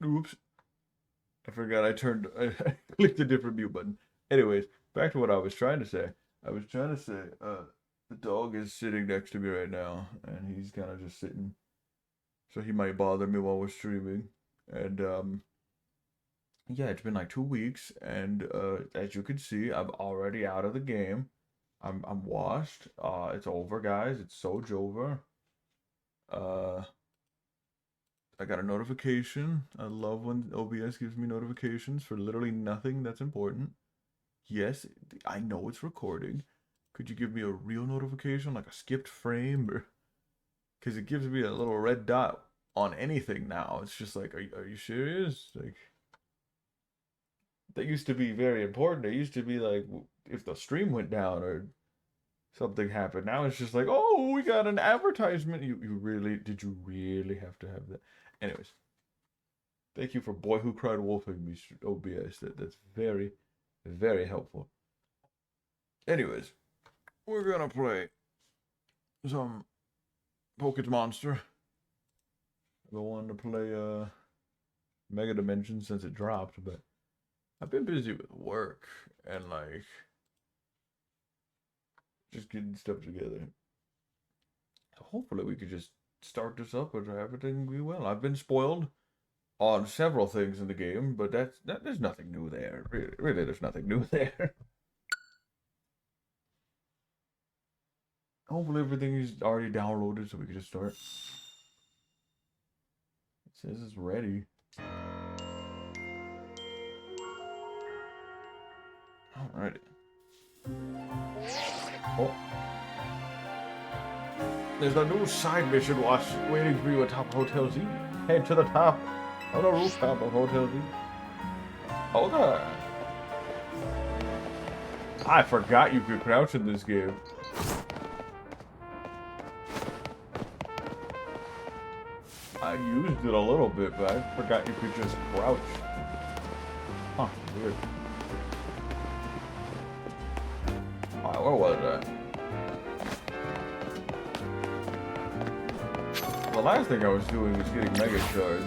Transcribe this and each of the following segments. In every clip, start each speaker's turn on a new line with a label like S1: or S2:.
S1: Oops. I forgot I clicked a different mute button. Anyways, back to what I was trying to say. I was trying to say, the dog is sitting next to me right now, and he's kind of just sitting, so he might bother me while we're streaming. And yeah, it's been like 2 weeks, and as you can see, I'm already out of the game. I'm washed. It's over, guys. It's so over. Uh, I got a notification. I love when OBS gives me notifications for literally nothing that's important. Yes, I know it's recording. Could you give me a real notification, like a skipped frame, or because it gives me a little red dot on anything now. It's just like, are you serious? Like that used to be very important. It used to be like if the stream went down or something happened. Now it's just like, oh, we got an advertisement. You really did you really have to have that? Anyways, thank you for Boy Who Cried Wolfing me, OBS. That's very, very helpful. Anyways, we're gonna play some Pocket Monster. I wanted to play Mega Dimension since it dropped, but I've been busy with work and like just getting stuff together. So hopefully we could just start this up and everything be well. I've been spoiled on several things in the game, but there's nothing new there. Really, there's nothing new there. Hopefully everything is already downloaded so we can just start. It says it's ready. Alrighty. Oh. There's a new side mission waiting for you atop Hotel Z. Head to the top of the rooftop of Hotel Z. Hold on. I forgot you could crouch in this game. I used it a little bit, but I forgot you could just crouch. Huh, weird. Alright, where was that? The last thing I was doing was getting Mega Shards.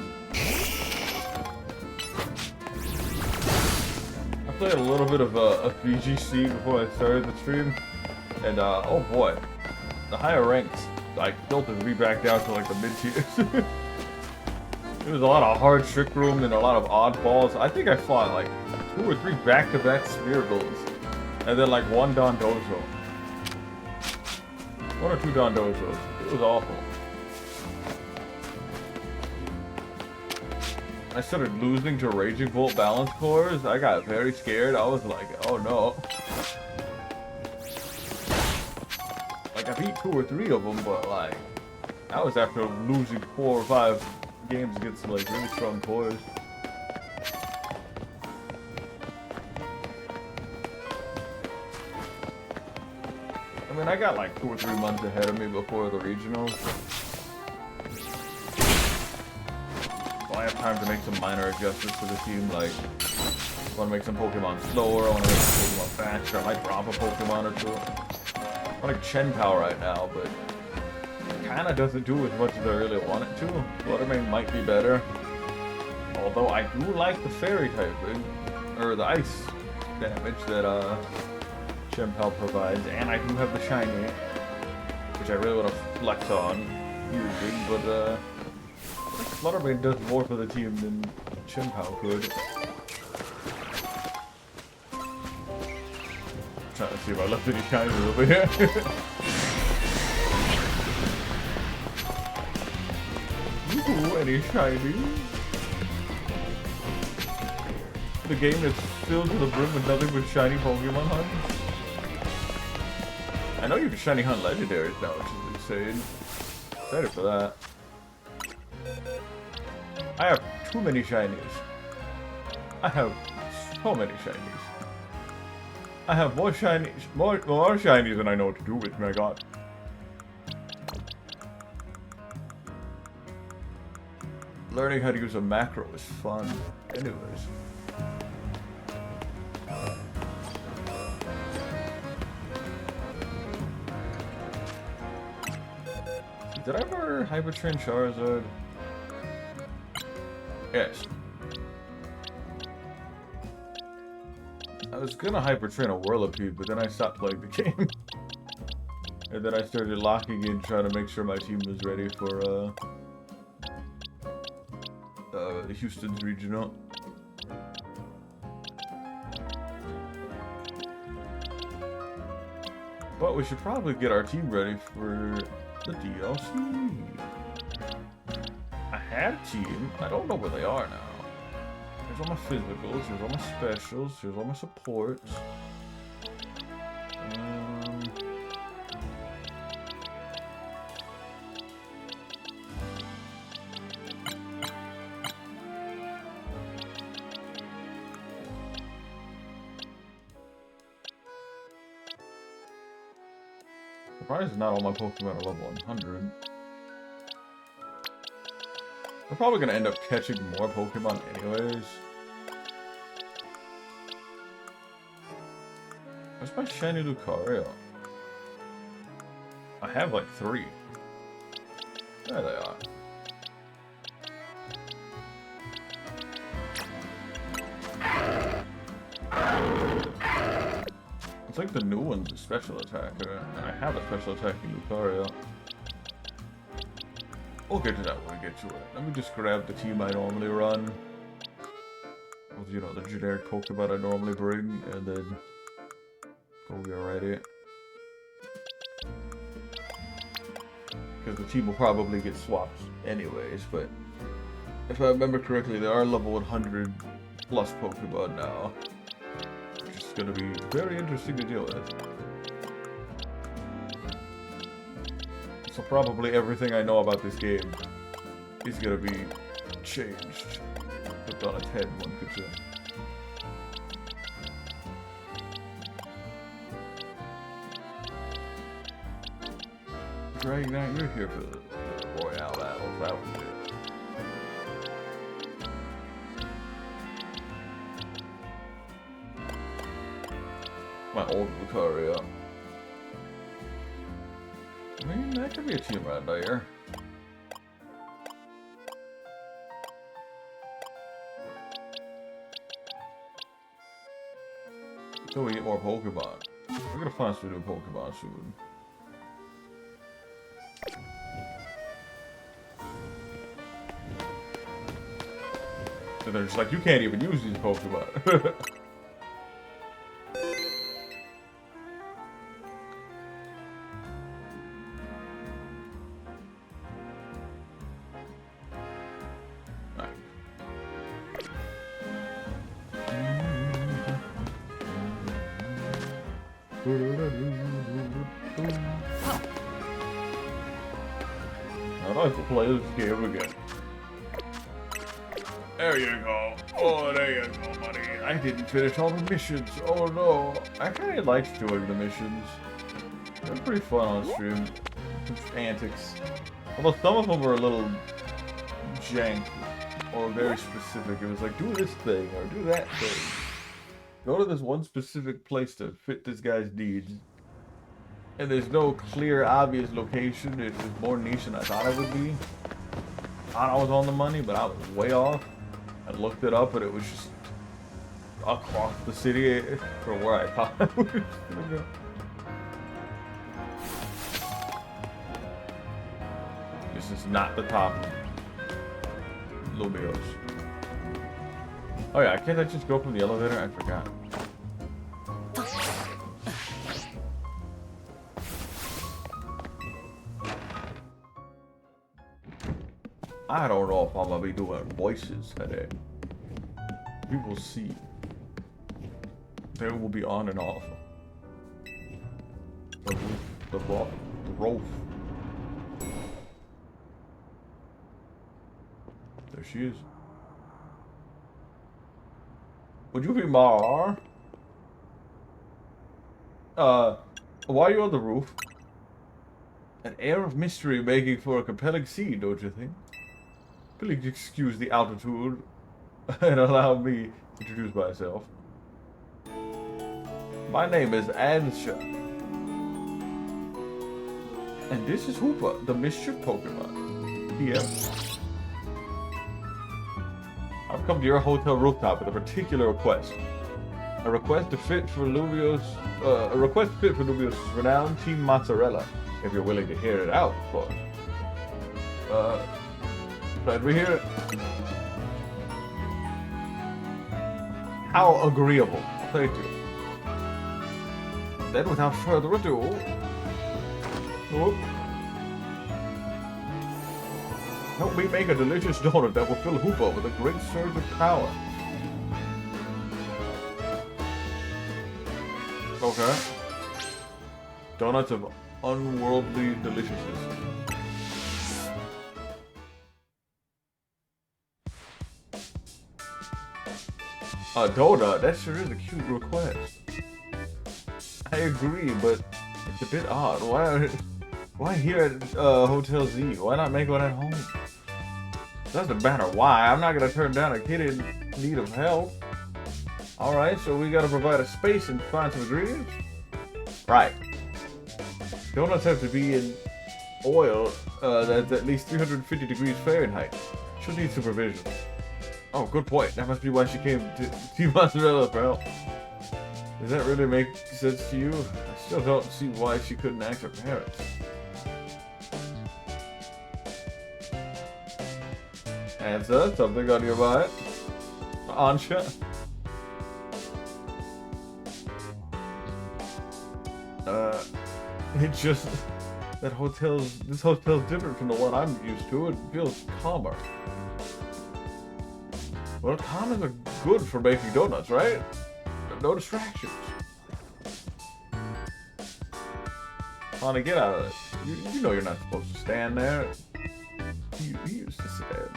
S1: I played a little bit of a VGC before I started the stream, and oh boy, the higher ranks like filtered me back down to like the mid tiers. There was a lot of hard trick room and a lot of oddballs. I think I fought like 2 or 3 back-to-back Smeargles, and then like 1 Dondozo. 1 or 2 Dondozos. It was awful. I started losing to Raging Bolt balance cores. I got very scared. I was like, oh no. Like, I beat 2 or 3 of them, but like, that was after losing 4 or 5 games against like really strong cores. I mean, I got like 2 or 3 months ahead of me before the regionals. So I have time to make some minor adjustments to the team, like I want to make some Pokemon slower, I want to make some Pokemon faster, I might drop a Pokemon or 2. I like Chen Pao right now, but it kind of doesn't do as much as I really want it to. Fluttermane might be better. Although I do like the fairy typing, or the ice damage that Chen Pao provides, and I do have the shiny, which I really want to flex on using, but I think Fluttermane does more for the team than Chen Pao could. Trying to see if I left any shinies over here. Ooh, any shinies? The game is filled to the brim with nothing but shiny Pokemon hunts. I know you can shiny hunt legendaries now, which is insane. Excited for that. I have too many shinies. I have so many shinies. I have more shinies, more shinies than I know what to do with. My God. Learning how to use a macro is fun. Anyways. Did I ever Hyper Train Charizard? Yes. I was gonna hyper train a Whirlipede, but then I stopped playing the game. And then I started locking in, trying to make sure my team was ready for Houston's regional. But we should probably get our team ready for the DLC. I had a team. I don't know where they are now. Here's all my physicals. Here's all my specials. Here's all my supports. Surprised not all my Pokemon are level 100. We're probably gonna end up catching more Pokemon anyways. Where's my shiny Lucario? I have like 3. There they are. I think the new one's a special attacker, and I have a special attacking Lucario. We'll get to that when we get to it. Let me just grab the team I normally run. With, you know, the generic Pokemon I normally bring, and then go get ready. Because the team will probably get swapped anyways, but if I remember correctly, there are level 100 plus Pokemon now. Going to be very interesting to deal with. So probably everything I know about this game is going to be changed. Put on its head, one could say. Dragonite, you're here for the Royale battles, that was it. My old Lucario. I mean, that could be a team right there. So we get more Pokemon. We're gonna find some new Pokemon soon. So they're just like, you can't even use these Pokemon. I'd like to play this game again. There you go. Oh, there you go, buddy. I didn't finish all the missions. Oh no. I kind of liked doing the missions. They're pretty fun on stream. Just antics. Although some of them were a little jank or very specific. It was like, do this thing or do that thing. Go to this one specific place to fit this guy's needs. And there's no clear, obvious location. It was more niche than I thought it would be. I thought I was on the money, but I was way off. I looked it up, and it was just across the city from where I thought I was gonna go. This is not the top of Lumios. Oh yeah, can't I just go from the elevator? I forgot. I don't know if I'm gonna be doing voices today. We will see. They will be on and off. The roof. There she is. Would you be Mar? Why are you on the roof? An air of mystery making for a compelling scene, don't you think? Please excuse the altitude and allow me to introduce myself. My name is Ansha. And this is Hoopa, the Mischief Pokemon. P.S. I've come to your hotel rooftop with a particular request. A request to fit for Luvios. A request to fit for Luvios' renowned Team Mozzarella. If you're willing to hear it out, of course. Glad we hear it. How agreeable. Thank you. Then, without further ado, help me make a delicious donut that will fill Hoopa with a great surge of power. Okay. Donuts of unworldly deliciousness. A donut? That sure is a cute request. I agree, but it's a bit odd. Why here at Hotel Z? Why not make one at home? Doesn't matter why. I'm not gonna turn down a kid in need of help. Alright, so we gotta provide a space and find some ingredients? Right. Donuts have to be in oil that's at least 350 degrees Fahrenheit. She'll need supervision. Oh, good point. That must be why she came to Team Mozzarella for help. Does that really make sense to you? I still don't see why she couldn't ask her parents. Answer, something on your mind? Ansha? It's just that this hotel's different from the one I'm used to. It feels calmer. Well, calmers are good for making donuts, right? No distractions. Honey, get out of it. You know you're not supposed to stand there. You used to stand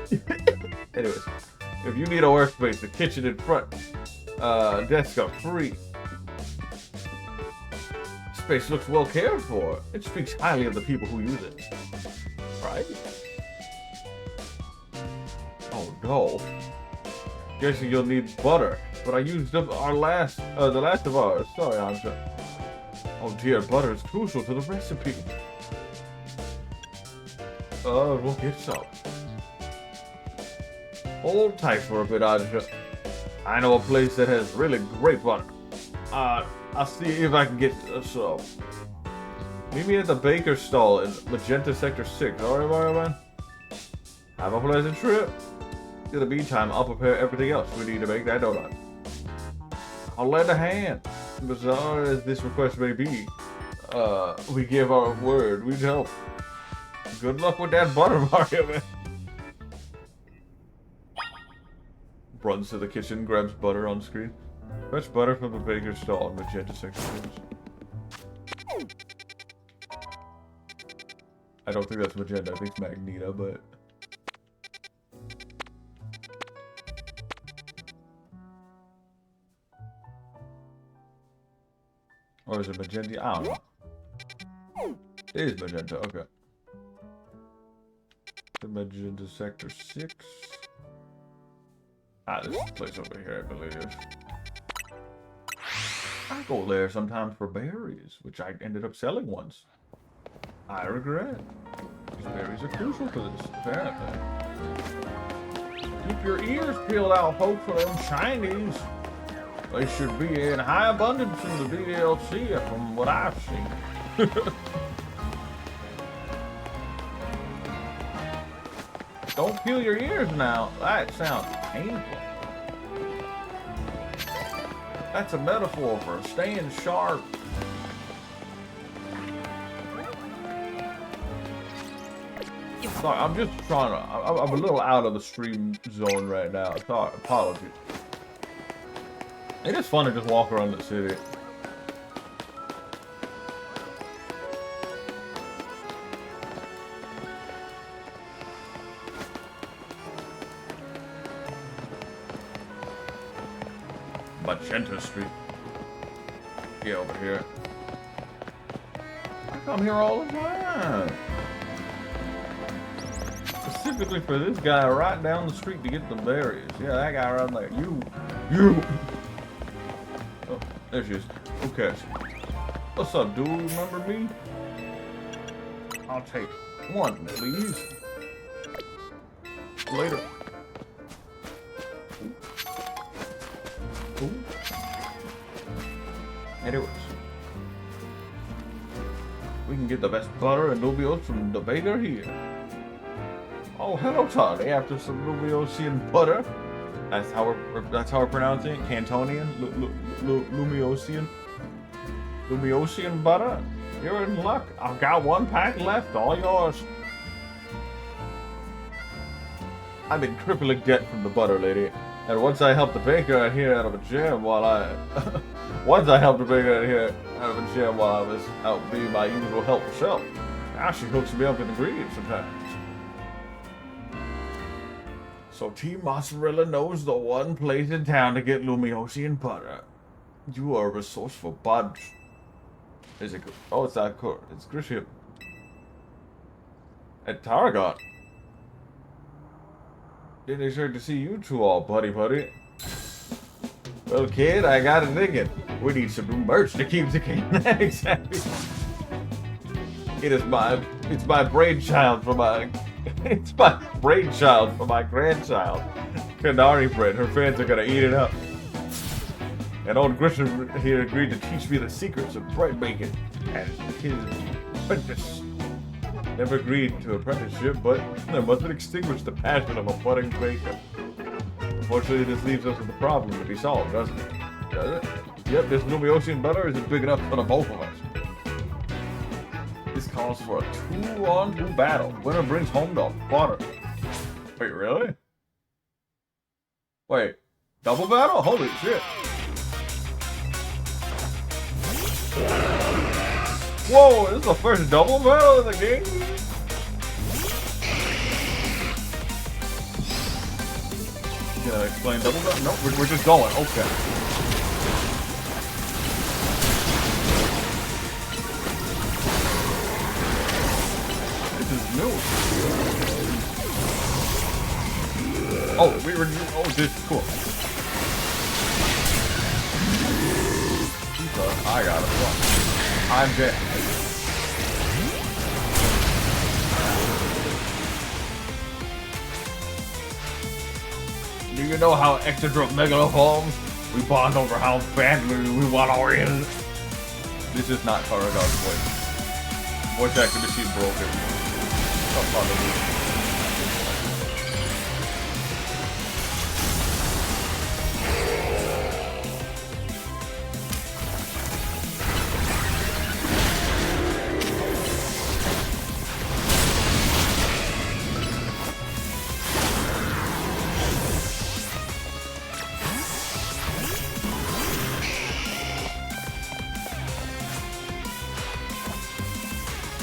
S1: there. Anyways, if you need a workspace, the kitchen in front, desk are free. Space looks well cared for. It speaks highly of the people who use it. Right? Oh no. Guessing you'll need butter, but I used up the last of ours. Sorry, Anja. Oh dear, butter is crucial to the recipe. We'll get some. Hold tight for a bit, Anja. I know a place that has really great butter. I'll see if I can get some. Meet me at the baker's stall in Magenta Sector 6. Alright, Mario Man? Have a pleasant trip. In the meantime, I'll prepare everything else we need to make that donut. I'll lend a hand. Bizarre as this request may be, we give our word. We'd help. Good luck with that butter, Mario Man. Runs to the kitchen, grabs butter on screen. Fetch butter from the baker's stall in Magenta Sector 6. I don't think that's Magenta, I think it's Magneto, but... Or is it Magenta? I don't know. It is Magenta, okay. The Magenta Sector 6. This is the place over here, I believe. I go there sometimes for berries, which I ended up selling once. I regret. These berries are crucial for this, apparently. Keep your ears peeled out, folks, for them shinies. They should be in high abundance in the DLC, from what I've seen. Don't peel your ears now. That sounds painful. That's a metaphor for staying sharp. Sorry, I'm just trying to... I'm a little out of the stream zone right now. Sorry, apologies. It is fun to just walk around the city. Magenta Street. Get over here. I come here all the time. Specifically for this guy right down the street to get the berries. Yeah, that guy right there. You. Oh, there she is. Okay. What's up, dude? Remember me? I'll take one, please. Later. Anyways, we can get the best butter and Nubios from the baker here. Oh, hello, Charlie. After some Nubiosian butter. That's how we're pronouncing it. Cantonian, Lumiosian, Lumiosian butter. You're in luck. I've got one pack left. All yours. I'm in crippling debt from the butter lady, and once I helped the baker out here out of a jam while I was out being my usual helpful self. Now she hooks me up with ingredients sometimes. So Team Mozzarella knows the one place in town to get Lumiosian butter. You are a resourceful bud. Is it? Oh, it's not cool. It's Grisham. At Tarragon. Didn't expect to see you two all buddy. Well, kid, I got it thinking. We need some new merch to keep the kinetics happy. It's my brainchild for my grandchild. Canary bread. Her fans are gonna eat it up. And old Grisham here agreed to teach me the secrets of bread making as his apprentice. Never agreed to apprenticeship, but that mustn't extinguish the passion of a budding baker. Unfortunately, this leaves us with a problem to be solved, doesn't it? Does it? Yep, this Nubiosian butter isn't big enough for the both of us. This calls for a 2-on-2 battle. Winner brings home the butter. Wait, really? Wait, double battle? Holy shit. Whoa, this is the first double battle of the game? Can I explain double battle? Nope, we're just going. Okay. This is new. Oh, this is cool. I got it. I'm dead. Do you know how Ectodrop Megaloforms? We bond over how badly we want to win. This is not Tarragon's voice. Voice acting machine broken.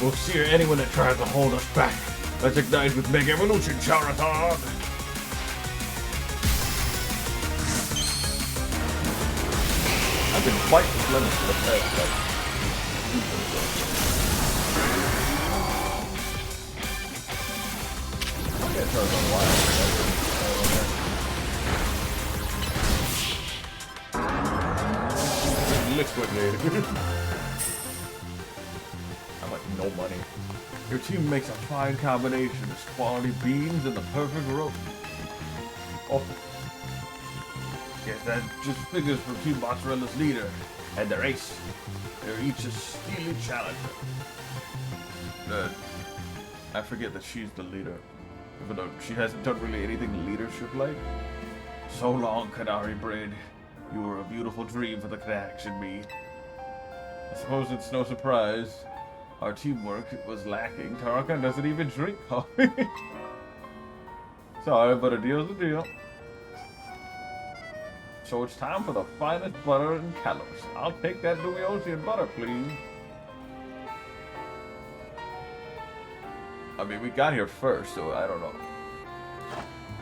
S1: We'll sear anyone that tries to hold us back. Let's ignite with Mega Evolution, Charizard! I've been quite limit for the past, I get Charizard wild. Liquidated. No money. Your team makes a fine combination. It's quality beans and the perfect rope. Oh. Yes, that just figures for Team Mozzarella's leader and their ace. They're each a steely challenger. I forget that she's the leader. Even though she hasn't done really anything leadership-like. So long, Canary Braid. You were a beautiful dream for the Canax and me. I suppose it's no surprise our teamwork was lacking. Tarragon doesn't even drink coffee. Sorry, but a deal's a deal. So it's time for the finest butter in Kalos. I'll take that Lumiosian butter, please. I mean, we got here first, so I don't know.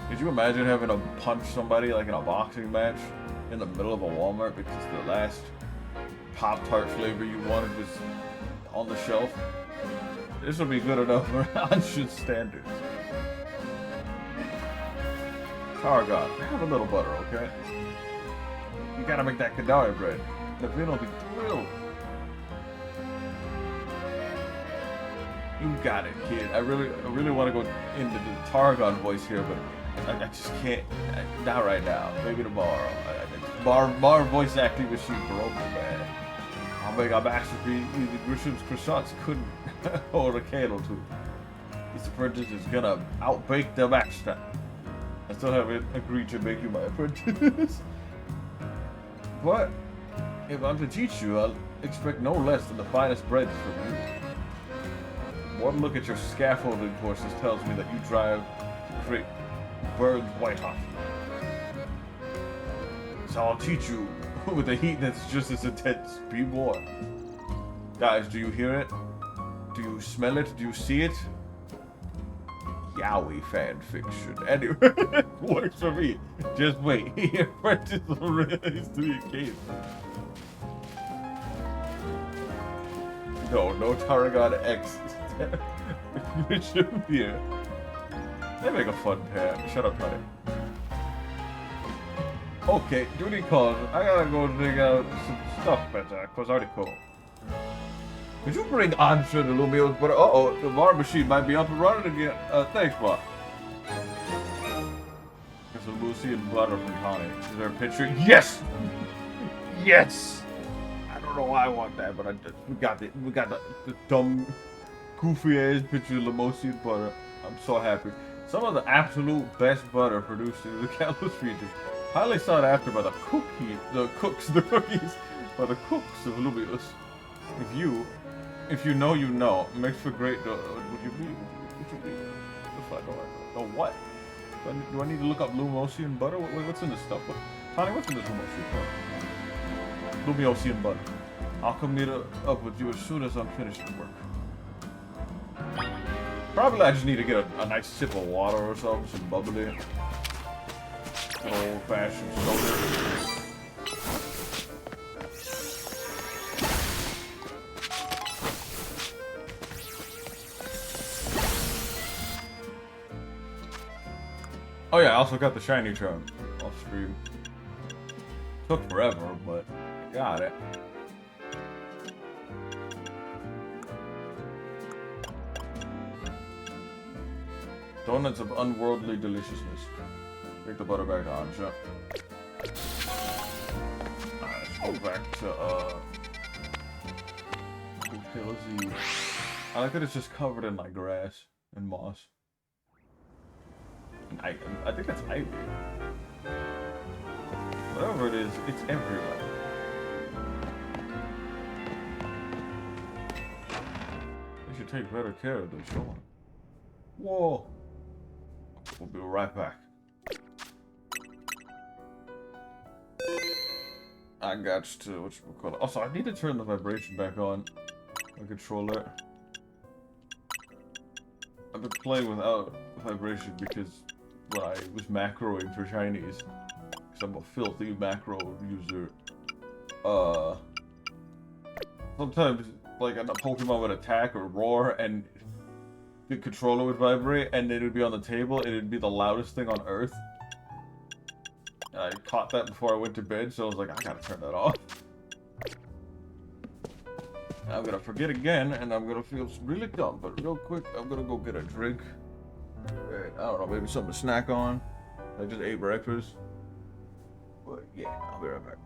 S1: Could you imagine having to punch somebody like in a boxing match in the middle of a Walmart because the last Pop-Tart flavor you wanted was on the shelf? This will be good enough for Anshin's standards. Tarragon, have a little butter, okay? You gotta make that Kadari bread. The Vin will be thrilled. You got it, kid. I really want to go into the Tarragon voice here, but I just can't. Not right now. Maybe tomorrow. Bar voice acting machine broken, man. make a masterpiece. The Grisham's croissants couldn't hold a candle to. This apprentice is gonna outbake the master. I still haven't agreed to make you my apprentice. But if I'm to teach you, I'll expect no less than the finest breads from you. One look at your scaffolding courses tells me that you drive to create birds white hot. So I'll teach you with a heat that's just as intense. Be warned. Guys, do you hear it? Do you smell it? Do you see it? Yowie fan fiction. Anyway, works for me. Just wait. Your apprentice will rise to the occasion. No Tarragon X. Grisham here. They make a fun pair. Shut up, buddy. Okay, duty calls. I gotta go dig out some stuff better, cause already cool. Could you bring Ansha the Lumios? But uh-oh, the bar machine might be up and running again. Thanks, Bob. There's a Lucy and butter from Connie. Is there a picture? Yes! Yes! I don't know why I want that, but we got the dumb, goofy ass picture of Lumosi and butter. I'm so happy. Some of the absolute best butter produced in the Kalos region. Highly sought after by the cookies by the cooks of Lumios. If you know, you know. Makes for great. Would you be? The what? Do I need to look up Lumosian butter? What's in this stuff? Tony, what's in this Lumosian butter? Lumosian butter. I'll come meet up with you as soon as I'm finished with work. Probably I just need to get a nice sip of water or something, some bubbly. An old-fashioned soda. Oh yeah, I also got the shiny charm off stream. Took forever, but got it. Donuts of unworldly deliciousness. Take the butter back on, sure. Alright, let's go back to, okay, let's see. I like that it's just covered in, like, grass and moss. And I think that's ivy. Whatever it is, it's everywhere. They should take better care of this shore. Whoa. We'll be right back. I got to, whatchamacallit. Also, I need to turn the vibration back on. My controller. I've been playing without vibration because when I was macroing for Chinese, because I'm a filthy macro user, sometimes, like, a Pokemon would attack or roar, and the controller would vibrate, and it would be on the table, and it would be the loudest thing on Earth. And I caught that before I went to bed, so I was like, I gotta turn that off. And I'm gonna forget again, and I'm gonna feel really dumb, but real quick, I'm gonna go get a drink. And, I don't know, maybe something to snack on. I just ate breakfast. But yeah, I'll be right back.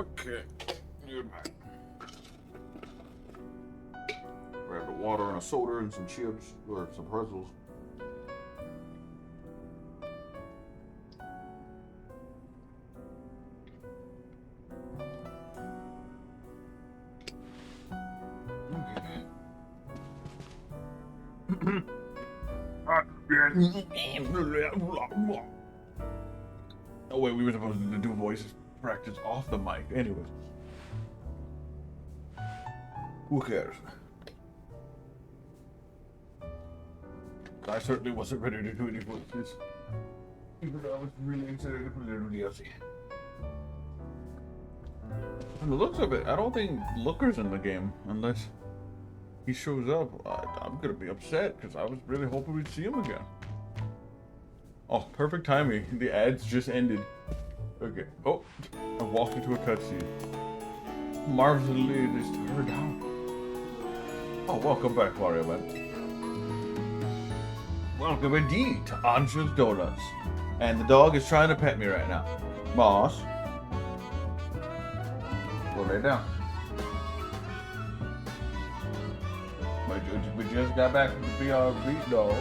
S1: Okay. You're back. Grab the water and a soda and some chips or some pretzels. Oh wait, we were supposed to do voice practice off the mic. Anyways. Who cares? I certainly wasn't ready to do any voices. Even though I was really excited to put it in the DLC. From the looks of it, I don't think Looker's in the game unless he shows up. I'm gonna be upset because I was really hoping we'd see him again. Oh, perfect timing. The ads just ended. Okay. Oh, I walked into a cutscene. Marvelously, it is turned out. Oh, welcome back, Mario Man. Welcome indeed to Ansha's Donuts. And the dog is trying to pet me right now. Moss. Go lay down. We just got back from the BRB, dog.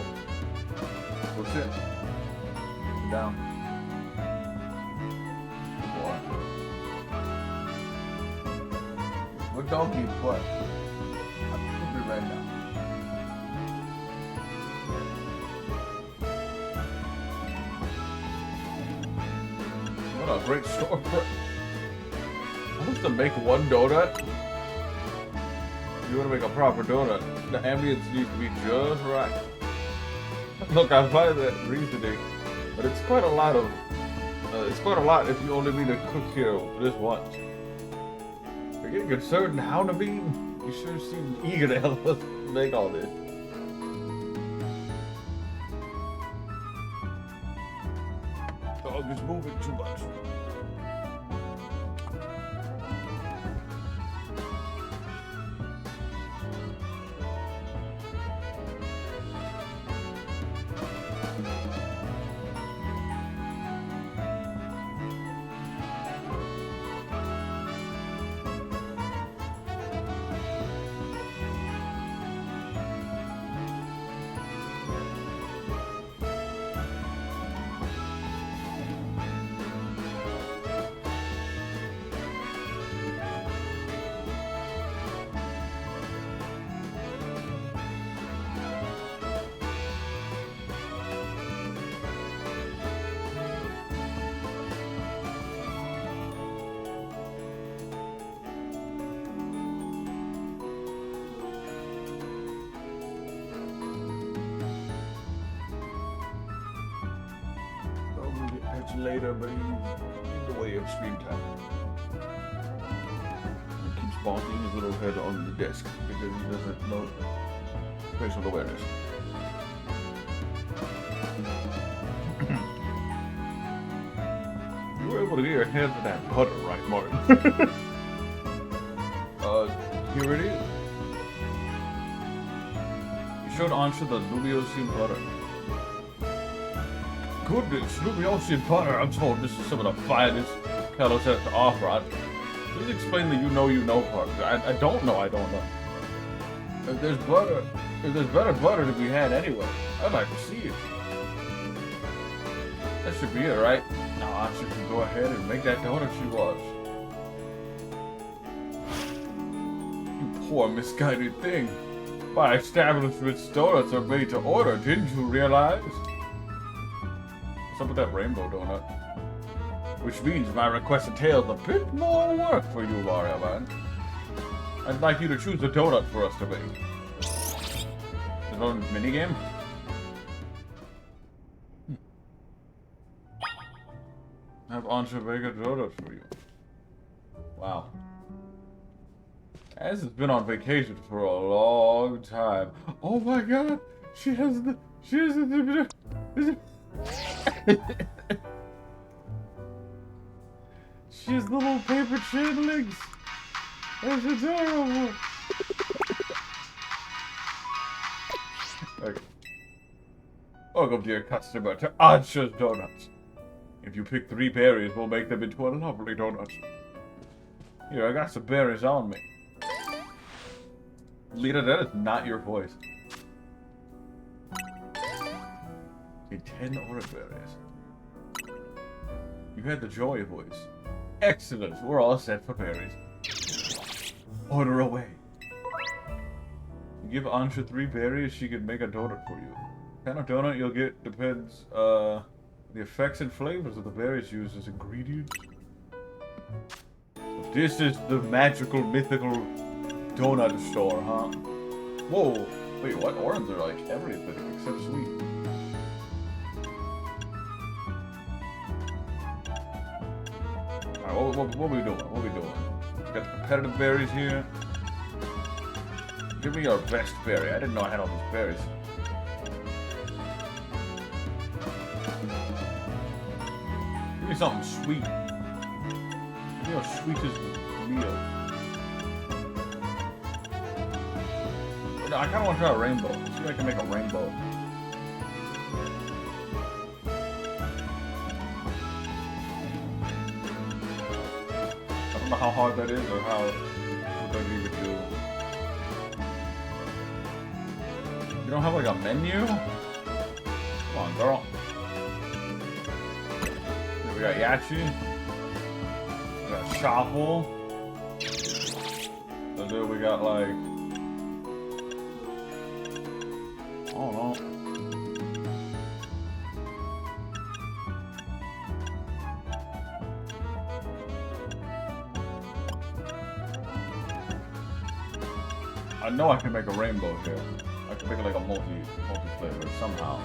S1: Go sit. Sit down. Good boy. What dog do you put? I'm hungry right now. What a great store. I want to make one donut. If you want to make a proper donut, the ambience needs to be just right. Look, I find that reasoning, but it's quite a lot of. It's quite a lot if you only need to cook here this once. You're getting concerned how to be. You sure seem eager to help us make all this. Dog is moving too much. Later, but he's away of screen time. He keeps bonking his little head on the desk because he doesn't know spatial awareness. You were able to get your hands on that butter, right, Martin? Here it is. You showed Ansha the Lumiosian butter. Goodness, Lumiosian butter. I'm told this is some of the finest Kalos has to offer. Please explain the you know part. I don't know. If there's better butter to be had anyway, I'd like to see it. That should be it, right? Now Ansha can go ahead and make that donut she wants. You poor misguided thing. My establishment's donuts are made to order, didn't you realize? What's up with that rainbow donut? Which means my request entails a bit more work for you, Mario Man. I'd like you to choose a donut for us to make. There's no minigame? Have Ansha make a donut for you. Wow. Az has been on vacation for a long time. Oh my god! She has the she has little paper chain legs. That's adorable. Okay. Welcome, dear customer, to Ansha's Donuts. If you pick 3 berries, we'll make them into a lovely donut. Here, I got some berries on me. Lita, that is not your voice. Okay, 10 aura berries. You had the joy voice. Excellent. We're all set for berries. Order away. You give Ansha 3 berries, she can make a donut for you. What kind of donut you'll get depends, the effects and flavors of the berries used as ingredients. So this is the magical, mythical donut store, huh? Whoa, wait, what? Orange are like everything except sweet. Alright, what are we doing? What are we doing? We got the competitive berries here. Give me your best berry. I didn't know I had all these berries. Give me something sweet. Give me your sweetest meal. I kind of want to try a rainbow. Let's see if I can make a rainbow. I don't know how hard that is or what that even do. You don't have like a menu? Come on, girl. Here we got Yachi. We got Shuffle. And then we got like... I don't know. I know I can make a rainbow here. I can make it like a multi-flavor somehow.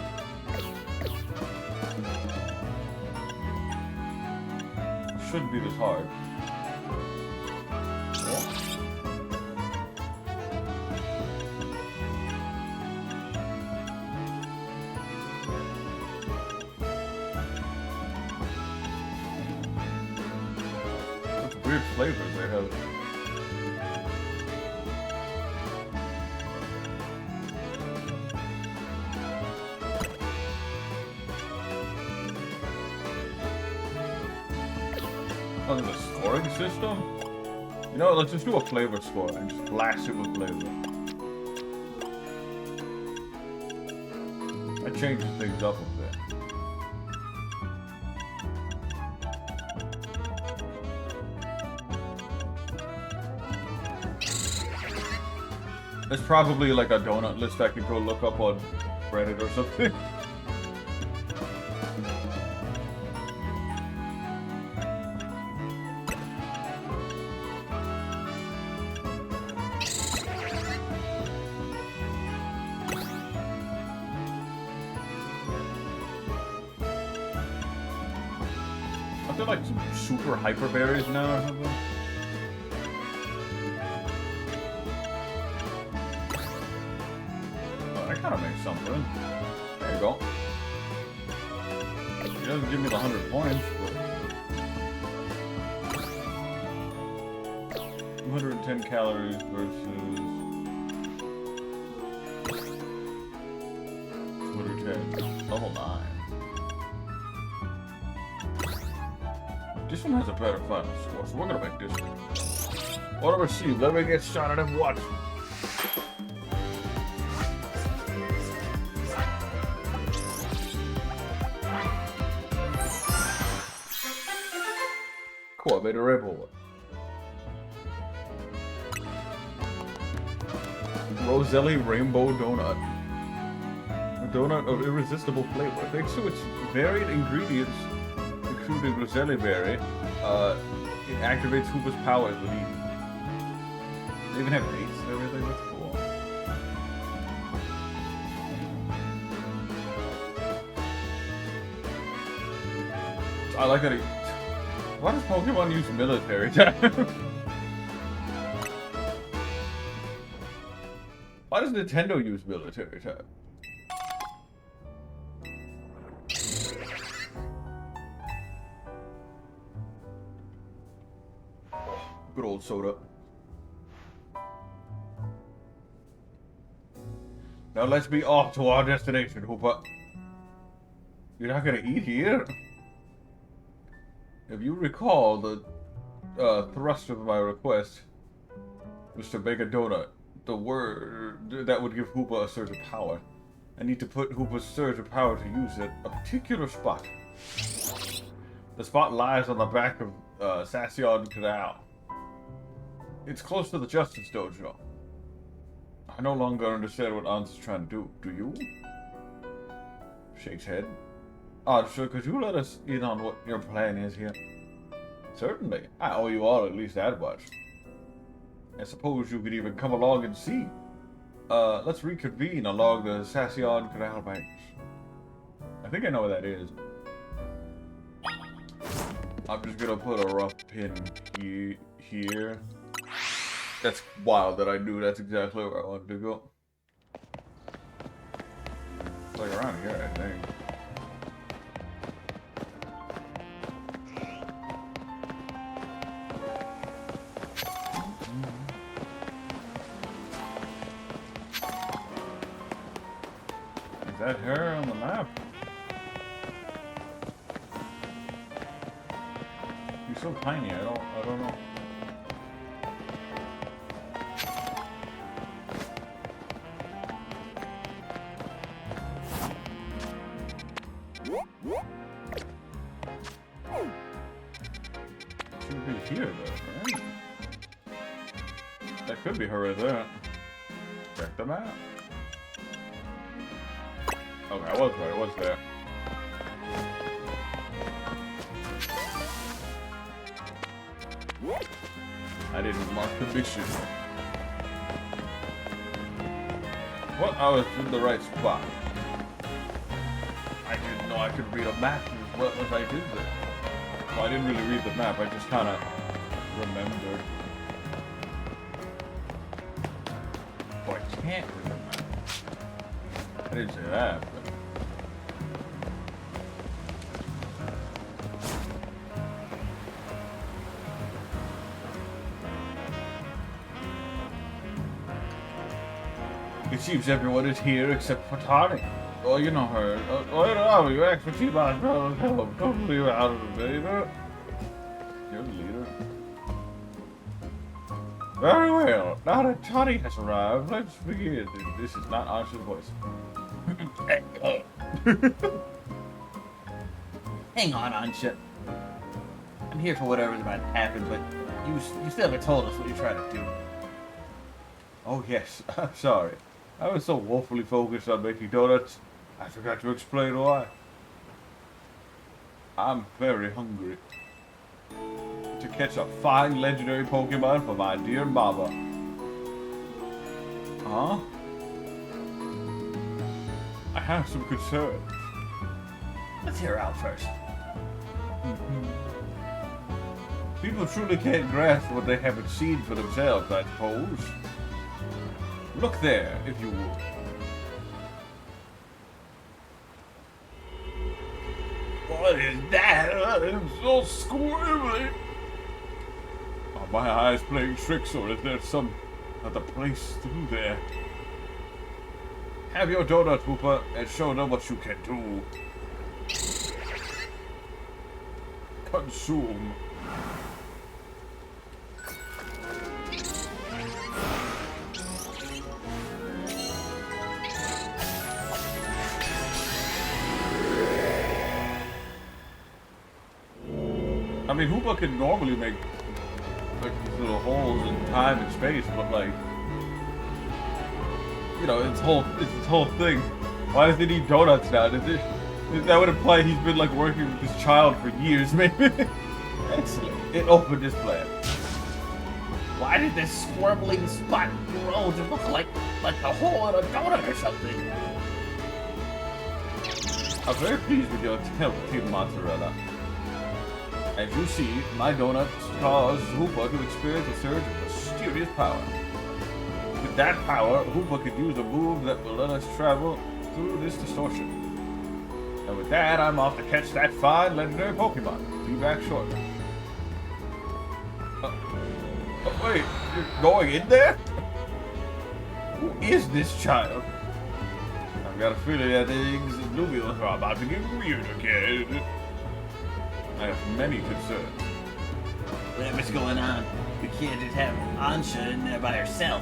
S1: It shouldn't be this hard. Oh. Such weird flavors they have. Oh, there's a scoring system? You know, let's just do a flavor score and just blast it with flavor. That changes things up a bit. There's probably like a donut list I could go look up on Reddit or something. Are there like some super hyper berries now or something? Oh, that kind of makes something. There you go. It doesn't give me the 100 points, but 210 calories versus 210. Level 9. This one has a better final score, so we're gonna make this one. Order received. Let me get started and watch. Cool, I made a rainbow one. Roselli Rainbow Donut. A donut of irresistible flavor. Thanks to its varied ingredients, including Roselli berry, it activates Hoopa's powers when eaten. They even have dates and everything. That's cool. I like that he... Why does Pokemon use military time? Why does Nintendo use military time? Good old soda. Now let's be off to our destination, Hoopa. You're not gonna eat here? If you recall, the thrust of my request was to make a donut. The word that would give Hoopa a surge of power. I need to put Hoopa's surge of power to use at a particular spot. The spot lies on the back of Sassion Canal. It's close to the Justice Dojo. I no longer understand what Ans is trying to do. Do you? Shakes head. Sir, could you let us in on what your plan is here? Certainly. I owe you all at least that much. I suppose you could even come along and see. Let's reconvene along the Sassion Canal banks. I think I know where that is. I'm just gonna put a rough pin here. That's wild that I knew that's exactly where I wanted to go. It's like around here, I think. Is that her on the map? You're so tiny, I don't know. Should be here though, right? That could be her right there. Check the map. Okay, I was right, it was there. I didn't mark the mission. Well, I was in the right spot. I didn't know I could read a map as well as I did there. Well, I didn't really read the map, I just kind of remembered. Oh, I can't read the map. I didn't say that, but... It seems everyone is here except for Tani. Oh, you know her. Oh, you know, you actually my brother. Don't leave out of the leader. You're the leader. Very well. Now that Tani has arrived, let's begin. This is not Ansha's voice.
S2: Hang on, Ansha. I'm here for whatever's about to happen, but you still haven't told us what you're trying to do.
S1: Oh, yes. I'm sorry. I was so woefully focused on making donuts, I forgot to explain why. I'm very hungry. To catch a fine legendary Pokemon for my dear mama. Huh? I have some concerns.
S2: Let's hear her out first.
S1: People truly can't grasp what they haven't seen for themselves, I suppose. Look there, if you would. What is that? I'm so squirrely. Are my eyes playing tricks, or is there some other place through there? Have your donut, Hoopa, and show them what you can do. Consume. I mean, Hoopa can normally make like these little holes in time and space, but like, you know, it's this whole thing. Why does he need donuts now? That would imply he's been like working with this child for years, maybe. Excellent. It opened his plan.
S2: Why did this squirming spot grow to look like the hole in a donut or something?
S1: I'm very pleased with your help, Team Mozzarella. As you see, my donuts cause Hoopa to experience a surge of mysterious power. With that power, Hoopa could use a move that will let us travel through this distortion. And with that, I'm off to catch that fine legendary Pokemon. Be back shortly. Oh, wait, you're going in there? Who is this child? I've got a feeling that things in Lumios are about to get weird again. I have many concerns.
S2: whatever's going on, we can't just have Ansha in there by herself.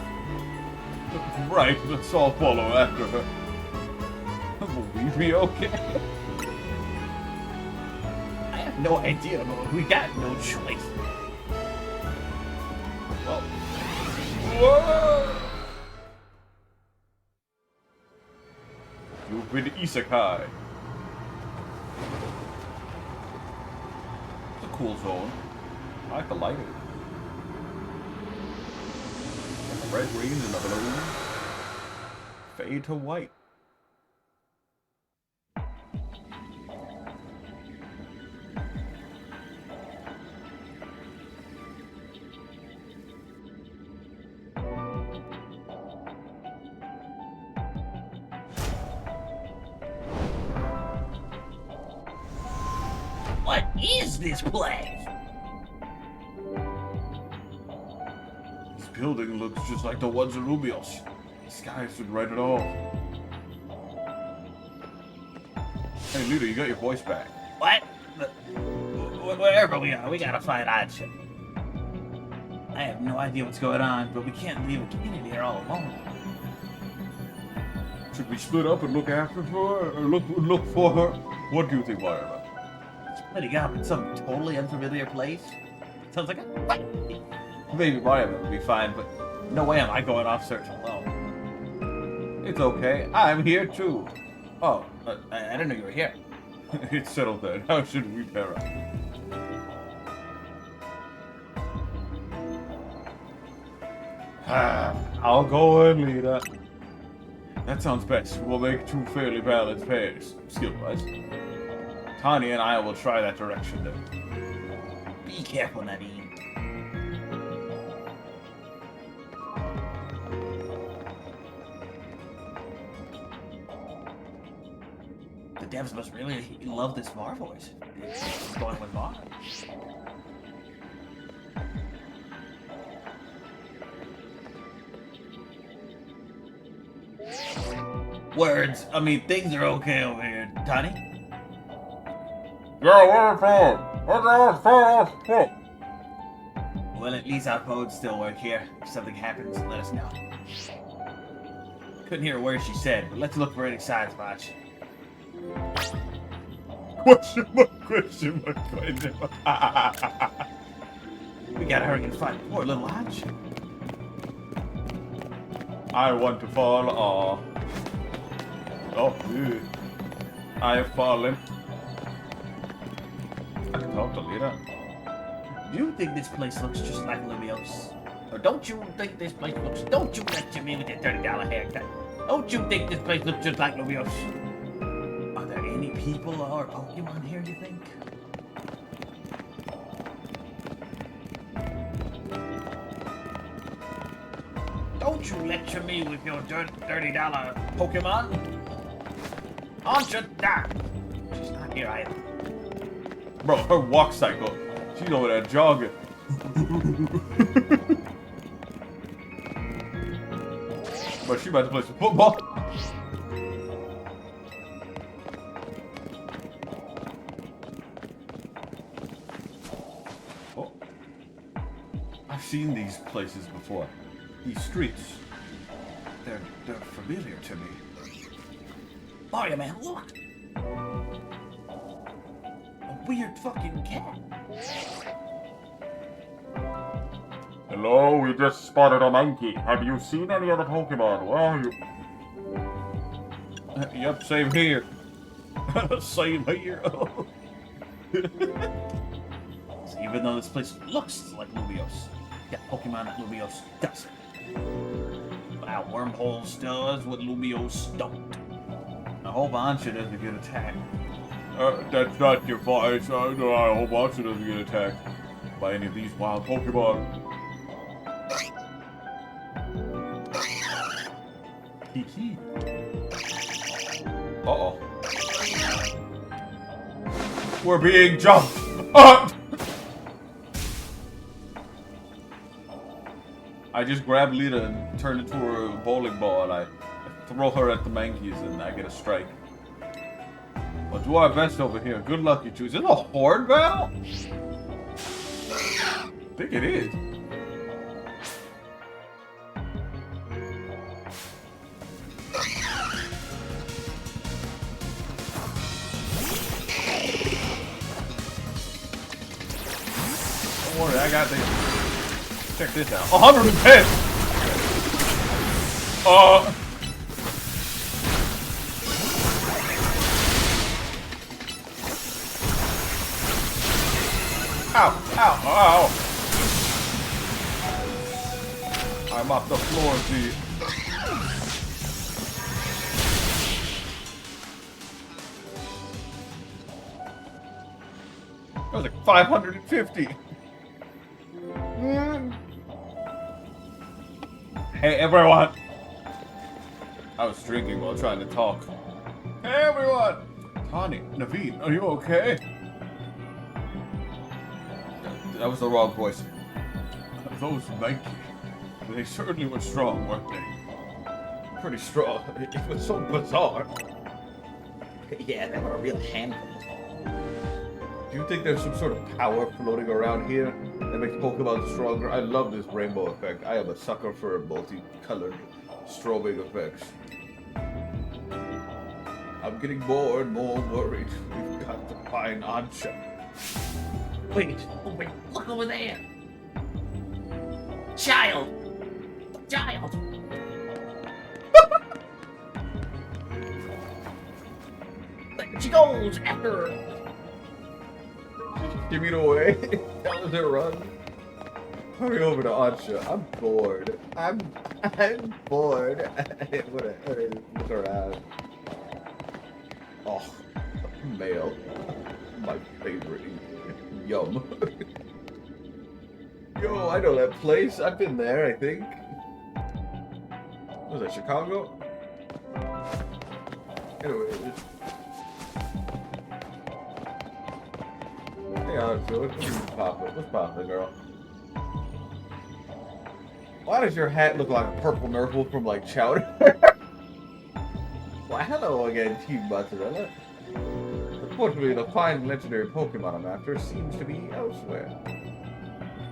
S1: Right, let's all follow after her. Will we be okay?
S2: I have no idea, but we got no choice.
S1: Well, whoa! You've been isekai. It's a cool zone. I like the lighting. Red, green, and the blue. Fade to white.
S2: What is this place?
S1: This building looks just like the ones in Rubios. The sky should write it all. Hey, Ludo, you got your voice back.
S2: What? Wherever we are, we gotta find Ansha. I have no idea what's going on, but we can't leave a kid in here all alone.
S1: Should we split up and look after her, or look for her? What do you think, Fireman?
S2: Splitting up in some totally unfamiliar place? Sounds like a fight.
S1: Maybe Fireman would be fine, but
S2: No way am I going off search alone.
S1: it's okay. I'm here too.
S2: Oh, I didn't know you were here.
S1: It's settled then. How should we pair up? I'll go in, leader. That sounds best. We'll make two fairly balanced pairs, skill-wise. Tanya and I will try that direction then.
S2: Be careful, Nadine. The devs must really love this Var voice. It's going with Var. Words. I mean, things are okay over here, Tani.
S1: Yeah,
S2: Well, at least our codes still work here. If something happens, let us know. Couldn't hear a word she said, but let's look for any signs, Botch.
S1: Question mark, question mark, question mark.
S2: We gotta hurry and find poor little Ange.
S1: I want to fall off. Oh, dude. I have fallen. I can talk to Lita.
S2: Do you think this place looks just like Lumios? Or don't you think this place looks... Don't you lecture me with your $30 haircut. Don't you think this place looks just like Lumios? Are there any people or Pokemon here, you think? Don't you lecture me with your $30 Pokemon. Ansha that. She's not here either.
S1: Bro, her walk cycle. She's over there jogging. But she about to play some football. Oh. I've seen these places before. These streets. They're familiar to me.
S2: Mario Man, look! A weird fucking cat.
S1: Hello, we just spotted a monkey. Have you seen any other Pokemon? Where are you? Yep, same here. Same here.
S2: So even though this place looks like Lumios, got Pokemon that Lumios doesn't. Wow, Wormholes does what Lumios don't.
S1: I hope Ansha doesn't get attacked. That's not your fault. I hope Ansha doesn't get attacked by any of these wild Pokemon. Hee. Uh-oh. We're being jumped! I just grab Lita and turn into a bowling ball and I throw her at the monkeys and I get a strike. We'll do our best over here. Good luck, you two. Is this a horde battle? I think it is. Don't worry, I got this. Check this out. 110! Ow, ow, ow! I'm off the floor, see. That was like 550. Hey, everyone! I was drinking while trying to talk. Hey, everyone! Tani, Naveen, are you okay? That was the wrong voice. Those Nike, they certainly were strong, weren't they? Pretty strong. It was so bizarre.
S2: Yeah, they were a real handful.
S1: Do you think there's some sort of power floating around here that makes Pokemon stronger? I love this rainbow effect. I am a sucker for multicolored strobing effects. I'm getting more and more worried. We've got to find Ansha.
S2: Wait, look over there! Child! Child! She goes after her!
S1: Give it away. Tell her to run. Hurry over to Ansha. I'm bored. I'm bored. Look around. Oh, mail. My favorite. Yum. Yo, I know that place. I've been there, I think. Was that Chicago? Anyway, hang on, so let's pop it. Let's pop it, girl. Why does your hat look like a purple Nurple from like Chowder? Why, hello again, Team Mozzarella. Unfortunately, the fine legendary Pokemon I'm after seems to be elsewhere.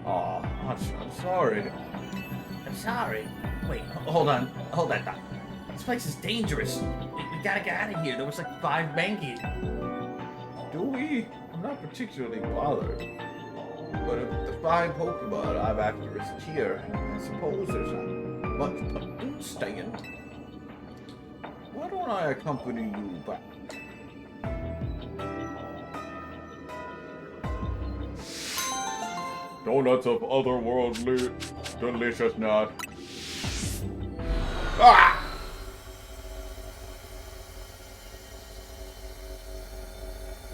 S1: Aw, I'm sorry.
S2: I'm sorry. Wait, hold on. Hold that thought. This place is dangerous. We gotta get out of here. There was like 5 Banky.
S1: Do we? I'm not particularly bothered. But if the 5 Pokemon I'm after is here, I suppose there's not much point in staying. Why don't I accompany you back? Donuts of otherworldly deliciousness. Ah!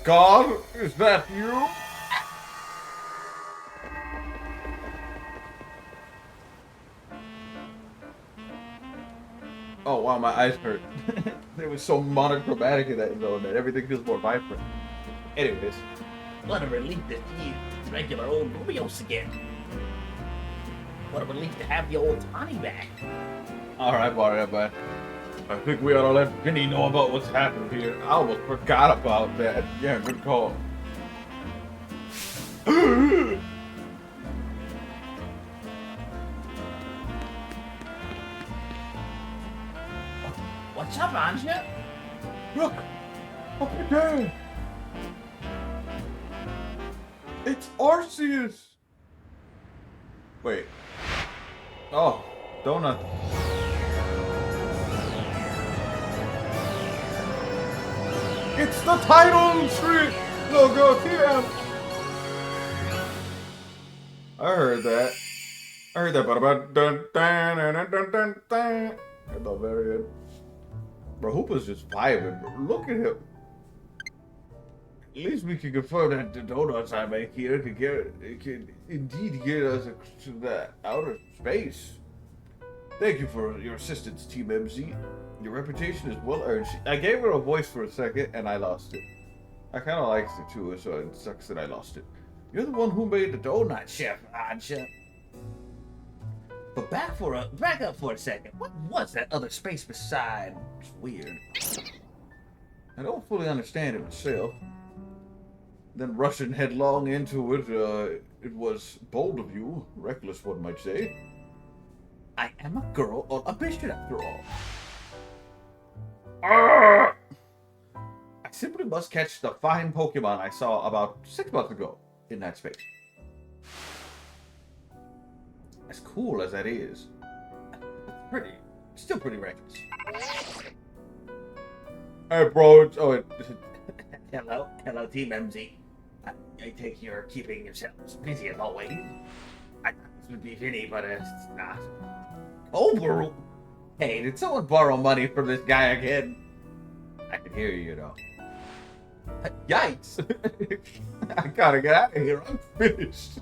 S1: God, is that you? Oh wow, my eyes hurt. It was so monochromatic in that zone that everything feels more vibrant. Anyways.
S2: What a relief to see regular old Rubios again. What a relief to have the old Tani back.
S1: Alright, but I think we ought to let Vinny know about what's happened here. I almost forgot about that. Yeah, good call.
S2: What's up, Anja?
S1: Look! Up there! It's Arceus! Wait. Oh, donut. It's the title tree logo TM! I heard that. I heard that, but dun dun dun dun dun dun at the very end. Bro, Hoopa's just vibing, bro. Look at him. At least we can confirm that the donuts I make here can indeed get us to that outer space. Thank you for your assistance, Team MZ. Your reputation is well earned. I gave her a voice for a second and I lost it. I kind of liked it too, so it sucks that I lost it. You're the one who made the donut, Chef Anja.
S2: But back up for a second. What was that other space beside? It's weird.
S1: I don't fully understand it myself. Then rushing headlong into it, it was bold of you, reckless one might say.
S2: I am a girl on a mission after all.
S1: I simply must catch the fine Pokemon I saw about 6 months ago in that space. As cool as that is, it's still pretty reckless. Hey, bro,
S2: Hello, Team MZ. I take you're keeping yourselves busy as always. I thought this would be Vinny, but it's not.
S1: Over. Hey, did someone borrow money from this guy again? I can hear you, though. Yikes! I gotta get out of here. I'm finished.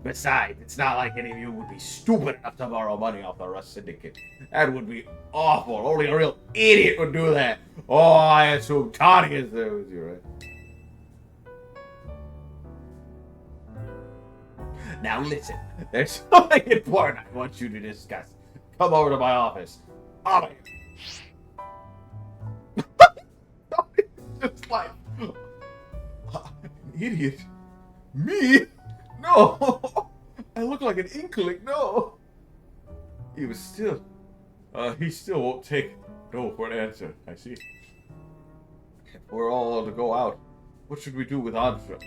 S2: Besides, it's not like any of you would be stupid enough to borrow money off the Rust Syndicate. That would be awful. Only a real idiot would do that. Oh, I assume Tony is there with you, right? Now listen, there's something important I want you to discuss. Come over to my office. Out of here.
S1: Just like an idiot. Me? No. I look like an inkling. No. He still won't take no for an answer. I see. If we're all to go out, what should we do with Ansra?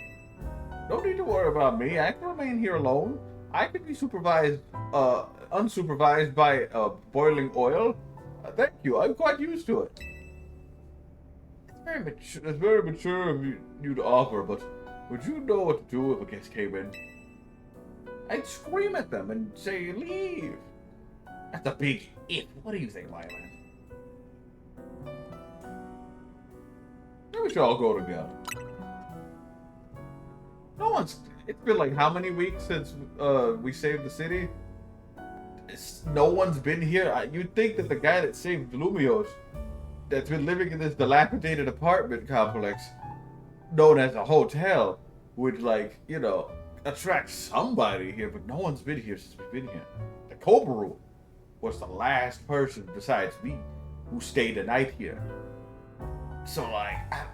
S1: No need to worry about me. I can remain here alone. I could be unsupervised by boiling oil. Thank you. I'm quite used to it. It's very mature of you to offer, but would you know what to do if a guest came in? I'd scream at them and say, leave. That's a big if. What do you think, Mylan? Maybe we should all go together. It's been like how many weeks since we saved the city? No one's been here. You'd think that the guy that saved Lumios, that's been living in this dilapidated apartment complex known as a hotel, would, like, you know, attract somebody here, but no one's been here since we've been here. The Kobaru was the last person besides me who stayed a night here. So, like, I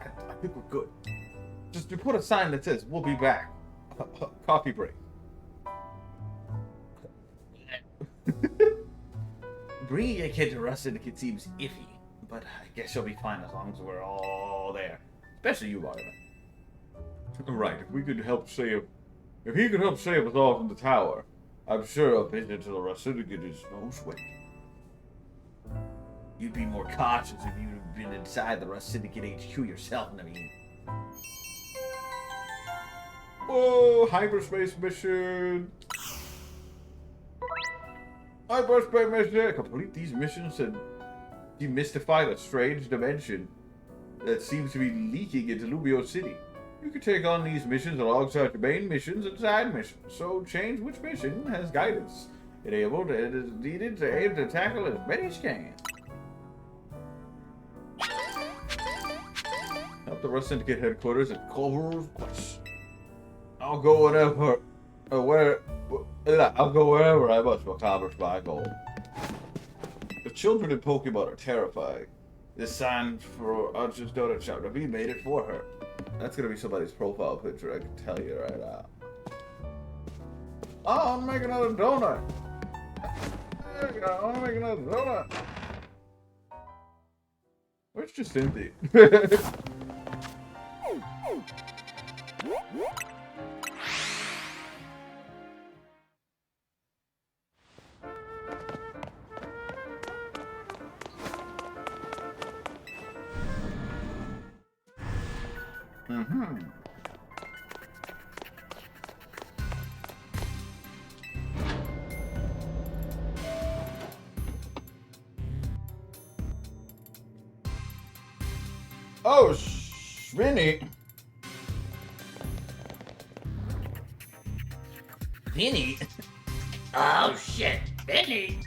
S1: think we're good. Just to put a sign that says, we'll be back. Coffee break.
S2: Bringing a kid to Rust Syndicate seems iffy, but I guess you'll be fine as long as we're all there. Especially you, Barman.
S1: Right, if he could help save us all from the tower, I'm sure a visit to the Rust Syndicate is no sweat.
S2: You'd be more cautious if you'd have been inside the Rust Syndicate HQ yourself, Naveen.
S1: Oh, hyperspace mission! Hyperspace mission! Complete these missions and demystify the strange dimension that seems to be leaking into Lumio City. You can take on these missions alongside your main missions and side missions, so change which mission has guidance enabled and is needed to aim to tackle as many as can. Help the Rust Syndicate headquarters at Culver's Place. I'll go wherever I must accomplish my goal. The children in Pokemon are terrifying. This sign for Ansra's donut shop. Naveen made it for her. That's gonna be somebody's profile picture, I can tell you right now. Oh, I'm making another donut. There we go, I'm making another donut. Where's Jacinthi? Oh, Vinny.
S2: Vinny? Oh shit, Vinny!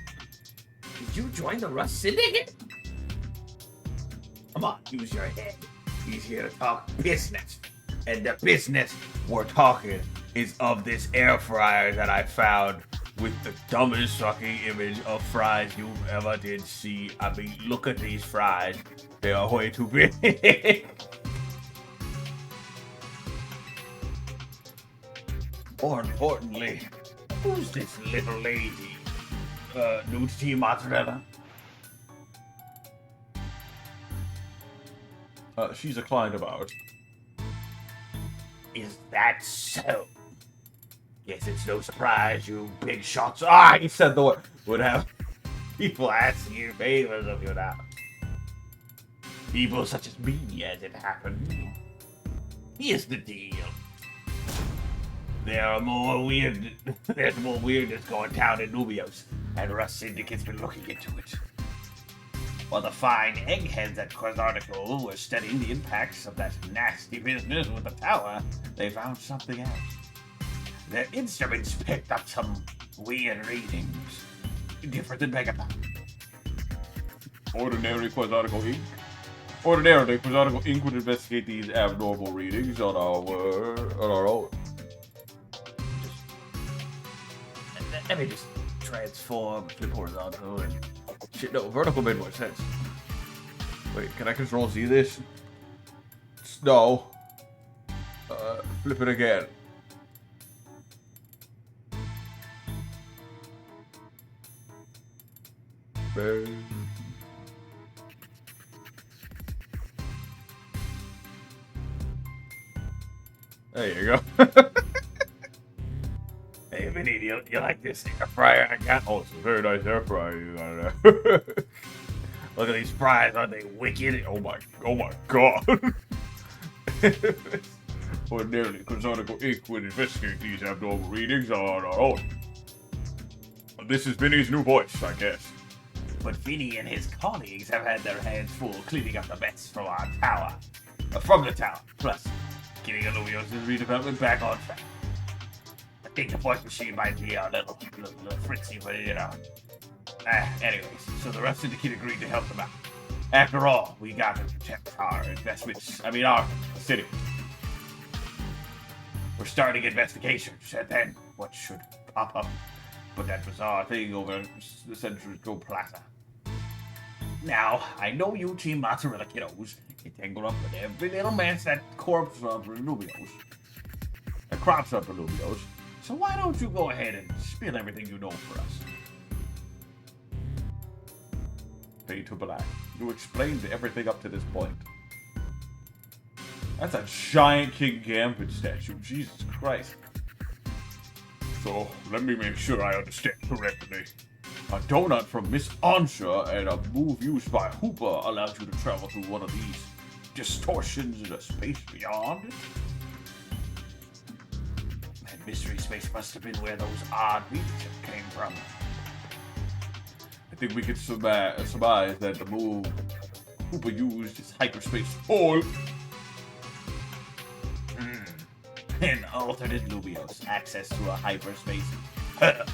S2: Did you join the Rust Syndicate? Come on, use your head. He's here to talk business. And the business we're talking is of this air fryer that I found with the dumbest fucking image of fries you ever did see. I mean, look at these fries. They are way too big. More importantly, who's this little lady? Nudity mozzarella?
S1: She's a client of ours.
S2: Is that so? Guess it's no surprise you big shots. Ah, he said the word. Would have people asking you favors of you now. People such as me, as it happened. Here's the deal. There's more weirdness going down in Nubios, and Russ Syndicate's been looking into it. While the fine eggheads at Quasarticle were studying the impacts of that nasty business with the tower, they found something else. Their instruments picked up some weird readings, different than Megaphone.
S1: Ordinary Quasarticle Inc. Ordinarily, Quasarticle Inc. would investigate these abnormal readings on our own.
S2: Let me just transform, flip horizontal, and
S1: Shit, no, vertical made more sense. Wait, can I control Z this? No. Flip it again. Bang. There you go.
S2: hey, Vinny, you like this air fryer I got?
S1: Oh, it's a very nice air fryer you got there.
S2: Look at these fries, aren't they wicked?
S1: Oh my god. Ordinarily, Quasarticle Inc. would investigate these abnormal readings on our own. This is Vinny's new voice, I guess.
S2: But Vinny and his colleagues have had their hands full cleaning up the mess from our tower. From the tower, plus getting Aluvios' redevelopment back on track. I think the voice machine might be a little fritzy, but you know. Anyways, so the rest of the kid agreed to help them out. After all, we got to protect our investments. our city. We're starting investigations, and then what should pop up but that bizarre thing over the Central Plaza. Now, I know you Team Mozzarella kiddos get tangled up with every little mess that crops up for Nubios. So why don't you go ahead and spill everything you know for us?
S1: Fade to black. You explained everything up to this point. That's a giant King Gambit statue. Jesus Christ. So, let me make sure I understand correctly. A donut from Miss Ansha and a move used by Hooper allows you to travel through one of these distortions in a space beyond.
S2: That mystery space must have been where those odd readings came from.
S1: I think we could surmise that the move Hooper used is hyperspace hole.
S2: An alternate Nubios, access to a hyperspace. Why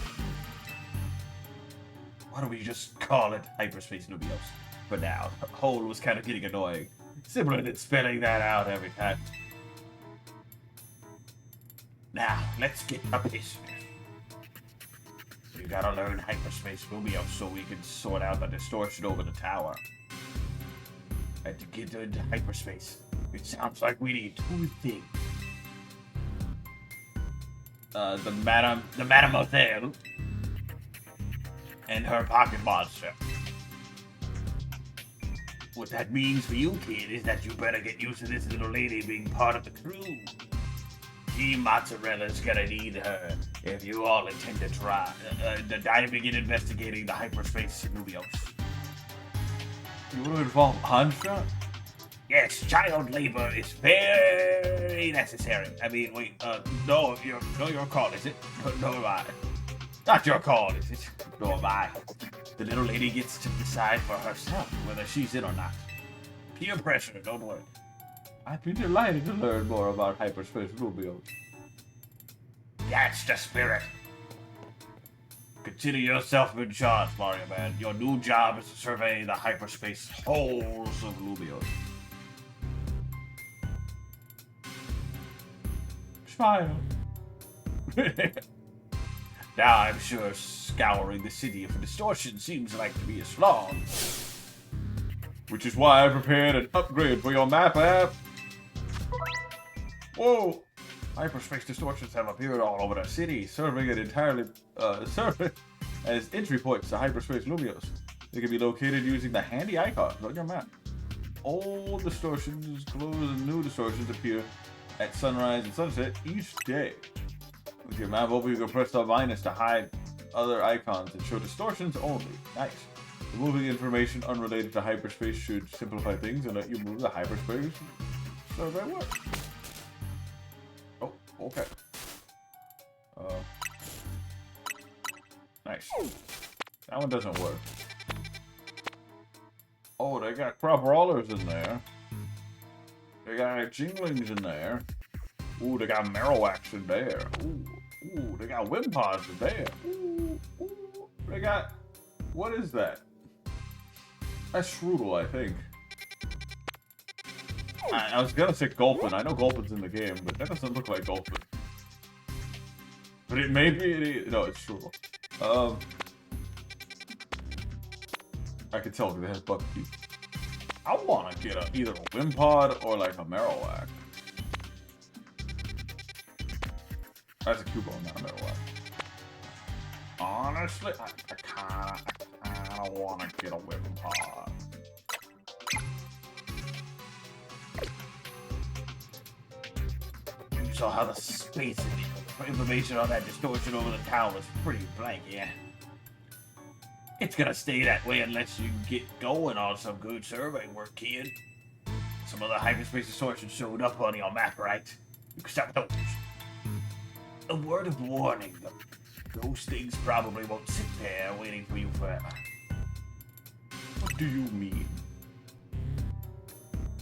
S2: don't we just call it hyperspace Nubios? For now, hole was kind of getting annoying. Similar to spelling that out every time. Now, let's get to business. We gotta learn hyperspace Nubios so we can sort out the distortion over the tower. And to get into hyperspace, it sounds like we need two things. The Madame Othello and her pocket monster. What that means for you, kid, is that you better get used to this little lady being part of the crew. Team Mozzarella's gonna need her if you all intend to try diving in investigating the hyperspace Nubios.
S1: You want to involve Ansha?
S2: Yes, child labor is very necessary. I mean, wait, no, your call, is it? No, mine. Not your call, is it? Nor mine. The little lady gets to decide for herself whether she's in or not. Peer pressure, don't worry.
S1: I'd be delighted to learn more about hyperspace Nubios.
S2: That's the spirit. Consider yourself in charge, Mario Man. Your new job is to survey the hyperspace holes of Nubios.
S1: Smile.
S2: Now I'm sure scouring the city for distortion seems like to be a slog.
S1: Which is why I prepared an upgrade for your map app. Whoa! Hyperspace distortions have appeared all over the city, serving it entirely serving as entry points to hyperspace Lumios. They can be located using the handy icons on your map. Old distortions close and new distortions appear at sunrise and sunset each day. With your map open, you can press the minus to hide other icons and show distortions only. Nice. Removing information unrelated to hyperspace should simplify things and let you move the hyperspace survey work. Oh, okay. Nice. That one doesn't work. Oh, they got crop rollers in there. They got jinglings in there. Ooh, they got Marowaks in there. Ooh, they got Wimpods in there. Ooh, they got... What is that? That's Strudel, I think. I was gonna say Gulpin. I know Gulpin's in the game, but that doesn't look like Gulpin. But it may be... No, it's Strudel. I can tell because it has buck teeth. I want to get either a Wimpod or like a Marowak. That's a Cubone, not a Marowak. Honestly, I kinda want to get a Wimpod.
S2: You saw how the space information on that distortion over the tower was pretty blank, yeah? It's gonna stay that way unless you get going on some good survey work, kid. Some other hyperspace distortion showed up on your map, right? You can stop those. A word of warning, though. Those things probably won't sit there waiting for you forever.
S1: What do you mean?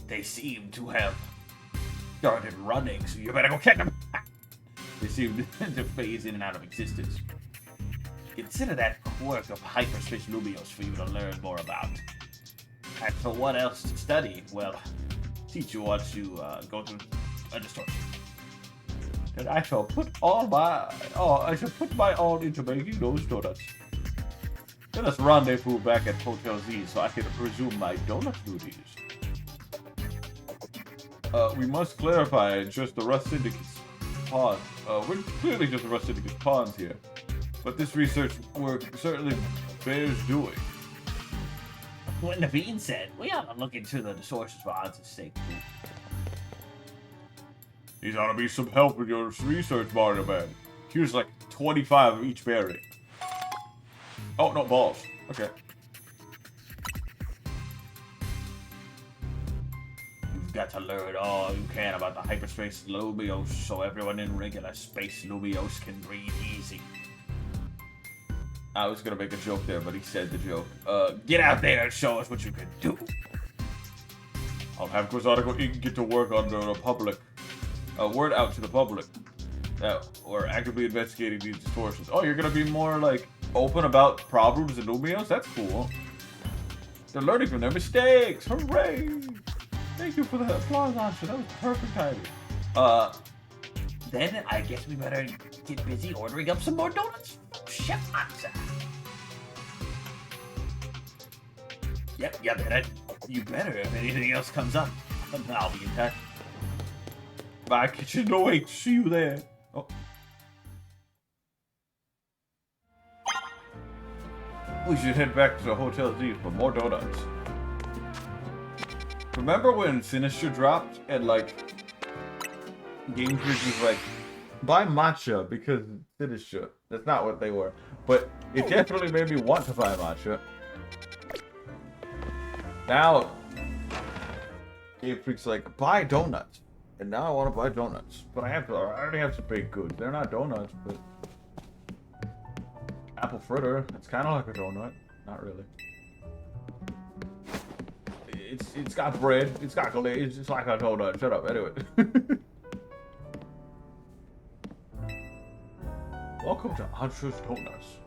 S2: They seem to have started running, so you better go catch them. They seem to phase in and out of existence. Consider that quirk of hyperspace Lumios for you to learn more about. And for what else to study, well, teach you once you go through a distortion.
S1: And I shall put all my all into making those donuts. Let us rendezvous back at Hotel Z so I can resume my donut duties. We must clarify just the Rust Syndicate's pawn. We're clearly just the Rust Syndicate's pawns here. But this research work certainly bears doing.
S2: When the bean said, we ought to look into the distortions for odds' sake.
S1: These ought to be some help with your research, Mario Man. Here's like 25 of each berry. Oh, no, balls. Okay.
S2: You've got to learn all you can about the hyperspace Lumios so everyone in regular space Lumios can breathe easy.
S1: I was gonna make a joke there, but he said the joke.
S2: Get out there and show us what you can do.
S1: I'll have Quasarico get to work on the public. Word out to the public that we're actively investigating these distortions. Oh, you're gonna be more, like, open about problems in Lumios? That's cool. They're learning from their mistakes. Hooray! Thank you for the applause, Ansha. That was perfect timing.
S2: Then I guess we better get busy ordering up some more donuts. Chef Ansha. Yep, you better if anything else comes up. I'll be in touch.
S1: My kitchen, no wait, see you there. Oh. We should head back to the Hotel Z for more donuts. Remember when Sinister dropped and like Game Freak was like, buy matcha because Sinister. That's not what they were. But it definitely made me want to buy matcha. Now Game Freak's like, buy donuts. And now I want to buy donuts. But I already have some baked goods. They're not donuts, but apple fritter. It's kind of like a donut. Not really. It's got bread. It's got glaze. It's like a donut. Shut up. Anyway. Welcome to Ansha's Donuts.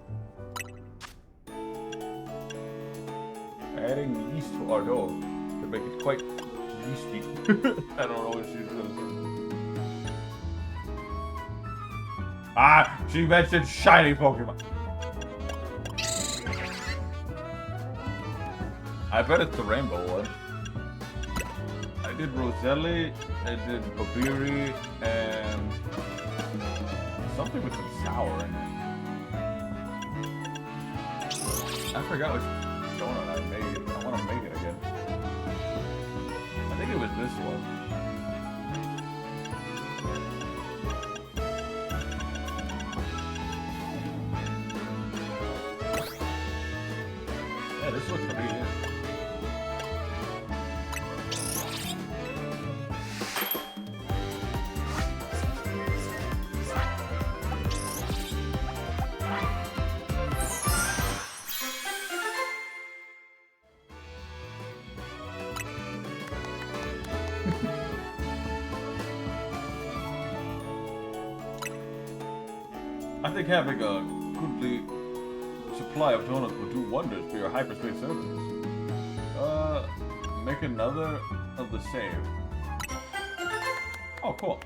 S1: Adding yeast to our dough to make it quite yeasty. I don't know what she's gonna say. Ah, she mentioned shiny Pokemon. I bet it's the rainbow one. did Roselli, I did Babiri, and something with some sour in it. I forgot which donut I made. I want to make it again. I think it was this one. Yeah, this looks to be it. I think having a goodly supply of donuts will do wonders for your hyperspace services. Make another of the same. Oh, cool.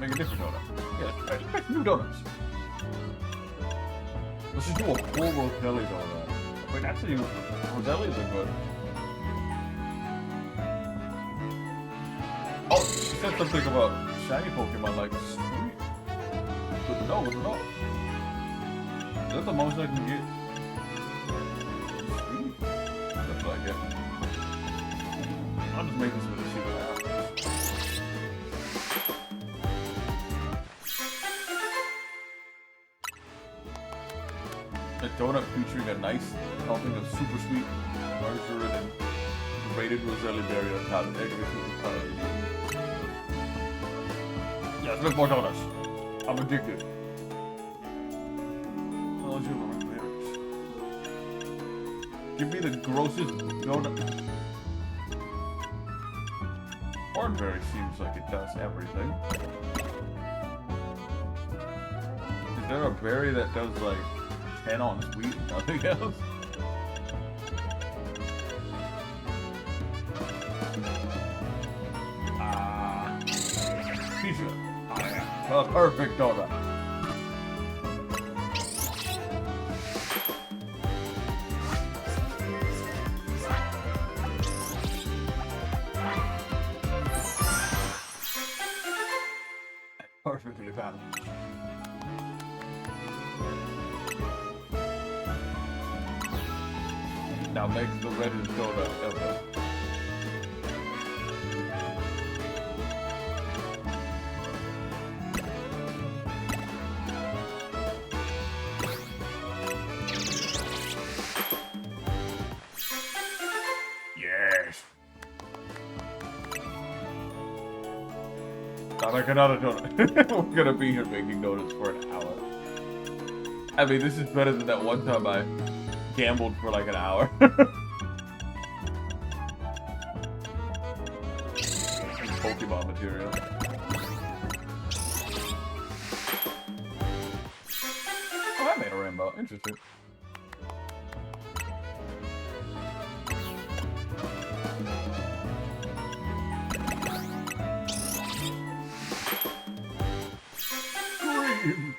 S1: Make a different donut. Yeah, let's make new donuts. Let's just do a full Roselli donut. Wait, actually, Rosellis are good. Oh, she said something about shiny Pokemon like sweet. Good to know, good to know. Is that the most I can get? Sweet. Looks like it. I'll just make this one and see what happens. A donut featuring a nice helping of super sweet margarine and grated Roselli berry on top of egg with yeah, let's make more donuts. I'm addicted. Oh, berries. Give me the grossest donut. Orangeberry seems like it does everything. Is there a berry that does like 10 on sweet and nothing else? Pizza. A perfect donut. Perfectly balanced. Now make the reddest donut ever. Yes. Now make another donut. We're gonna be here making donuts for an hour. I mean, this is better than that one time I gambled for like an hour. Pokemon material. Oh, I made a rainbow. Interesting. Green.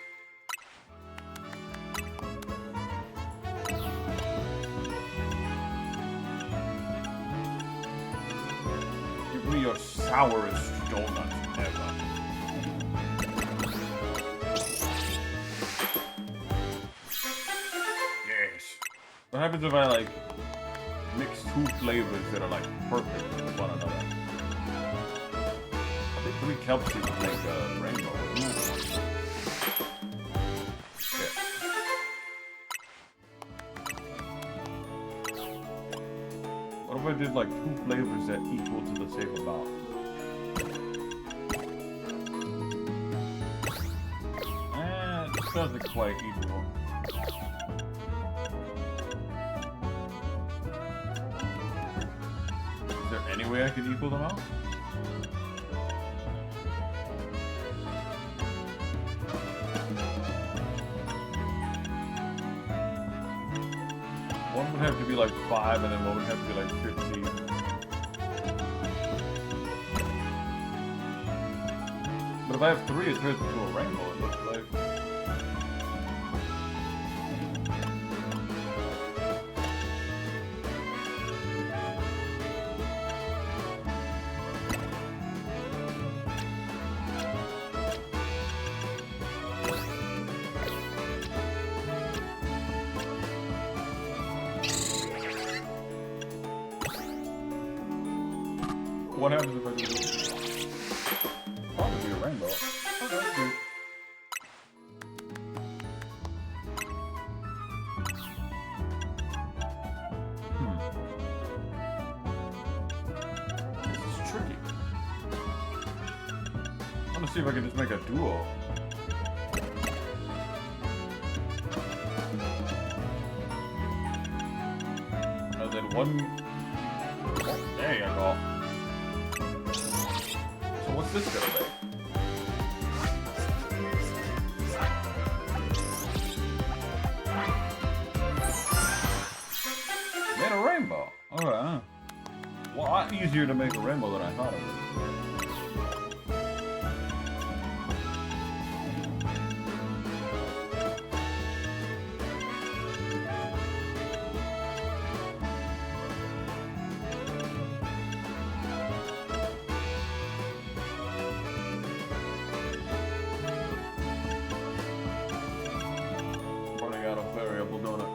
S1: Give me your sourest donut ever. Yes. What happens if I like mix two flavors that are like perfect with one another? I think 3 kelp seeds would make a rainbow. Yeah. What if I did like 2 flavors that equal to the same amount? It doesn't quite equal. Is there any way I could equal them out? One would have to be like 5 and then one would have to be like 15. But if I have 3, it turns into a rainbow, it looks like. What happens if I do this? Probably a rainbow. Okay, sweet. This is tricky. I'm gonna see if I can just make a duo. And then one. Oh, there you go. So what's this gonna be? Made a rainbow. Alright. Well, a lot easier to make a rainbow than I thought it would. Running out of variable donuts.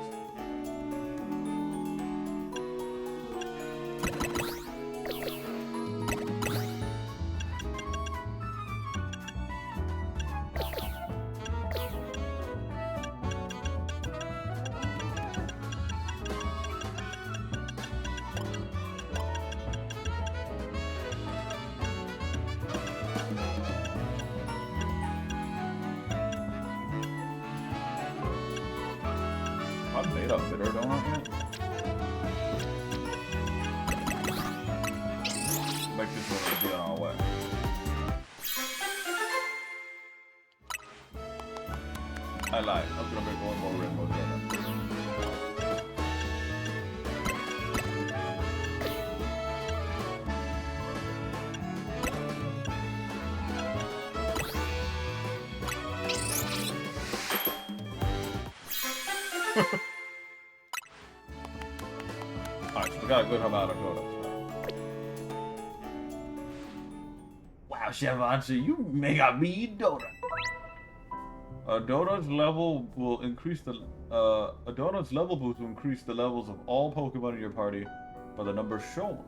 S1: I've made a bitter donut yet. Make this one be on our way. I lied. I was gonna make one more rainbow donut. Alright, so we got a good amount of donuts.
S2: Wow, Chef Ansi, you make a mean donut.
S1: A donut's level will increase the a donut's level boost will increase the levels of all Pokemon in your party by the number shown.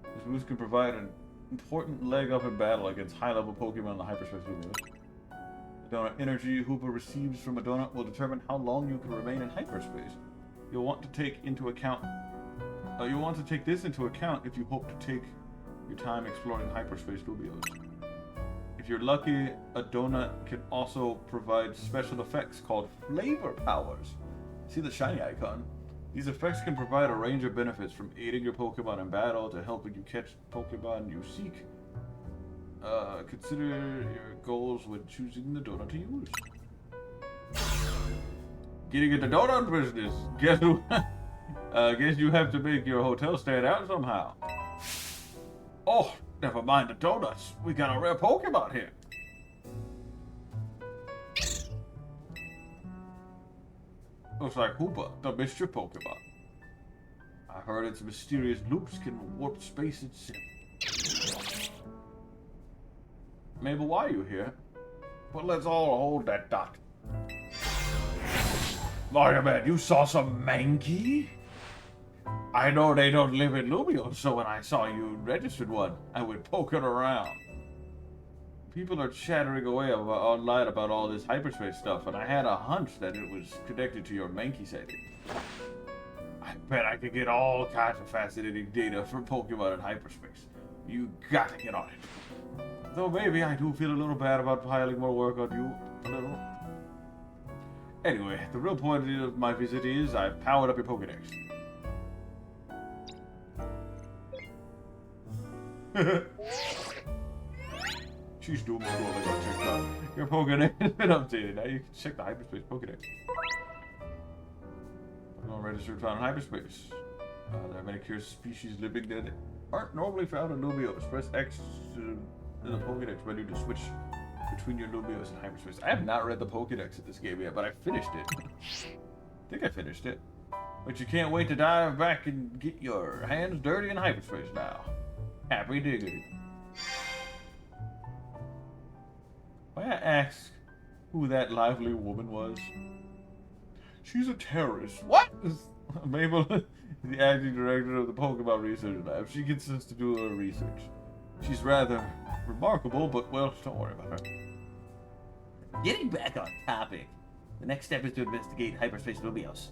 S1: This boost can provide an important leg up in battle against high-level Pokemon in the hyperspace universe. The donut energy Hoopa receives from a donut will determine how long you can remain in hyperspace. You'll want to take into account. You'll want to take this into account if you hope to take your time exploring hyperspace Lubios. If you're lucky, a donut can also provide special effects called flavor powers. See the shiny icon? These effects can provide a range of benefits from aiding your Pokemon in battle to helping you catch Pokemon you seek. Consider your goals when choosing the donut to use. Getting into donut business. Guess you have to make your hotel stand out somehow. Oh, never mind the donuts. We got a rare Pokemon here. Looks like Hoopa, the mischief Pokemon. I heard its mysterious loops can warp space itself. Mabel, why are you here? But let's all hold that dot. Mario Man, you saw some Mankey? I know they don't live in Lumio, so when I saw you registered one, I went poking around. People are chattering away online about all this hyperspace stuff, and I had a hunch that it was connected to your Mankey sighting. I bet I could get all kinds of fascinating data from Pokemon in hyperspace. You gotta get on it. Though maybe I do feel a little bad about piling more work on you. A little. Anyway, the real point of my visit is I've powered up your Pokedex. She's doom scrolling on TikTok. Your Pokedex has been updated. Now you can check the hyperspace Pokedex. I'm going to register found in hyperspace. There are many curious species living that aren't normally found in Lumios. Press X in the Pokedex menu to switch between your Lumios and hyperspace. I have not read the Pokedex of this game yet, but I finished it. I think I finished it. But you can't wait to dive back and get your hands dirty in hyperspace now. Happy digging. May I ask who that lively woman was? She's a terrorist. What? Mabel is the acting director of the Pokemon Research Lab. She gets us to do her research. She's rather remarkable, but well, don't worry about her.
S2: Getting back on topic, the next step is to investigate hyperspace Lumios.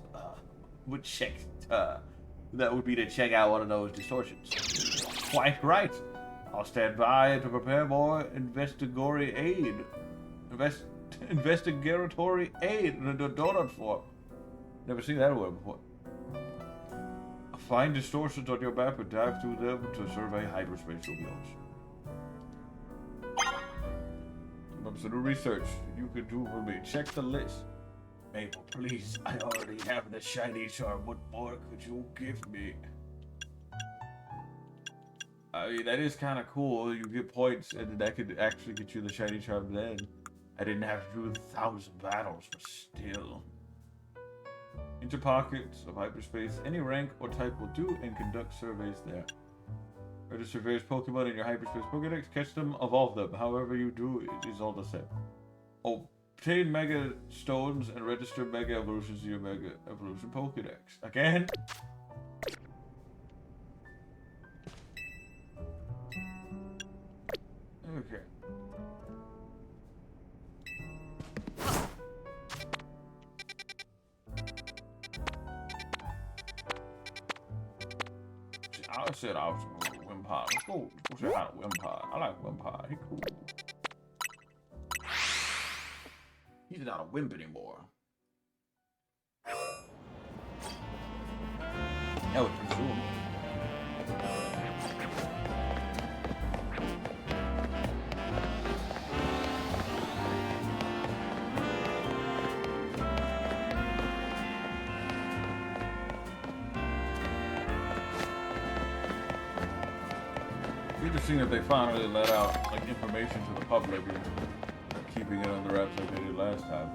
S2: That would be to check out one of those distortions. Quite right. I'll stand by to prepare more investigatory aid. Investigatory aid in a donut form. Never seen that word before. Find distortions on your map and dive through them to survey hyperspace Lumios. Some new research you could do for me. Check the list. Mabel, please. I already have the shiny charm. What more could you give me? I mean, that is kind of cool. You get points, and that could actually get you the shiny charm then. I didn't have to do 1,000 battles, but still. Enter pockets of hyperspace. Any rank or type will do, and conduct surveys there. Register various Pokemon in your hyperspace Pokedex. Catch them, evolve them. However you do, it is all the same. Obtain Mega Stones and register Mega Evolutions in your Mega Evolution Pokedex. Again? Okay. I said I was going to Wimpod. Let's go say hi to Wimpod. I like Wimpod. He cool. He's not a wimp anymore. That would presume. Interesting that they finally let out like information to the public and keeping it on the wraps like they did last time.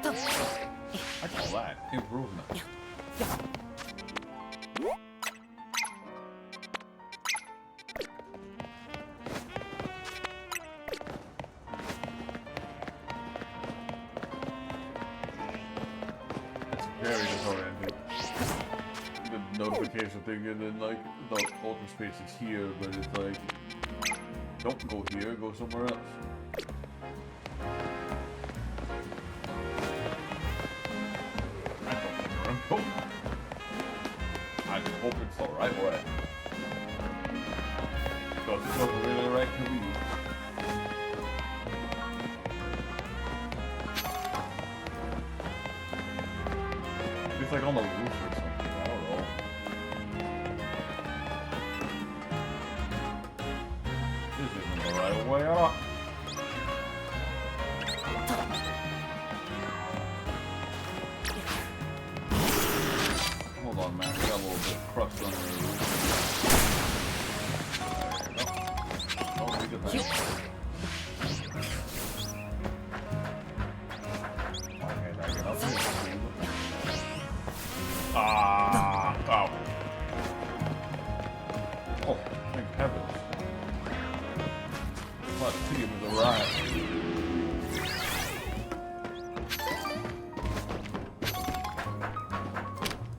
S2: I call that improvement. It's very disorienting. The notification thing, and then like the ultra space is here, but it's like, don't go here, go somewhere else. I just hope it's the right way. Because it's not really the right to read. It's like on the roof or something, I don't know. This isn't the right way at all. Hold on, man. We got a little bit of crust under the roof. There you go. Oh, we did that. Why can't I get up here? Oh. Oh, thank heavens. What team has arrived?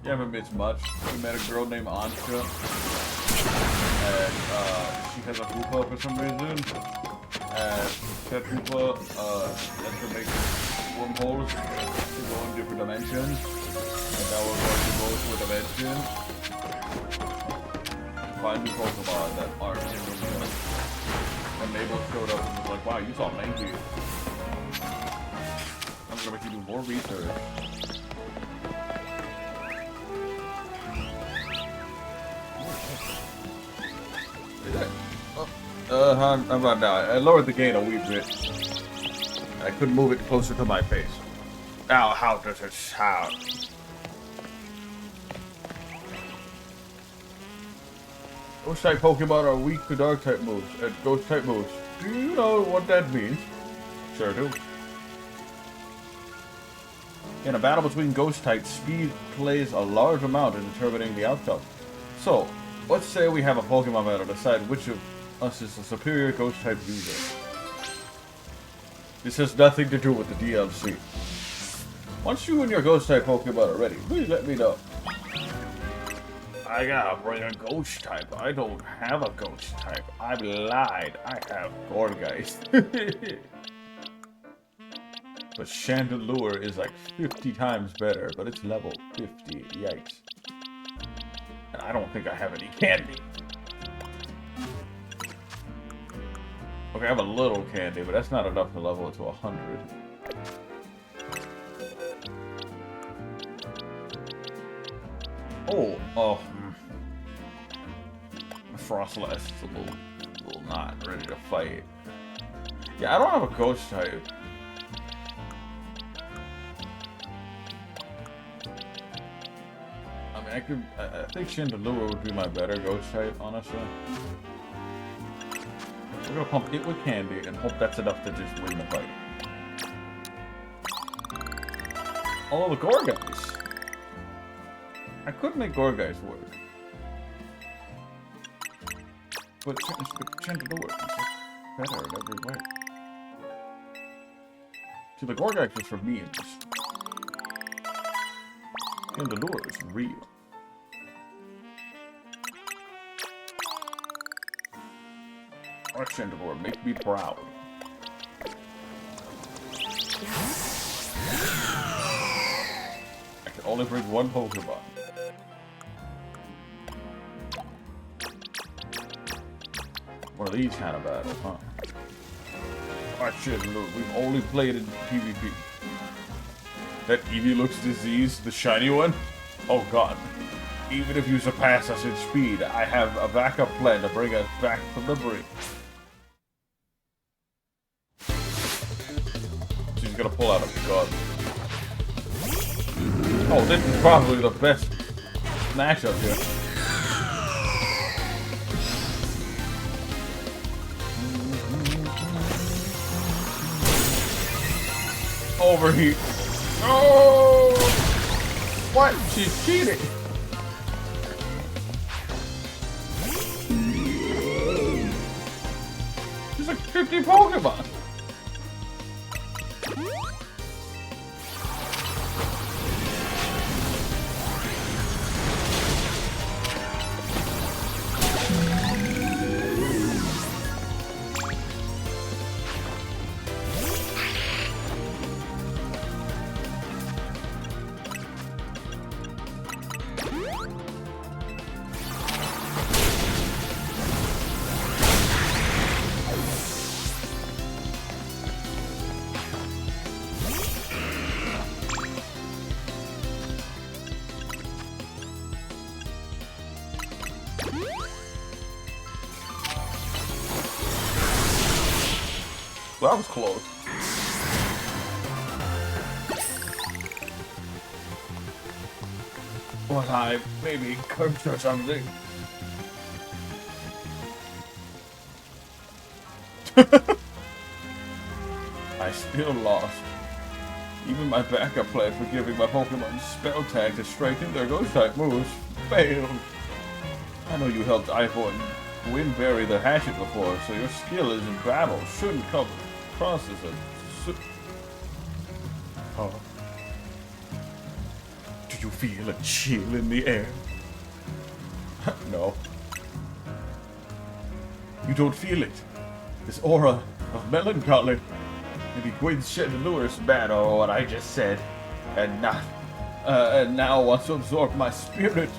S2: You haven't missed much. We met a girl named Anshka, and she has a Hoopa for some reason. And that Hoopa lets her make wormholes to go in different dimensions. And now we're going to go to a dimension. Find new Pokemon that aren't in the world. And Mabel showed up and was like, wow, you saw Mankey. I'm gonna make you do more research. How about now? I lowered the gain a wee bit. I couldn't move it closer to my face. Now, how does it sound? Ghost-type Pokemon are weak to Dark-type moves and Ghost-type moves. Do you know what that means? Sure do. In a battle between Ghost-types, speed plays a large amount in determining the outcome. So, let's say we have a Pokemon battle to decide which of us is the superior Ghost-type user. This has nothing to do with the DLC. Once you and your Ghost-type Pokemon are ready, please let me know.
S1: I gotta bring a ghost type. I don't have a ghost type. I lied. I have Gorgeist. But Chandelure is like 50 times better, but it's level 50. Yikes. And I don't think I have any candy. Okay, I have a little candy, but that's not enough to level it to 100. Oh. Frostlass is a little not ready to fight. Yeah, I don't have a ghost type. I mean, I think Chandelure would be my better ghost type, honestly. We're gonna pump it with candy and hope that's enough to just win the fight. Oh, the Gorgeist! I could make Gorgeist work. But Chandelure is better in every way. See, the Gorgeist is for memes. Chandelure is real. Our Chandelure, make me proud. I can only bring one Pokemon. One of these kind of battles, huh? Our Chandelure, we've only played in PvP. That Eevee looks diseased, the shiny one? Oh god. Even if you surpass us in speed, I have a backup plan to bring us back from the brink. She's gonna pull out a gun. Oh, this is probably the best matchup here. Overheat. Oh! What? She's cheating. There's like 50 Pokemon. That was close. Was I maybe cursed or something? I still lost. Even my backup plan for giving my Pokemon spell tag to strengthen their ghost type moves failed. I know you helped Ivor and Winberry the Hatchet before, so your skill is in battle shouldn't come across as a... Oh. Do you feel a chill in the air? No. You don't feel it. This aura of melancholy. Maybe Gwyn's Chandelure's mad over what I just said, and now wants to absorb my spirit.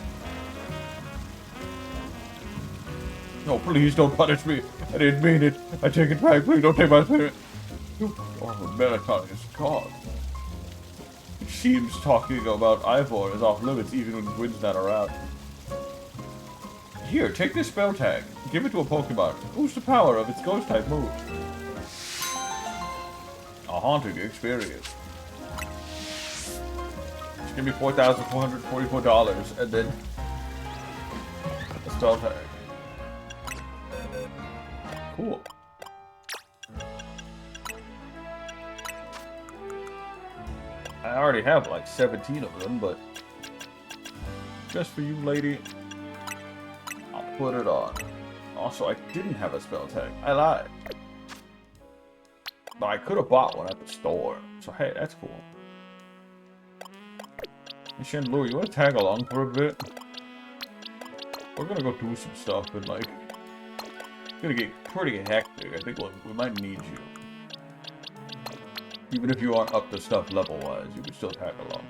S1: No, please don't punish me. I didn't mean it. I take it back. Please don't take my spirit. You are a melancholy is gone. It seems talking about Ivor is off limits even when Gwyn's not around. Here, take this spell tag. Give it to a Pokemon. Boost the power of its ghost type move. A haunting experience. Just give me $4,444 and then a spell tag. Cool. I already have like 17 of them, but just for you, lady, I'll put it on. Also, I didn't have a spell tag. I lied. But I could have bought one at the store. So hey, that's cool. Hey, Chandelure, you want to tag along for a bit? we're gonna go do some stuff and like it's gonna get pretty hectic. I think we might need you. Even if you aren't up to stuff level-wise, you can still tag along.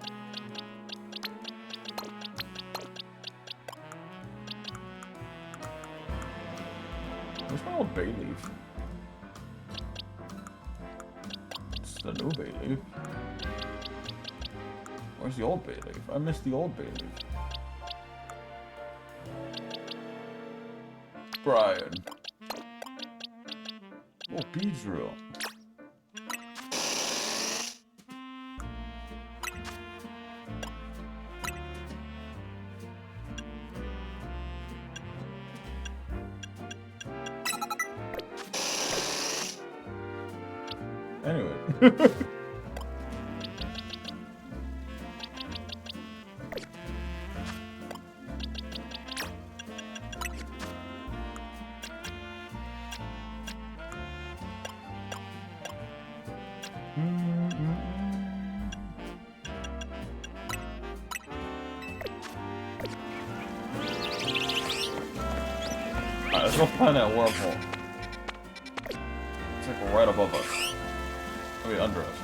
S1: Where's my old bay leaf? It's the new bay leaf. Where's the old bay leaf? I missed the old bay leaf. Brian. Oh, bead drill. Anyway. Alright, let's go find that wormhole. It's like right above us. I mean, under us.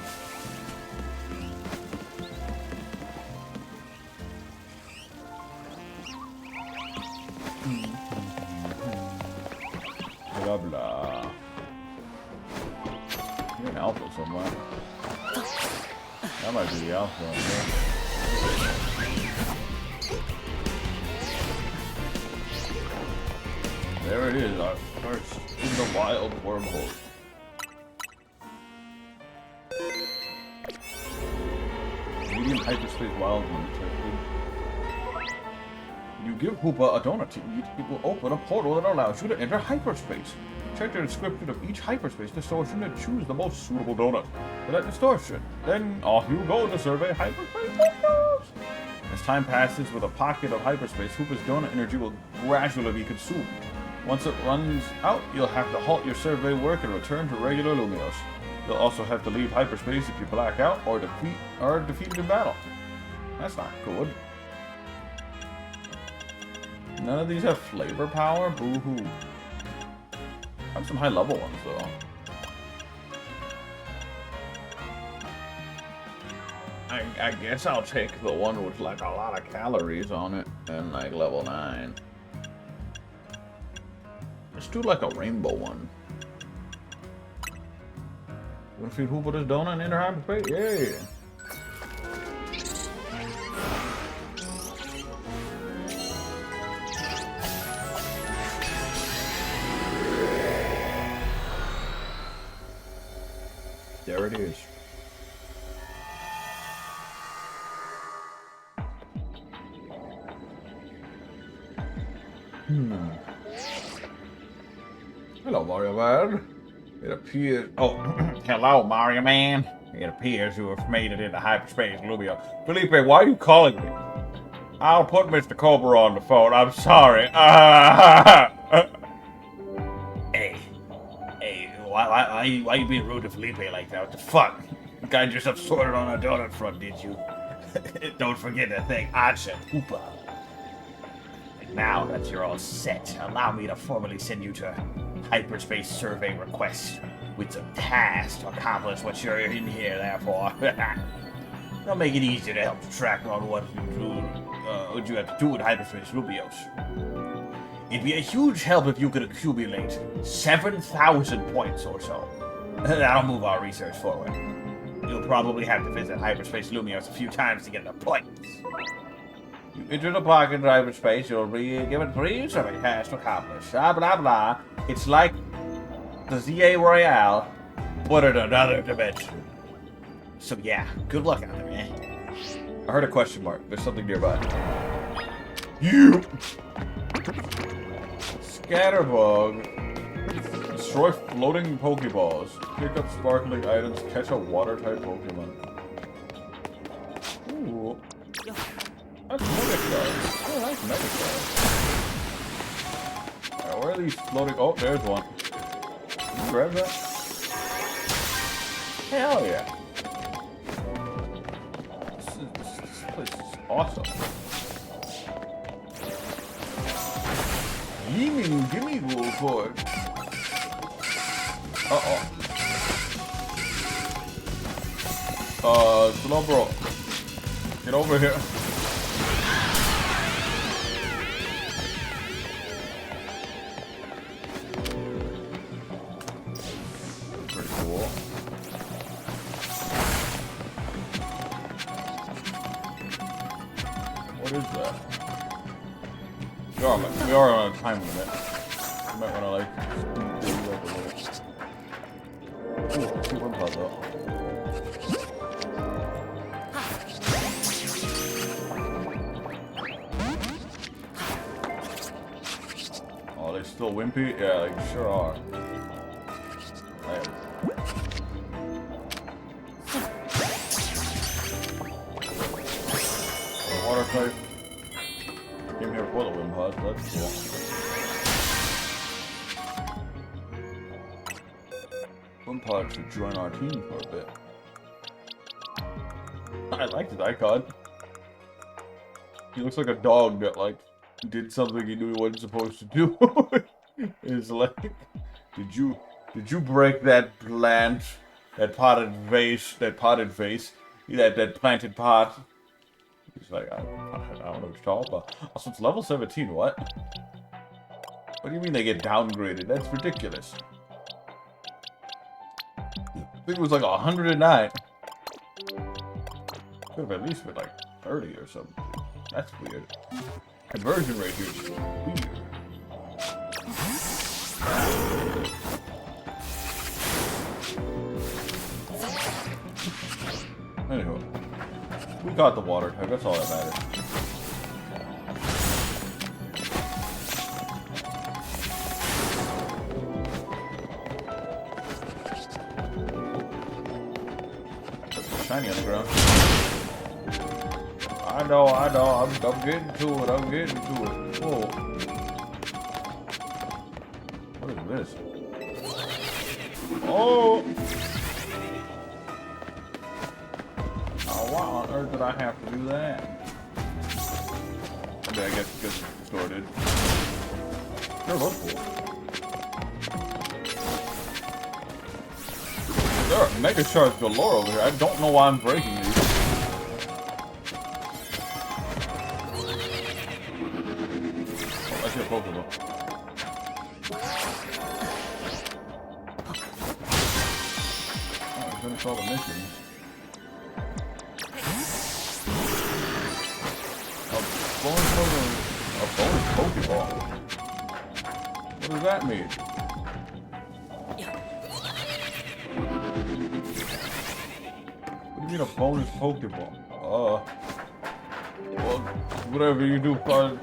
S1: Blah blah. You're an alpha somewhere. That might be the alpha on there. There it is, our first in the wild wormhole. Medium hyperspace wild one detected. You give Hoopa a donut to eat, it will open a portal that allows you to enter hyperspace. Check the description of each hyperspace distortion and choose the most suitable donut for that distortion. Then off you go to survey hyperspace windows. As time passes with a pocket of hyperspace, Hoopa's donut energy will gradually be consumed. Once it runs out, you'll have to halt your survey work and return to regular Lumios. You'll also have to leave hyperspace if you black out or defeated in battle. That's not good. None of these have flavor power? Boo-hoo. I have some high level ones though. I guess I'll take the one with like a lot of calories on it and like level 9. Let's do like a rainbow one. Wanna feed Hoopa this donut and enter hyperspace? Yeah. There it is. Hello, Mario Man. It appears... Oh, hello, Mario Man. It appears you have made it into hyperspace, Lumio. Felipe, why are you calling me? I'll put Mr. Cobra on the phone. I'm sorry. Hey, why you being rude to Felipe like that? What the fuck? You got yourself sorted on a donut front, did you? Don't forget to thank Acha and Hoopa. And now that you're all set, allow me to formally send you to hyperspace survey request with some tasks to accomplish what you're in here there for. That'll make it easier to help track on what you have to do in hyperspace Lumios. It'd be a huge help if you could accumulate 7,000 points or so. That'll move our research forward. You'll probably have to visit hyperspace Lumios a few times to get the points. You enter the pocket in hyperspace, you'll be given 3 survey tasks to accomplish. Blah blah blah. It's like the ZA Royale, but in another dimension. So yeah, good luck out there, man. I heard a question mark. There's something nearby. You! Scatterbug. Destroy floating Pokeballs. Pick up sparkling items. Catch a water-type Pokemon. Ooh. That's Megastars. I like Megastars. Alright, where are these floating... Oh, there's one. Can you grab that? Hell yeah. This place is awesome. Gimme gold coin. Uh-oh. Slow bro. Get over here. Pretty cool. What is that? We are on a time limit. You might wanna like do like a little. Ooh, two wind pods up. Oh, they still wimpy? Yeah, they sure are. Water type. Came here for the wind pods, that's cool. Wind pods should join our team for a bit. I like his icon. He looks like a dog that like did something he knew he wasn't supposed to do. It's like, did you break that plant, that potted vase, that planted pot? He's like, I don't know what you're talking about. Also, it's level 17. What? What do you mean they get downgraded? That's ridiculous. I think it was like 109. Could have at least been like 30 or something. That's weird. Conversion rate here is weird. Anywho, we got the water type. That's all that matters. Shiny on the ground. I know. I'm getting to it. Whoa. What is this? Oh! Oh, why on earth did I have to do that? Okay, I guess it gets distorted. Sure looks cool. There are mega shards galore over here. I don't know why I'm breaking these. Oh, I see a Pokeball. Oh, I finished all the missions. A bonus Pokeball. What does that mean? What do you mean a bonus Pokeball? Well, whatever you do,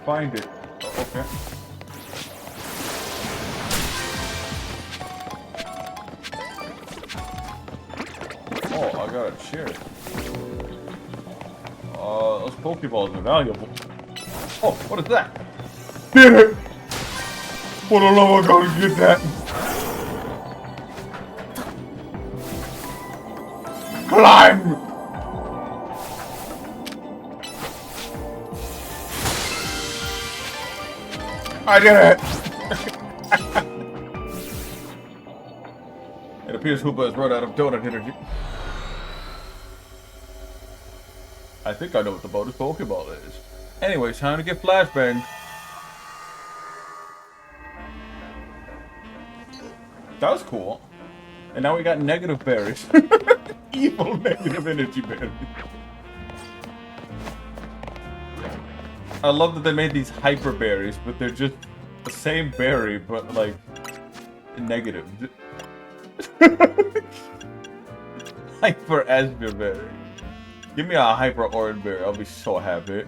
S1: find it. Okay. Oh, I got a chair. Those Pokeballs are valuable. Oh, what is that? Did it! For the love of God, get that! Climb! I did it! It appears Hoopa has run out of donut energy. I think I know what the bonus Pokeball is. Anyway, time to get flashbanged. That was cool. And now we got negative berries. Evil negative energy berries. I love that they made these hyper berries, but they're just the same berry, but like negative. Hyper Asperberry. Give me a hyper orange berry, I'll be so happy.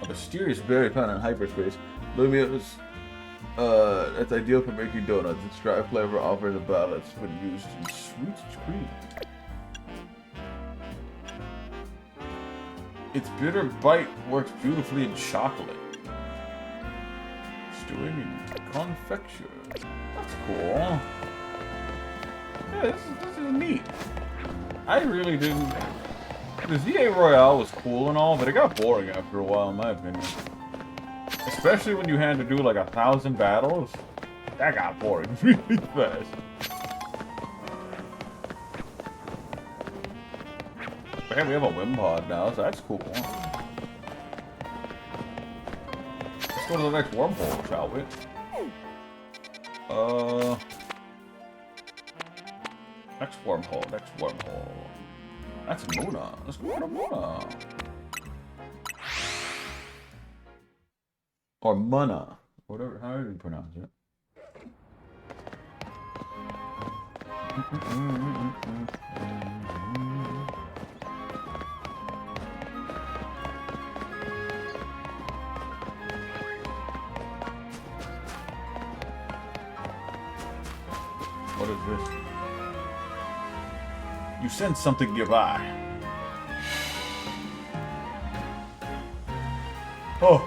S1: A mysterious berry found in hyperspace. Lumiose, that's ideal for making donuts. Its dry flavor offers a balance when used in sweet cream. Its bitter bite works beautifully in chocolate. Stewing in confecture. That's cool. Yeah, this is neat. I really didn't... The ZA Royale was cool and all, but it got boring after a while, in my opinion. Especially when you had to do like 1,000 battles. That got boring really fast. But hey, we have a Wim pod now, so that's cool. Let's go to the next wormhole, shall we? Next wormhole, next wormhole. That's Muna. Let's go to Muna. Or Muna. Whatever, however you pronounce it. What is this? You sense something nearby. Oh,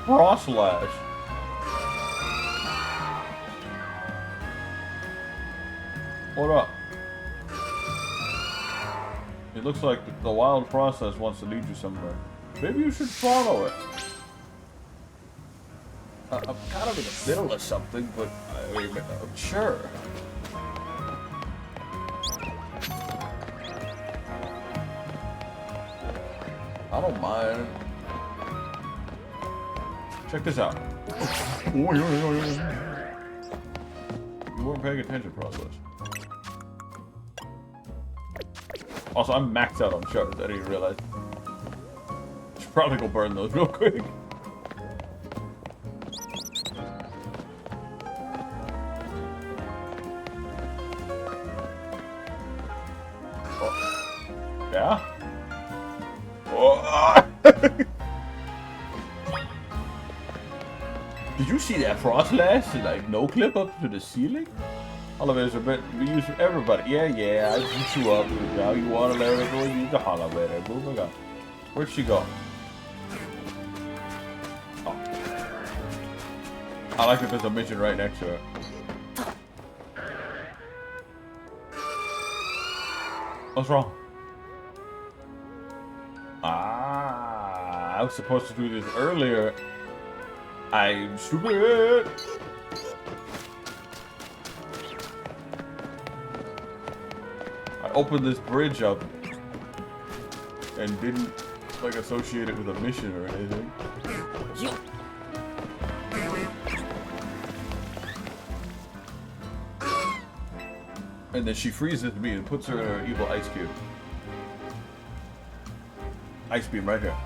S1: Frost Lash. What up? It looks like the wild process wants to lead you somewhere. Maybe you should follow it. I'm kind of in the middle of something, but I'm sure. I don't mind. Check this out. You weren't paying attention, process. Also, I'm maxed out on shards. I didn't even realize. Should probably go burn those real quick. Oh. Yeah? Oh. Did you see that frost lash? Like no clip up to the ceiling? All of it is a bit we use for everybody. Yeah, I beat you up. Now you want to let her go? You need to holler at her. Oh my god. Where'd she go? Oh. I like that there's a mission right next to her. What's wrong? I was supposed to do this earlier. I'm stupid. I opened this bridge up and didn't like associate it with a mission or anything. And then she freezes me and puts her in her evil ice cube. Ice beam right here.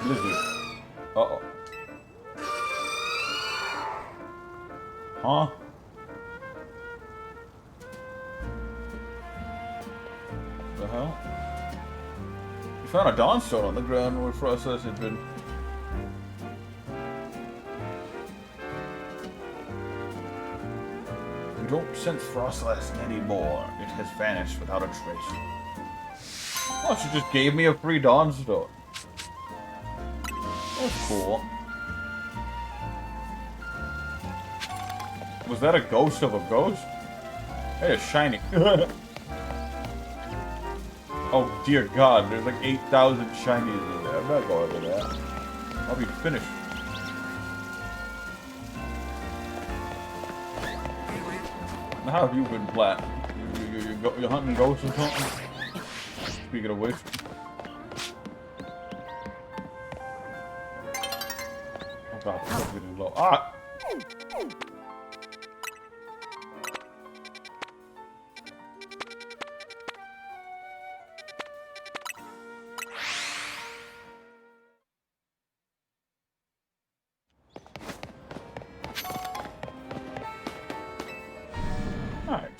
S1: Blizzard. Uh-oh. Huh? The hell? You found a Dawnstone on the ground where Process had been. You don't sense Frostlass anymore. It has vanished without a trace. Oh, she just gave me a free Dawnstone. That's cool. Was that a ghost of a ghost? Hey, it's shiny. Oh dear god, there's like 8,000 shinies in there. I'm not going to that. I'll be finished. How have you been, Plat? You hunting ghosts or something? Speaking of which. Oh god, this is getting low. Ah! Nice.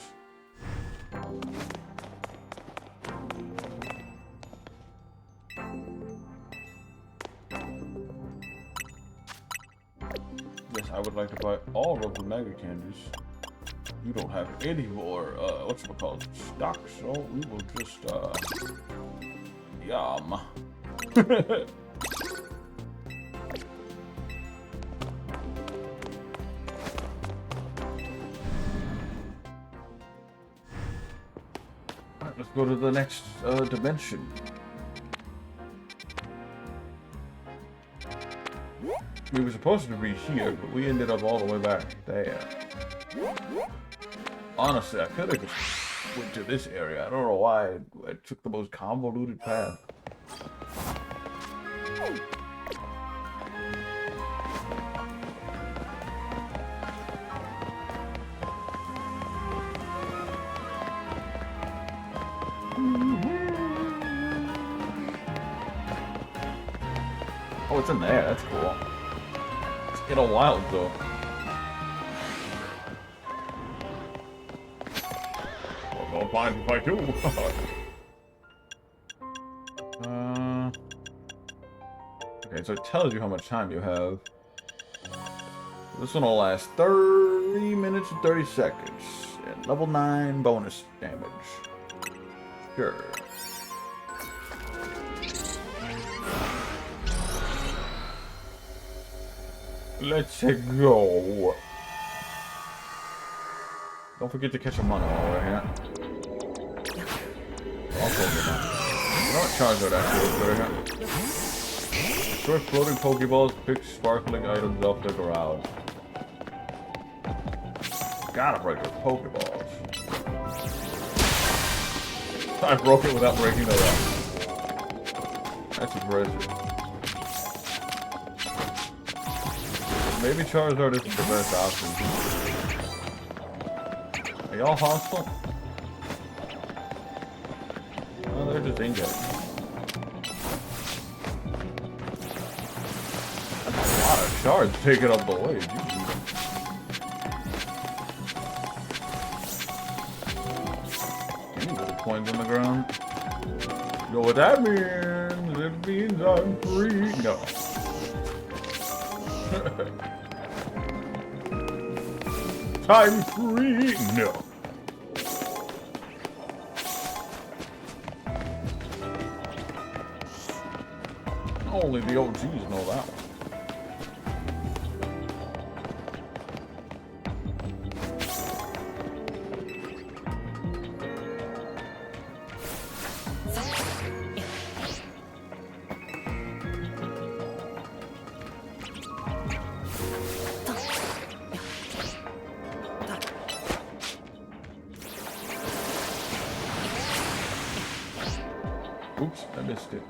S1: Yes, I would like to buy all of the mega candies. You don't have any more, whatchamacallit, stock, so we will just, yum. Alright, let's go to the next, dimension. We were supposed to be here, but we ended up all the way back there. Honestly, I could have just went to this area. I don't know why I took the most convoluted path. Oh, it's in there. That's cool. It's in a wild though. Well, I'll find if I do. Okay, so it tells you how much time you have. This one will last 30 minutes and 30 seconds. And level 9 bonus damage. Sure. Let's go. Don't forget to catch a mono while we're here. I'll Pokemon. You know what Charizard actually looks better here? Destroy floating Pokeballs, pick sparkling items off the ground. Gotta break those Pokeballs. I broke it without breaking the rock. That's impressive. Maybe Charizard isn't the best option. Are y'all hostile? Oh, they're just injured. That's a lot of shards taking up the way. Any little coins on the ground? You know what that means? It means I'm free. No. I'm free. No. Only the OGs know that one. Oops, I missed it.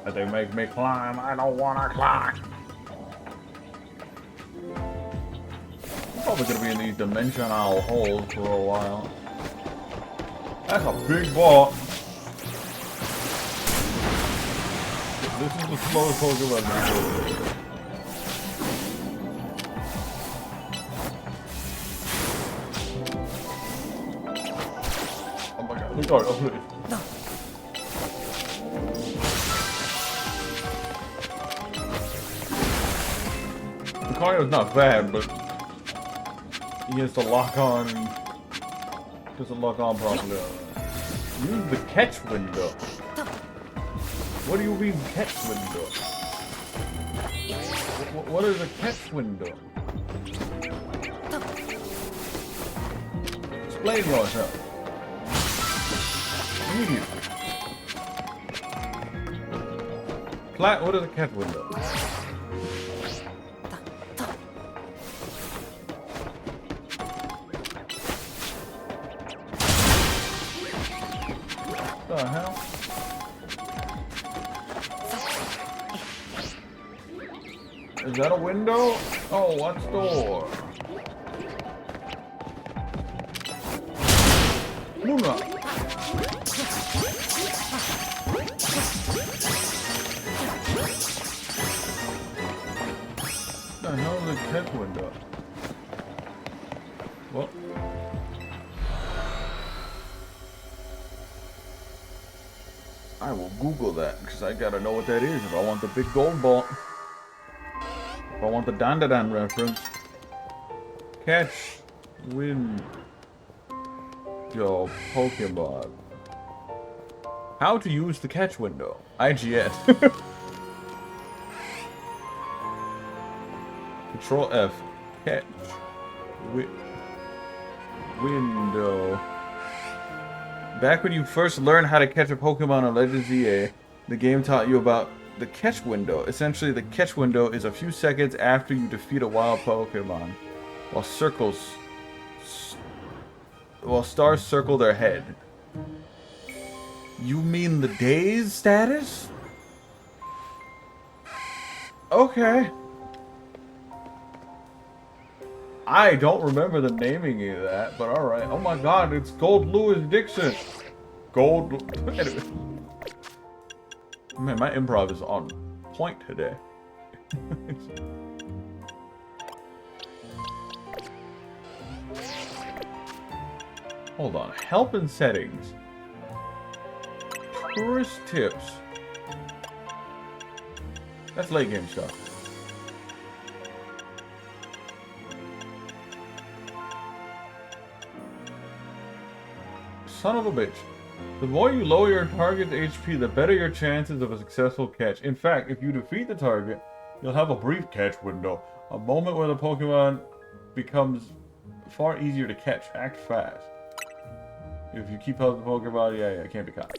S1: But they make me climb. I don't wanna climb. I'm probably gonna be in these dimensional holes for a while. That's a big ball. This is the slowest Pokemon before. Oh my god, look at it. No. Lucario's not bad, but he has to lock on and doesn't lock on properly. Use the catch window. What do you mean catch window? What is a catch window? Explain yourself. Immediately. What is a catch window? What the hell? Is that a window? Oh, what's door? Luna! What the hell is a catch window? What? I will Google that, because I gotta know what that is if I want the big gold ball. If I want the Dandadan reference. Catch win your Pokemon. How to use the catch window. IGN. Control F. Catch. Window. Back when you first learned how to catch a Pokemon on Legends EA, the game taught you about the catch window. Essentially, the catch window is a few seconds after you defeat a wild Pokemon, while stars circle their head. You mean the daze status? Okay. I don't remember the naming of that, but alright. Oh my god, it's Gold Lewis Dixon. Anyway. Man, my improv is on point today. Hold on. Help and settings. Tourist tips. That's late game stuff. Son of a bitch. The more you lower your target's HP, the better your chances of a successful catch. In fact, if you defeat the target, you'll have a brief catch window. A moment where the Pokemon becomes far easier to catch. Act fast. If you keep up the Pokemon, yeah, it can't be caught.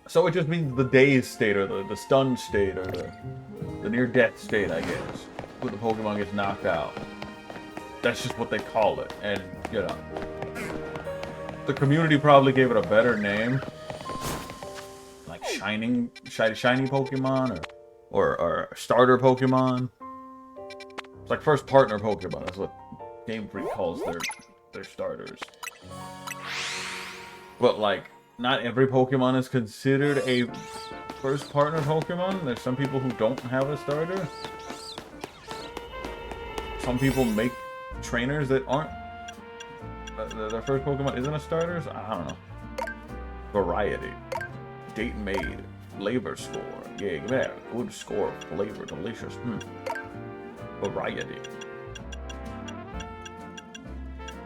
S1: So it just means the dazed state, or the stunned state, or the near-death state, I guess. When the Pokemon gets knocked out. That's just what they call it. And, you know. The community probably gave it a better name. Like shiny Pokemon, or starter Pokemon. It's like first partner Pokemon. That's what Game Freak calls their starters. But like, not every Pokemon is considered a first partner Pokemon. There's some people who don't have a starter. Some people make trainers that aren't. Their first Pokemon isn't a starter? So I don't know. Variety. Date made. Flavor score. Yeah, give me that. Good score. Flavor. Delicious. Variety.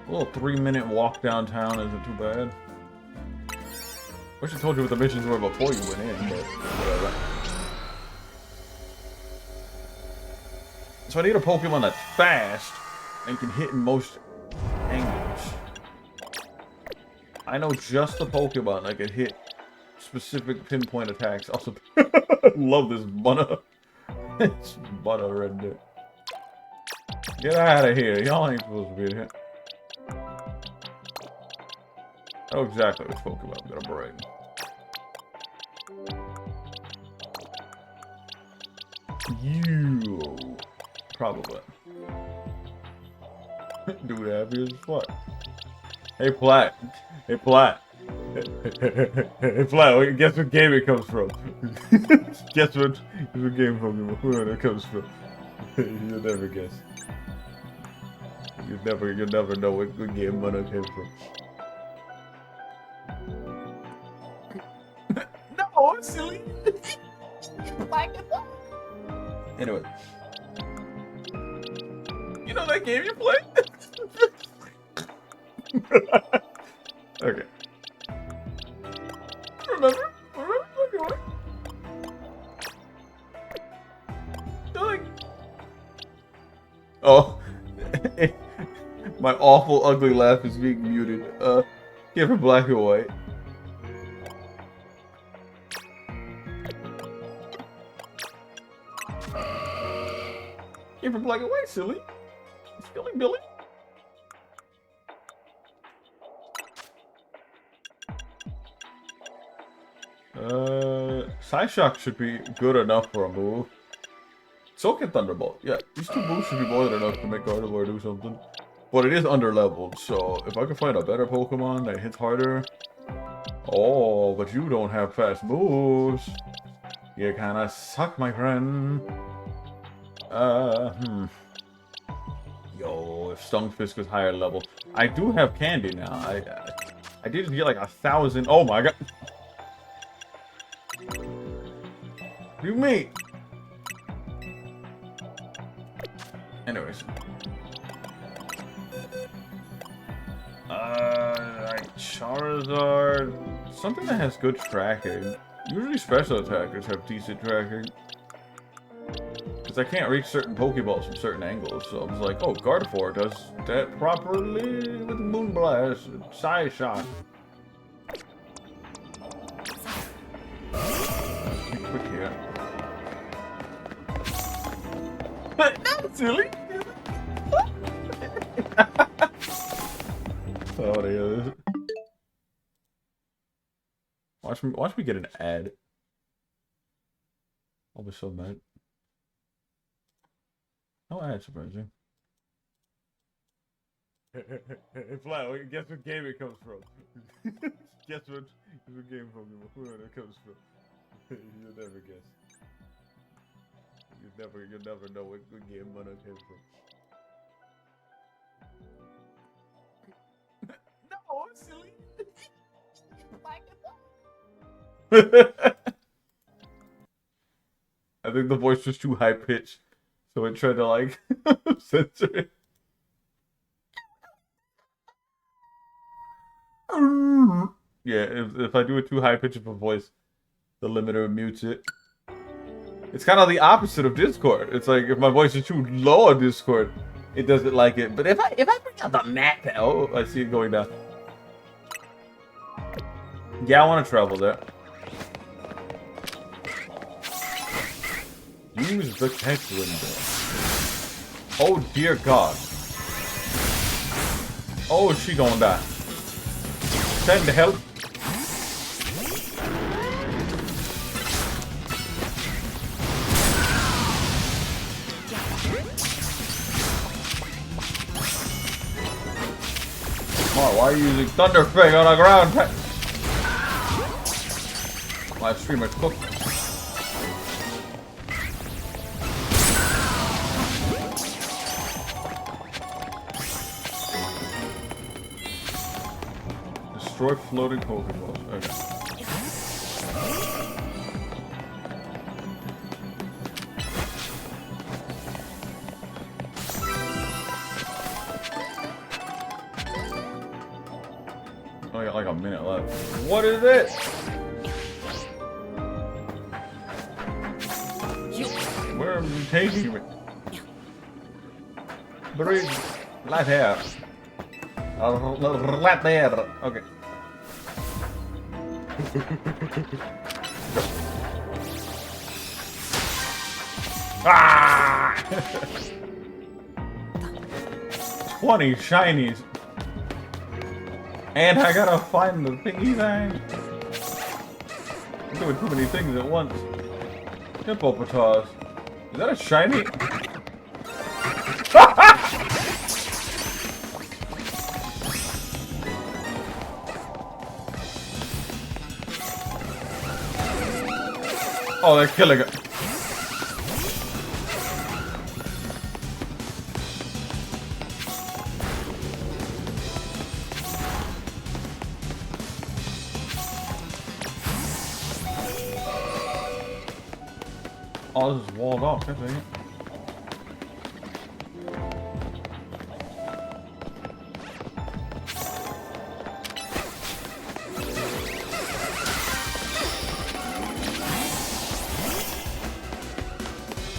S1: A little 3-minute walk downtown isn't too bad. Wish I told you what the missions were before you went in, but whatever. So I need a Pokemon that's fast and can hit in most angles. I know just the Pokemon that can hit specific pinpoint attacks. Also, love this Bunna. It's Bunna right there. Get out of here. Y'all ain't supposed to be here. I know exactly which Pokemon I'm gonna bring. You. Probably. Dude, happy as fuck. Hey, Platt. Hey, Platt. Hey, Platt, guess what game it comes from? Guess what game Pokemon it comes from? You'll never guess. You'll never know what game Mono came from. No, silly. Anyway. You know that game you play? Okay. Remember? Remember? Like... Oh. My awful, ugly laugh is being muted. Yeah, for black and white. Yeah, for black and white, silly. Silly Billy. Psyshock should be good enough for a move. So can Thunderbolt. Yeah, these two moves should be more than enough to make Gardevoir do something. But it is under-leveled, so if I can find a better Pokemon that hits harder... Oh, but you don't have fast moves. You kinda suck, my friend. Yo, if Stunfisk was higher level. I do have Candy now. I did get like 1,000... Oh my god. You mean? Anyways. Alright, Charizard. Something that has good tracking. Usually special attackers have decent tracking. Because I can't reach certain Pokeballs from certain angles, so I was like, oh, Gardevoir does that properly with Moonblast and Psy Shot. Quick here. Not silly. Oh, there it is. Watch me get an ad. I'll be so mad. No ad, surprising. Hey, Flat, guess what game it comes from? Guess what game Pokemon it comes from? You'll never guess. You'll never know what game Mono came from. No, silly. I think the voice was too high pitched, so it tried to like censor it. Yeah, if I do it too high pitch of a voice, the limiter mutes it. It's kind of the opposite of Discord. It's like if my voice is too low on Discord, it doesn't like it. But if I bring out the map, oh, I see it going down. Yeah, I want to travel there. Use the catch window. Oh dear God. Oh, is she gonna die? Send help. Oh, why are you using Thunder Fang on the ground? My streamer cooked. Destroy floating Pokeballs. Okay. I got like a minute left. What is it? Where are you taking me? Bridge. Right here. Right there. Okay. Ah! 20 shinies. And I gotta find the thingy thing. I'm doing too many things at once. Hippopotas. Is that a shiny? Oh, they're killing it. Oh, this is walled off, I think.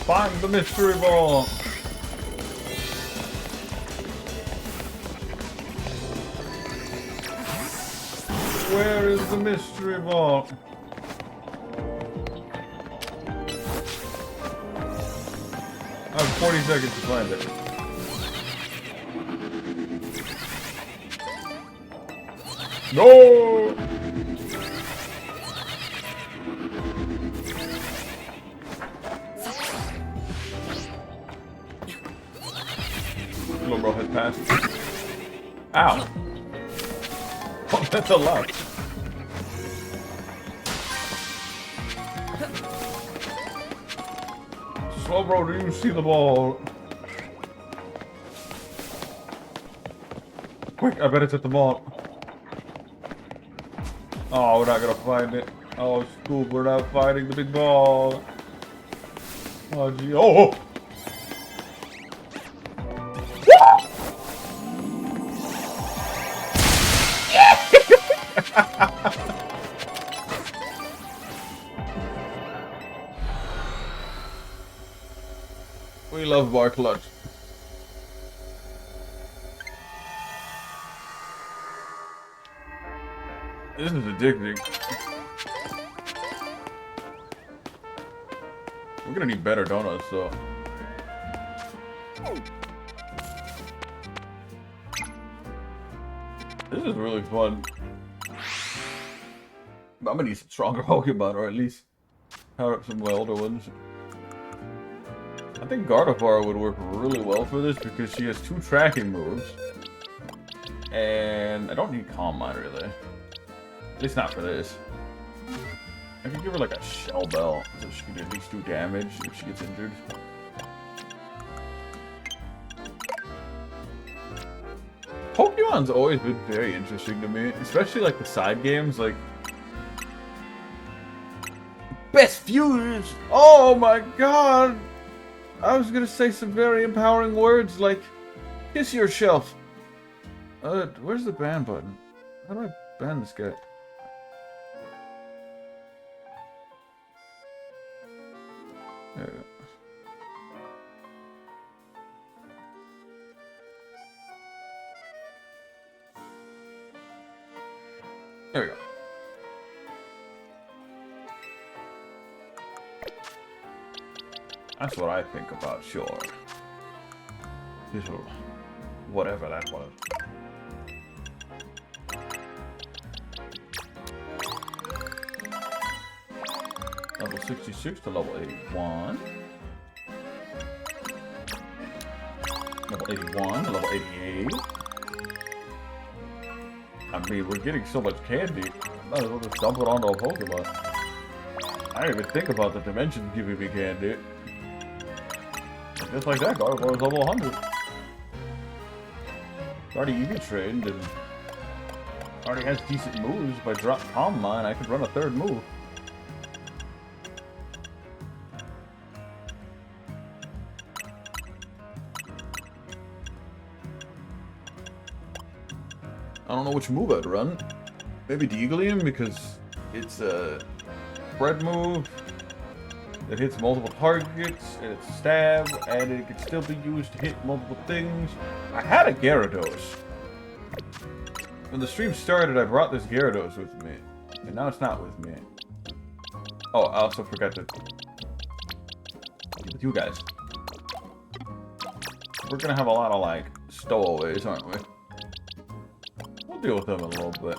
S1: Find the mystery ball! Where is the mystery ball? I have 40 seconds to find it. No! Little bro has passed. Ow! Oh, that's a lot. Slow bro, do you see the ball? Quick, I bet it's at the ball. Oh, we're not gonna find it. Oh, Scoop, we're not finding the big ball. Oh, gee. Oh! Yes! We love bar clutch. This is addicting. We're gonna need better donuts, so. This is really fun. I'm gonna need some stronger Pokemon, or at least power up some of my older ones. I think Gardevoir would work really well for this because she has 2 tracking moves. And I don't need Calm Mind, really. At least not for this. I could give her like a Shell Bell so she can at least do damage if she gets injured. Pokemon's always been very interesting to me, especially like the side games, like Best Fuse! Oh my god! I was gonna say some very empowering words like kiss yourself. Where's the ban button? How do I ban this guy? There we go. There we go. That's what I think about, sure. Little whatever that was. Level 66 to level 81. Level 81 to level 88. I mean, we're getting so much candy. Might as well just dump it onto a Pokemon. I didn't even think about the dimensions giving me candy. Just like that, Gardevoir is level 100. Already EV trained and already has decent moves. If I drop Calm Mind, I could run a 3rd move. I don't know which move I'd run. Maybe Deaglium because it's a spread move. It hits multiple targets, and it's a stab, and it can still be used to hit multiple things. I had a Gyarados. When the stream started, I brought this Gyarados with me. And now it's not with me. Oh, I also forgot to... with you guys. We're gonna have a lot of, like, stowaways, aren't we? We'll deal with them in a little bit.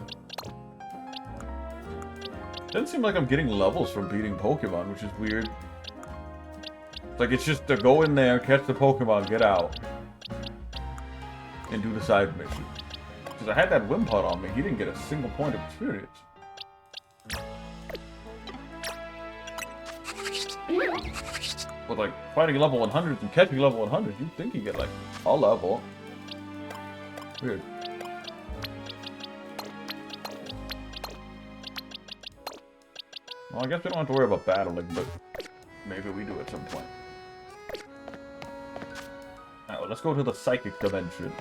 S1: Doesn't seem like I'm getting levels from beating Pokemon, which is weird. It's like it's just to go in there, catch the Pokemon, get out, and do the side mission. Because I had that Wimpod on me, he didn't get a single point of experience. With like fighting level 100s and catching level 100s, you'd think you get like a level. Weird. Well, I guess we don't have to worry about battling, but maybe we do at some point. Alright, well, let's go to the Psychic Dimension.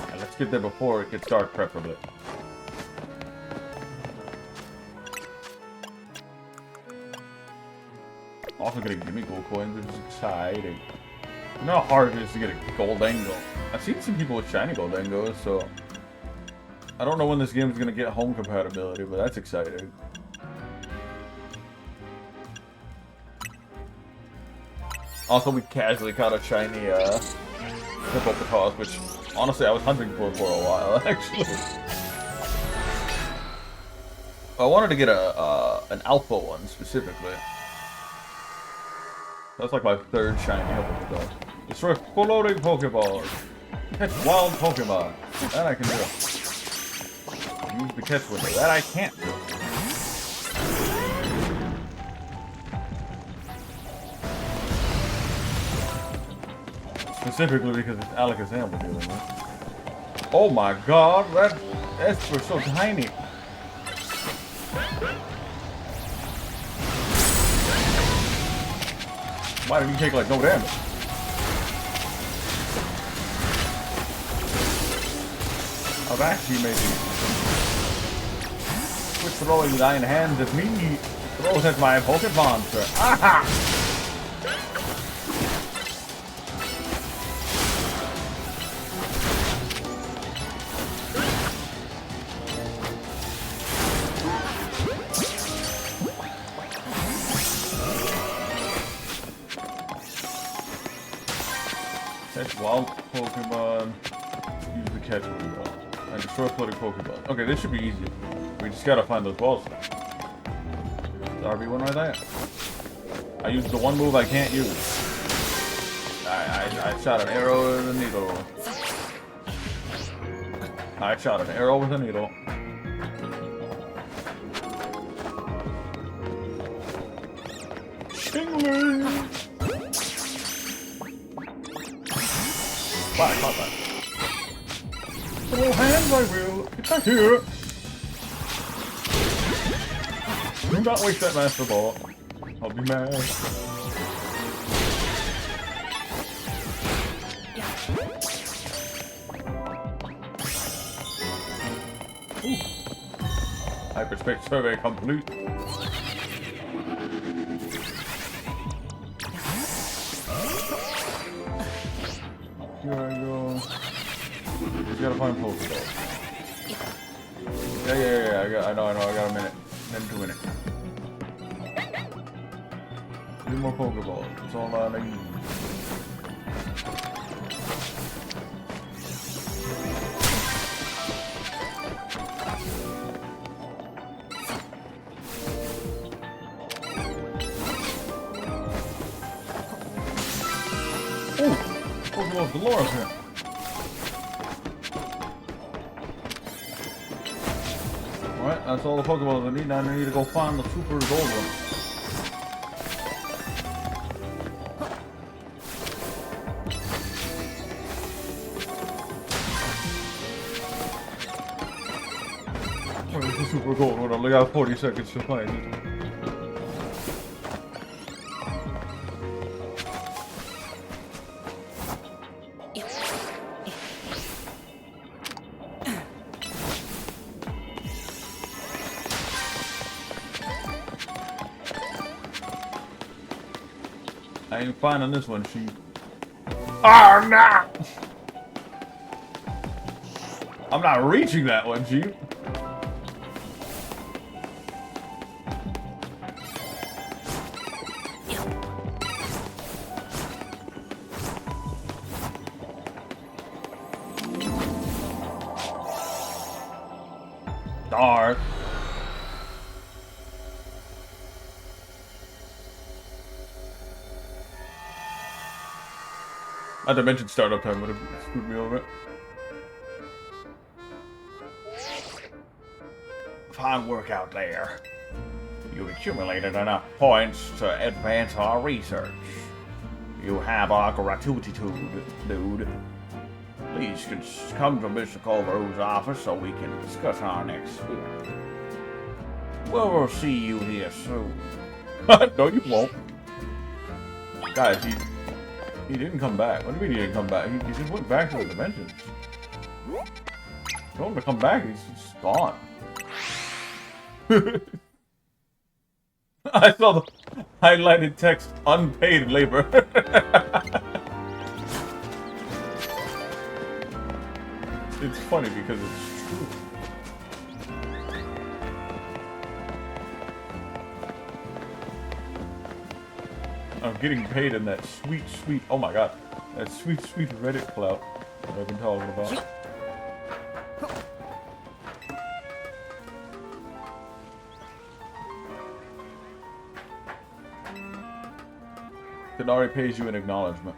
S1: And let's get there before it gets dark, preferably. Also getting Gimme Gold coins, which is exciting. You know how hard it is to get a Goldango. I've seen some people with shiny Goldangos, so... I don't know when this game is going to get home compatibility, but that's exciting. Also, we casually caught a shiny Hippopotas, which honestly I was hunting for a while, actually. I wanted to get an alpha one specifically. That's like my 3rd shiny Hippopotas. Destroy floating Pokeballs. Catch wild Pokemon. That I can do. Use the catch window. That I can't do. Specifically because it's Alakazam we're dealing with. Oh my god, that's so tiny. Why did you take like no damage? I've actually maybe quit throwing thine hands at me. Throws at my Pokemon, sir. Aha! Catch wild Pokemon. Use the catch ball. And destroy floating Pokemon. Okay, this should be easy. We just gotta find those balls. RB1 right there. I used the one move I can't use. I shot an arrow with a needle. I shot an arrow with a needle. Stingray! Wow, I caught that. Throw hands, I will. Get back here. Do not waste that Master Ball. I'll be mad. Ooh. Hyperspace survey complete. Here I go. Just gotta find Pokeballs. Yeah. I know. I got a minute. Then 2 minutes. 3 more Pokeballs. That's all I need. Ooh! Pokeballs galore up here. Alright, that's all the Pokeballs I need. Now I need to go find the super gold one. Where's the super gold one? I only got 40 seconds to find it. I ain't finding this one, sheep. Oh, no! I'm not reaching that one, sheep. Darn. Not to mention startup time would have screwed me over. Fine work out there. You accumulated enough points to advance our research. You have our gratitude, dude. Please come to Mr. Culver's office so we can discuss our next move. We'll see you here soon. No, you won't. Guys, he didn't come back. What do you mean he didn't come back? He just went back to the dimensions. Told him to come back, he's just gone. I saw the highlighted text, unpaid labor. It's funny because it's true. I'm getting paid in that sweet, oh my god, that sweet Reddit clout that I've been talking about. Denari pays you an acknowledgement.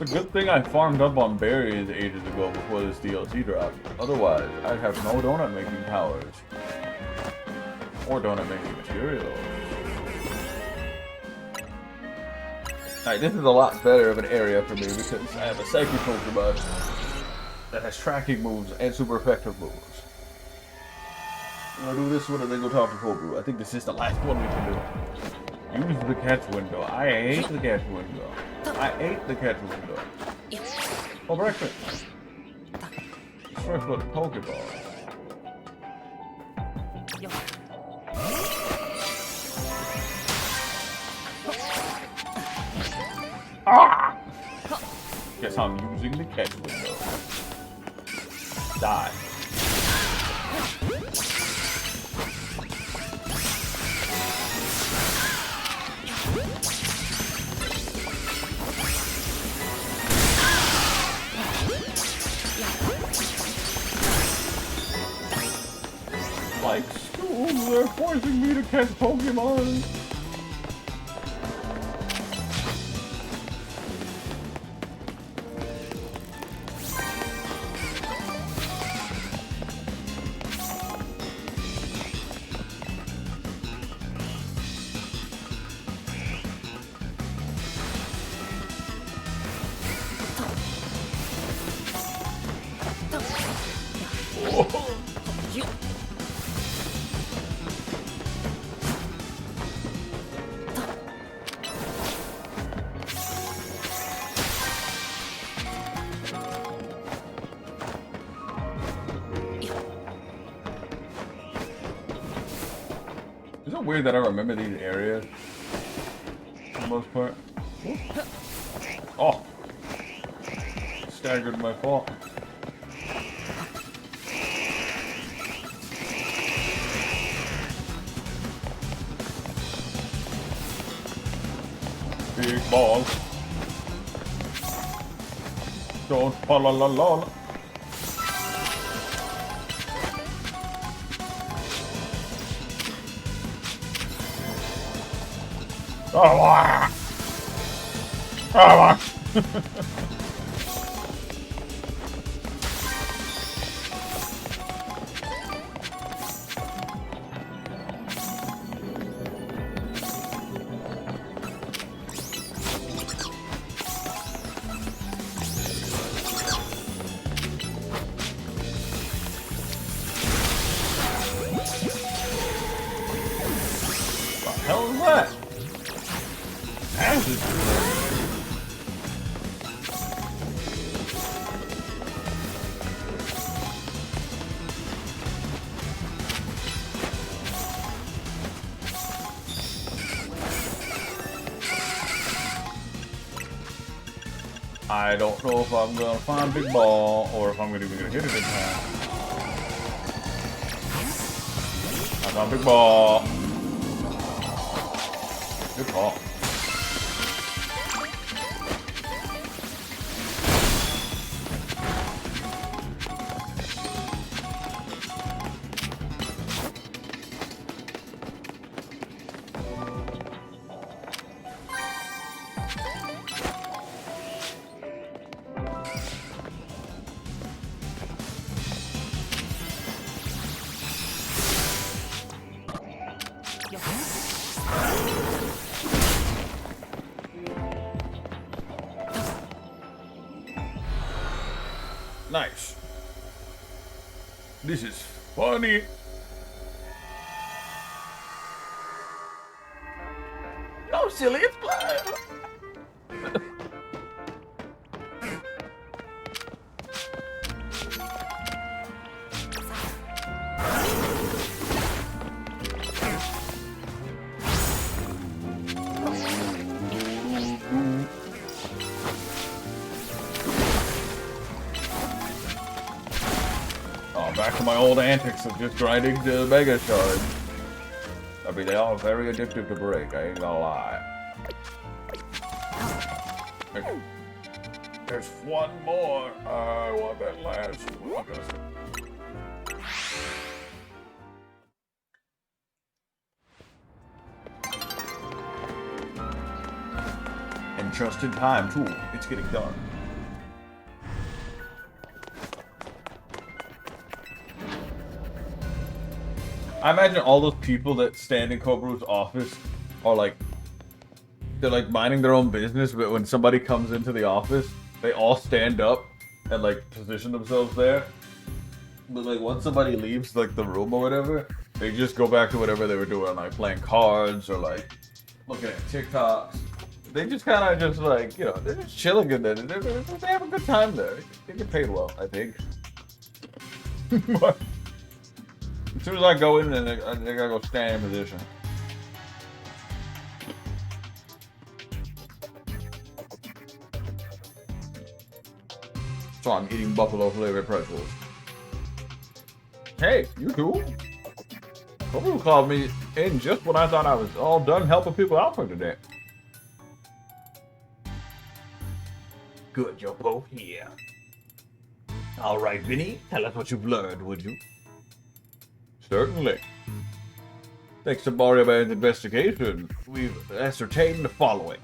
S1: It's a good thing I farmed up on berries ages ago before this DLC dropped. Otherwise, I'd have no donut making powers. Or donut making materials. Alright, this is a lot better of an area for me because I have a Psychic Pokemon that has tracking moves and super effective moves. I'm gonna do this one and then go talk to Kobu. I think this is the last one we can do. Use the catch window. I hate the catch window. I hate the catch window. For breakfast. First look at Pokeball. Ah! Guess I'm using the catch window. Die. Like school, they're forcing me to catch Pokemon. Is it weird that I remember these areas for the most part? Oh! Staggered my fall. Big ball. Don't fa la la la. Oh, oh, what the hell is that? Acid. I don't know if I'm gonna find Big Ball or if I'm even gonna hit it in time. I found Big Ball. Good call. Nice. This is funny.
S2: No, silly, it's blood.
S1: Back to my old antics of just grinding to Mega Shard. I mean, they are very addictive to break, I ain't gonna lie. Okay. There's one more. I want that last one. And just in time, too. It's getting dark. I imagine all those people that stand in Kobru's office are like, they're like minding their own business, but when somebody comes into the office, they all stand up and like position themselves there. But like once somebody leaves like the room or whatever, they just go back to whatever they were doing, like playing cards or like looking at TikToks. They just kind of just like, you know, they're just chilling in there. They have a good time there. They get paid well, I think. But as soon as I go in there, I gotta go stand in position. So I'm eating buffalo flavored pretzels. Hey, you cool? Some people called me in just when I thought I was all done helping people out for today. Good, you're both here. All right, Vinny, tell us what you've learned, would you? Certainly. Thanks to Mario Man's investigation, we've ascertained the following.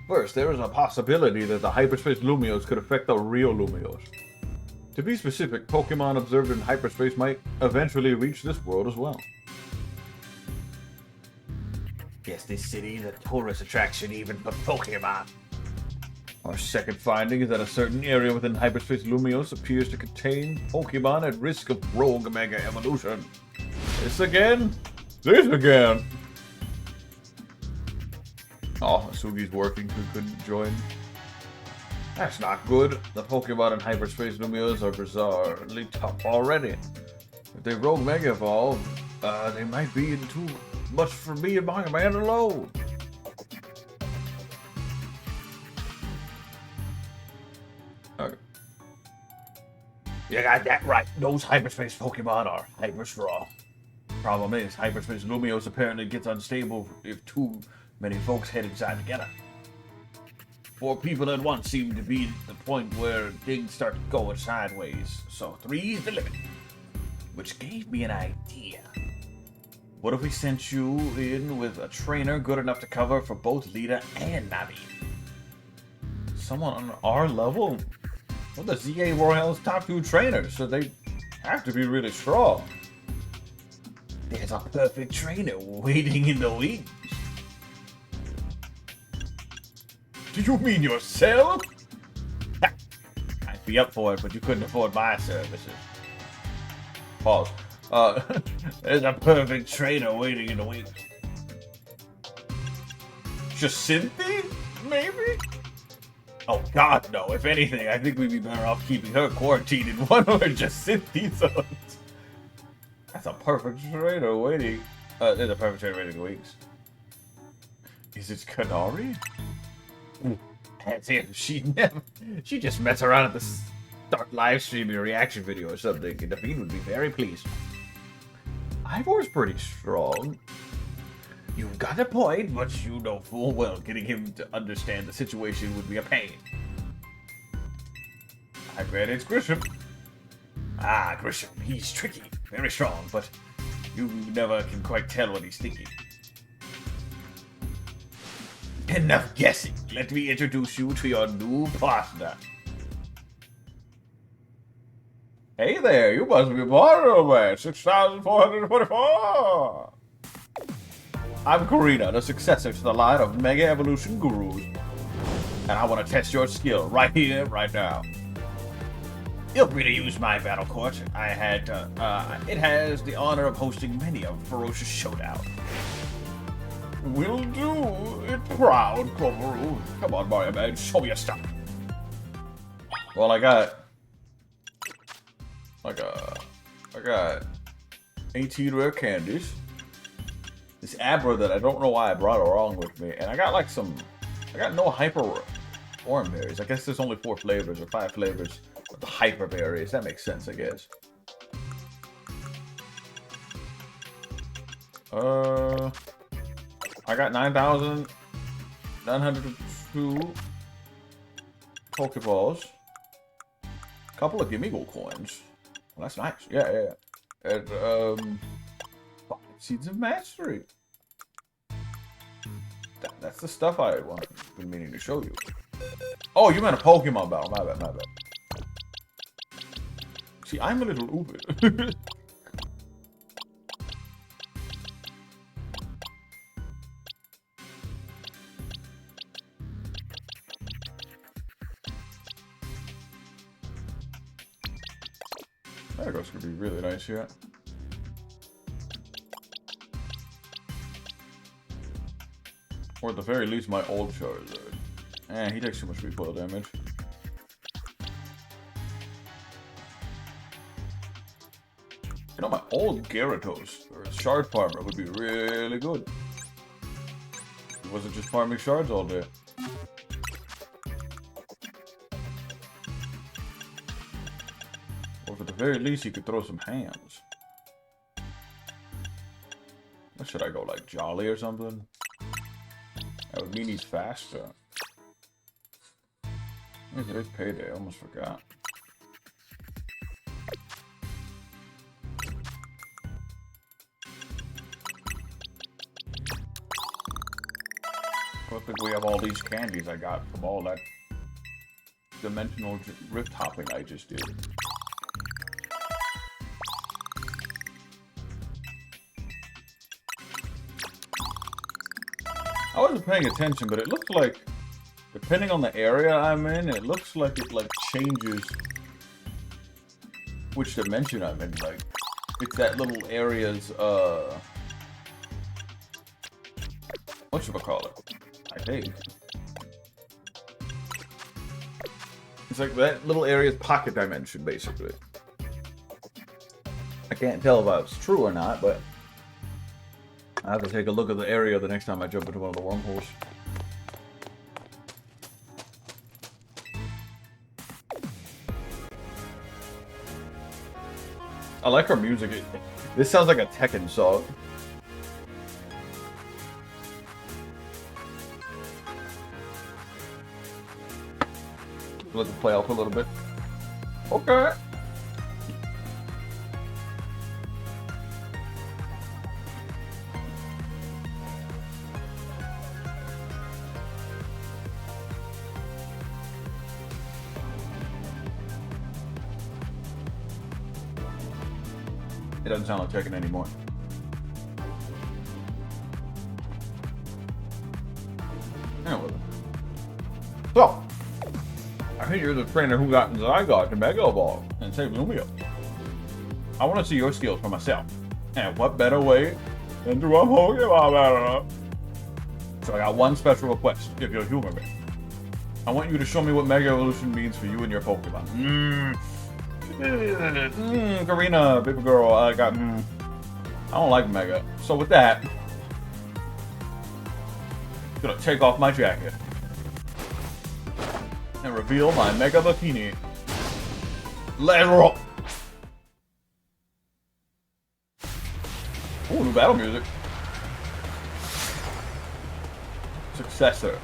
S1: First, there is a possibility that the hyperspace Lumios could affect the real Lumios. To be specific, Pokemon observed in hyperspace might eventually reach this world as well. Guess this city is a tourist attraction even for Pokemon. Our second finding is that a certain area within hyperspace Lumios appears to contain Pokemon at risk of rogue mega evolution. This again? This again! Oh, Sugi's working, who couldn't join. That's not good. The Pokemon in hyperspace Lumios are bizarrely tough already. If they rogue mega evolve, they might be in too much for me and my man alone. Okay. You got that right. Those hyperspace Pokemon are hyper strong. Problem is, hyperspace Lumios apparently gets unstable if too many folks head inside together. 4 people at once seem to be the point where things start going sideways, so 3 is the limit. Which gave me an idea. What if we sent you in with a trainer good enough to cover for both Lita and Navi? Someone on our level? Well, the ZA Royale's top 2 trainers, so they have to be really strong. There's a perfect trainer waiting in the wings. Do you mean yourself? I'd be up for it, but you couldn't afford my services. Pause. There's a perfect trainer waiting in the wings. Jacinthe? Maybe? Oh god, no. If anything, I think we'd be better off keeping her quarantined in one of her Jacinthe zones. That's a perfect trainer waiting. There's a perfect trainer waiting in the wings. Is it Kanari? That's him. She just mess around at the start live streaming a reaction video or something, and Daphne would be very pleased. Ivor's pretty strong. You've got a point, but you know full well getting him to understand the situation would be a pain. I bet it's Grisham. Ah, Grisham. He's tricky. Very strong, but you never can quite tell what he's thinking. Enough guessing. Let me introduce you to your new partner. Hey there, you must be Mario Man 6444. I'm Karina, the successor to the line of Mega Evolution Gurus. And I want to test your skill right here, right now. Feel free to use my battle court. It has the honor of hosting many a ferocious showdown. Will do it proud, Komaru. Come on, Mario Man, show me your stuff. Well, I got 18 rare candies. This Abra that I don't know why I brought along with me, and I got no hyper orange berries. I guess there's only 4 flavors or 5 flavors of the hyper berries. That makes sense, I guess. I got 9,902 Pokeballs. A couple of Gimme Gold coins. Well, that's nice. Yeah. And 5 Seeds of Mastery. That's the stuff I've been meaning to show you. Oh, you meant a Pokemon battle. My bad. See, I'm a little stupid. That goes gonna be really nice here. Or at the very least, my old Charizard. He takes too much recoil damage. You know, my old Gyarados, or Shard Farmer, would be really good. It wasn't just farming shards all day. Or at the very least, you could throw some hands. Or should I go, like, Jolly or something? That would mean he's faster. Hey, today's payday, I almost forgot. I think we have all these candies I got from all that dimensional rift hopping I just did. I wasn't paying attention, but it looks like, depending on the area I'm in, it looks like it like changes which dimension I'm in. Like, it's that little area's whatchamacallit, I think. It's like that little area's pocket dimension, basically. I can't tell if that's true or not, but I have to take a look at the area the next time I jump into one of the wormholes. I like her music. This sounds like a Tekken song. Let it play out for a little bit. Okay. It doesn't sound like Tekken anymore. Anyway. So, I hear you're the trainer who got Zygarde to Mega Evolve and save Lumia. I want to see your skills for myself. And what better way than through a Pokemon battle? So I got one special request, if you'll humor me. I want you to show me what Mega Evolution means for you and your Pokemon. Karina, baby girl, I don't like Mega. So with that, I'm gonna take off my jacket and reveal my Mega Bikini. Let's roll! Ooh, new battle music. Successor.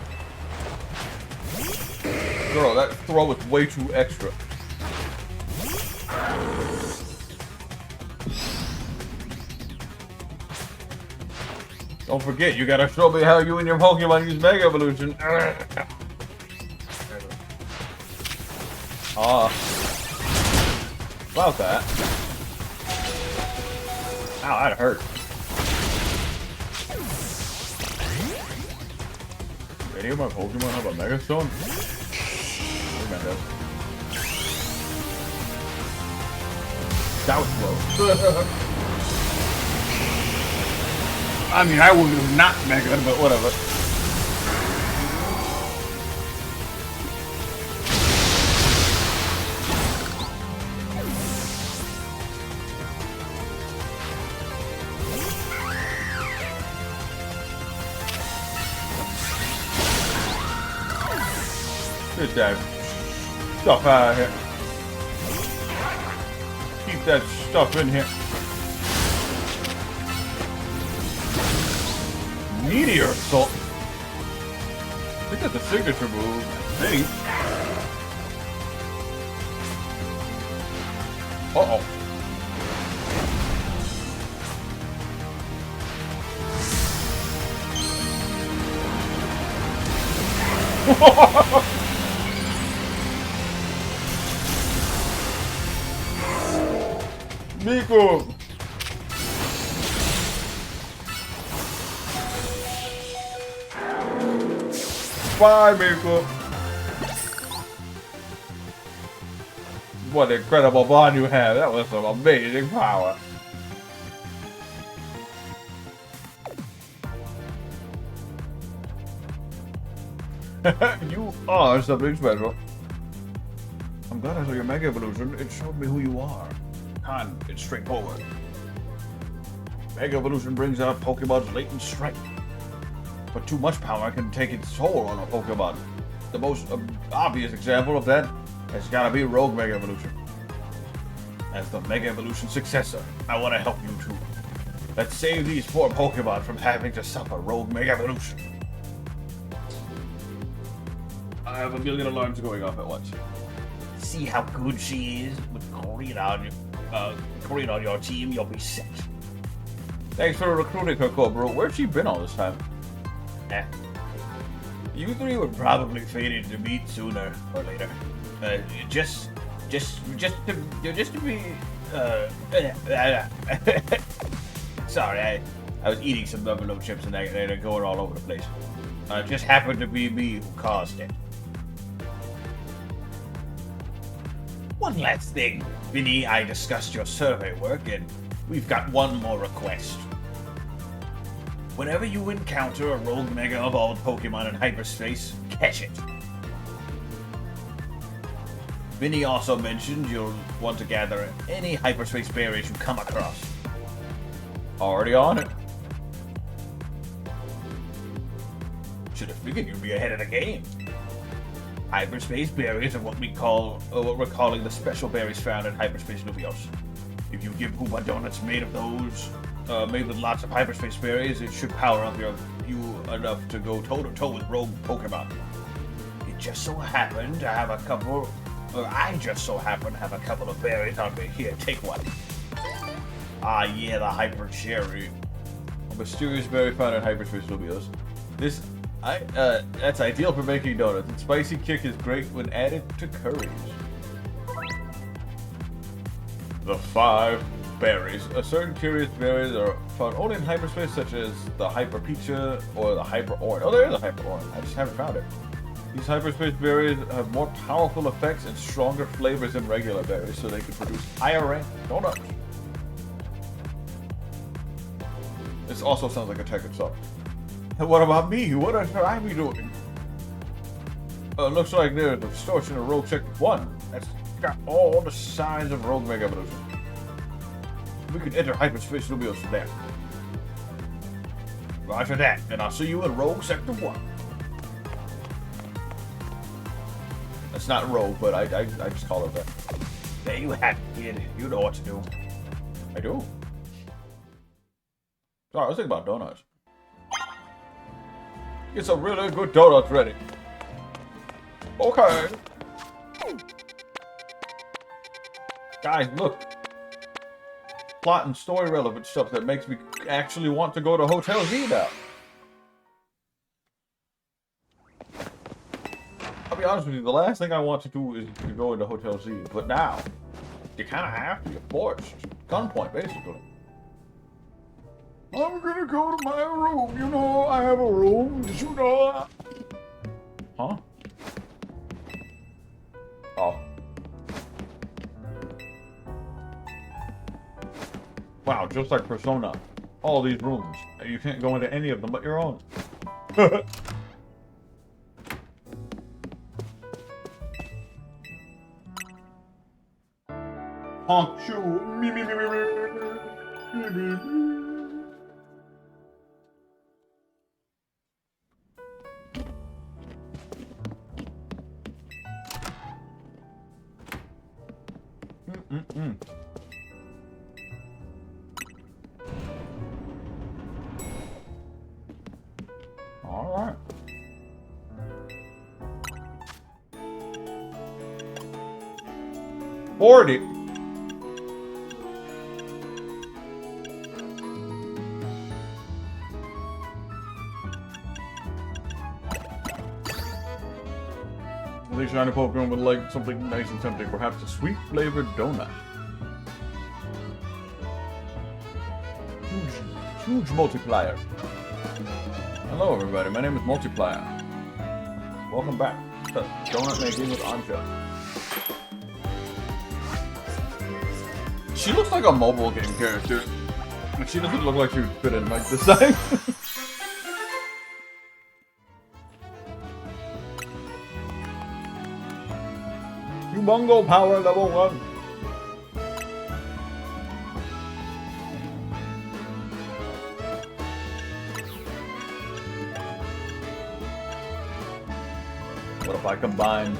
S1: Girl, that throw is way too extra. Don't forget, you gotta show me how you and your Pokemon use Mega Evolution. About that. Ow, that hurt. Any of my Pokemon have a Mega Stone? That was close. I mean, I wouldn't have not Mega, but whatever. Get that stuff out of here. Keep that stuff in here. Meteor Assault. I think that's a signature move. I think. Uh-oh. Nico! Bye, Miko. What an incredible bond you have. That was some amazing power. You are something special. I'm glad I saw your Mega Evolution. It showed me who you are. And it's straightforward. Mega Evolution brings out Pokemon's latent strength. But too much power can take its toll on a Pokemon. The most obvious example of that has gotta be Rogue Mega Evolution. As the Mega Evolution successor, I want to help you too. Let's save these poor Pokemon from having to suffer Rogue Mega Evolution. I have a million alarms going off at once.
S2: See how good she is with Korean on your team, you'll be set.
S1: Thanks for recruiting her, Corporal. Where's she been all this time?
S2: You three would probably fated to meet sooner or later. Just to be. Sorry, I was eating some buffalo chips and they're going all over the place. It just happened to be me who caused it. One last thing, Vinny. I discussed your survey work, and we've got one more request. Whenever you encounter a rogue Mega Evolved Pokemon in hyperspace, catch it. Vinny also mentioned you'll want to gather any hyperspace berries you come across.
S1: Already on it.
S2: Should have figured you'd be ahead of the game. Hyperspace berries are what we're calling the special berries found in hyperspace Luvios. If you give Koopa donuts made of those, made with lots of hyperspace berries, it should power up you enough to go toe-to-toe with rogue Pokemon. It just so happened to have a couple, or I just so happen to have a couple of berries on me. Here, take one. Ah, yeah, the Hyper Cherry.
S1: A mysterious berry found in hyperspace Luvios. That's ideal for making donuts. Its spicy kick is great when added to curries. The 5 berries. A certain curious berries are found only in hyperspace, such as the Hyper Pizza or the Hyper Orange. Oh, there is a Hyper Orange. I just haven't found it. These hyperspace berries have more powerful effects and stronger flavors than regular berries, so they can produce higher rank donuts. This also sounds like a tech itself. And what about me? What should I be doing? Looks like there's a distortion of Rogue Sector 1. That's got all the signs of Rogue Mega Evolution. We could enter hyperspace Luvios from there.
S2: Roger that, and I'll see you in Rogue Sector 1.
S1: That's not Rogue, but I just call it that.
S2: There you have it, kid. You know what to do.
S1: I do. Sorry, I was thinking about donuts. Get some really good donuts ready. Okay. Guys, look. Plot and story relevant stuff that makes me actually want to go to Hotel Z now. I'll be honest with you, the last thing I want to do is to go into Hotel Z, but now, you kind of have to. You're forced. Gunpoint, basically. I'm gonna go to my room. You know, I have a room. Did you know that? Huh? Oh. Wow, just like Persona. All these rooms. You can't go into any of them but your own. Honk you. Me, me, me, me, me, me, me. All right. $40. At least shiny Pokemon would like something nice and tempting, perhaps a sweet flavored donut. Huge multiplier. Hello everybody, my name is Multiplier. Welcome back to Donut Making with Anja. She looks like a mobile game character. But she doesn't look like she would fit in like this time. Humongo power level 1. What if I combine?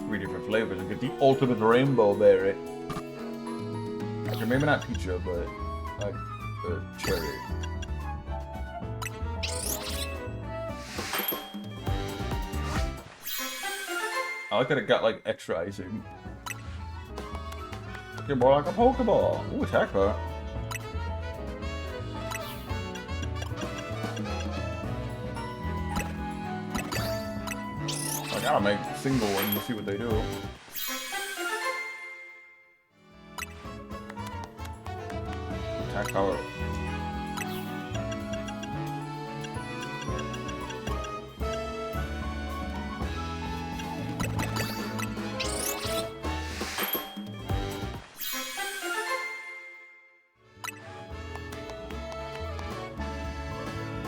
S1: Three different flavors and get the ultimate rainbow berry. Or maybe not peach, but like cherry. I like that it got like extra icing. Get more like a Pokeball. Ooh, attack her. I gotta make single ones to see what they do. Attack power.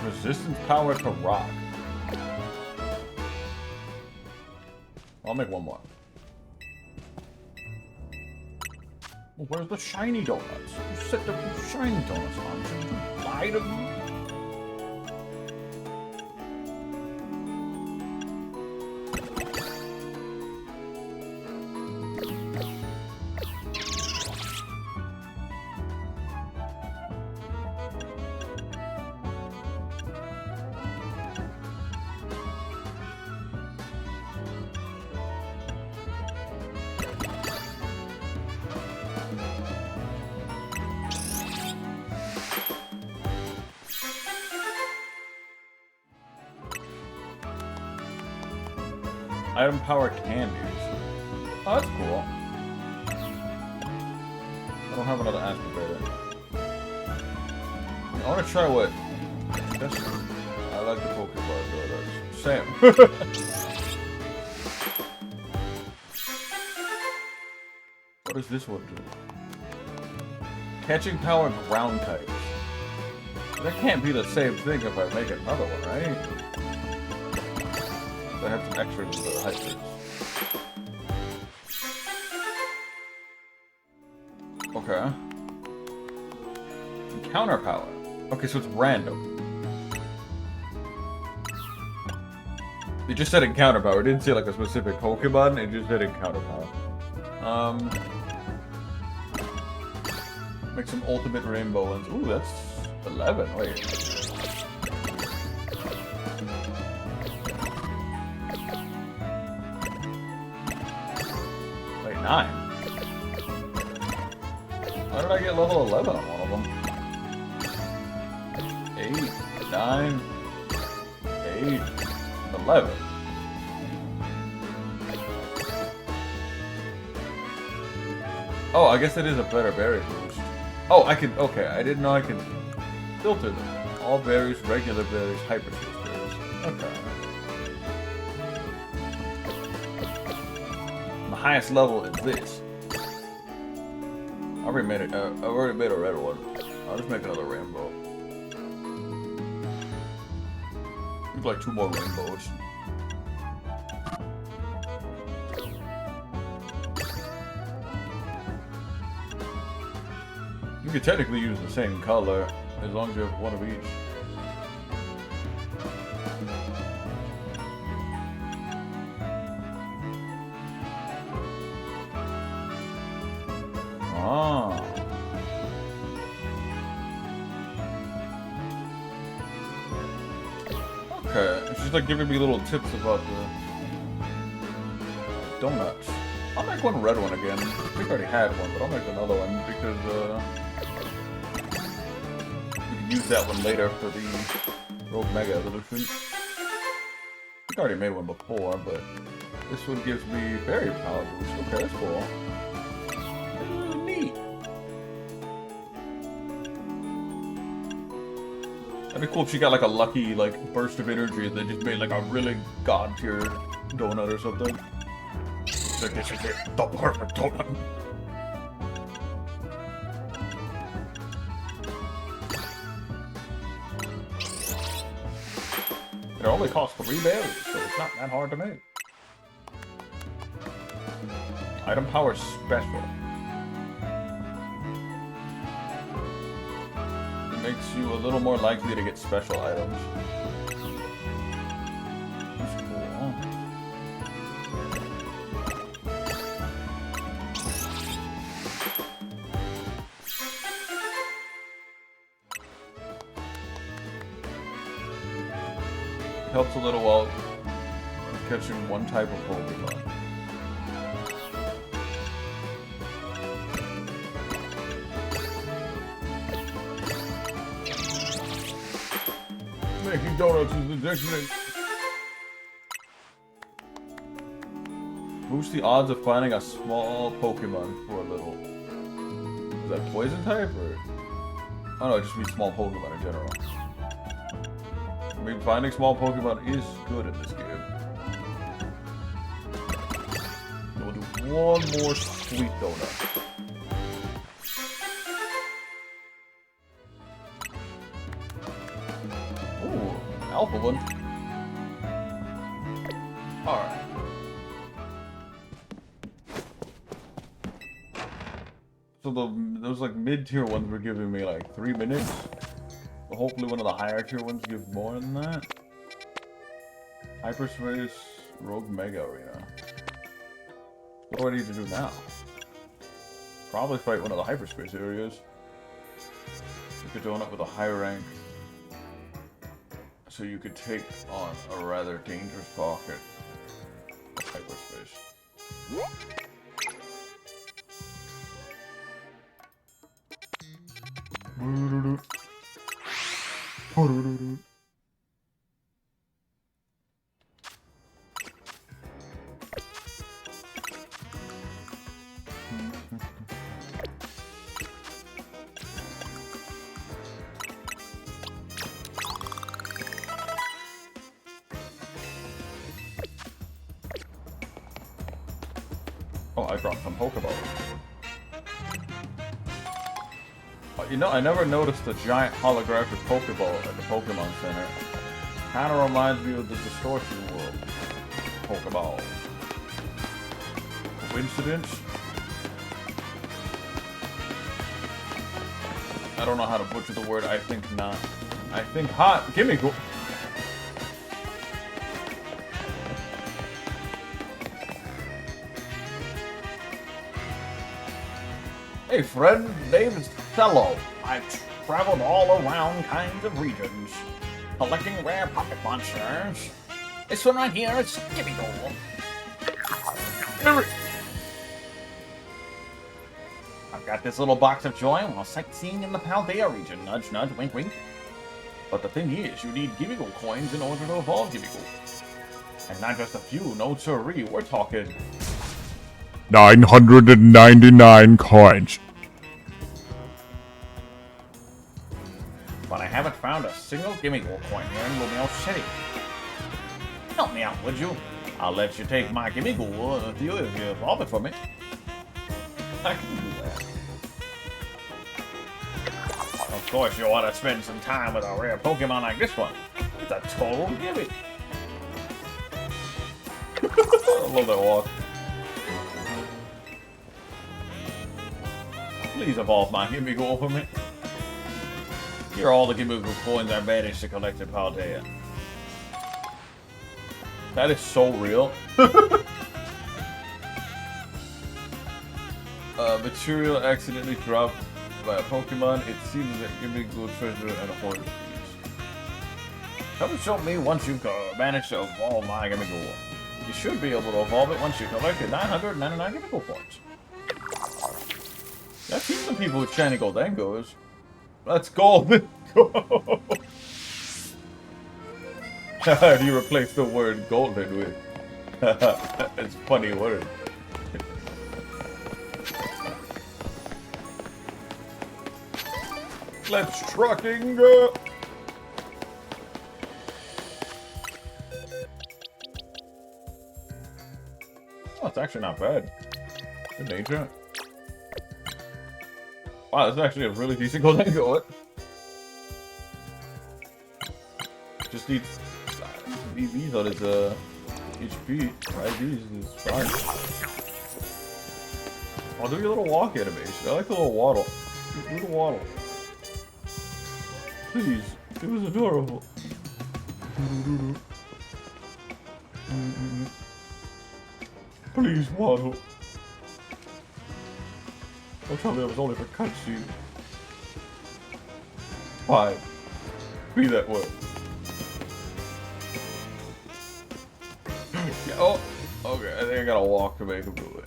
S1: Resistance power to rock. I'll make one more. Well, where's the shiny donuts? You set the shiny donuts on. Should you buy them? Item power candies. Oh, that's cool. I don't have another activator. I want to try what. I like the Pokeball. Sam. What does this one do? Catching power ground types. That can't be the same thing if I make another one, right? I have some extras for the hypers. Okay. Counter power. Okay, so it's random. It just said encounter power. It didn't say like a specific Pokemon. It just said encounter power. Make some ultimate rainbow ones. Ooh, that's 11. Wait. Wait, 9. How did I get level 11 on one of them? 8, 9, 8, 11. Oh, I guess it is a better berry boost. Oh, I can. Okay, I didn't know I could filter them. All berries, regular berries, hyper berries. Okay. The highest level is this. I already made it. I've already made a red one. I'll just make another rainbow. Need like 2 more rainbows. You could technically use the same color as long as you have one of each. Ah. Okay, it's just like giving me little tips about the donuts. I'll make one red one again. I think I already had one, but I'll make another one because we can use that one later for the Rogue Mega Evolution. I think I already made one before, but this one gives me berry power boost. Okay, that's cool. Neat. That'd be cool if she got like a lucky like burst of energy that just made like a really god tier donut or something. Like this is it, the perfect donut. only costs 3 berries, so it's not that hard to make. Item power special. It makes you a little more likely to get special items. That's cool. Helps a little while catching one type of Pokemon. Making donuts is the destination. Boost the odds of finding a small Pokemon for a little. Is that poison type or? Oh no, it just means small Pokemon in general. I mean, finding small Pokemon is good in this game. We'll do one more sweet donut. Ooh, alpha one. Alright. So those like mid-tier ones were giving me like 3 minutes. But hopefully one of the higher tier ones give more than that. Hyperspace Rogue Mega Arena. What do I need to do now? Probably fight one of the hyperspace areas. Get a donut with a high rank. So you could take on a rather dangerous pocket of hyperspace. Oh, I dropped some Pokeballs. You know, I never noticed the giant holographic Pokeball at the Pokemon Center. Kinda reminds me of the Distortion World Pokeball. Coincidence? I don't know how to butcher the word, I think not. I think hot. Gimme go. Hey friend, name is Fellow. I've traveled all around kinds of regions, collecting rare pocket monsters. This one right here is Gimme Go. I've got this little box of joy while sightseeing in the Paldea region. Nudge, nudge, wink, wink. But the thing is, you need Gimme Go coins in order to evolve Gimme Go. And not just a few, no siree, we're talking
S3: 999 coins.
S2: But I haven't found a single Gimme Go coin here in Lumio City. Help me out, would you? I'll let you take my Gimme Go if you evolve it for me. I can do that. Of course, you want to spend some time with a rare Pokemon like this one. It's a total gimme.
S1: I love that walk.
S2: Please evolve my Gimme Go for me. Here are all the Gimme Go coins I managed to collect in Paldea.
S1: That is so real. Material accidentally dropped by a Pokemon. It seems that Gimme Go treasure and a hoarder's piece.
S2: Come and show me once you've managed to evolve my Gimme Go. You should be able to evolve it once you collected 999 Gimme Go points.
S1: I've seen some people with shiny gold Dangos. Let's Golden Go! How do you replace the word golden with? It's a funny word. Let's trucking go! Oh, it's actually not bad. Good nature. Wow, this is actually a really decent golden go. Just needs EVs on its HP. IVs is fine. I'll do your little walk animation. I like the little waddle. Do the waddle. Please. It was adorable. Please waddle. Don't tell me it was only for cutscene. Fine. Be that way. Yeah, oh, okay. I think I gotta walk to make him do it.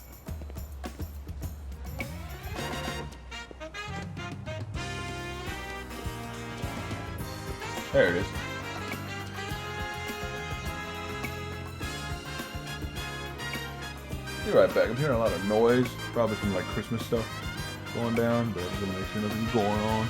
S1: There it is. Be right back. I'm hearing a lot of noise, probably from like Christmas stuff going down, but I'm gonna make sure nothing's going on.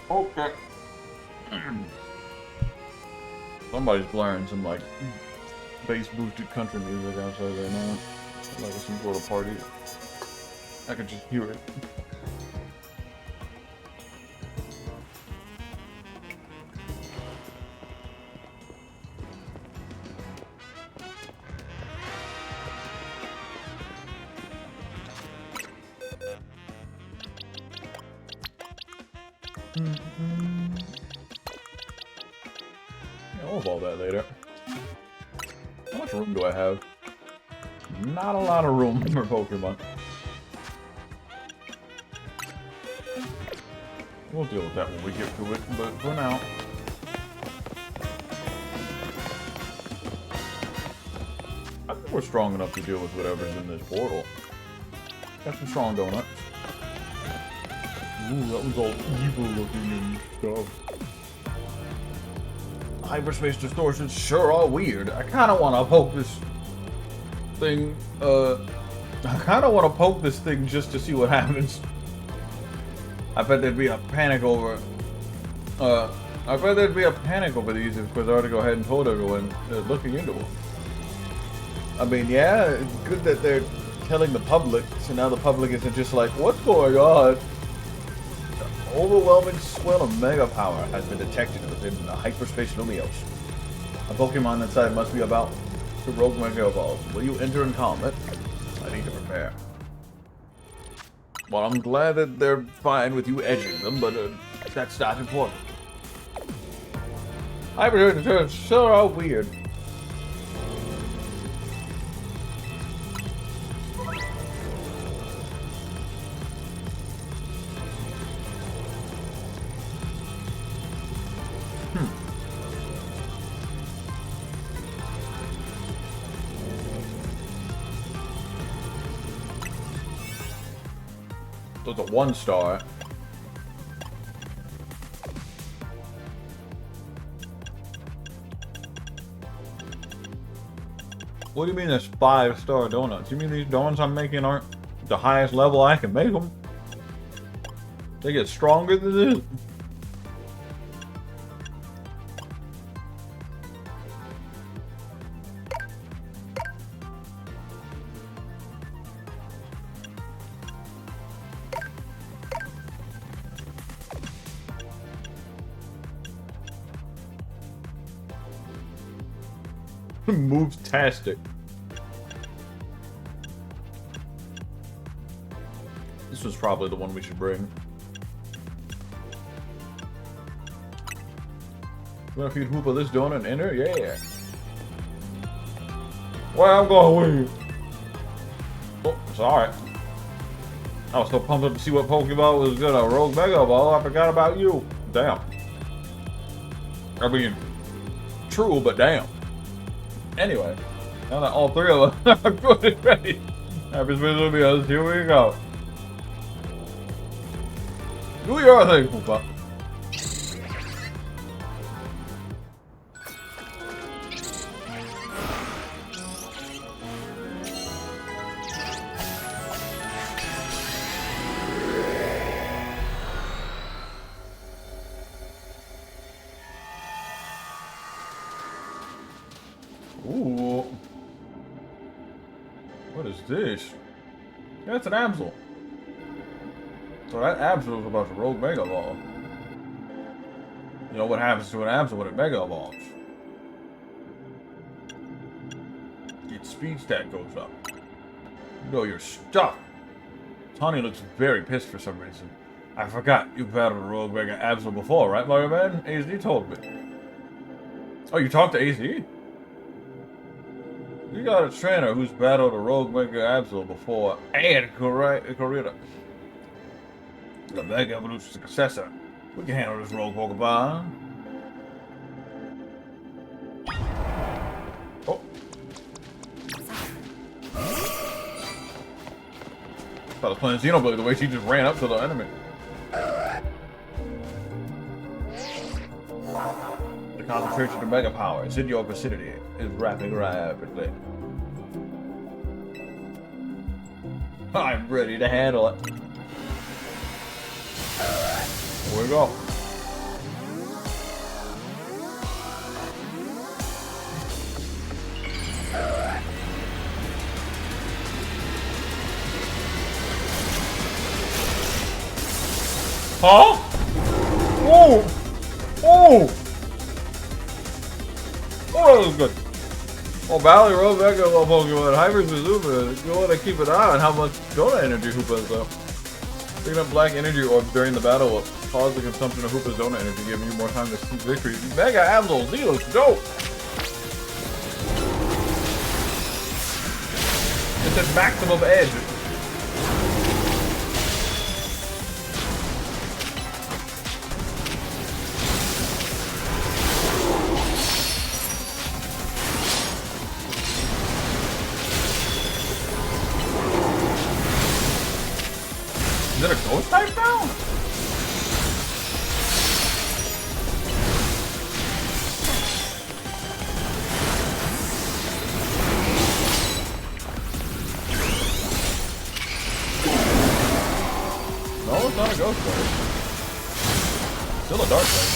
S1: Okay. Somebody's blaring some like bass boosted country music outside right now. Like it's some sort of party. I can just hear it. Yeah, we'll evolve that later. How much room do I have? Not a lot of room for Pokemon. We'll deal with that when we get to it, but for now... I think we're strong enough to deal with whatever's in this portal. Got some strong donuts. Ooh, that was all evil looking and stuff. Hyperspace distortions sure are weird. I kind of want to poke this thing, just to see what happens. I bet there'd be a panic over, these if Quasar go ahead and told everyone looking into them. I mean, yeah, it's good that they're telling the public, so now the public isn't just like, what's going on? The overwhelming swell of mega power has been detected within the hyperspace Lumios. A Pokemon inside must be about to rogue Mega Evolve. Will you enter in combat? I need to prepare. Well, I'm glad that they're fine with you edging them, but that's not important. Hyperspace sure are weird. There's a 1-star. What do you mean there's 5-star donuts? You mean these donuts I'm making aren't the highest level I can make them? They get stronger than this? Moves-tastic. This was probably the one we should bring. You wanna feed Hoopa this donut and enter? Yeah. Well, I'm going with you. Oh, it's alright. I was so pumped up to see what Pokeball was good. A Rogue Mega Ball. I forgot about you. Damn. I mean, true, but damn. Anyway, now that all three of us are good and ready, Hyperspace Lumios, here we go. Do your thing, Hoopa. Ooh. What is this? That's an Absol. So that Absol is about to rogue Mega Evolve. You know what happens to an Absol when it Mega Evolves? Its speed stat goes up. You know your stuff. Tawny looks very pissed for some reason. I forgot you battled a rogue Mega Absol before, right, Mario Man? AZ told me. Oh, you talked to AZ? You got a trainer who's battled a rogue Mega Absol before, and Corrida. The Mega Evolution successor. We can handle this rogue Pokemon. Oh. I thought I was playing Xenoblade the way she just ran up to the enemy. The concentration of Mega Power is in your vicinity. Is rapid rapidly. I'm ready to handle it. Here we go. Huh? Oh! Oh! Oh, that was good. Well, Valley Road Mega Pokemon, Hyper Suzuka, you want to keep an eye on how much donut energy Hoopa is up. Picking up black energy orbs during the battle will cause the consumption of Hoopa's Zona energy, giving you more time to seek victory. Mega Absol Z looks dope! It's at maximum edge. Is it a ghost type now? No, it's not a ghost type. Still a dark type.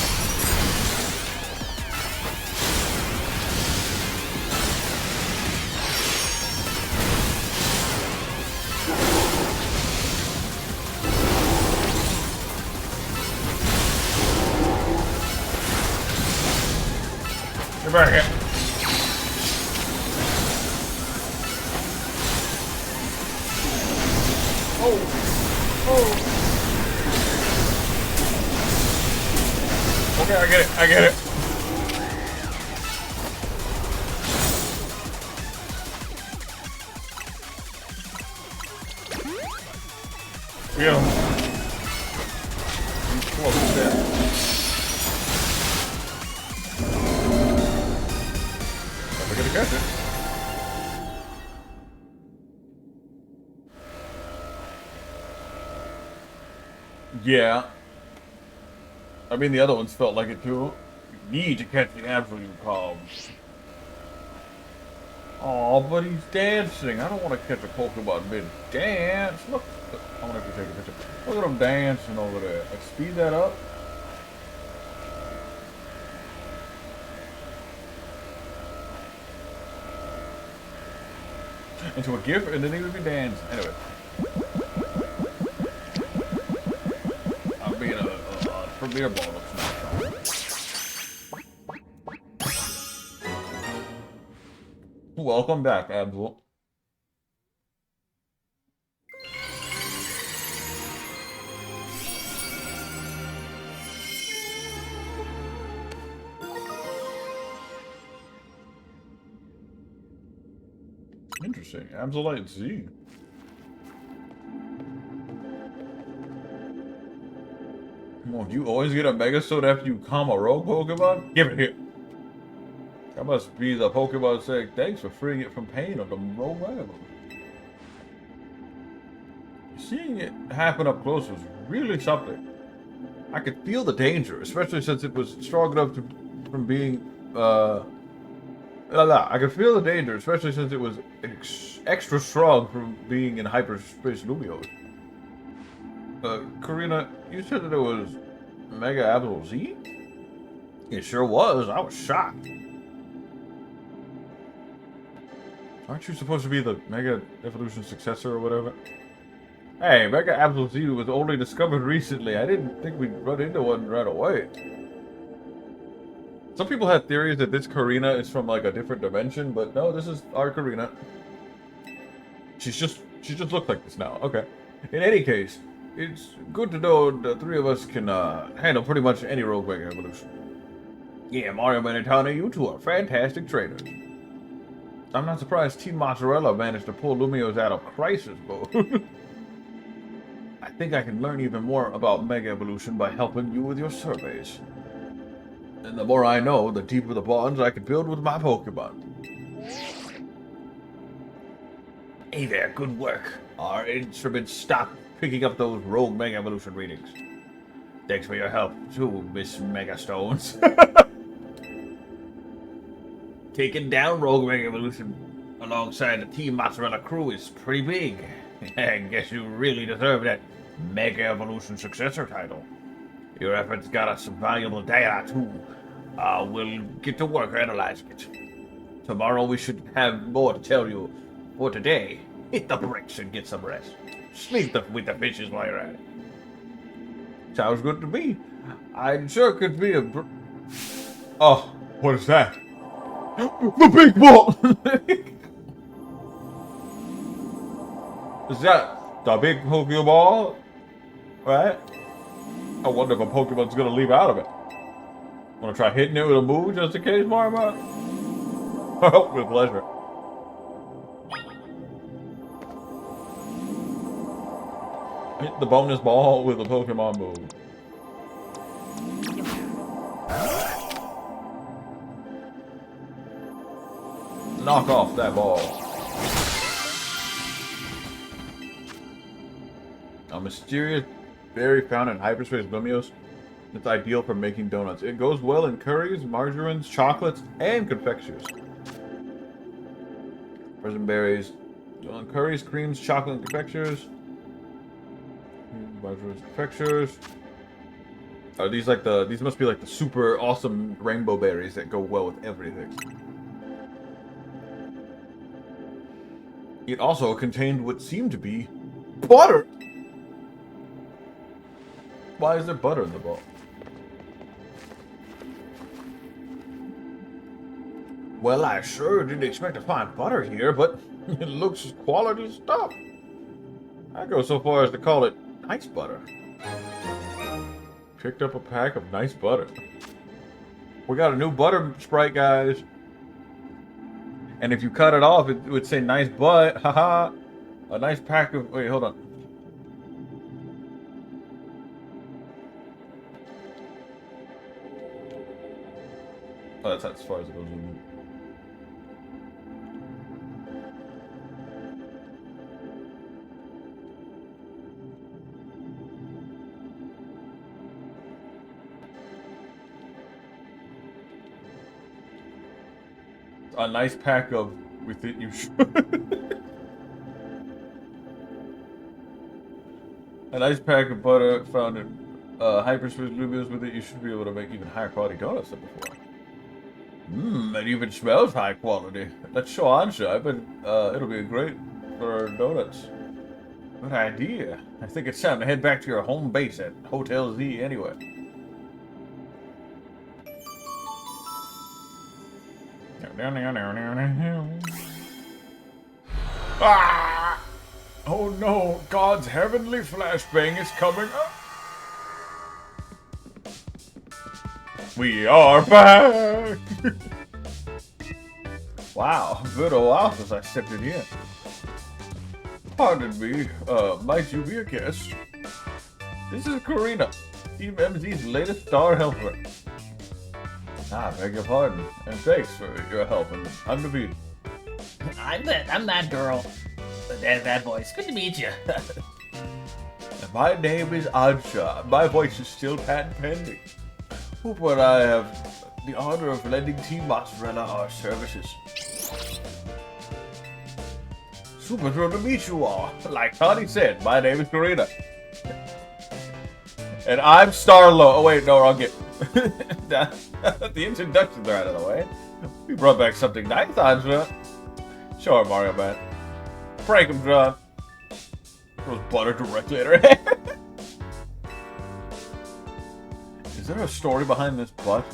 S1: Get back here. Oh! Oh! Okay, I get it. I get it. Yeah. I'm close to that. Never gonna catch it. Yeah. I mean, the other ones felt like it too. You need to catch the absolute calm. Oh, but he's dancing. I don't want to catch a Pokemon mid-dance. Look. I wonder if you take a picture. Look at him dancing over there. Like, speed that up. Into a GIF, and then he would be dancing. Anyway. I'm being a premier ball looks nice. Welcome back, Abdul. Interesting. Absolute Z. Come on, do you always get a Mega Stone after you calm a rogue Pokemon? Give it here. That must be the Pokemon saying thanks for freeing it from pain of the rogue rival. Seeing it happen up close was really something. I could feel the danger, especially since it was strong enough from being, I could feel the danger, especially since it was extra strong from being in hyperspace Lumiose. Karina, you said that it was Mega Absol Z? It sure was. I was shocked. Aren't you supposed to be the Mega Evolution successor or whatever? Hey, Mega Absol Z was only discovered recently. I didn't think we'd run into one right away. Some people had theories that this Karina is from like a different dimension, but no, this is our Karina. She just looked like this now. Okay. In any case, it's good to know the three of us can handle pretty much any rogue Mega Evolution. Yeah, Mario and Tony, you two are fantastic trainers. I'm not surprised Team Mozzarella managed to pull Lumiose out of crisis mode. I think I can learn even more about Mega Evolution by helping you with your surveys. And the more I know, the deeper the bonds I can build with my Pokemon. Hey there, good work. Our instruments stopped picking up those rogue Mega Evolution readings. Thanks for your help, too, Miss Mega Stones. Taking down rogue Mega Evolution alongside the Team Mozzarella crew is pretty big. I guess you really deserve that Mega Evolution successor title. Your efforts got us some valuable data, too. We'll get to work analyzing it. Tomorrow we should have more to tell you. For today, hit the bricks and get some rest. Sleep with the fishes while you're at it. Sounds good to me. I sure could be a Oh, what is that? The big ball! Is that the big Pokeball? Right? I wonder if a Pokemon's gonna leave out of it. Wanna try hitting it with a move just in case, Marmot? Oh, with pleasure. Hit the bonus ball with a Pokemon move. Knock off that ball. A mysterious berry found in hyperspace Lumios. It's ideal for making donuts. It goes well in curries, margarines, chocolates, and confectures. Frozen berries. Curries, creams, chocolate, and confectures. Margarines, confectures. Are these like these must be like the super awesome rainbow berries that go well with everything. It also contained what seemed to be butter. Why is there butter in the ball? Well, I sure didn't expect to find butter here, but it looks quality stuff. I'd go so far as to call it nice butter. Picked up a pack of nice butter. We got a new butter sprite, guys. And if you cut it off, it would say nice butt. Haha. A nice pack of... Wait, hold on. Oh, that's as far as it goes. A nice pack of with it you should. A nice pack of butter found in hyperspace Lumios. With it you should be able to make even higher quality donuts than before. It even smells high quality. Let's show Ansha. I bet it'll be great for donuts. Good idea. I think it's time to head back to your home base at Hotel Z anyway. Ah! Oh no, God's heavenly flashbang is coming up. We are back! Wow, been a while since I stepped in here. Pardon me, might you be a guest? This is Karina, Team MZ's latest star helper. Ah, beg your pardon, and thanks for your help, and I'm David.
S2: I'm that girl. That voice. Good to meet you.
S1: My name is Ansha. My voice is still patent pending. But I have the honor of lending Team Mozzarella our services. Super thrilled to meet you all. Like Tony said, my name is Karina. And I'm Starlo. Oh wait, no, wrong game. The introductions are out of the way. We brought back something nice, Ansha. Sure, Mario Man. Prank him, John. Throws butter directly at her head. Is there a story behind this butt?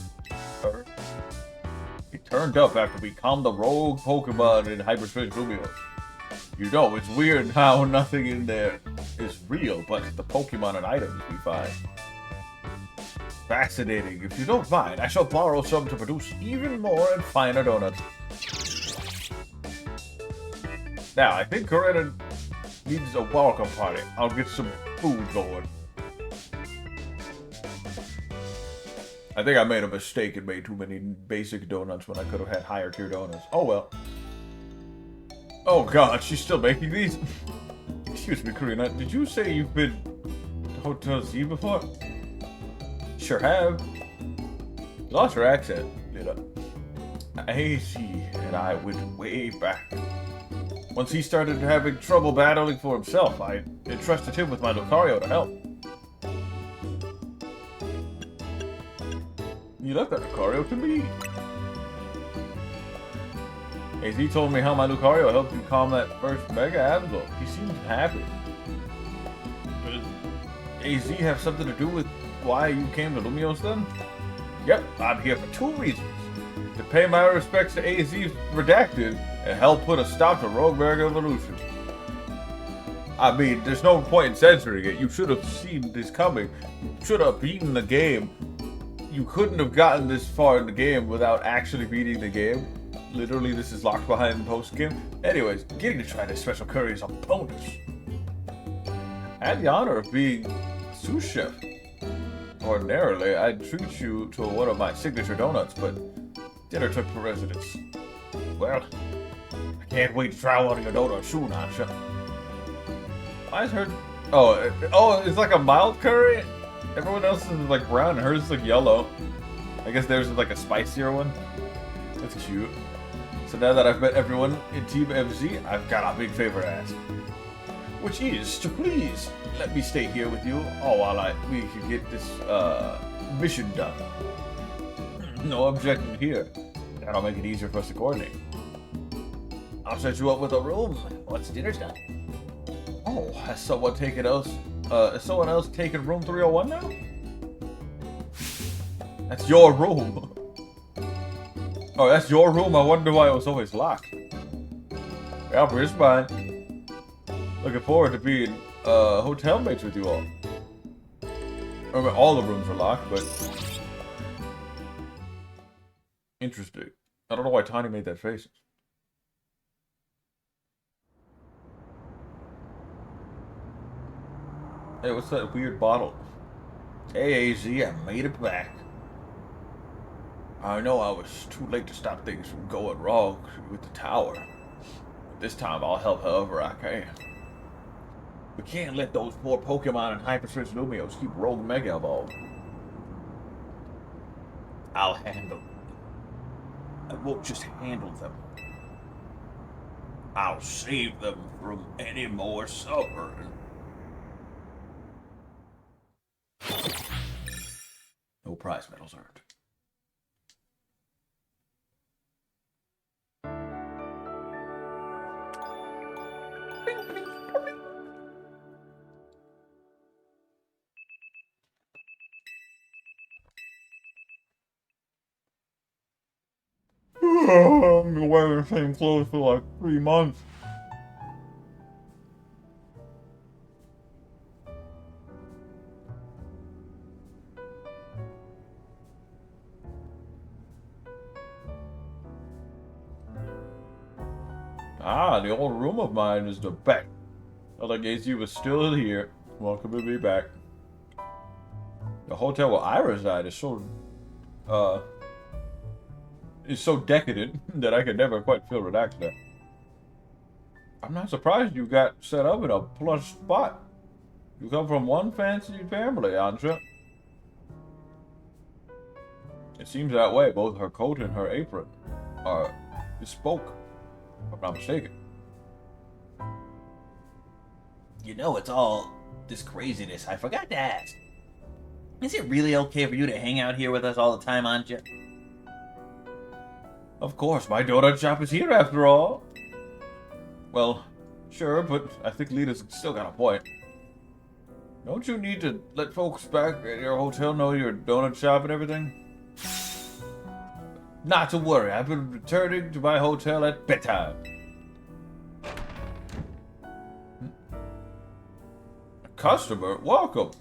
S1: He turned up after we calmed the rogue Pokemon in Hyperspace Lumios. You know, it's weird how nothing in there is real, but the Pokemon and items we find. Fascinating. If you don't mind, I shall borrow some to produce even more and finer donuts. Now, I think Corinna needs a welcome party. I'll get some food going. I think I made a mistake and made too many basic donuts when I could have had higher tier donuts. Oh well. Oh god, she's still making these? Excuse me, Karina, did you say you've been to Hotel Z before? Sure have. Lost your accent, did I? AC and I went way back. Once he started having trouble battling for himself, I entrusted him with my Lucario to help. You left that Lucario to me. AZ told me how my Lucario helped you calm that first Mega Absol. He seemed happy. Does AZ have something to do with why you came to Lumios then? Yep, I'm here for two reasons. To pay my respects to AZ's Redacted and help put a stop to Rogue Mega Evolution. I mean, there's no point in censoring it. You should have seen this coming. You should have beaten the game. You couldn't have gotten this far in the game without actually beating the game. Literally, this is locked behind post-game. Anyways, getting to try this special curry is a bonus. I had the honor of being sous chef. Ordinarily, I'd treat you to one of my signature donuts, but dinner took precedence. Well, I can't wait to try one of your donuts soon, Asha. I heard. Oh, it's like a mild curry? Everyone else is like brown, and hers is like yellow. I guess theirs is like a spicier one. That's cute. So now that I've met everyone in Team MZ, I've got a big favor to ask. Which is to please let me stay here with you all while we can get this mission done. No objection here. That'll make it easier for us to coordinate. I'll set you up with a room once dinner's done. Oh, has someone else taken room 301 now? That's your room. Oh, that's your room? I wonder why it was always locked. Yeah, but it's mine. Looking forward to being hotel mates with you all. I mean, all the rooms are locked, but... Interesting. I don't know why Tiny made that face. Hey, what's that weird bottle? Hey, AZ, I made it back. I know I was too late to stop things from going wrong with the tower. This time I'll help however I can. We can't let those poor Pokemon and Hyper-Switch Lumios keep Rogue Mega Evolved. I'll handle them. I won't just handle them. I'll save them from any more suffering. No prize medals earned. I've been wearing the same clothes for like 3 months. Ah, the old room of mine is the back. I like AZ was still here. Welcome to be back. The hotel where I reside is so decadent that I could never quite feel relaxed there. I'm not surprised you got set up in a plush spot. You come from one fancy family, Anja. It seems that way. Both her coat and her apron are bespoke, if I'm not mistaken.
S2: You know, it's all this craziness. I forgot to ask. Is it really okay for you to hang out here with us all the time, Anja?
S1: Of course, my donut shop is here after all. Well, sure, but I think Lita's still got a point. Don't you need to let folks back at your hotel know your donut shop and everything? Not to worry, I've been returning to my hotel at bedtime. Customer, welcome.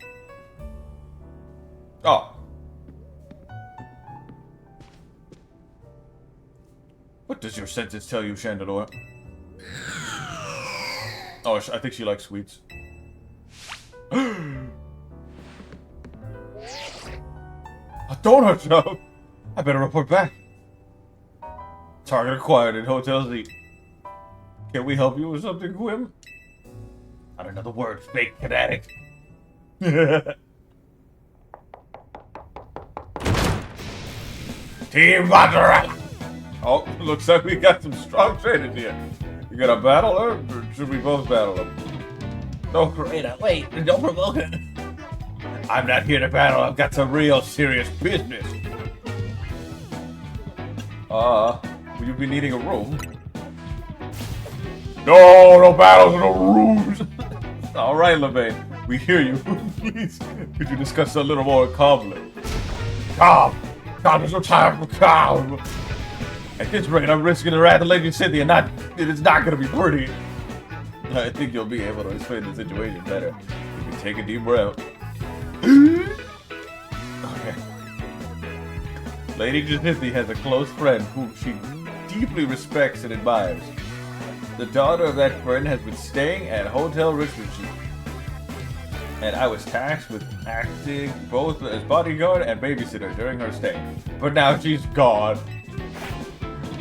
S1: Oh. What does your sentence tell you, Chandelure? Oh, I think she likes sweets. A donut shop? I better report back. Target acquired in Hotel Z. Can we help you with something, Quim?
S2: Not another word, fake kinetic.
S1: Team Wanderer! Oh, looks like we got some strong training here. You gonna battle her, or should we both battle him?
S2: Oh, great. Wait, don't provoke it.
S1: I'm not here to battle, I've got some real serious business. Will you be needing a room? No battles, no rooms! Alright, LeVay, we hear you. Please, could you discuss a little more calmly? Calm! There's no time for calm! At this rate, I'm risking the wrath of Lady Cynthia, it is not gonna be pretty. I think you'll be able to explain the situation better. You can take a deep breath. Okay. Lady Janithi has a close friend whom she deeply respects and admires. The daughter of that friend has been staying at Hotel Richmond, and I was tasked with acting both as bodyguard and babysitter during her stay. But now she's gone.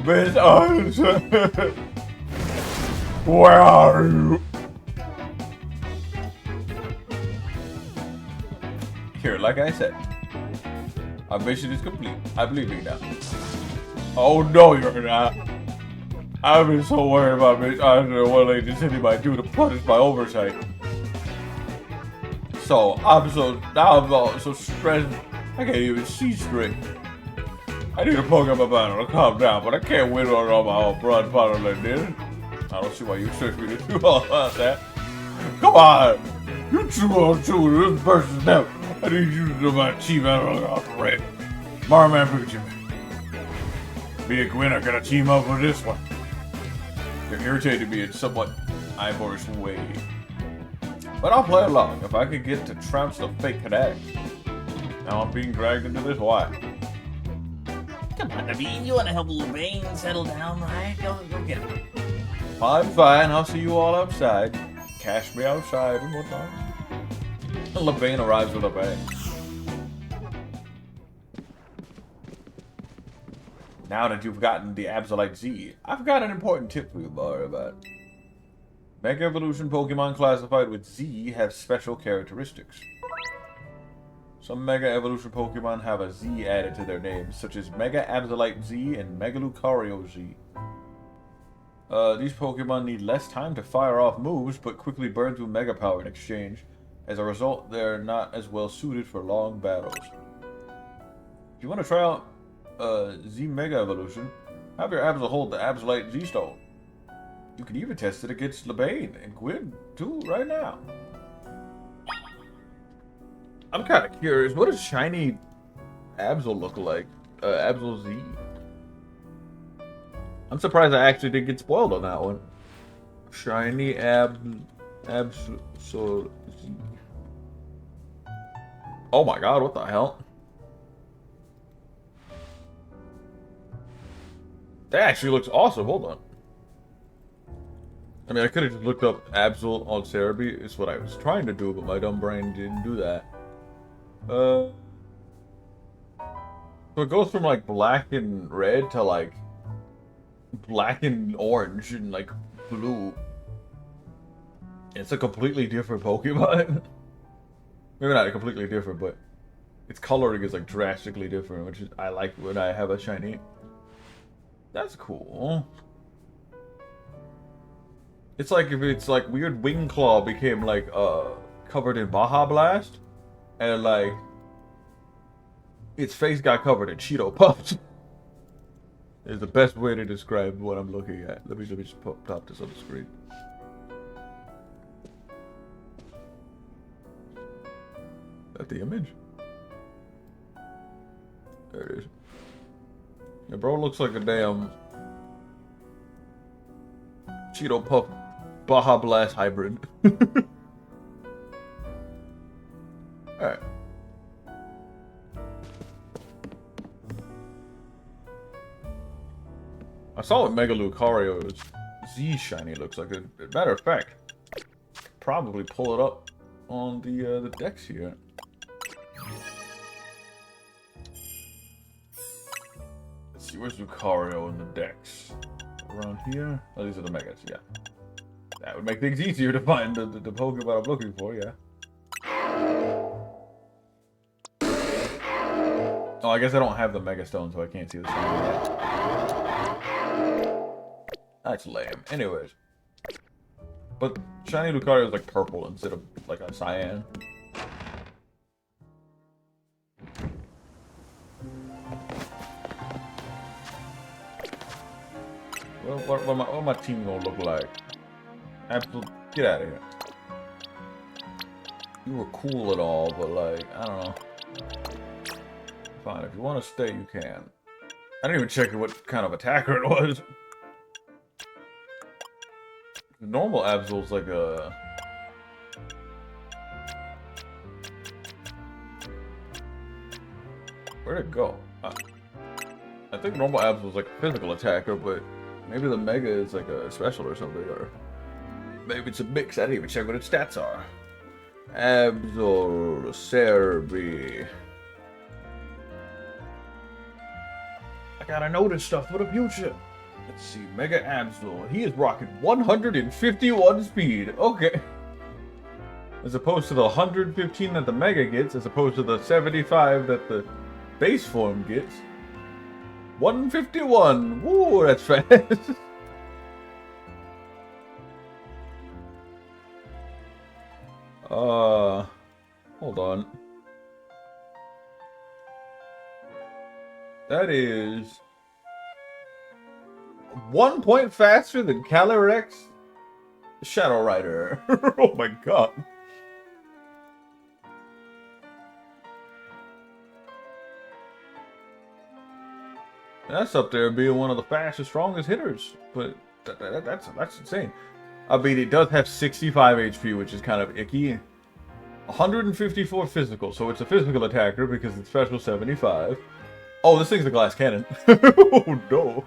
S1: Miss Anderson, where are you? Here, like I said, our mission is complete. I'm leaving now. Oh no, you're not. I've been so worried about Miss Anderson, what Lady Janithi might do to punish my oversight. So I'm so stressed I can't even see straight. I need a Pokemon battle to calm down, but I can't win on all my own blood battle like this. I don't see why you expect me to do all of that. Come on! You two on two, this person's now. I need you to do my team battle operate. Marman Poochie. Me and Gwen are gonna team up with this one. You're irritating me in somewhat Ivorish way. But I'll play along if I could get to trounce the fake cadet. Now I'm being dragged into this. Why?
S2: Come on, Naveen, you want to help Levine settle down, right? Go get him.
S1: I'm fine. I'll see you all outside. Cash me outside and whatnot. And Levine arrives with a bag. Now that you've gotten the Absolite Z, I've got an important tip for you, Bar, about Mega Evolution Pokemon classified with Z have special characteristics. Some Mega Evolution Pokemon have a Z added to their names, such as Mega Absolite Z and Mega Lucario Z. These Pokemon need less time to fire off moves, but quickly burn through Mega Power in exchange. As a result, they're not as well suited for long battles. If you want to try out Z Mega Evolution, have your Absol hold the Absolite Z Stone. You can even test it against Lebane and Gwyn, too, right now. I'm kind of curious, what does shiny Absol look like? Absol Z? I'm surprised I actually didn't get spoiled on that one. Shiny Absol Z. Oh my god, what the hell? That actually looks awesome, hold on. I mean, I could have just looked up Absol on Cerebi. It's what I was trying to do, but my dumb brain didn't do that. So it goes from like black and red to like black and orange and like blue. It's a completely different Pokemon. Maybe not completely different, but its coloring is like drastically different, which is I like when I have a shiny. That's cool. It's like if it's like weird Wingclaw became like covered in Baja Blast, and like its face got covered in Cheeto Puffs. Is the best way to describe what I'm looking at. Let me just pop this on the screen. Is that the image? There it is. Yeah, bro looks like a damn Cheeto Puff Baja Blast hybrid. Alright. I saw what Mega Lucario's Z shiny looks like. As a matter of fact, probably pull it up on the decks here. Let's see, where's Lucario in the decks? Around here? Oh, these are the Megas, yeah. That would make things easier to find the Pokemon I'm looking for, yeah. Oh, I guess I don't have the Mega Stone, so I can't see the shiny yet. That's lame. Anyways. But shiny Lucario is like purple instead of like a cyan. Well, what my team gonna look like? Absolute, get out of here. You were cool and all, but like, I don't know. Fine, if you want to stay, you can. I didn't even check what kind of attacker it was. Normal Absol's like a... Where'd it go? I think normal Absol's like a physical attacker, but maybe the Mega is like a special or something, or maybe it's a mix. I didn't even check what its stats are. Absol Serbi. I gotta know this stuff for the future. Let's see, Mega Absol. He is rocking 151 speed. Okay. As opposed to the 115 that the Mega gets, as opposed to the 75 that the base form gets. 151. Woo, that's fast. Hold on. That is 1 point faster than Calyrex Shadow Rider. Oh my god. That's up there being one of the fastest, strongest hitters. But that's insane. I mean, it does have 65 HP, which is kind of icky. 154 physical, so it's a physical attacker because it's special 75. Oh, this thing's a glass cannon. Oh no.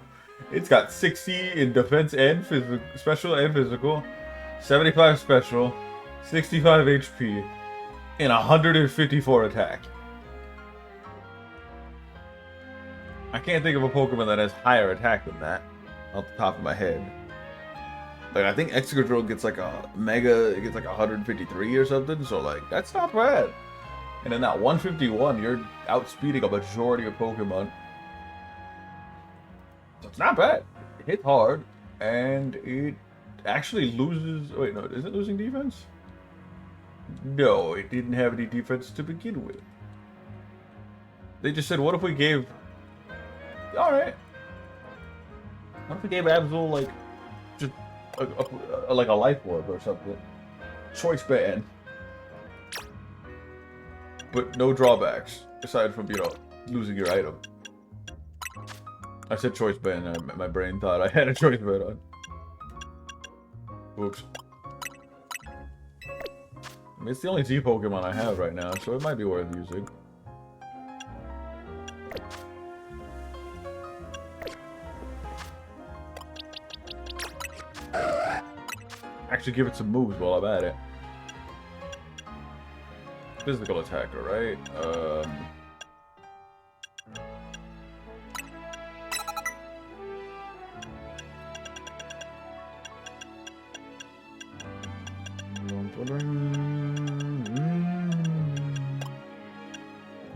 S1: It's got 60 in defense and physical, special and physical, 75 special, 65 HP, and 154 attack. I can't think of a Pokemon that has higher attack than that, off the top of my head. Like, I think Excadrill gets like a Mega, it gets like 153 or something, so like, that's not bad. And then that 151, you're outspeeding a majority of Pokemon. So it's not bad. It hits hard, and it actually loses... Wait, no, is it losing defense? No, it didn't have any defense to begin with. They just said, what if we gave... Alright. What if we gave Absol, like, just like a life orb or something? Choice band. But no drawbacks, aside from, you know, losing your item. I said choice band, and my brain thought I had a choice band on. Oops. I mean, it's the only Z Pokemon I have right now, so it might be worth using. Actually give it some moves while I'm at it. Physical attacker, right?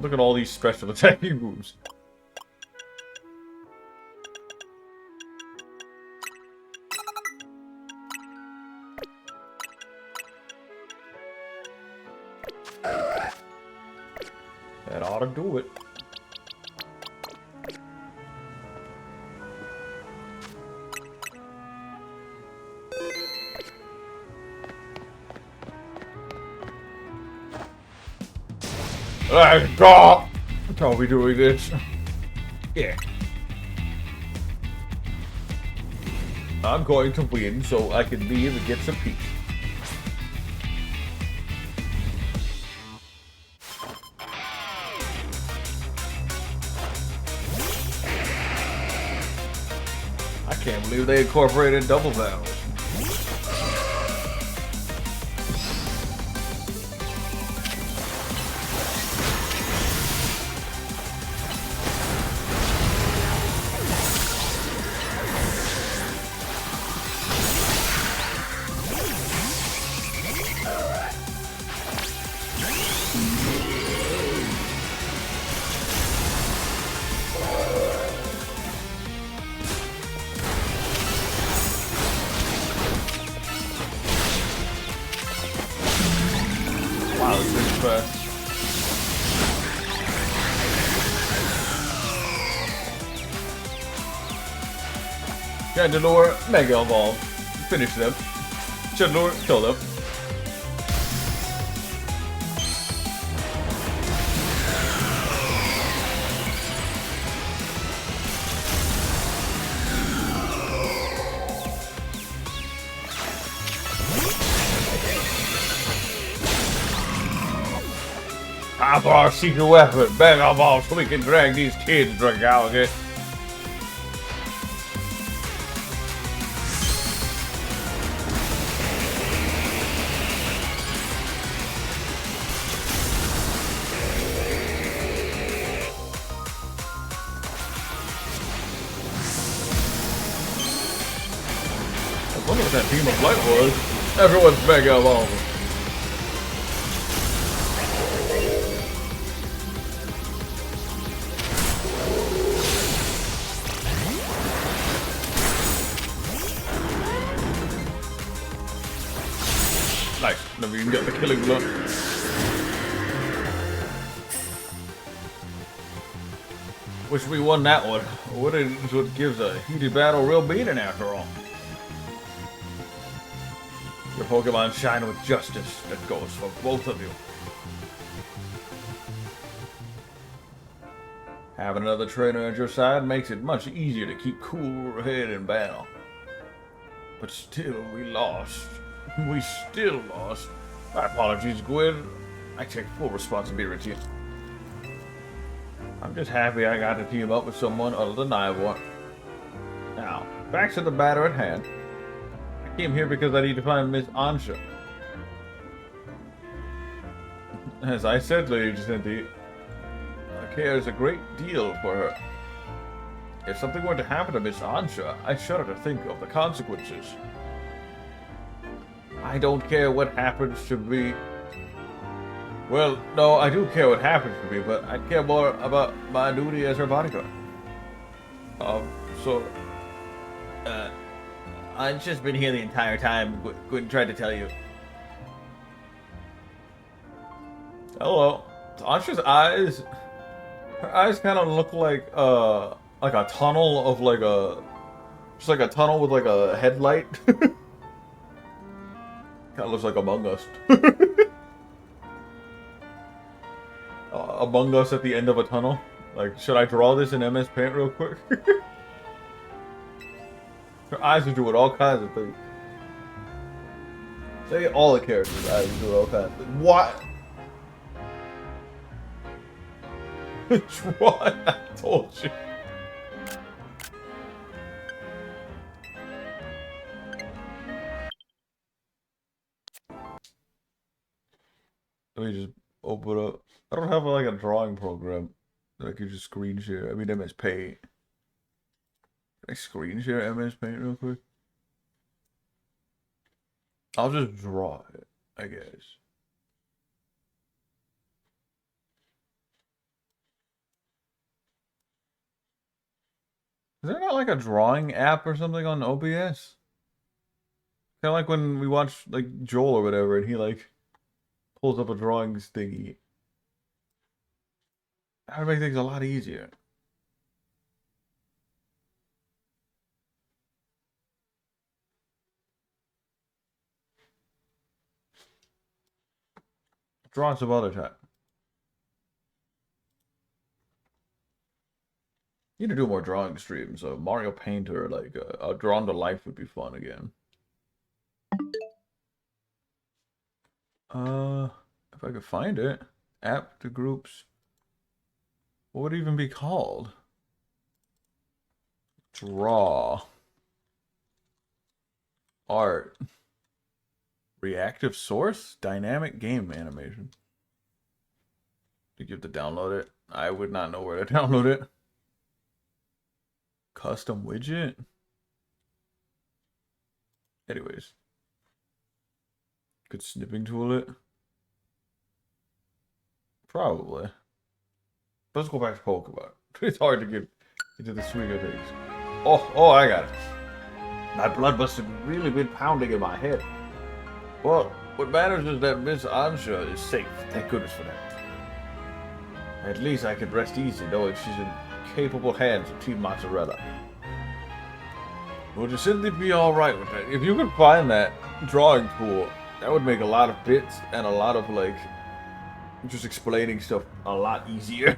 S1: Look at all these special attacking moves. That ought to do it. God! How are we doing this? Yeah. I'm going to win so I can leave and get some peace. I can't believe they incorporated double battles. Wow, this thing's fast. Chandelure, Mega Evolve. Finish them. Chandelure, kill them. Time for our secret weapon. Bang our balls so we can drag these kids, drag alligator. I wonder what that team of light was. Everyone's mega evolving. Nice. Never even get the killing blow. Wish we won that one. What is what gives a heated battle real meaning after all? Your Pokemon shine with justice. That goes for both of you. Having another trainer at your side makes it much easier to keep cool head in battle. But still, we lost. We still lost. My apologies, Gwen. I take full responsibility. I'm just happy I got to team up with someone other than Ivor. Now, back to the matter at hand. I came here because I need to find Miss Ansha. As I said, Lady Cindy, I care a great deal for her. If something were to happen to Miss Ansha, I shudder to think of the consequences. I don't care what happens to me. Well, no, I do care what happens to me, but I care more about my duty as her bodyguard. I've just been here the entire time. Gwen tried to tell you. Hello. Ansha's eyes. Her eyes kind of look like a tunnel of like a, just like a tunnel with like a headlight. Kind of looks like Among Us. Among Us at the end of a tunnel. Like, should I draw this in MS Paint real quick? Her eyes are doing all kinds of things. Say all the characters' eyes are doing all kinds of things. What? What? I told you. Let me just open up. I don't have like a drawing program that I could just screen share. I mean, MS Paint. Can I screen share MS Paint real quick? I'll just draw it, I guess. Is there not like a drawing app or something on OBS? Kind of like when we watch like Joel or whatever, and he like pulls up a drawings thingy. That would make things a lot easier. Draw some other time. Need to do more drawing streams. So Mario Painter, like Drawn to Life, would be fun again. If I could find it, app to groups. What would it even be called? Draw. Art. Reactive source? Dynamic game animation. Did you have to download it? I would not know where to download it. Custom widget? Anyways. Could snipping tool it? Probably. Let's go back to Pokemon. It's hard to get into the swing of things. Oh, I got it. My blood must have really been pounding in my head. Well, what matters is that Miss Ansha is safe. Thank goodness for that. At least I could rest easy knowing she's in capable hands of Team Mozzarella. Would Jacinthi be alright with that? If you could find that drawing tool, that would make a lot of bits and a lot of, like, just explaining stuff a lot easier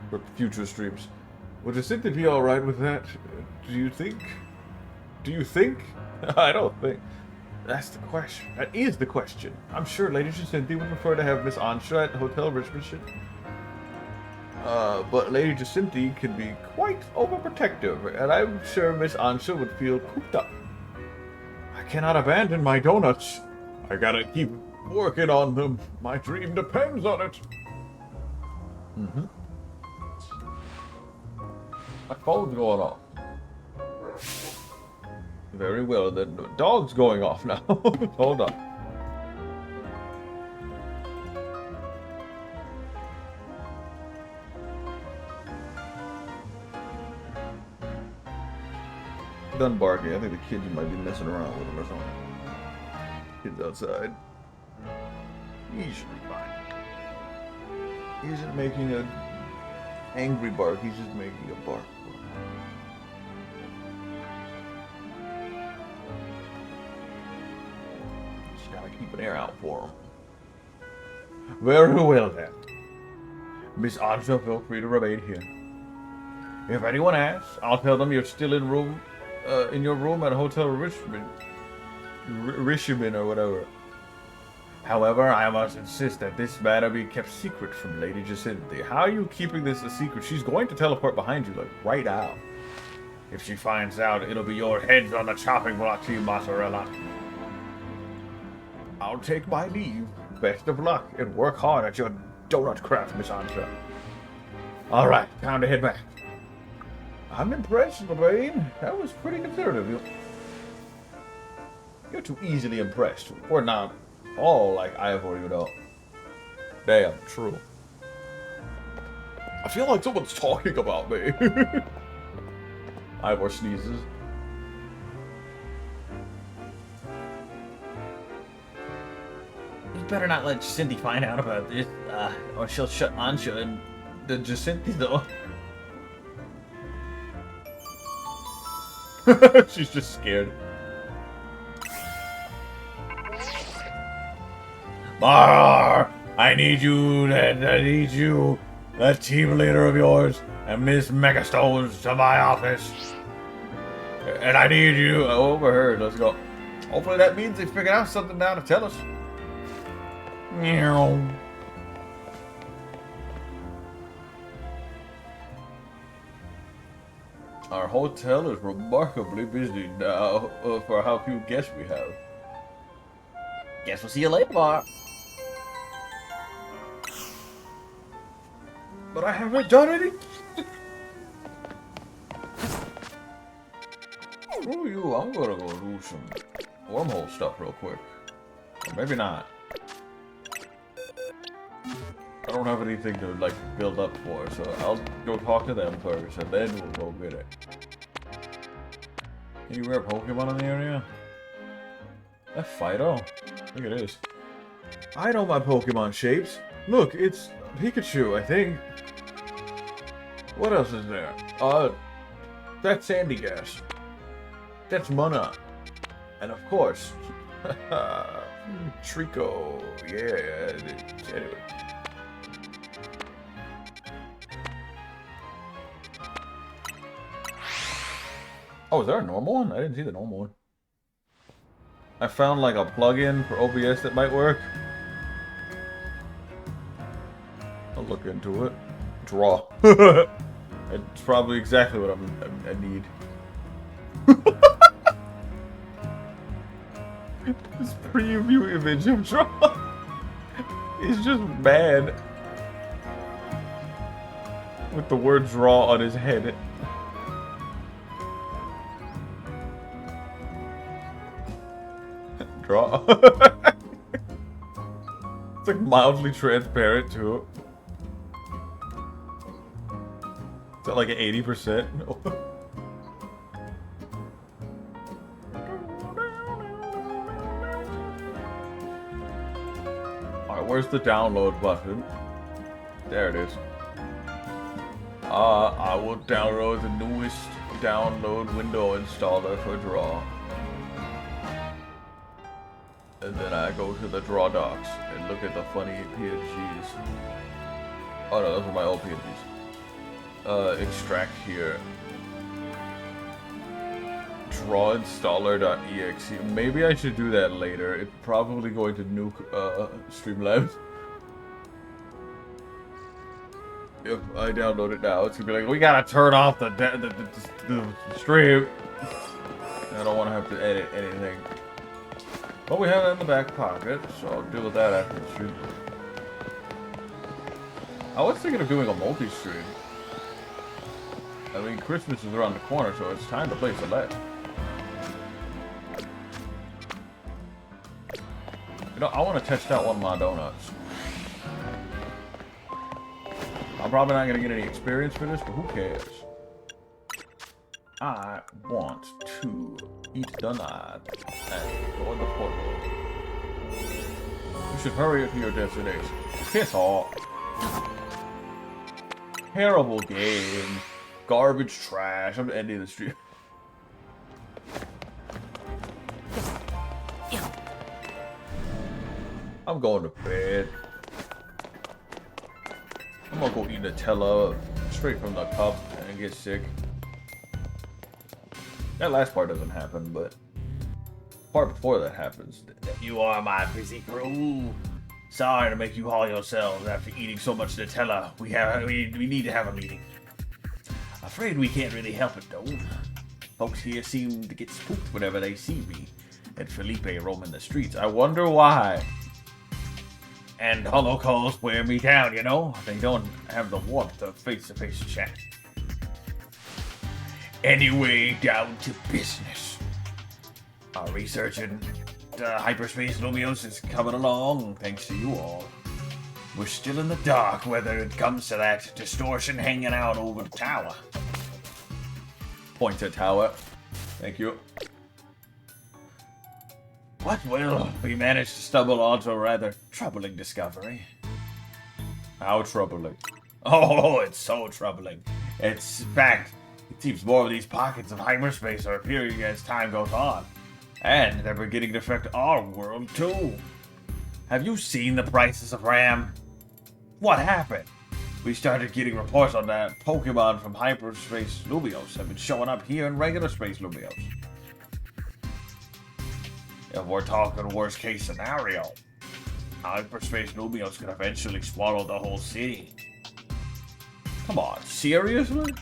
S1: for future streams. Would Jacinthi be alright with that? Do you think? Do you think? I don't think. That's the question. That is the question. I'm sure Lady Jacinthi would prefer to have Miss Ansha at Hotel Richmond. But Lady Jacinthi can be quite overprotective, and I'm sure Miss Ansha would feel cooped up. I cannot abandon my donuts. I gotta keep working on them. My dream depends on it. Mm-hmm. My phone's going off. Very well, the dog's going off now. Hold on. Done barking. I think the kids might be messing around with him or something. Kids outside. He should be fine. He isn't making an angry bark, he's just making a bark. Just gotta keep an ear out for him. Very well then. Miss Ansha, feel free to remain here. If anyone asks, I'll tell them you're still in your room at Hotel Richmond or whatever. However, I must insist that this matter be kept secret from Lady Jacinthi. How are you keeping this a secret? She's going to teleport behind you, like, right out. If she finds out, it'll be your heads on the chopping block, Team Mozzarella. I'll take my leave. Best of luck, and work hard at your donut craft, Miss Ansha. Alright, time to head back. I'm impressed, Lorraine. That was pretty conservative. You're too easily impressed. We're not all like Ivor, you know. Damn, true. I feel like someone's talking about me. Ivor sneezes.
S2: You better not let Cindy find out about this, or she'll shut Ansha and the Jacinthi though.
S1: She's just scared. Marr! I need you, that team leader of yours, and Miss Megastones to my office. And I need you. Overheard, let's go. Hopefully that means they figured out something now to tell us. Meow. Our hotel is remarkably busy now for how few guests we have.
S2: Guess we'll see you later, Mar.
S1: But I haven't done anything. Screw you, I'm gonna go do some wormhole stuff real quick. Or maybe not. I don't have anything to, like, build up for, so I'll go talk to them first, and then we'll go get it. Any rare Pokemon in the area? That Fido? I think it is. I know my Pokemon shapes. Look, it's Pikachu, I think. What else is there? That's Sandy Gas. That's Mana. And of course, Trico. Yeah, anyway. Oh, is there a normal one? I didn't see the normal one. I found like a plugin for OBS that might work. I'll look into it. Draw. It's probably exactly what I need. This preview image of Draw is just bad. With the word draw on his head. Draw. It's like mildly transparent too. Is that like 80%? Alright, where's the download button? There it is. I will download the newest download window installer for Draw. And then I go to the Draw Docs and look at the funny PNGs. Oh no, those are my old PNGs. Extract here. drawinstaller.exe. Maybe I should do that later. It's probably going to nuke Streamlabs. If I download it now, it's gonna be like, we gotta turn off the stream. I don't want to have to edit anything. But we have that in the back pocket, so I'll deal with that after the stream. I was thinking of doing a multi-stream. I mean, Christmas is around the corner, so it's time to play Select. You know, I want to test out one of my donuts. I'm probably not going to get any experience for this, but who cares? I want to eat donut and go in the portal. You should hurry to your destination. Piss off. Terrible game. Garbage trash. I'm ending the stream. I'm going to bed. I'm gonna go eat Nutella straight from the cup and get sick. That last part doesn't happen, but the part before that happens.
S2: You are my busy crew. Sorry to make you haul yourselves after eating so much Nutella. We need to have a meeting. Afraid we can't really help it though. Folks here seem to get spooked whenever they see me and Felipe roaming the streets. I wonder why. And hollow calls wear me down, you know? They don't have the warmth of face-to-face chat. Anyway, down to business. Our research in hyperspace Lumios is coming along, thanks to you all. We're still in the dark whether it comes to that distortion hanging out over the tower.
S1: Point to tower. Thank you.
S2: What will we managed to stumble onto a rather troubling discovery?
S1: How troubling.
S2: Oh, it's so troubling. It's in fact, it seems more of these pockets of hyperspace are appearing as time goes on. And they're beginning to affect our world too. Have you seen the prices of RAM? What happened? We started getting reports on that Pokemon from hyperspace Lumios have been showing up here in regular space Lumios. If we're talking worst case scenario, hyperspace Lumios could eventually swallow the whole city. Come on, seriously?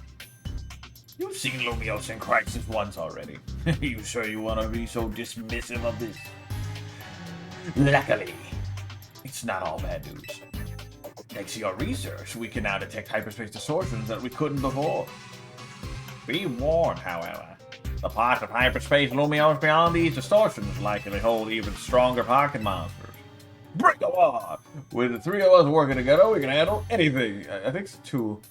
S2: You've seen Lumios in Crisis once already. You sure you want to be so dismissive of this? Luckily, it's not all bad news. Thanks to your research, we can now detect hyperspace distortions that we couldn't before. Be warned, however. The part of hyperspace Lumios beyond these distortions likely hold even stronger pocket monsters. Bring them on! With the three of us working together, we can handle anything. I think it's two.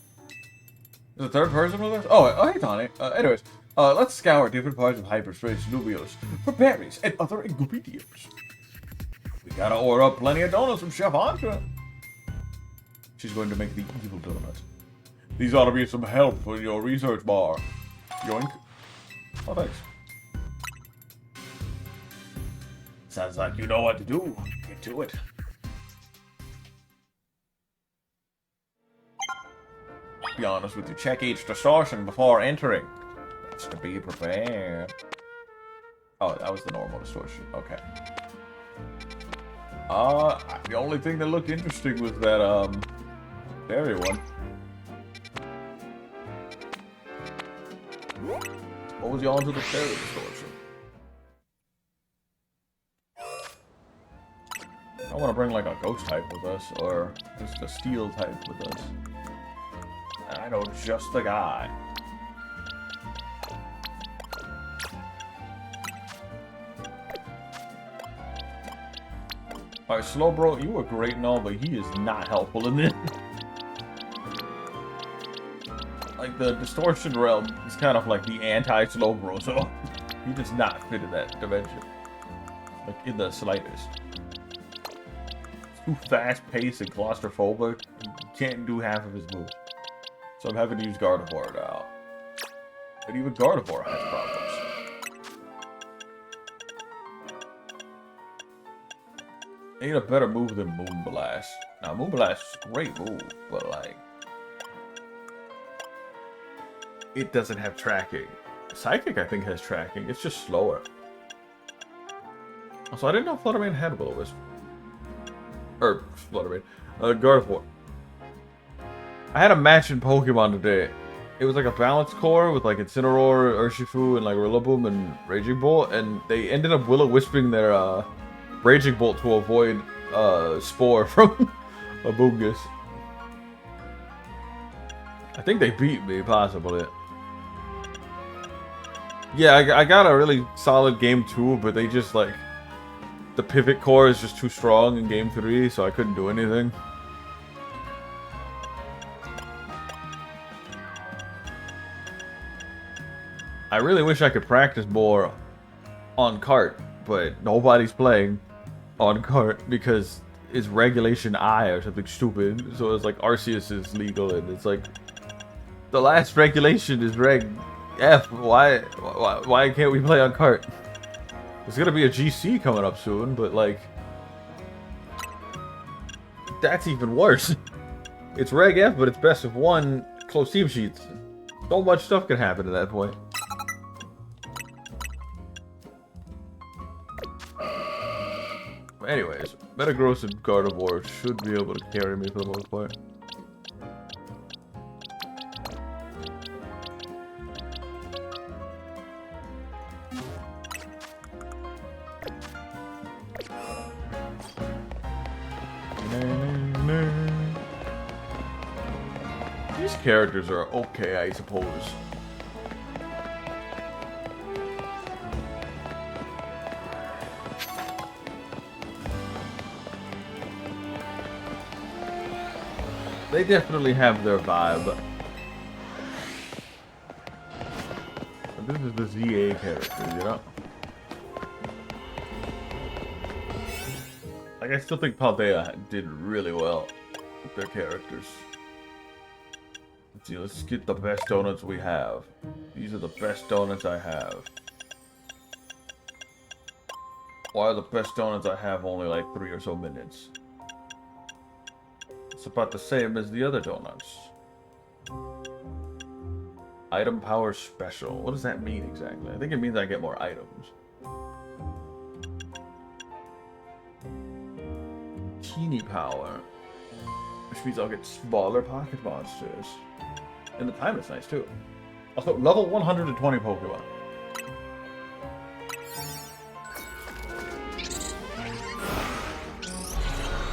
S2: Is a third person with us? Oh, hey, Tony. Anyways, let's scour different parts of hyperspace Lumios for berries and other ingredients. We gotta order up plenty of donuts from Chef Anka. She's going to make the evil donuts. These ought to be some help for your research bar. Yoink. Oh, thanks. Sounds like you know what to do. Get to it. Be honest with you, check each distortion before entering. It's to be prepared. Oh, that was the normal distortion. Okay. The only thing that looked interesting was that, berry one. What was y'all into the berry distortion? I want to bring like a ghost type with us, or just a steel type with us. I know just the guy. Alright, Slow Bro, you were great and all, but he is not helpful in this. Like, the distortion realm is kind of like the anti-Slow Bro, so he does not fit in that dimension. Like, in the slightest. It's too fast-paced and claustrophobic. You can't do half of his moves. So I'm having to use Gardevoir now. And even Gardevoir has problems. I need a better move than Moonblast. Now, Moonblast is a great move, but like... it doesn't have tracking.
S1: Psychic, I think, has tracking. It's just slower. Also, I didn't know Fluttermane had Will-O-Wisp. Or, Fluttermane. Gardevoir. I had a match in Pokemon today. It was like a balance core with like Incineroar, Urshifu, and like Rillaboom and Raging Bolt, and they ended up Will-O-Wisping their Raging Bolt to avoid Spore from a Boomgus. I think they beat me, possibly. Yeah, I got a really solid game 2, but they just like... The pivot core is just too strong in game 3, so I couldn't do anything. I really wish I could practice more on cart, but nobody's playing on cart because it's Regulation I or something stupid. So it's like Arceus is legal, and it's like the last regulation is Reg F. Why can't we play on cart? There's gonna be a GC coming up soon, but like that's even worse. It's Reg F, but it's best of 1 close team sheets. So much stuff can happen at that point. Anyways, Metagross and Gardevoir should be able to carry me for the most part. These characters are okay, I suppose. They definitely have their vibe. This is the ZA character, you know? Like, I still think Paldea did really well with their characters. Let's see, let's get the best donuts we have. These are the best donuts I have. Why are the best donuts I have only like 3 or so minutes? It's about the same as the other donuts. Item power special. What does that mean exactly? I think it means I get more items. Teeny power. Which means I'll get smaller pocket monsters. And the time is nice too. Also, level 120 Pokemon.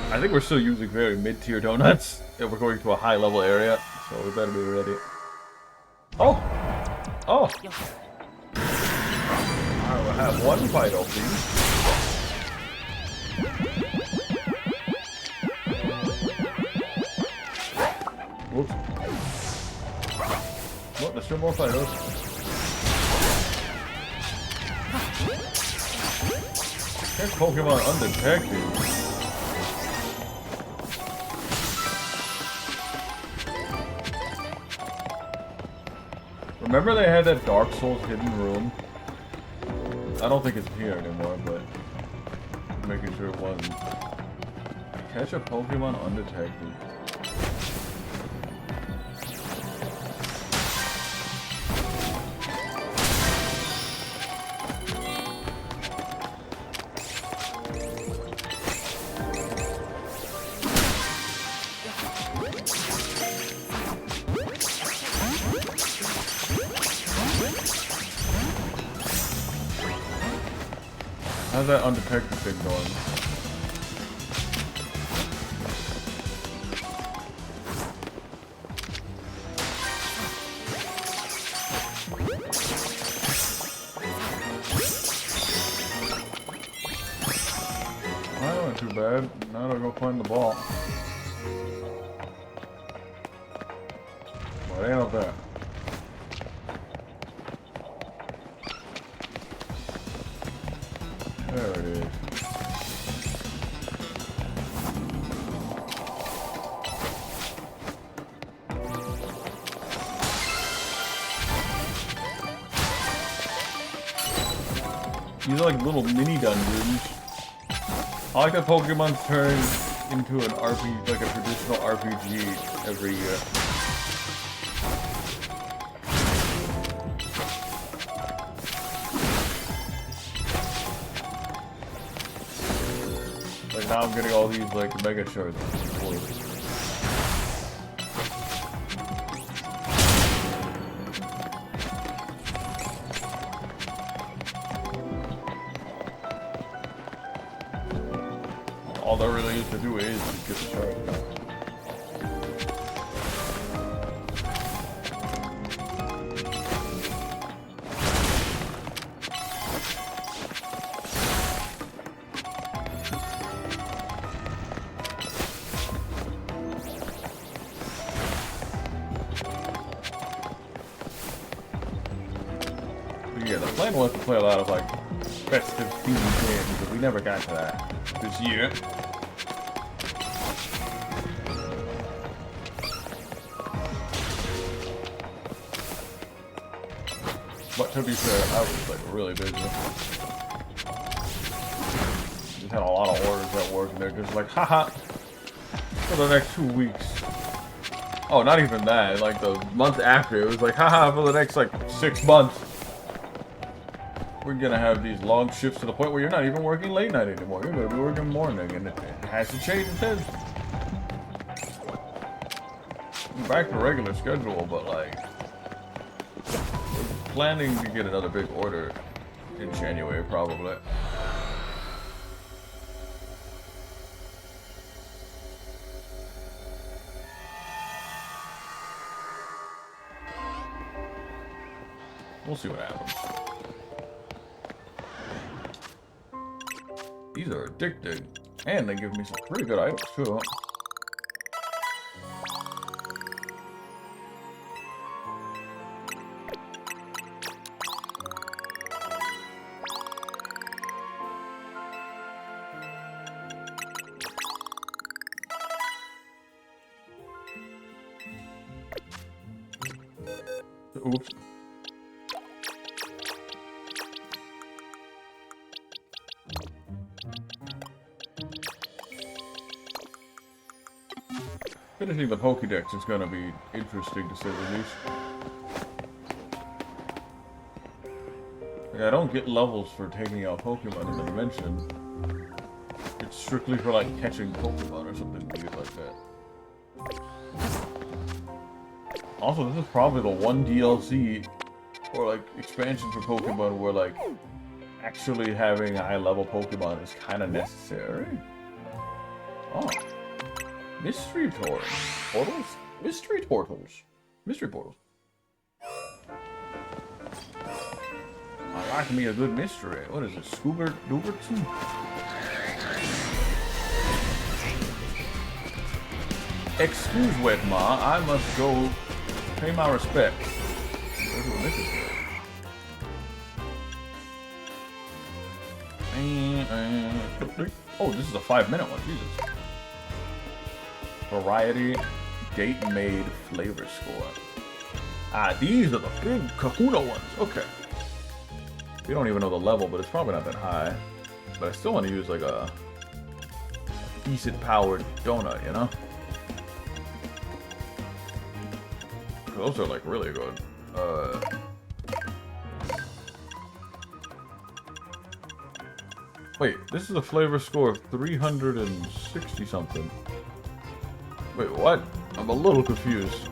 S1: I think we're still using very mid-tier donuts, and we're going to a high-level area, so we better be ready. Oh! Oh! I will have one Fido, please. Whoops. Look, there's still more Fidos. There's Pokemon undetected. Remember they had that Dark Souls hidden room? I don't think it's here anymore, but making sure it wasn't. Catch a Pokemon undetected. How's that undetected thing going? Well, that wasn't too bad. Now I'll go find the ball. Well, it ain't up there. There it is. These are like little mini dungeons. I like that Pokemon's turn into an RPG, like a traditional RPG every year. now I'm getting all these like mega shards. All there really is to do is just get the shard. Yeah, the plan was to play a lot of like festive themed games, but we never got to that this year. But to be fair, I was like really busy. Just had a lot of orders at work, and they're just like, haha, for the next 2 weeks. Oh, not even that. Like the month after, it was like, haha, for the next like 6 months. We're gonna have these long shifts to the point where you're not even working late night anymore. You're gonna be working morning, and it has to change. It says back to regular schedule, but like we're planning to get another big order in January, probably. We'll see what happens. These are addicting, and they give me some pretty good items too. Oops. Finishing the Pokédex is going to be interesting to say the least. Like, I don't get levels for taking out Pokemon in the dimension. It's strictly for like catching Pokemon or something weird like that. Also, this is probably the one DLC or like expansion for Pokemon where like actually having high level Pokemon is kind of necessary. Oh. Mystery portals? Portals? Mystery portals. Mystery portals. I like me a good mystery. What is it? Scoobert Dubertson? Excuse Wetma, I must go pay my respects. Oh, this is a 5-minute one. Jesus. Variety, date-made flavor score. Ah, these are the big Kahuna ones. Okay. We don't even know the level, but it's probably not that high. But I still want to use like a decent powered donut, you know? Those are like really good. Wait, this is a flavor score of 360 something. Wait, what? I'm a little confused.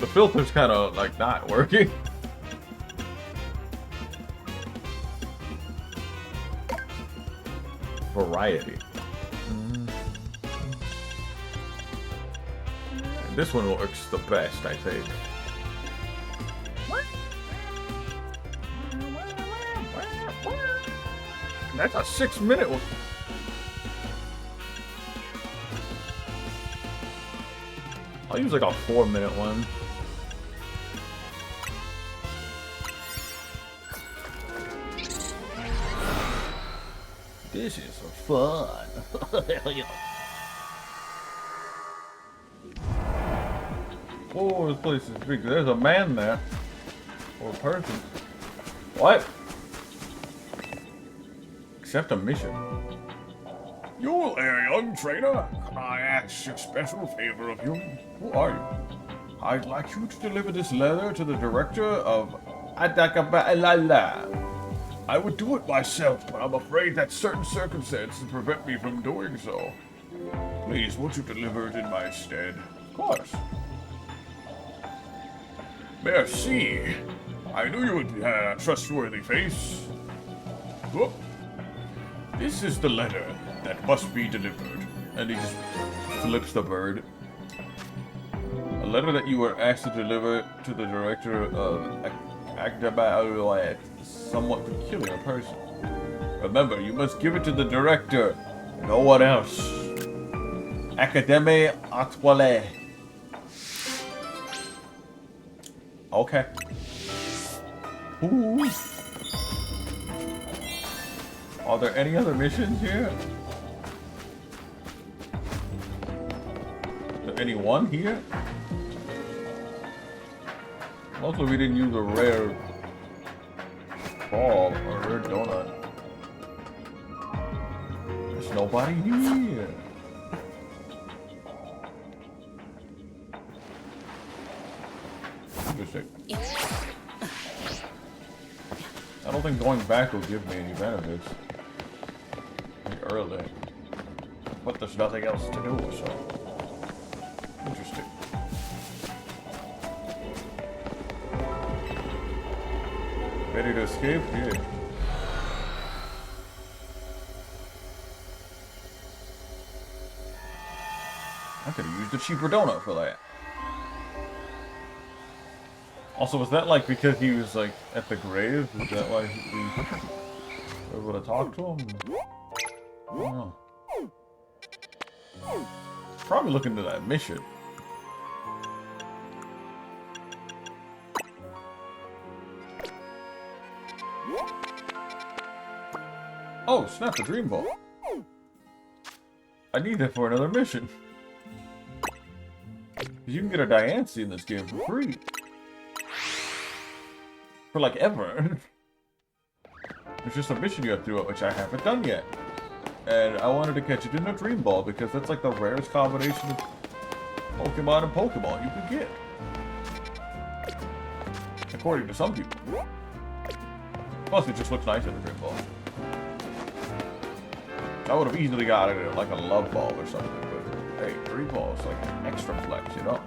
S1: The filter's kind of like not working. Variety. And this one looks the best, I think. That's a 6-minute one. I'll use like a 4-minute one. This is fun. Whoa, this place is big. There's a man there. Or a person. What? Accept a mission. You there, young trader? Can I ask a special favor of you? Who are you? I'd like you to deliver this letter to the director of Atakabalala. I would do it myself, but I'm afraid that certain circumstances prevent me from doing so. Please, won't you deliver it in my stead? Of course. Merci. I knew you would have a trustworthy face. Whoop. This is the letter that must be delivered. And he just flips the bird. A letter that you were asked to deliver to the director of a somewhat peculiar person. Remember, you must give it to the director. No one else. Académie Étoilée. Okay. Ooh. Are there any other missions here? Is there anyone here? Mostly we didn't use a rare ball or a rare donut. There's nobody here. Interesting. I don't think going back will give me any benefits. Early. But there's nothing else to do, so. Interesting. Ready to escape? Yeah. I could have used a cheaper donut for that. Also, was that like because he was like at the grave? Is that why we were able to talk to him? I don't know. Probably look into that mission. Oh, snap the dream ball. I need that for another mission. You can get a Diancie in this game for free. For like ever. It's just a mission you have to do, which I haven't done yet. And I wanted to catch it in a dream ball because that's like the rarest combination of Pokemon and Pokemon you can get. According to some people. Plus it just looks nice in a dream ball. I would have easily got it in like a love ball or something, but hey, dream ball is like an extra flex, you know?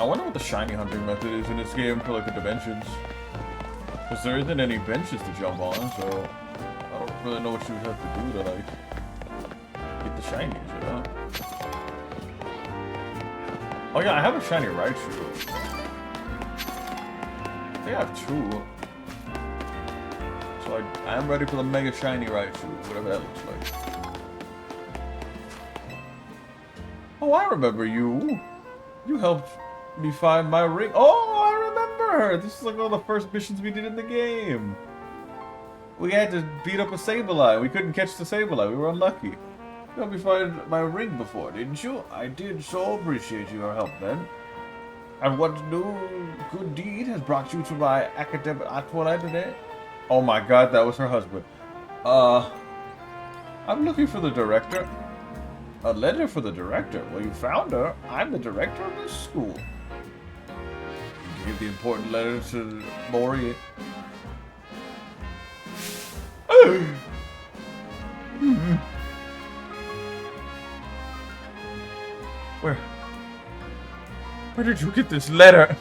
S1: I wonder what the shiny hunting method is in this game for like the dimensions. Because there isn't any benches to jump on, so I don't really know what you would have to do to like get the shinies, you know? Oh yeah, I have a shiny Raichu. I think I have two. So I am ready for the mega shiny Raichu, whatever that looks like. Oh, I remember you. You helped me find my ring. Oh, I remember her. This is like one of the first missions we did in the game. We had to beat up a Sableye. We couldn't catch the Sableye. We were unlucky. You helped me find my ring before, didn't you? I did so appreciate your help then. And what new good deed has brought you to my academic Étoilée today? Oh my god, that was her husband. I'm looking for the director. A letter for the director? Well, you found her. I'm the director of this school. Give the important letter to Mori. Where did you get this letter?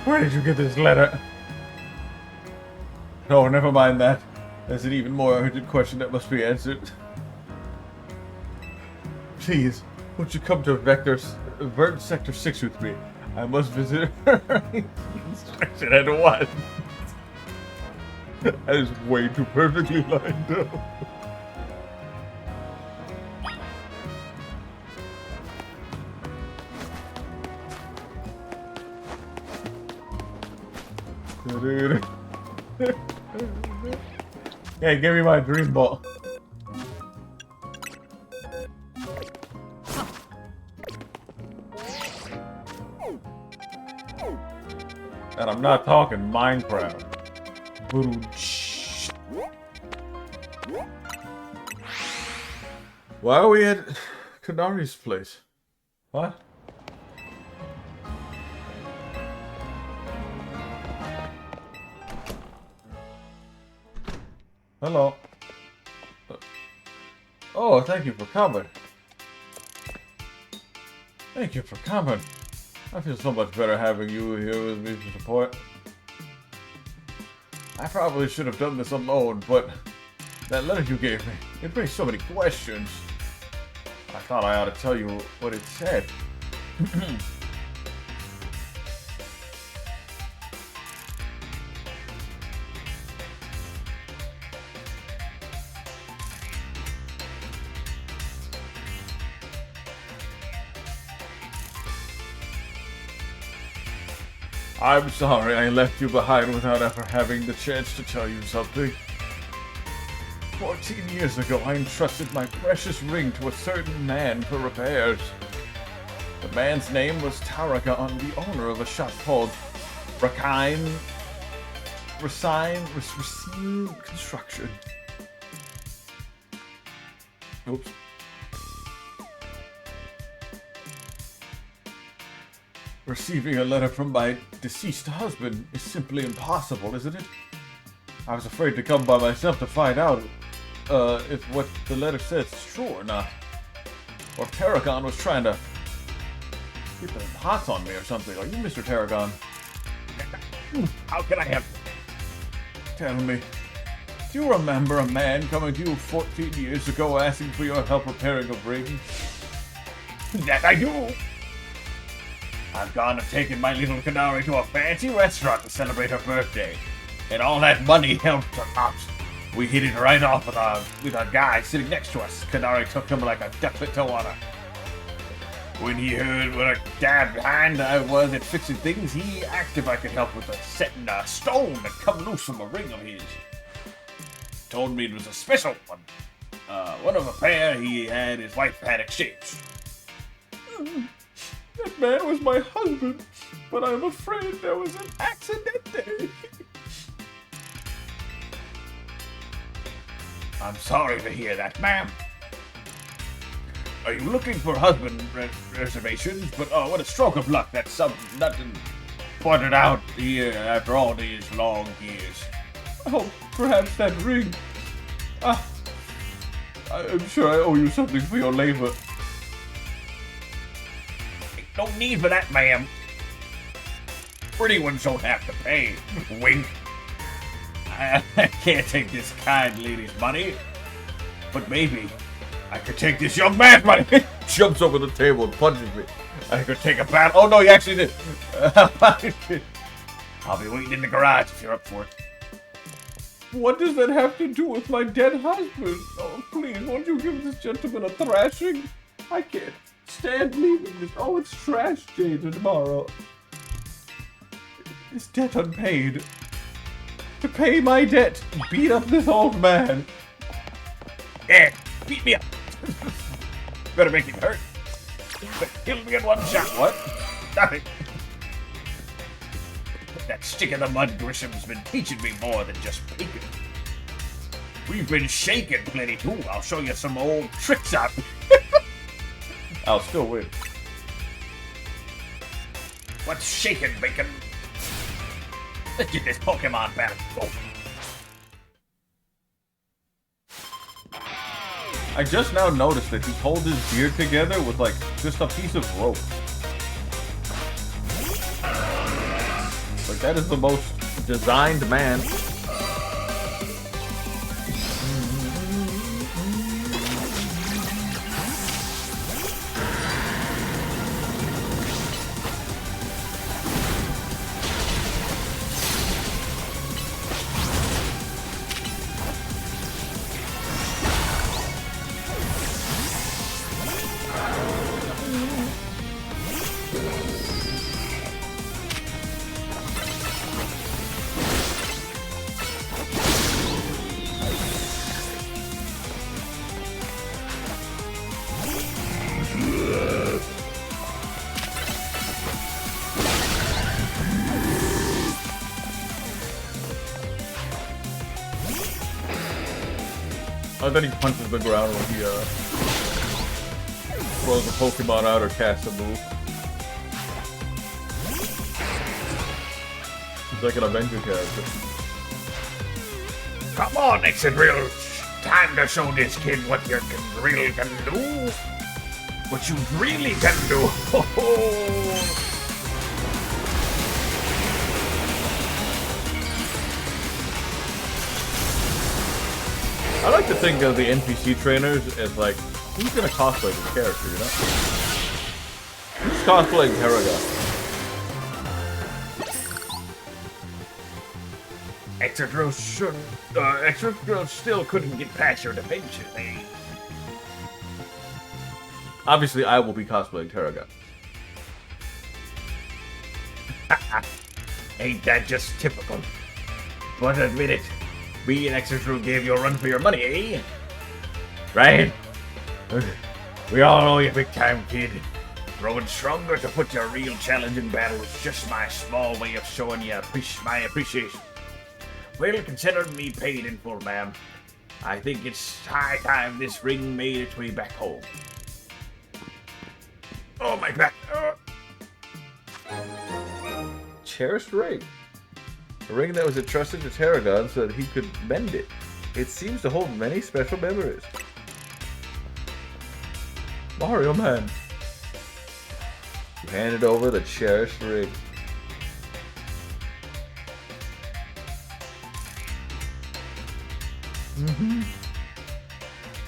S1: Where did you get this letter? No, never mind that. There's an even more urgent question that must be answered. Please, won't you come to Vert Sector 6 with me? I must visit her instruction at once. That is way too perfectly lined up. Hey, give me my dream ball. And I'm not talking Minecraft. Why are we at Kanari's place? What? Hello. Oh, thank you for coming. Thank you for coming. I feel so much better having you here with me for support. I probably should have done this alone, but that letter you gave me, it raised so many questions. I thought I ought to tell you what it said. I'm sorry I left you behind without ever having the chance to tell you something. 14 years ago, I entrusted my precious ring to a certain man for repairs. The man's name was Tarragon, the owner of a shop called Racine Construction. Oops. Receiving a letter from my deceased husband is simply impossible, isn't it? I was afraid to come by myself to find out if what the letter says is true or not. Or Tarragon was trying to keep the hots on me or something. Are you Mr. Tarragon?
S2: How can I help
S1: Tell me, do you remember a man coming to you 14 years ago asking for your help repairing a ring?
S2: you? That I do. I've gone and taken my little Canary to a fancy restaurant to celebrate her birthday. And all that money helped or not. We hit it right off with a guy sitting next to us. Canary took him like a ducklet to water. When he heard what a damn hand I was at fixing things, he asked if I could help with setting a stone that come loose from a ring of his. Told me it was a special one. One of a pair he had his wife had exchanged.
S1: That man was my husband, but I'm afraid there was an accident there.
S2: I'm sorry to hear that, ma'am. Are you looking for husband reservations? But oh, what a stroke of luck that some nothing pointed out here after all these long years.
S1: Oh, perhaps that ring. I'm sure I owe you something for your labor.
S2: No need for that, ma'am. Pretty ones don't have to pay. Wink. I can't take this kind lady's money, but maybe I could take this young man's money.
S1: Jumps over the table and punches me.
S2: I could take a bat. Oh no, you actually did. I'll be waiting in the garage if you're up for it.
S1: What does that have to do with my dead husband? Oh, please, won't you give this gentleman a thrashing? I can't stand leaving this. Oh, it's trash day tomorrow. This debt unpaid. To pay my debt, beat up this old man.
S2: Yeah, beat me up. Better make him hurt. But kill me in one shot.
S1: What?
S2: Nothing. That stick in the mud Grisham's been teaching me more than just peeking. We've been shaking plenty too. I'll show you some old tricks out.
S1: I'll still win.
S2: What's shaking, bacon? Let's get this Pokemon battle. Oh.
S1: I just now noticed that he pulled his beard together with like just a piece of rope. Like that is the most designed man. Oh, then he punches the ground when he throws a Pokemon out or casts a move. He's like an Avenger character.
S2: Come on, Excadrill. Time to show this kid what you really can do. What you really can do. Ho ho!
S1: I like to think of the NPC trainers as like, who's gonna cosplay this character, you know? Who's cosplaying Paragon?
S2: Excadrill still couldn't get past your defenses, eh?
S1: Obviously, I will be cosplaying Paragon.
S2: Ain't that just typical? But admit it, me and Excadrill gave you a run for your money, eh? Right? We all know you big time, kid. Growing stronger to put your real challenge in battle is just my small way of showing you my appreciation. Well, consider me paid in full, ma'am. I think it's high time this ring made its way back home. Oh, my back.
S1: Cherished ring. A ring that was entrusted to Paragon so that he could mend it. It seems to hold many special memories. Mario Man. You handed over the cherished ring.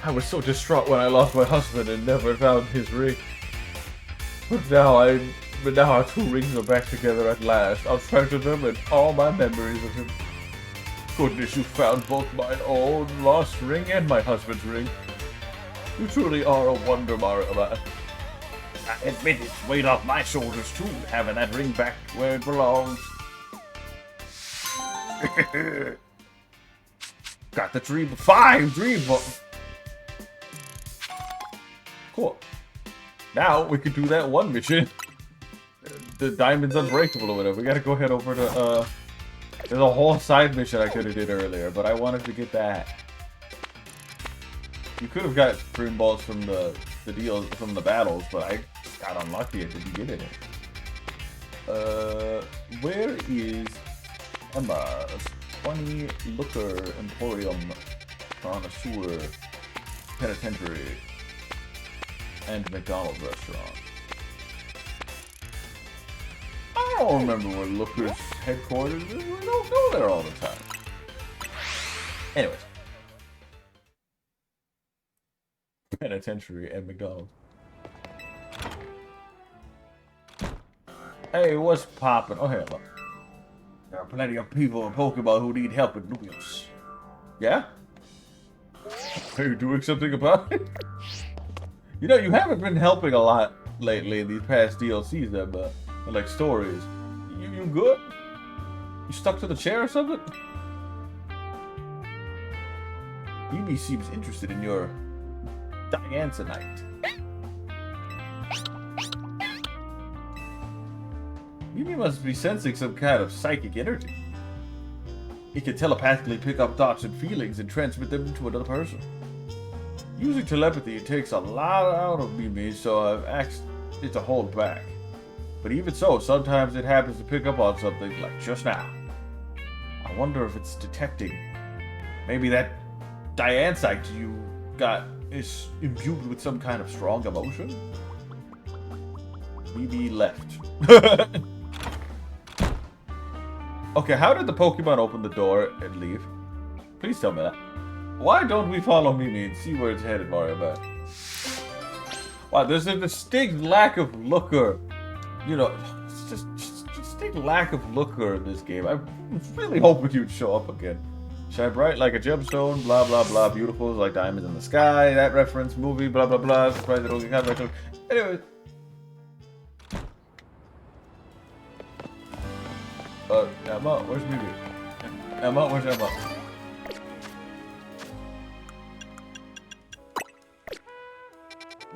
S1: I was so distraught when I lost my husband and never found his ring. But now our two rings are back together at last. I'll treasure them and all my memories of him. Goodness, you found both my own lost ring and my husband's ring. You truly are a wonder, Mario Man.
S2: I admit it's weight off my shoulders too, having that ring back where it belongs. Got the five dream balls.
S1: Cool. Now we could do that one mission. The Diamond's Unbreakable or whatever. We gotta go head over to, there's a whole side mission I could have did earlier, but I wanted to get that. You could have got dream balls from the deals, from the battles, but I got unlucky and didn't get any. Where is Emma's Funny Looker Emporium Connoisseur Penitentiary and McDonald's restaurant? I don't remember where Looker's headquarters is. We don't go there all the time. Anyways. Penitentiary and McDonald's. Hey, what's poppin'? Oh, hey, look. There are plenty of people in Pokemon who need help with Lumios. Yeah? Are you doing something about it? You know, you haven't been helping a lot lately in these past DLCs, that like stories. You good? You stuck to the chair or something? BB seems interested in your Dianthonite. BB must be sensing some kind of psychic energy. He can telepathically pick up thoughts and feelings and transmit them to another person. Using telepathy takes a lot out of BB, so I've asked it to hold back. But even so, sometimes it happens to pick up on something, like just now. I wonder if it's detecting. Maybe that Dianthite you got is imbued with some kind of strong emotion? BB left. Okay, how did the Pokemon open the door and leave? Please tell me that. Why don't we follow Mimi and see where it's headed, Mario Man? Wow, there's a distinct lack of looker. You know, it's just distinct lack of looker in this game. I was really hoping you'd show up again. Shine bright like a gemstone, blah blah blah, beautiful like diamonds in the sky, that reference, movie, blah blah blah, surprise that don't get copyright. Anyway. Emma, where's Mimi? Emma, where's Emma?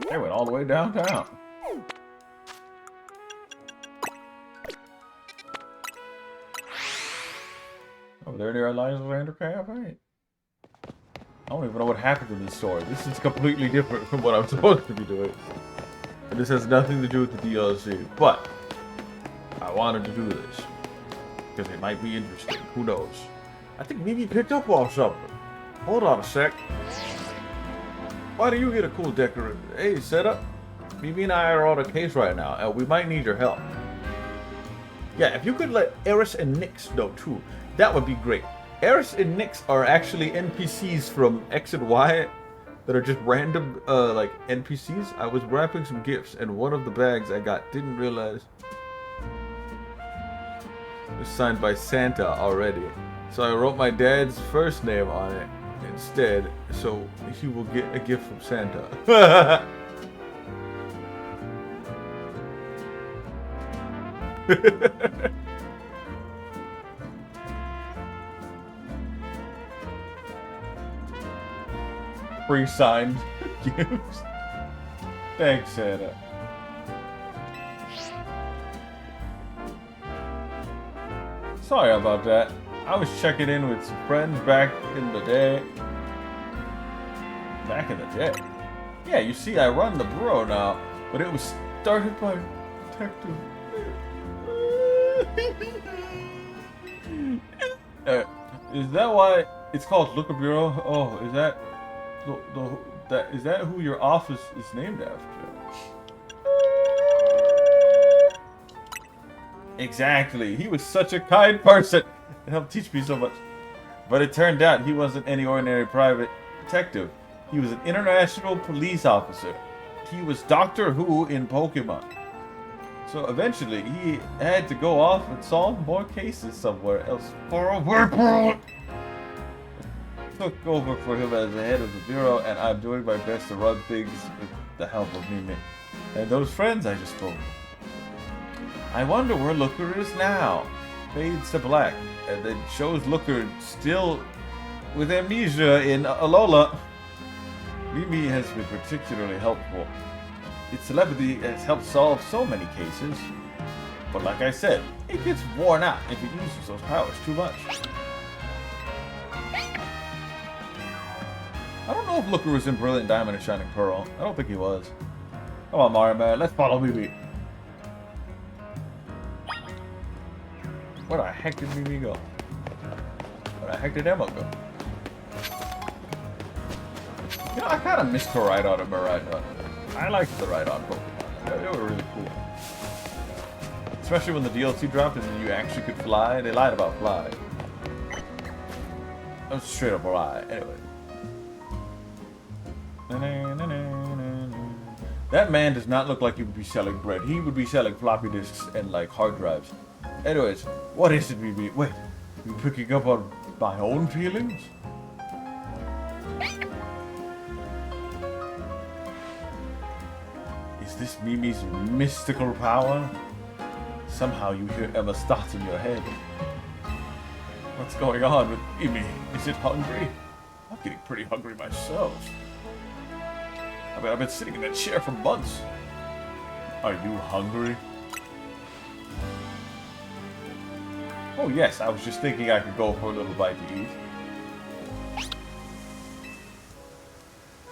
S1: They went all the way downtown. Over there near our Lions Lander Cafe. I don't even know what happened in this story. This is completely different from what I'm supposed to be doing. And this has nothing to do with the DLC. But I wanted to do this because it might be interesting. Who knows? I think Mimi picked up on something. Hold on a sec. Why do you get a cool decorator? Hey, setup. Mimi and I are on a case right now, and we might need your help. Yeah, if you could let Eris and Nyx know too, that would be great. Eris and Nyx are actually NPCs from X and Y that are just random, like, NPCs. I was wrapping some gifts, and one of the bags I got didn't realize it was signed by Santa already. So I wrote my dad's first name on it instead, so he will get a gift from Santa. Pre-signed gifts. Thanks, Santa. Sorry about that. I was checking in with some friends back in the day. Back in the day? Yeah, you see, I run the bureau now, but it was started by Detective. Is that why it's called Looker Bureau? Oh, is that is that who your office is named after? Exactly. He was such a kind person. It helped teach me so much. But it turned out he wasn't any ordinary private detective. He was an international police officer. He was Doctor Who in Pokemon. So eventually, he had to go off and solve more cases somewhere else for a workload. Took over for him as the head of the bureau, and I'm doing my best to run things with the help of Mimi and those friends I just spoke. I wonder where Looker is now. Fades to black, and then shows Looker still with amnesia in Alola. Mimi has been particularly helpful. Its telepathy has helped solve so many cases. But like I said, it gets worn out if it uses those powers too much. I don't know if Looker was in Brilliant Diamond and Shining Pearl. I don't think he was. Come on, Mario Man, let's follow Mimi. Where the heck did Mimi go? Where the heck did Emma go? You know, I kind of missed Koraidon and Miraidon. I liked the Rhydon Pokemon. They were really cool. Especially when the DLC dropped and you actually could fly. They lied about fly. That was straight up a lie. Anyway. That man does not look like he would be selling bread. He would be selling floppy disks and like hard drives. Anyways, what is it, BB? Wait, you picking up on my own feelings? Is this Mimi's mystical power? Somehow you hear Emma's thoughts in your head. What's going on with Mimi? Is it hungry? I'm getting pretty hungry myself. I mean, I've been sitting in that chair for months. Are you hungry? Oh yes, I was just thinking I could go for a little bite to eat.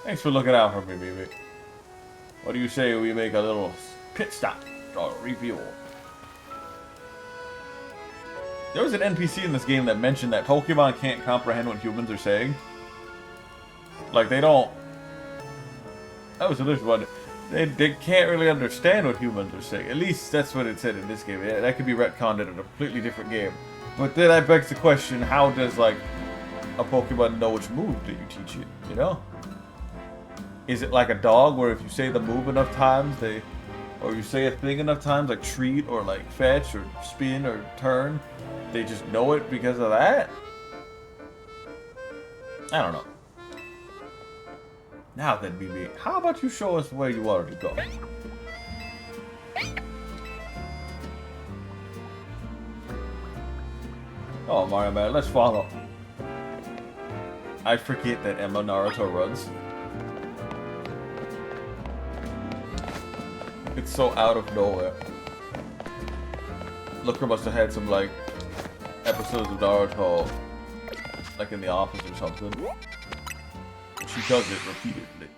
S1: Thanks for looking out for me, Mimi. What do you say we make a little pit stop or refuel? There was an NPC in this game that mentioned that Pokemon can't comprehend what humans are saying. Like, they don't... That was delicious, wasn't it? They can't really understand what humans are saying. At least that's what it said in this game. Yeah, that could be retconned in a completely different game. But then that begs the question, how does, like, a Pokemon know which move that you teach it, you know? Is it like a dog where if you say the move enough times, or you say a thing enough times, like treat, or like fetch, or spin, or turn, they just know it because of that? I don't know. Now then, BB, how about you show us where you wanted to go? Oh, Mario Man, let's follow. I forget that Emma Naruto runs. It's so out of nowhere. Looker must have had some, like, episodes of Naruto, like in the office or something. she does it repeatedly.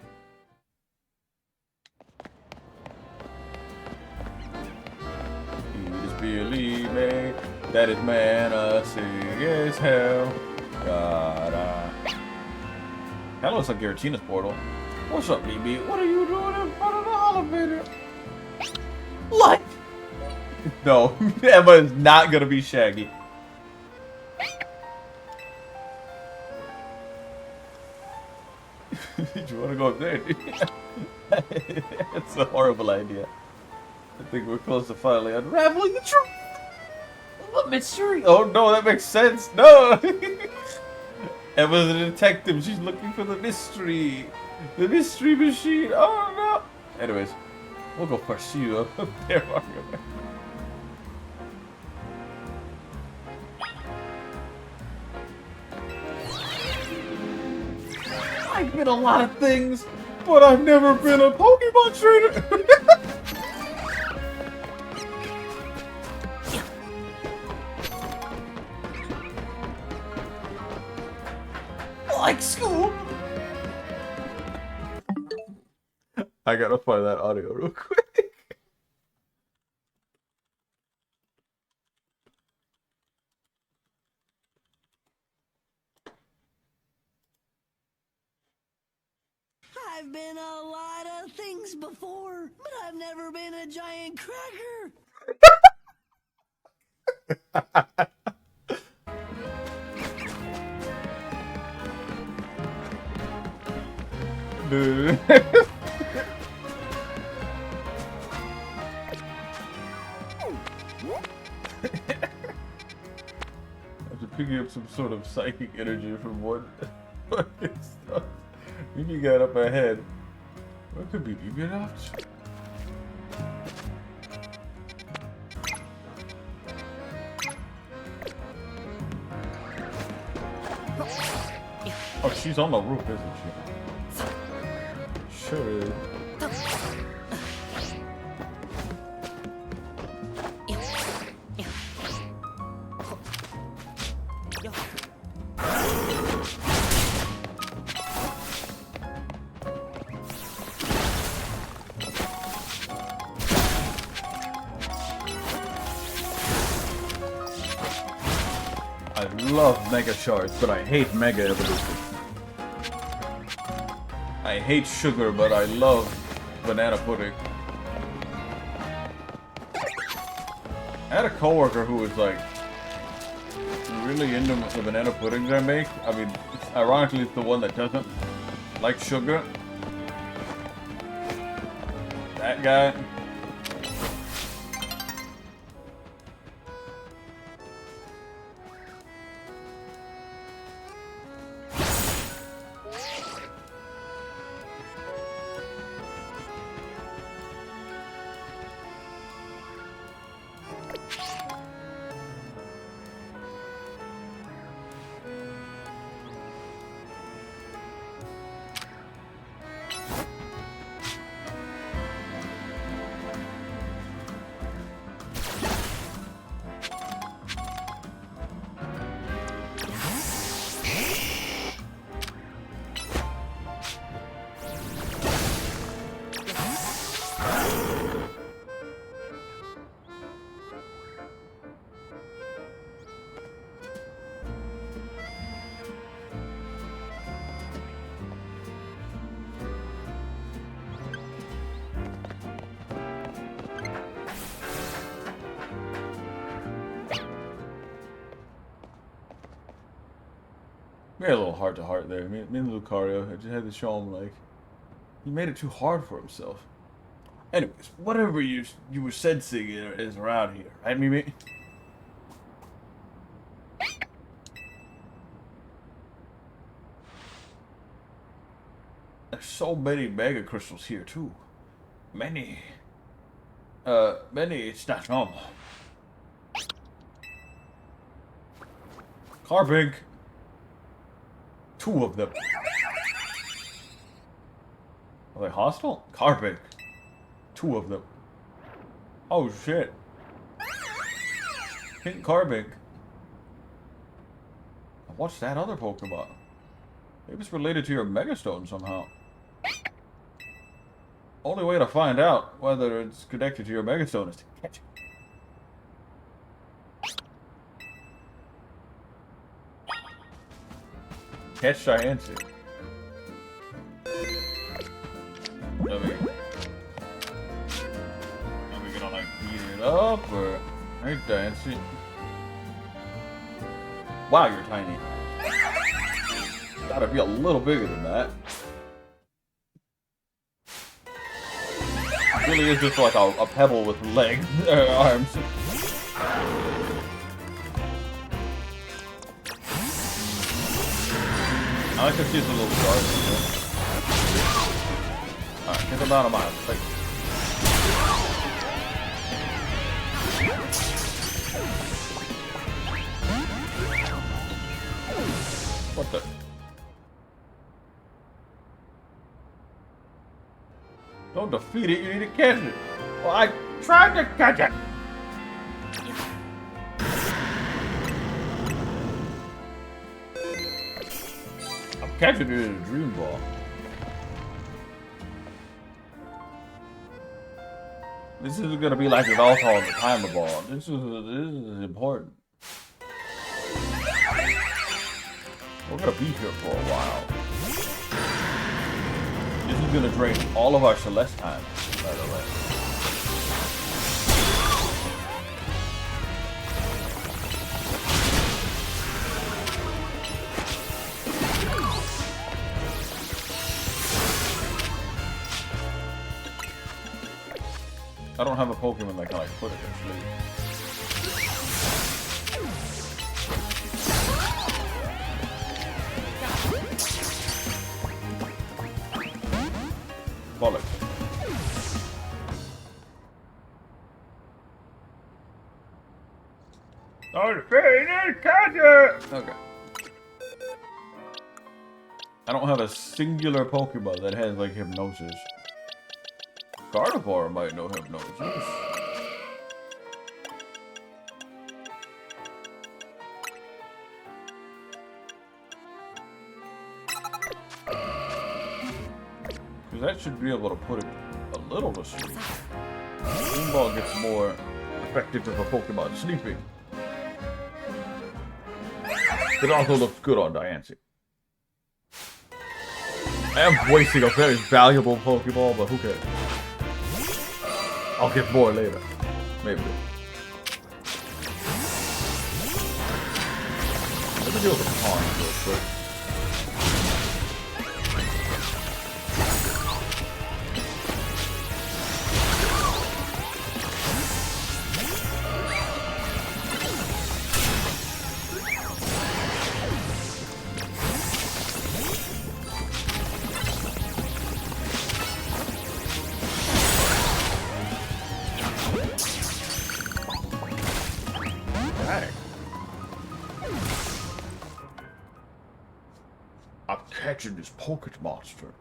S1: You just believe me that it's menacing as hell. God, that looks like Giratina's portal. What's up, BB? What are you doing in front of the elevator?
S2: What?
S1: No, Emma is not gonna be Shaggy. Do you want to go up there? That's a horrible idea. I think we're close to finally unraveling the truth.
S2: What mystery?
S1: Oh no, that makes sense. No! Emma's a detective. She's looking for the mystery. The mystery machine. Oh no! Anyways, we'll go pursue up there. I've been a lot of things, but I've never been a Pokemon trainer.
S2: Like school?
S1: I gotta find that audio real quick.
S4: I've been a lot of things before, but I've never been a giant cracker.
S1: Dude. After picking up some sort of psychic energy from one fucking stuff, you got up ahead. What could be you out? Oh, she's on the roof, isn't she? Sure is. I love Mega Shards, but I hate Mega Evolution. I hate sugar, but I love banana pudding. I had a coworker who was like really into the banana puddings I make. I mean, ironically, it's the one that doesn't like sugar. That guy. We had a little heart-to-heart there. Me and Lucario, I just had to show him, like, he made it too hard for himself. Anyways, whatever you were sensing is around here, right, Mimi? There's so many Mega Crystals here, too. Many, it's not normal. Carbink. 2 of them. Are they hostile? Carbink. 2 of them. Oh shit. Hit Carbink. What's that other Pokemon? Maybe it's related to your Megastone somehow. Only way to find out whether it's connected to your Megastone is to catch it. Catch Giancy. Let me gonna like beat it up or hey Giancy. Wow, you're tiny. Gotta be a little bigger than that. It really is just like a pebble with legs, arms. I like to see it's a little sharp. Alright, get him out of my face. What the? Don't defeat it, you need to catch it. Well, I tried to catch it. I'm catching it in a dream ball. This isn't gonna be like with alcohol and the timer ball. This is important. We're gonna be here for a while. This is gonna drain all of our Celeste time, by the way. I don't have a Pokemon that can like put it in sleep. Bollocks. Oh, the fairy did catch it! Okay. I don't have a singular Pokemon that has like hypnosis. Gardevoir might know hypnosis. Because that should be able to put it a little to sleep. Dream Ball gets more effective if a Pokemon is sleeping. It also looks good on Diancie. I am wasting a very valuable Pokeball, but who cares? I'll get more later. Maybe. Let me deal with the pawn real quick. I'm catching this Pocket Monster.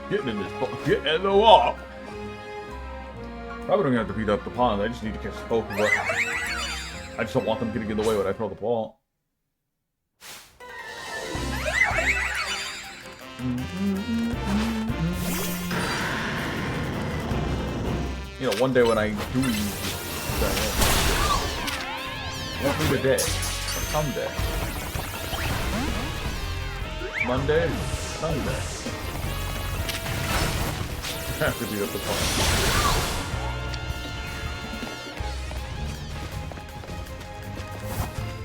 S1: Getting in this get in the wall. Probably don't have to beat up the pawns. I just need to catch the Pokemon. I just don't want them getting in the way when I throw the ball. You know, one day when I do use that, won't be the day, or someday. Monday, Sunday. Have to beat up the pawn.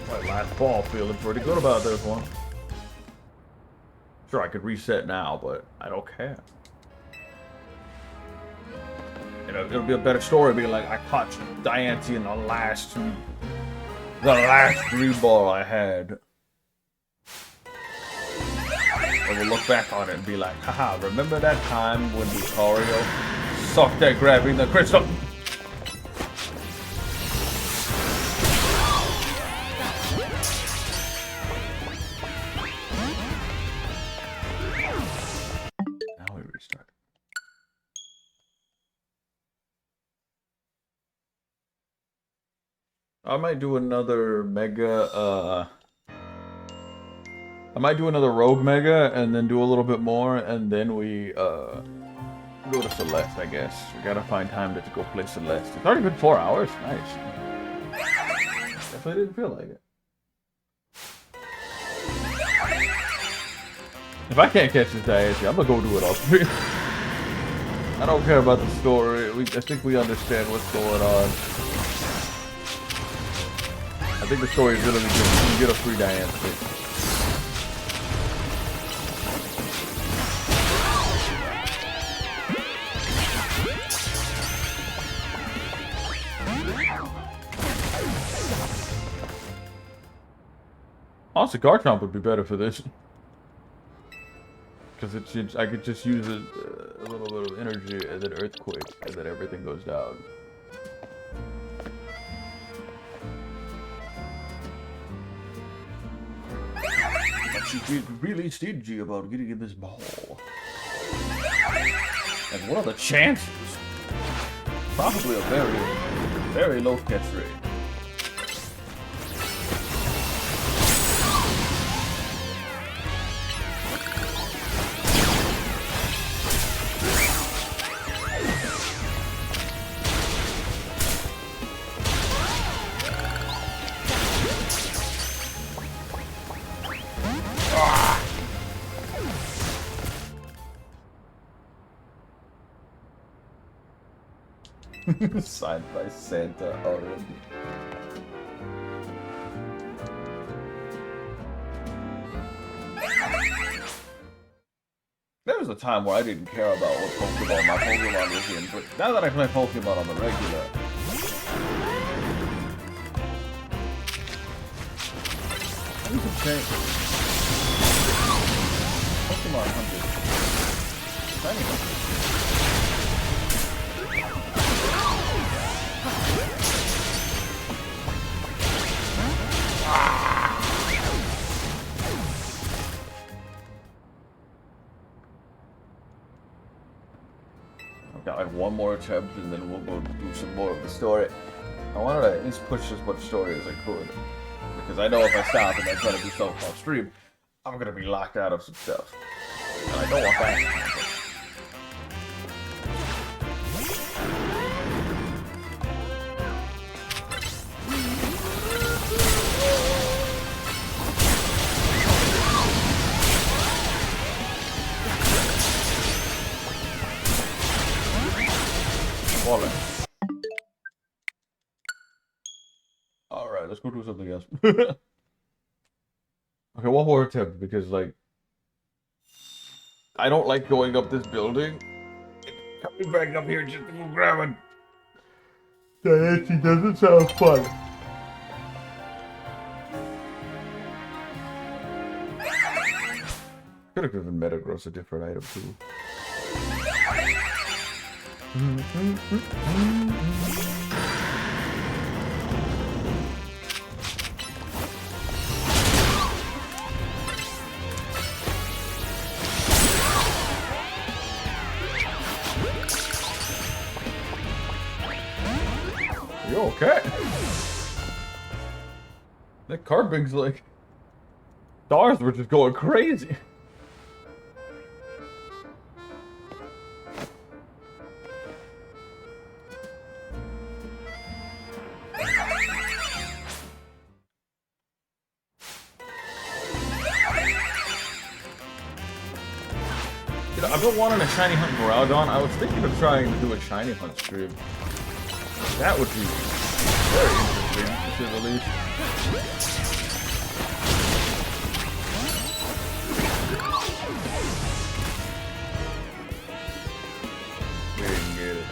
S1: My last ball feeling pretty good about this one. Sure, I could reset now, but I don't care. You know, it'll be a better story being like, I caught Diancie in the last green ball I had. And we'll look back on it and be like, haha, remember that time when Lucario sucked at grabbing the crystal? Now we restart. I might do another mega, I might do another Rogue Mega and then do a little bit more, and then we go to Celeste, I guess. We gotta find time to go play Celeste. It's already been 4 hours. Nice. Definitely didn't feel like it. If I can't catch this Diache, I'm gonna go do it all for you. I don't care about the story. I think we understand what's going on. I think the story is literally just you get a free Diane stick. Honestly, Garchomp would be better for this. Because I could just use a little bit of energy and then Earthquake, and then everything goes down. But she's really stingy about getting in this ball. And what are the chances? Probably a very, very low catch rate. Signed by Santa already. There was a time where I didn't care about what Pokemon my Pokemon was in, but now that I play Pokemon on the regular, things have changed. Pokemon hunted. Shiny hunted. I've got like one more attempt and then we'll go do some more of the story. I wanted to at least push as much story as I could. Because I know if I stop and I try to do stuff off stream, I'm gonna be locked out of some stuff. And I don't want that to happen. Alright, let's go do something else. Okay, one more attempt, because, like, I don't like going up this building. Coming back up here just to go grab it. That actually doesn't sound fun. Could have given Metagross a different item, too. You okay? That Carbing's like... Stars were just going crazy. You know, I've been wanting a shiny hunt Groudon. I was thinking of trying to do a shiny hunt stream. That would be very interesting, to say the least. We didn't get it.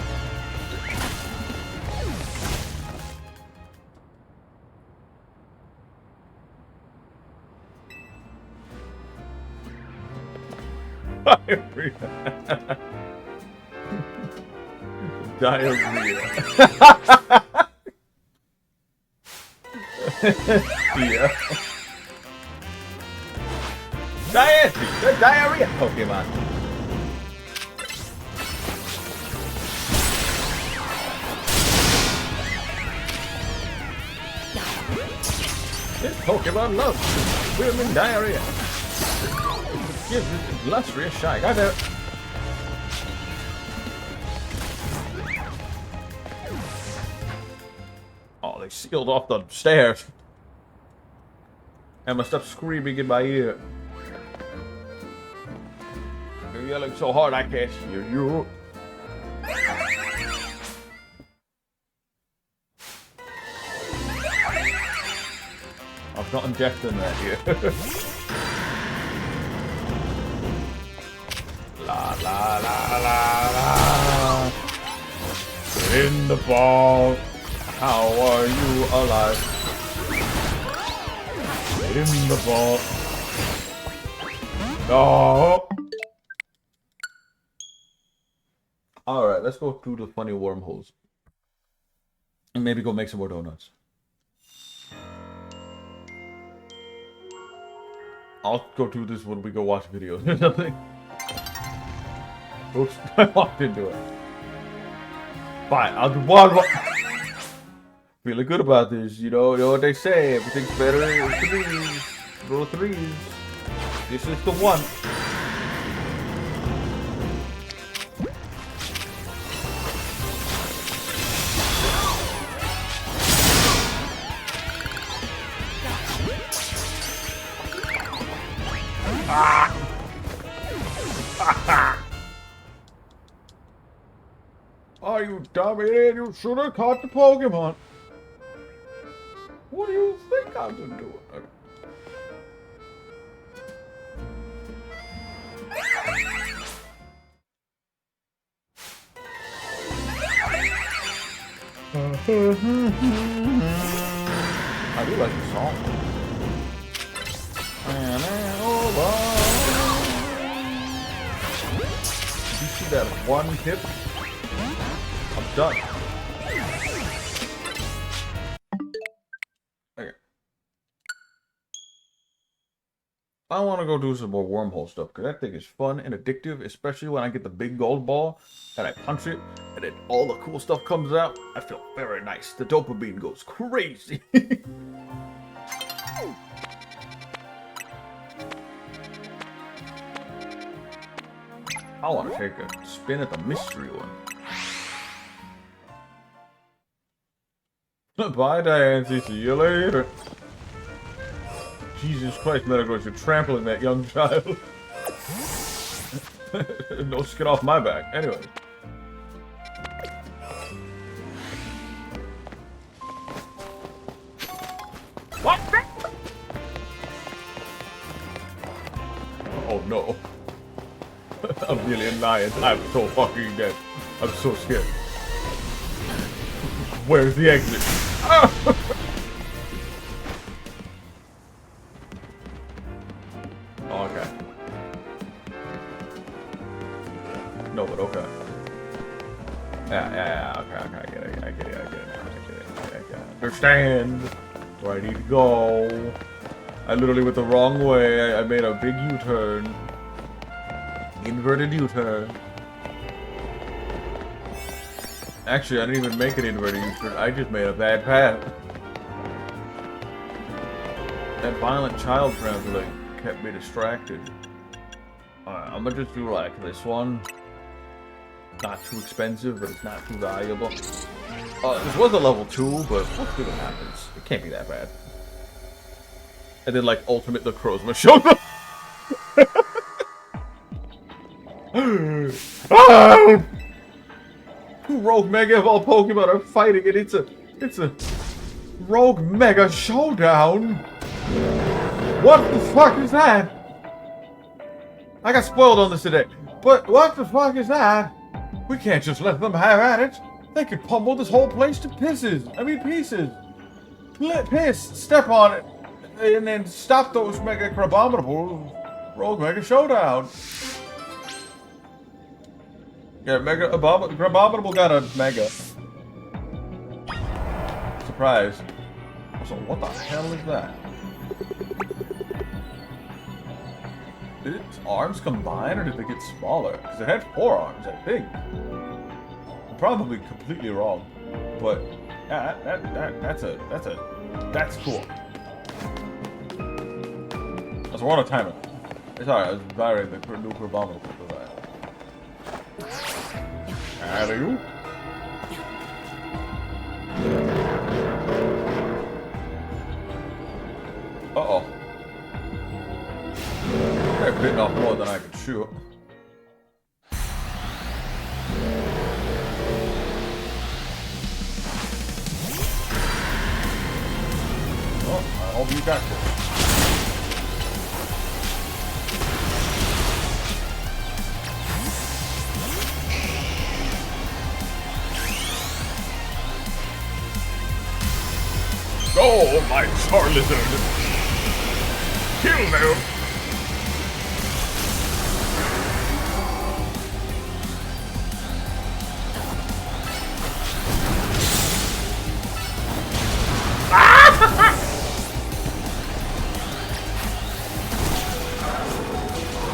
S1: Diarrhea. Yeah. The diarrhea Pokemon. This Pokemon loves swimming diarrhea. Give this illustrious shine. God damn it. Oh, they sealed off the stairs. Emma, stop screaming in my ear. You're yelling so hard I can't hear you. I've gotten deaf than that here. La la la la la. In the ball. How are you alive? In the ball. No. Alright, let's go through the funny wormholes. And maybe go make some more donuts. I'll go do this when we go watch videos or something. Oops, I walked into it. Fine, I'll do one more. Feeling good about this, you know what they say, everything's better in threes. Roll threes. This is the one. Oh, you dumb idiot, you should have caught the Pokemon. What do you think I'm doing? I do like the song. Did you see that one hit? I'm done. Okay. I want to go do some more wormhole stuff because that thing is fun and addictive, especially when I get the big gold ball and I punch it and then all the cool stuff comes out. I feel very nice. The dopamine goes crazy. I want to take a spin at the mystery one. Bye, Diane. See you later. Jesus Christ, Metagross, you're trampling that young child. No skin off my back. Anyway. What? Oh no. A million lions. I'm so fucking dead. I'm so scared. Where's the exit? Okay. No, but okay. Yeah, okay, I get it. I understand where I need to go. I literally went the wrong way. I made a big U-turn. Inverted U-turn. Actually, I didn't even make an inverted U-turn. I just made a bad path. That violent child trampling kept me distracted. Alright, I'm gonna just do like this one. Not too expensive, but it's not too valuable. This was a level 2, but we'll see what happens. It can't be that bad. And then like ultimate the Crozma showed up. Oh! Two Rogue Mega of all Pokemon are fighting, and it's a Rogue Mega Showdown. What the fuck is that? I got spoiled on this today, but what the fuck is that? We can't just let them have at it. They could pummel this whole place to pieces. Piss. Step on it, and then stop those Mega Crabominable. Rogue Mega Showdown. Yeah, Crabominable got a Mega. Surprise. So what the hell is that? Did its arms combine or did they get smaller? Because it had 4 arms, I think. I'm probably completely wrong. But yeah, that's cool. That's a lot of timing. It's alright, I was firing the nuclear bomb for that. Alley-oop. Uh-oh. They're bitten off more than I could shoot. Oh, I hope you got this. Go, my Char Lizard! Kill them!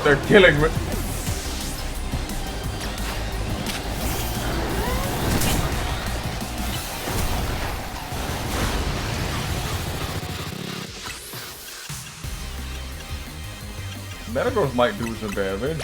S1: They're killing me. Metagross might do some damage.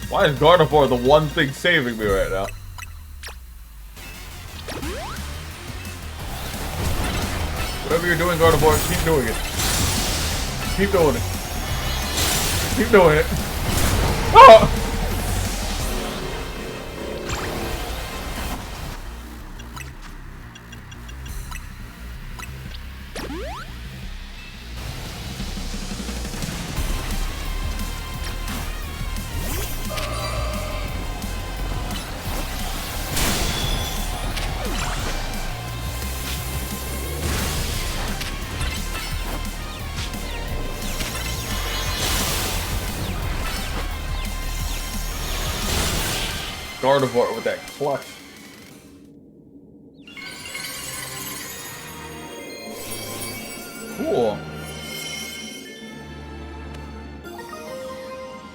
S1: Why is Gardevoir the one thing saving me right now? Whatever you're doing, Gardevoir, keep doing it. Keep doing it. Keep doing it. Oh! Gardevoir with that clutch. Cool.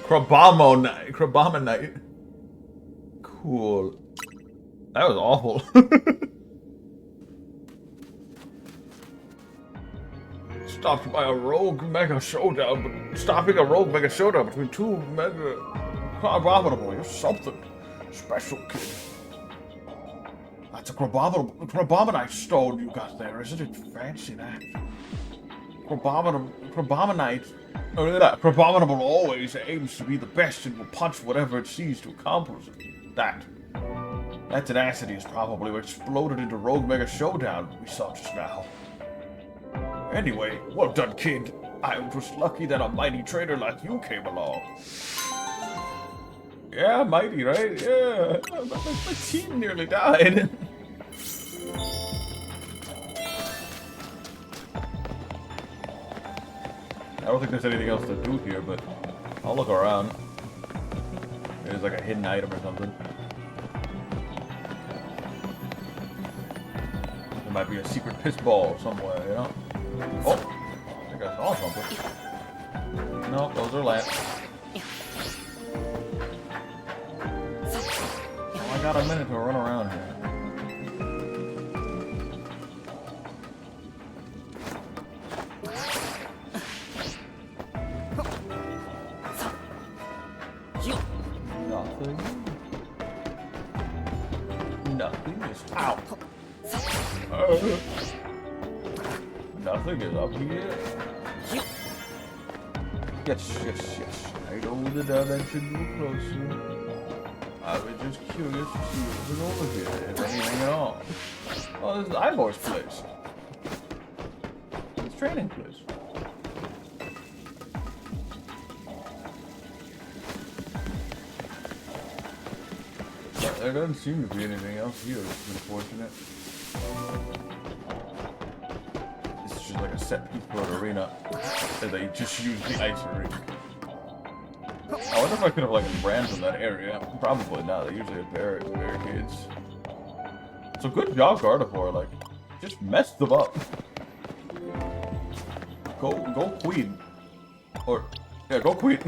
S1: Crabominite. Cool. That was awful. Stopped by a rogue mega showdown, but stopping a rogue mega showdown between two mega Crabominable is something special, kid. That's a Crabominite stone you got there, isn't it? Fancy that. Crabominable always aims to be the best and will punch whatever it sees to accomplish it. That tenacity is probably what exploded into Rogue Mega Showdown we saw just now. Anyway, well done, kid. I was just lucky that a mighty trainer like you came along. Yeah, mighty, right? Yeah. My team nearly died. I don't think there's anything else to do here, but I'll look around. There's like a hidden item or something. There might be a secret piss ball somewhere, you know? Oh! I think I saw something. No, those are lamps. I got a minute to run around here. Nothing. Nothing is out. Nothing is up here. Yes. I know the dimension a little closer. I was just curious to see what was over here, if anything at all. Oh, this is Ivor's place. His training place. But there doesn't seem to be anything else here, which is unfortunate. This is just like a set piece for an arena. And they just use the ice rink. I wonder if I could have like ran from that area. Probably not. They usually have barricades. So good job, Gardevoir. Like, just messed them up. Go Queen. Or yeah, go Queen.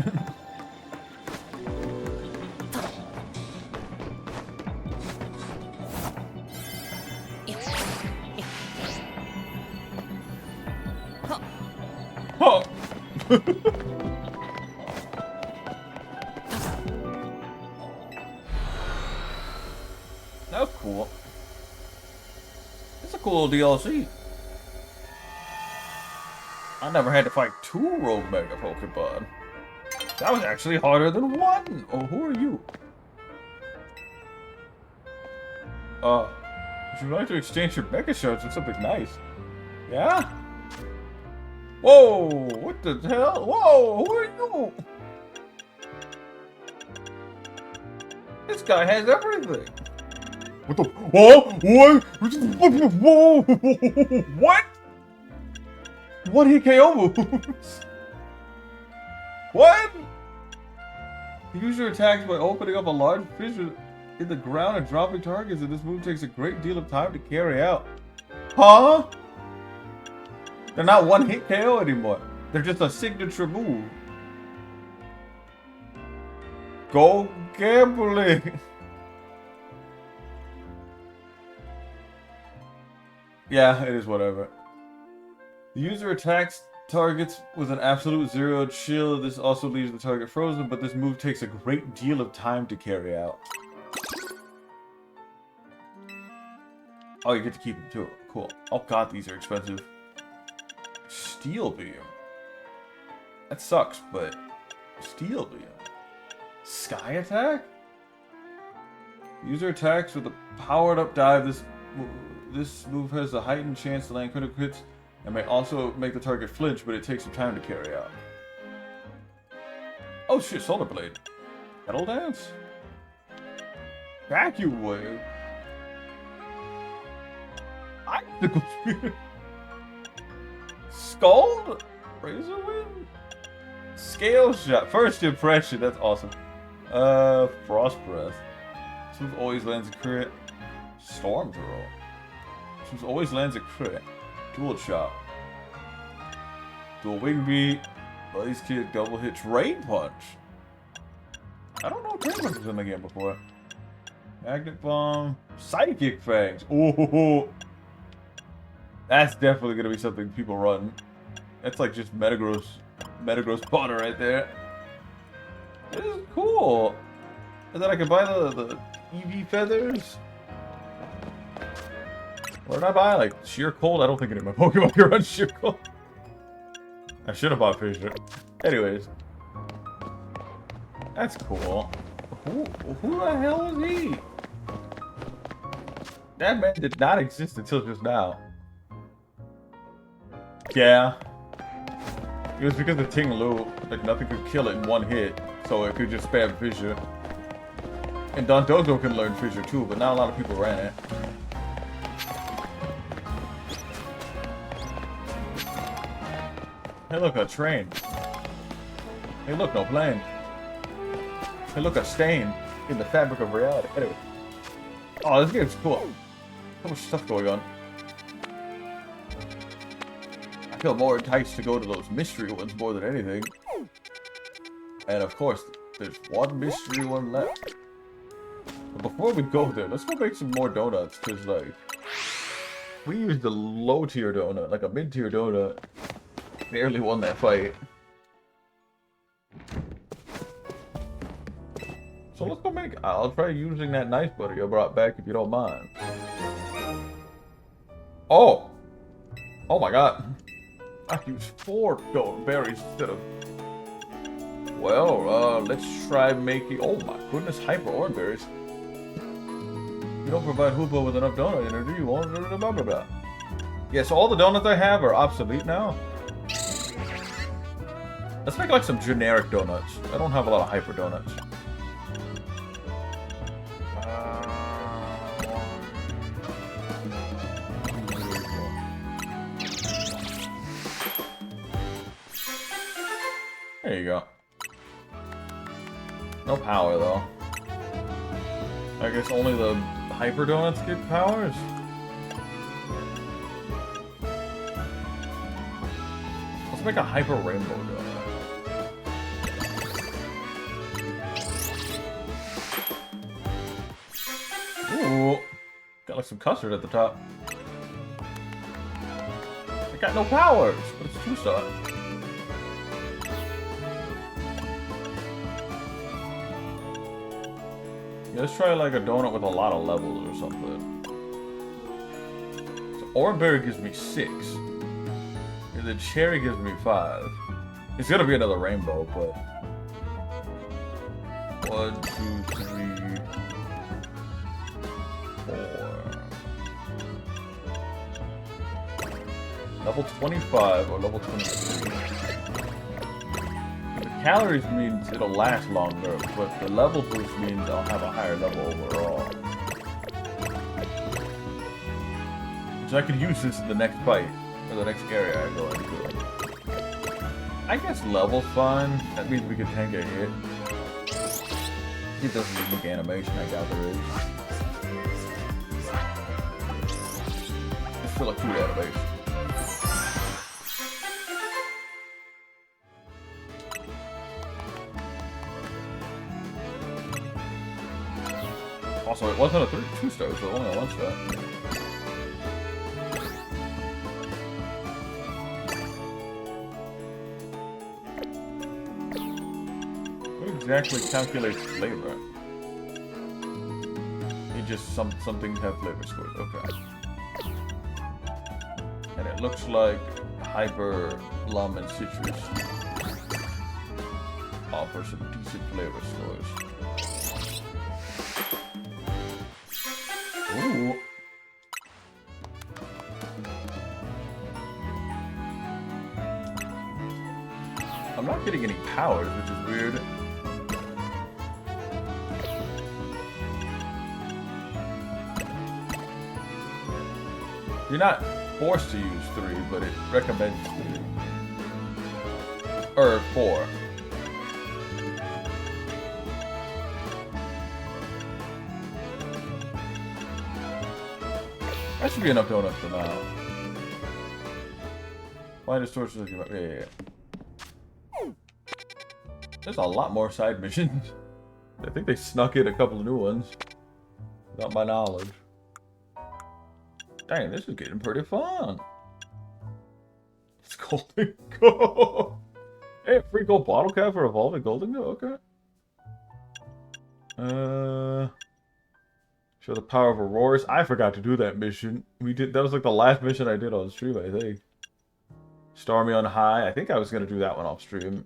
S1: Oh. That was cool. It's a cool DLC. I never had to fight 2 Rogue Mega Pokemon. That was actually harder than 1. Oh, who are you? Would you like to exchange your Mega Shards for something nice? Yeah? Whoa! What the hell? Whoa! Who are you? This guy has everything. What the? Whoa! What? Whoa! What? What he KO moves? What? The user attacks by opening up a large fissure in the ground and dropping targets, and this move takes a great deal of time to carry out. Huh? They're not one-hit KO anymore. They're just a signature move. Go gambling. Yeah, it is whatever. The user attacks targets with an absolute 0 chill. This also leaves the target frozen, but this move takes a great deal of time to carry out. Oh, you get to keep them too. Cool. Oh god, these are expensive. Steel Beam. That sucks, but Steel Beam. Sky Attack? User attacks with a powered up dive. This move has a heightened chance to land critical hits and may also make the target flinch, but it takes some time to carry out. Oh shit, Solar Blade. Petal Dance? Vacuum Wave. Icicle Spear. Scald? Razor Wind? Scale Shot. First impression, that's awesome. Frost Breath. This move always lands a crit. Storm Throw. This move always lands a crit. Dual Shot. Dual Wing Beat. Blaze Kick, Double Hit, Drain Punch. I don't know if Drain Punch was in the game before. Magnet Bomb. Psychic Fangs. Oh, that's definitely gonna be something people run. That's like just Metagross Potter right there. This is cool. And then I can buy the EV feathers. Or did I buy like Sheer Cold? I don't think any of my Pokemon can run Sheer Cold. I should have bought Fissure. Anyways. That's cool. Who the hell is he? That man did not exist until just now. Yeah. It was because of Ting Lu, like nothing could kill it in one hit, so it could just spam Fissure. And Dondozo can learn Fissure too, but not a lot of people ran it. Hey look, a train. Hey look, no plane. Hey look, a stain in the fabric of reality. Anyway. Oh, this game's cool. So much stuff going on. I feel more enticed to go to those mystery ones more than anything. And of course, there's one mystery one left. But before we go there, let's go make some more donuts, because like, we used a low tier donut, like a mid tier donut. Barely won that fight. So let's go make. I'll try using that nice butter you brought back if you don't mind. Oh! Oh my god. I used 4 berries instead of. Well, let's try making. Oh my goodness, hyper orange berries. You don't provide Hoopa with enough donut energy, you won't blah blah blah. Yeah, so all the donuts I have are obsolete now. Let's make like some generic donuts. I don't have a lot of hyper donuts. There you go. No power, though. I guess only the hyper donuts get powers? Let's make a hyper rainbow donut. Ooh. Got like some custard at the top. It got no powers, but it's 2-star. Yeah, let's try like a donut with a lot of levels or something. So orange berry gives me 6. And the cherry gives me 5. It's gonna be another rainbow, but 1, 2, 3, 4. Level 25 or level 23. The calories means it'll last longer, but the level boost means I'll have a higher level overall. So I could use this in the next fight, or the next area I go into. I guess level's fine. That means we can tank a hit. It doesn't look animation, I doubt there is. It's still a cute animation. Also, it wasn't a 2-star, so only a 1-star. What exactly calculates flavor? It just some things have flavor scores. Okay. And it looks like hyper, plum, and citrus offer some decent flavor scores. Ooh. I'm not getting any powers, which is weird. You're not forced to use 3, but it recommends 3. Or 4. That should be enough donuts for now. Find a source of yeah. There's a lot more side missions. I think they snuck in a couple of new ones. Without my knowledge. Dang, this is getting pretty fun. It's Golden Go. Hey, a free gold bottle cap for evolving Golden Go? Okay. Show the power of Auroras. I forgot to do that mission. That was like the last mission I did on stream, I think. Star Me on High. I think I was gonna do that one off stream.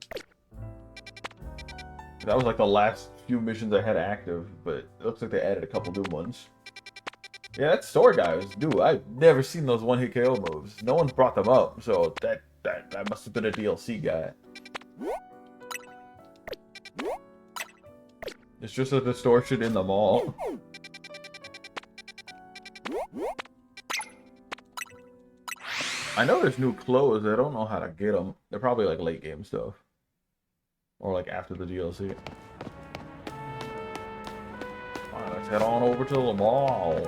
S1: That was like the last few missions I had active, but it looks like they added a couple new ones. Yeah, that store guy was new. I've never seen those one-hit KO moves. No one's brought them up, so that must have been a DLC guy. It's just a distortion in the mall. I know there's new clothes. I don't know how to get them. They're probably like late game stuff. Or like after the DLC. Alright, let's head on over to the mall.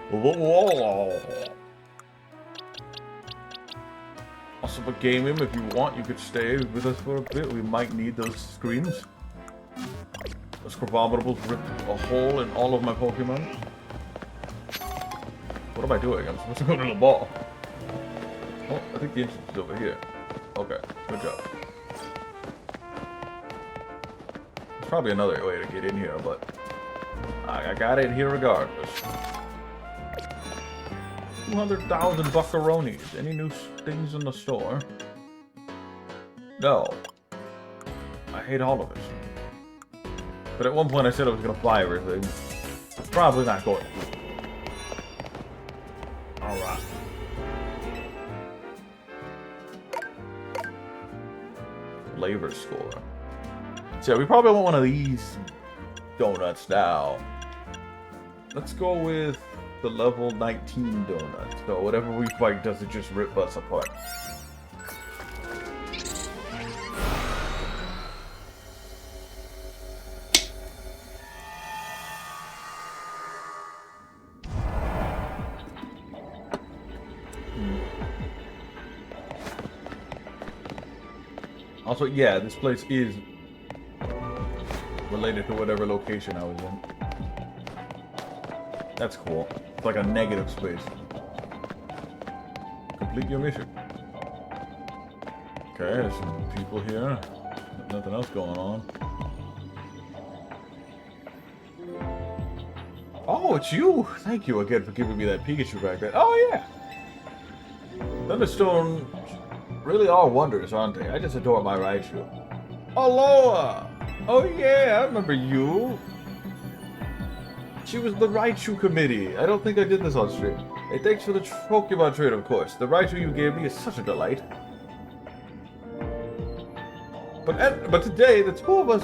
S1: The mall. Also, but gaming, if you want, you could stay with us for a bit. We might need those screens. Those Crabominals ripped a hole in all of my Pokemon. What am I doing? I'm supposed to go to the mall. Oh, I think the entrance is over here. Okay, good job. There's probably another way to get in here, but I got in here regardless. 200,000 buckaroonies. Any new things in the store? No. I hate all of it. But at one point I said I was going to buy everything. Probably not going to. Alright. Flavor score. So we probably want one of these donuts now. Let's go with the level 19 donut. So whatever we fight doesn't just rip us apart. Also, yeah, this place is related to whatever location I was in. That's cool. It's like a negative space. Complete your mission. Okay, there's some people here. Nothing else going on. Oh, it's you! Thank you again for giving me that Pikachu back then. Oh, yeah! Thunderstone really are wonders, aren't they? I just adore my Raichu. Aloha! Oh, yeah, I remember you. She was the Raichu committee. I don't think I did this on stream. Hey, thanks for the Pokemon trade, of course. The Raichu you gave me is such a delight. But today, the two of us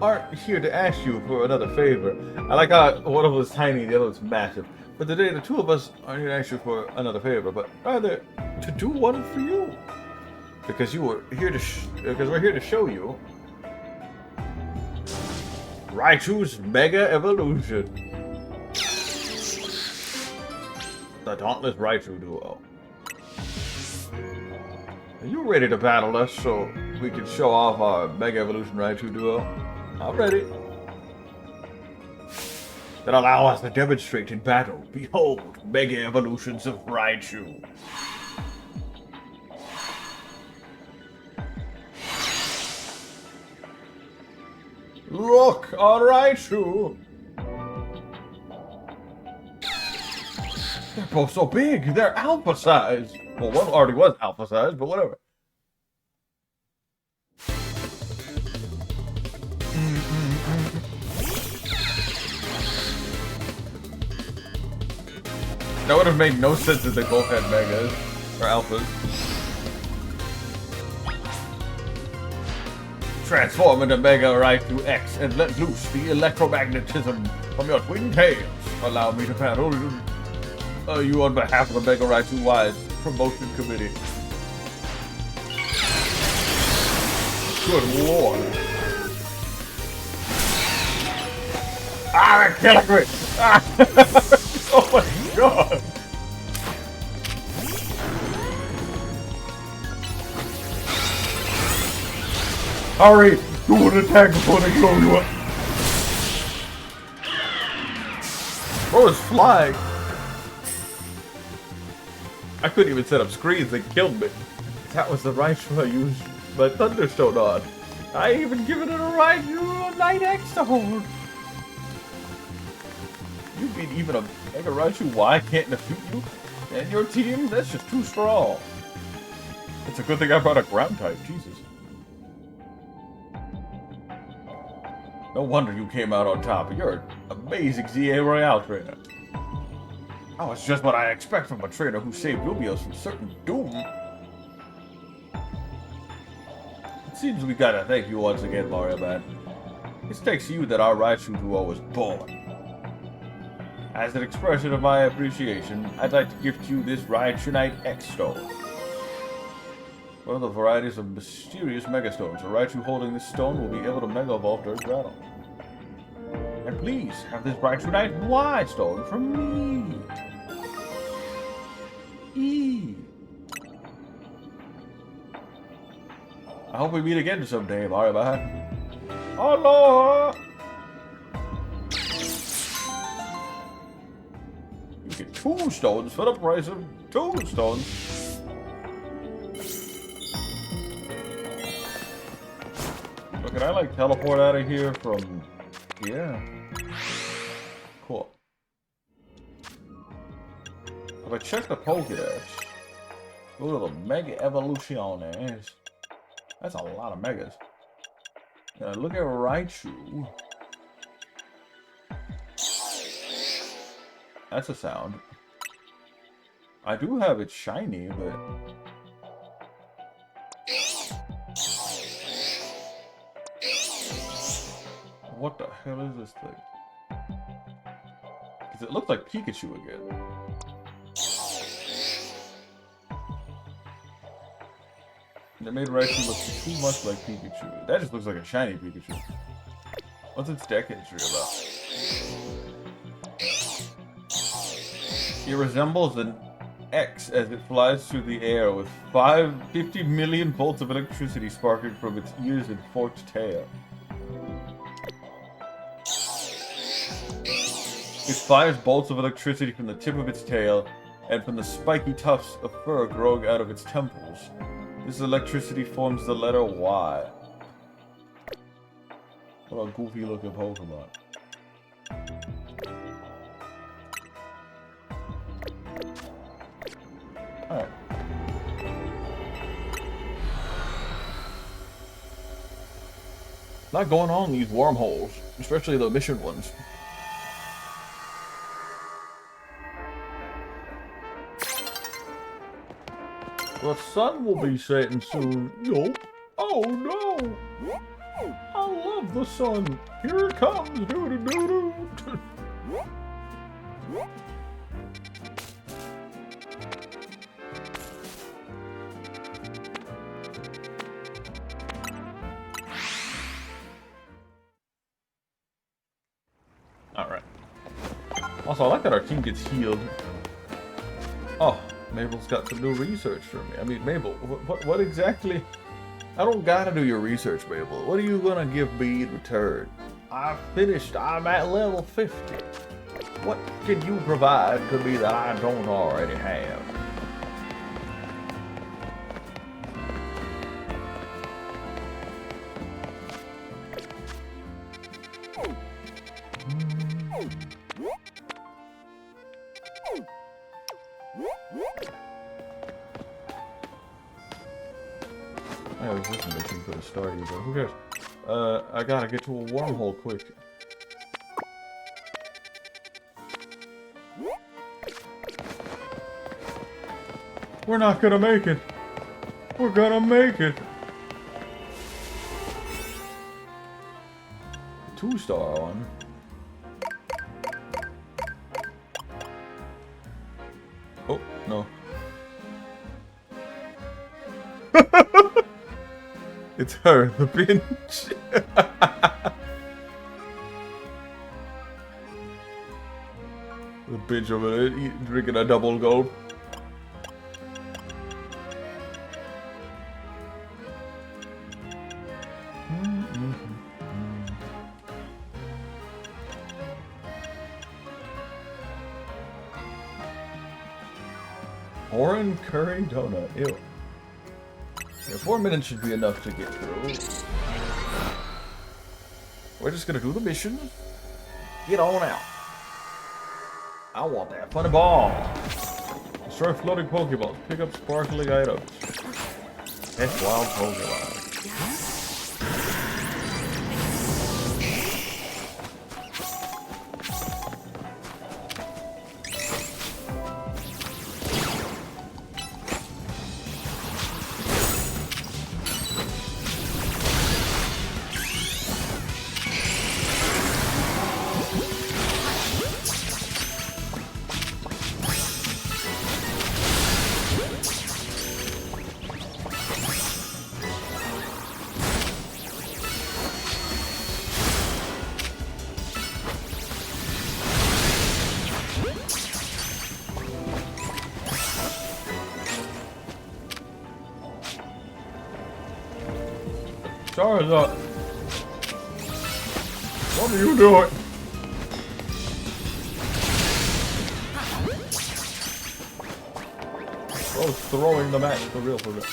S1: aren't here to ask you for another favor. I like how one of us is tiny, the other one's massive. But today, the two of us aren't here to ask you for another favor, but rather to do one for you. Because we're here to show you Raichu's Mega Evolution. The Dauntless Raichu Duo. Are you ready to battle us so we can show off our Mega Evolution Raichu Duo? I'm ready. Then allow us to demonstrate in battle. Behold, Mega Evolutions of Raichu. Look on Raichu! They're both so big, they're alpha size. Well, one already was alpha size, but whatever. That would have made no sense if they both had megas or alphas. Transform into Mega Raichu X and let loose the electromagnetism from your twin tails. Allow me to battle you on behalf of the Mega Raichu Wise Promotion Committee. Good lord. Ah, they're killing me! Oh my god! Hurry! Do an attack before they blow you up! Bro, it's flying! I couldn't even set up screens, they killed me. That was the Raichu I used my Thunderstone on. I even given it a Raichu a Night X to hold. You mean even a Mega Raichu Y can't defeat you? And your team? That's just too strong. It's a good thing I brought a ground type, Jesus. No wonder you came out on top. You're an amazing ZA Royale trainer. Oh, it's just what I expect from a trainer who saved Rubios from certain doom. It seems we gotta thank you once again, Mario Man. It's thanks to you that our Raichu Duo was born. As an expression of my appreciation, I'd like to gift you this Raichunite X Stone. One of the varieties of mysterious Mega Stones. A Raichu holding this stone will be able to Mega Evolve during battle. And please, have this Raichunite Y Stone from me. I hope we meet again someday, Mario Man. Aloha! You get 2 stones for the price of 2 stones. So can I like teleport out of here from here? Cool. If I check the Pokédex, go to the Mega Evolutiones. That's a lot of megas. Now look at Raichu. That's a sound. I do have it shiny, but... What the hell is this thing? Because it looks like Pikachu again. They made Raichu look too much like Pikachu. That just looks like a shiny Pikachu. What's its deck history about? It resembles an X as it flies through the air with 50 million volts of electricity sparking from its ears and forked tail. It fires bolts of electricity from the tip of its tail and from the spiky tufts of fur growing out of its temples. This electricity forms the letter Y. What a goofy looking Pokemon. Alright. Not going on these wormholes, especially the mission ones. The sun will be setting soon. Nope. Oh no! I love the sun. Here it comes. Doo-doo-doo-doo. Alright. Also, I like that our team gets healed. Oh, Mabel's got some new research for me. I mean, Mabel, what exactly? I don't gotta do your research, Mabel. What are you gonna give me in return? I finished. I'm at level 50. What can you provide to me that I don't already have? I was this mission could have started, but who cares? I gotta get to a wormhole quick. We're not gonna make it. We're gonna make it. 2-star one. Oh, no. It's her, the binge. The binge over there, drinking a double gulp. Orange curry donut. Ew. Yeah, 4 minutes should be enough to get through. We're just gonna do the mission. Get on out. I want that funny ball. Destroy floating Pokeballs. Pick up sparkling items. That's wild Pokemon. Charizard, what are you doing? Oh, throwing the match for real, for real.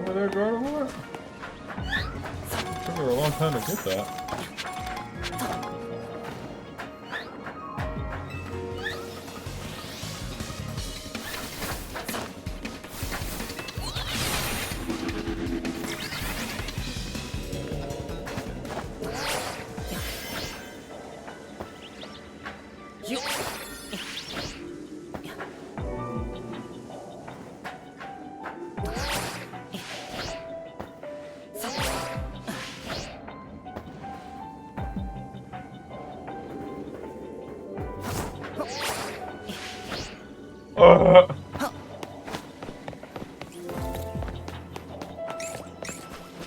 S1: over there, Gardevoir? Took her a long time to get that.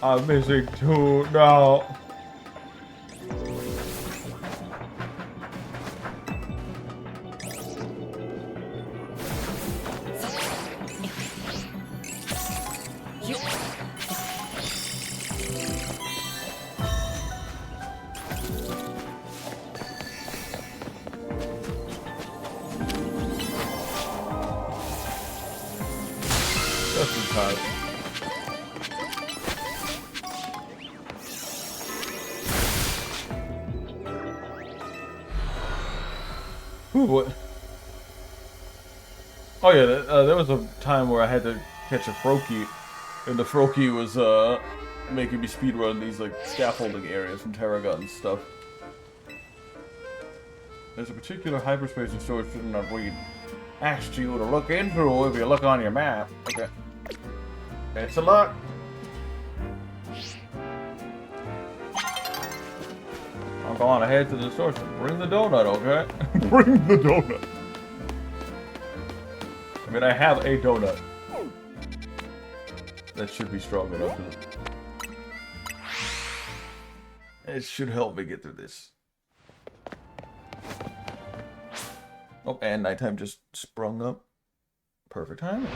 S1: I'm missing two now. Just in time. Ooh, what? Oh yeah, there was a time where I had to catch a Froakie, and the Froakie was making me speedrun these like scaffolding areas from Terragon and stuff. There's a particular hyperspace and storage system that we asked you to look into if you look on your map. Okay. It's a look. I'm going ahead to the source. Bring the donut, okay? Bring the donut. I mean, I have a donut. That should be strong enough. It should help me get through this. Oh, and nighttime just sprung up. Perfect timing.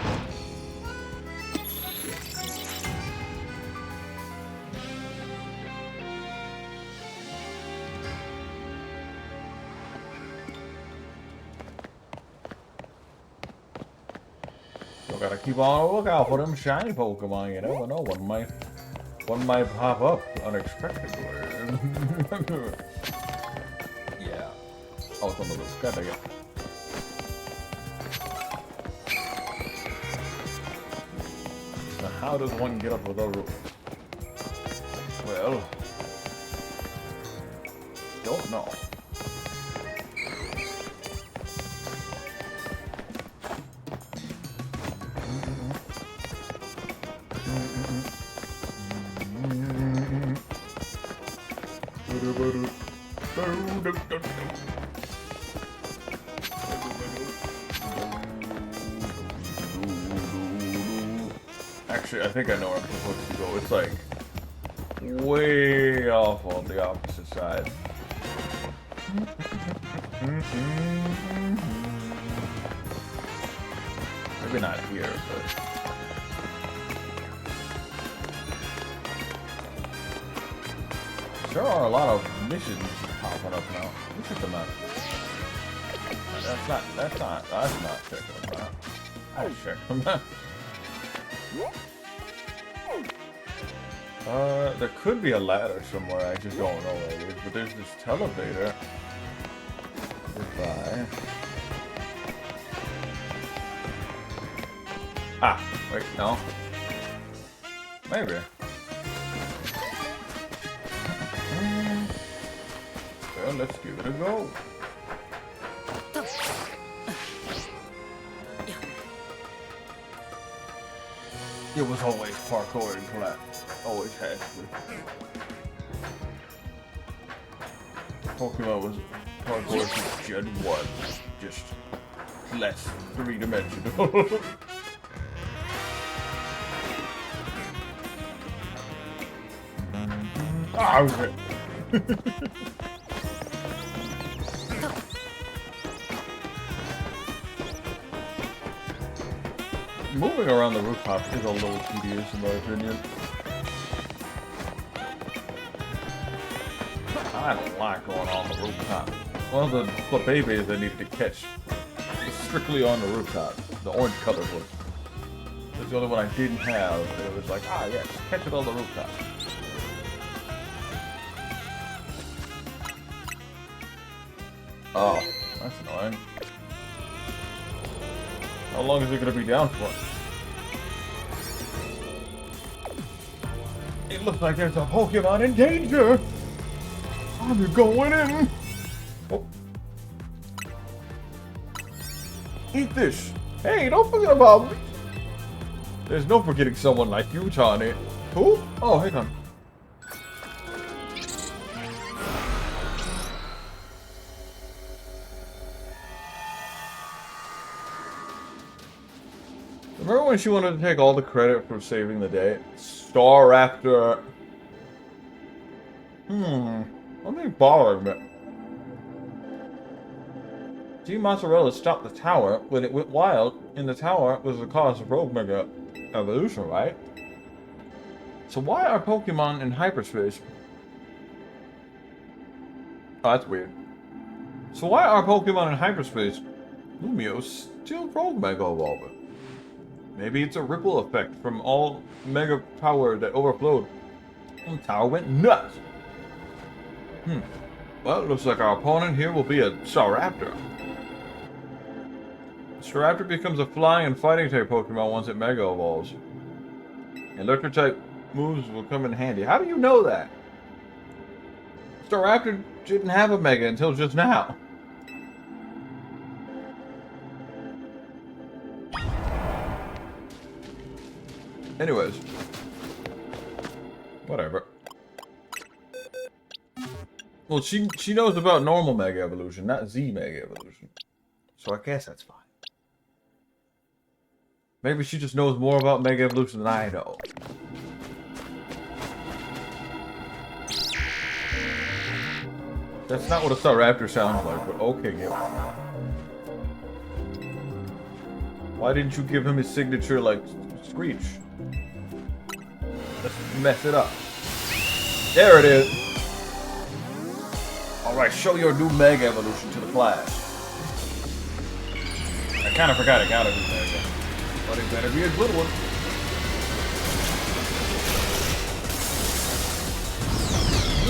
S1: Still gotta keep on the lookout for them shiny Pokemon. You never know, one might pop up unexpectedly. Yeah. Oh, it's on the roof. God dang it. So how does one get up with a roof? Well, don't know. Actually, I think I know where I'm supposed to go. It's like way off on the opposite side. Maybe not here, but there are a lot of missions popping up now. Look at the map. That's not checking the map. I check the map. There could be a ladder somewhere, I just don't know where it is, but there's this televator. Goodbye. Ah, wait, no. Maybe. Well, let's give it a go. It was always parkour and collapse. Always has to be. Pokemon was parkour since Gen 1. Just less three-dimensional. Ah, okay. Moving around the rooftop is a little tedious in my opinion. I don't like going on the rooftop. One of the babies I needed to catch was strictly on the rooftop. The orange colored one. There's the only one I didn't have. And it was like, ah, yes, catch it on the rooftop. Oh, that's annoying. How long is it going to be down for? It looks like there's a Pokemon in danger. I'm going in. Oh. Eat this. Hey, don't forget about me. There's no forgetting someone like you, Tawny. Who? Oh, hang on. Remember when she wanted to take all the credit for saving the day? Staraptor. Something's bothering me. G Mozzarella stopped the tower when it went wild, and the tower was the cause of Rogue Mega Evolution, right? So why are Pokemon in hyperspace? Oh, that's weird. So why are Pokemon in hyperspace? Lumio's still Rogue Mega Evolving. Maybe it's a ripple effect from all mega power that overflowed. And the tower went nuts. Well, it looks like our opponent here will be a Staraptor. Staraptor becomes a flying and fighting type Pokemon once it Mega Evolves. Electric type moves will come in handy. How do you know that? Staraptor didn't have a Mega until just now. Anyways. Whatever. Well, she knows about normal Mega Evolution, not Z Mega Evolution. So I guess that's fine. Maybe she just knows more about Mega Evolution than I know. That's not what a Staraptor sounds like, but okay, Gil. Why didn't you give him his signature like Screech? Let's mess it up. There it is. Alright, show your new Mega Evolution to the class. I kind of forgot I gotta do Mega. But it better be a good one.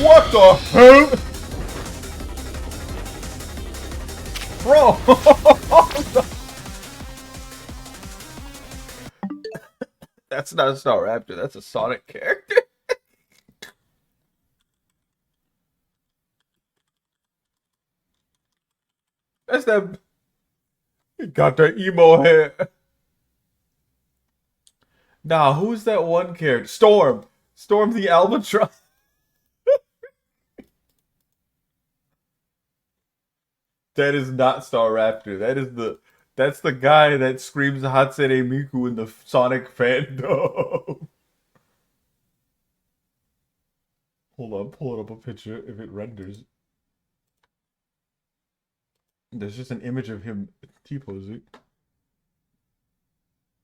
S1: What the hell? Bro! That's not a Staraptor, that's a Sonic character. That's that. He got that emo hair. Nah, who's that one character? Storm! Storm the Albatross. That is not Staraptor. That's the guy that screams Hatsune Miku in the Sonic fandom. Hold on, pull up a picture if it renders. There's just an image of him T-posing.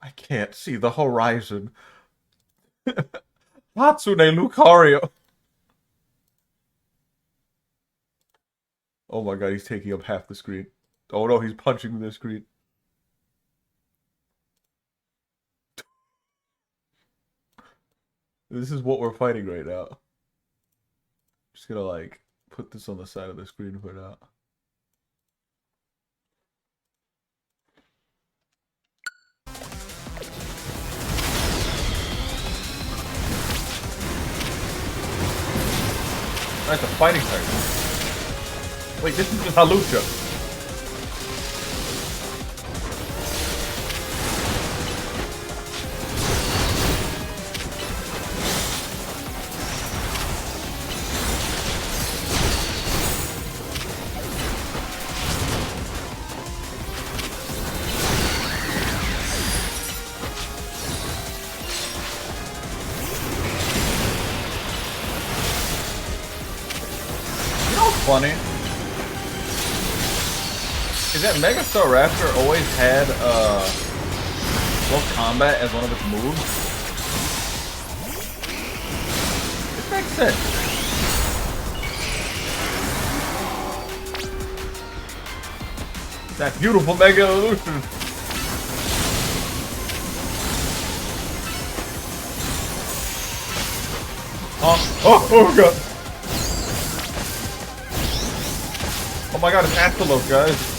S1: I can't see the horizon. Hatsune Lucario. Oh my god, he's taking up half the screen. Oh no, he's punching the screen. This is what we're fighting right now. Just gonna like put this on the side of the screen for now. That's a fighting type. Wait, this is just Halucha. Funny is that Mega Staraptor always had close combat as one of its moves. This makes sense. That beautiful Mega Evolution. Oh god! Oh my god, it's antelope, guys.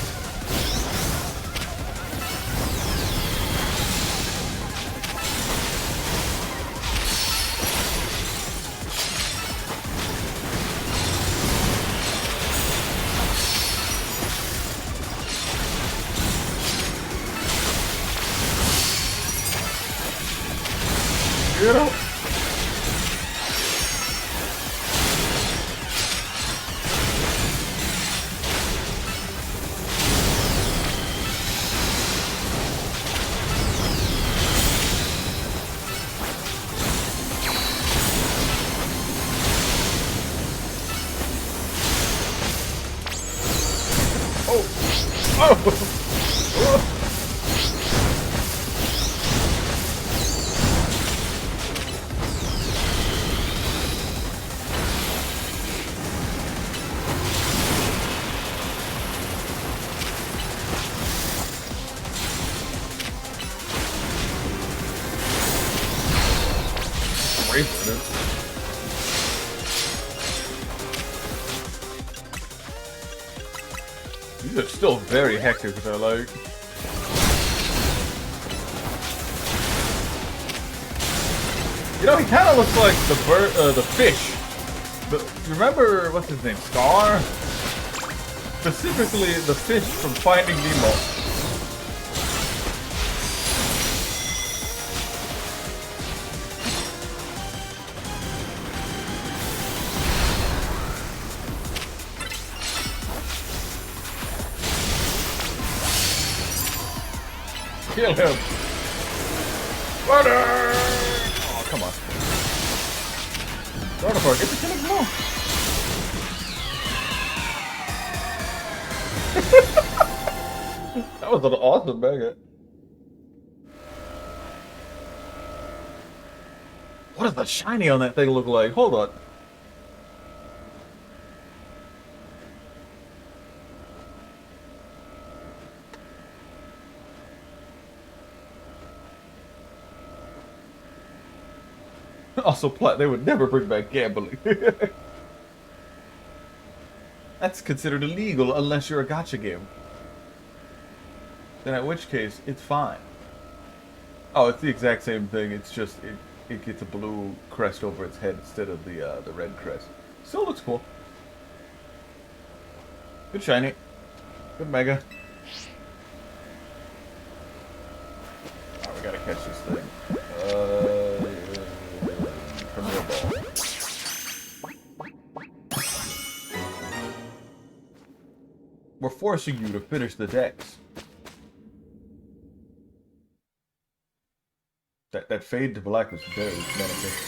S1: Get up! Oh! Oh! Great for this. These are still very hectic, which I like. You know, he kind of looks like the bird, the fish. But remember what's his name, Scar? Specifically, the fish from Finding Nemo. Kill him! Butter! Oh, come on. Dinosaur, get the killing blow! That was an awesome maggot. What does the shiny on that thing look like? Hold on. Also, they would never bring back gambling. That's considered illegal unless you're a gacha game. Then, at which case, it's fine. Oh, it's the exact same thing. It's just it gets a blue crest over its head instead of the red crest. Still looks cool. Good shiny. Good mega. Alright, we gotta catch this thing. Premier ball. We're forcing you to finish the decks. That fade to black was very beneficial.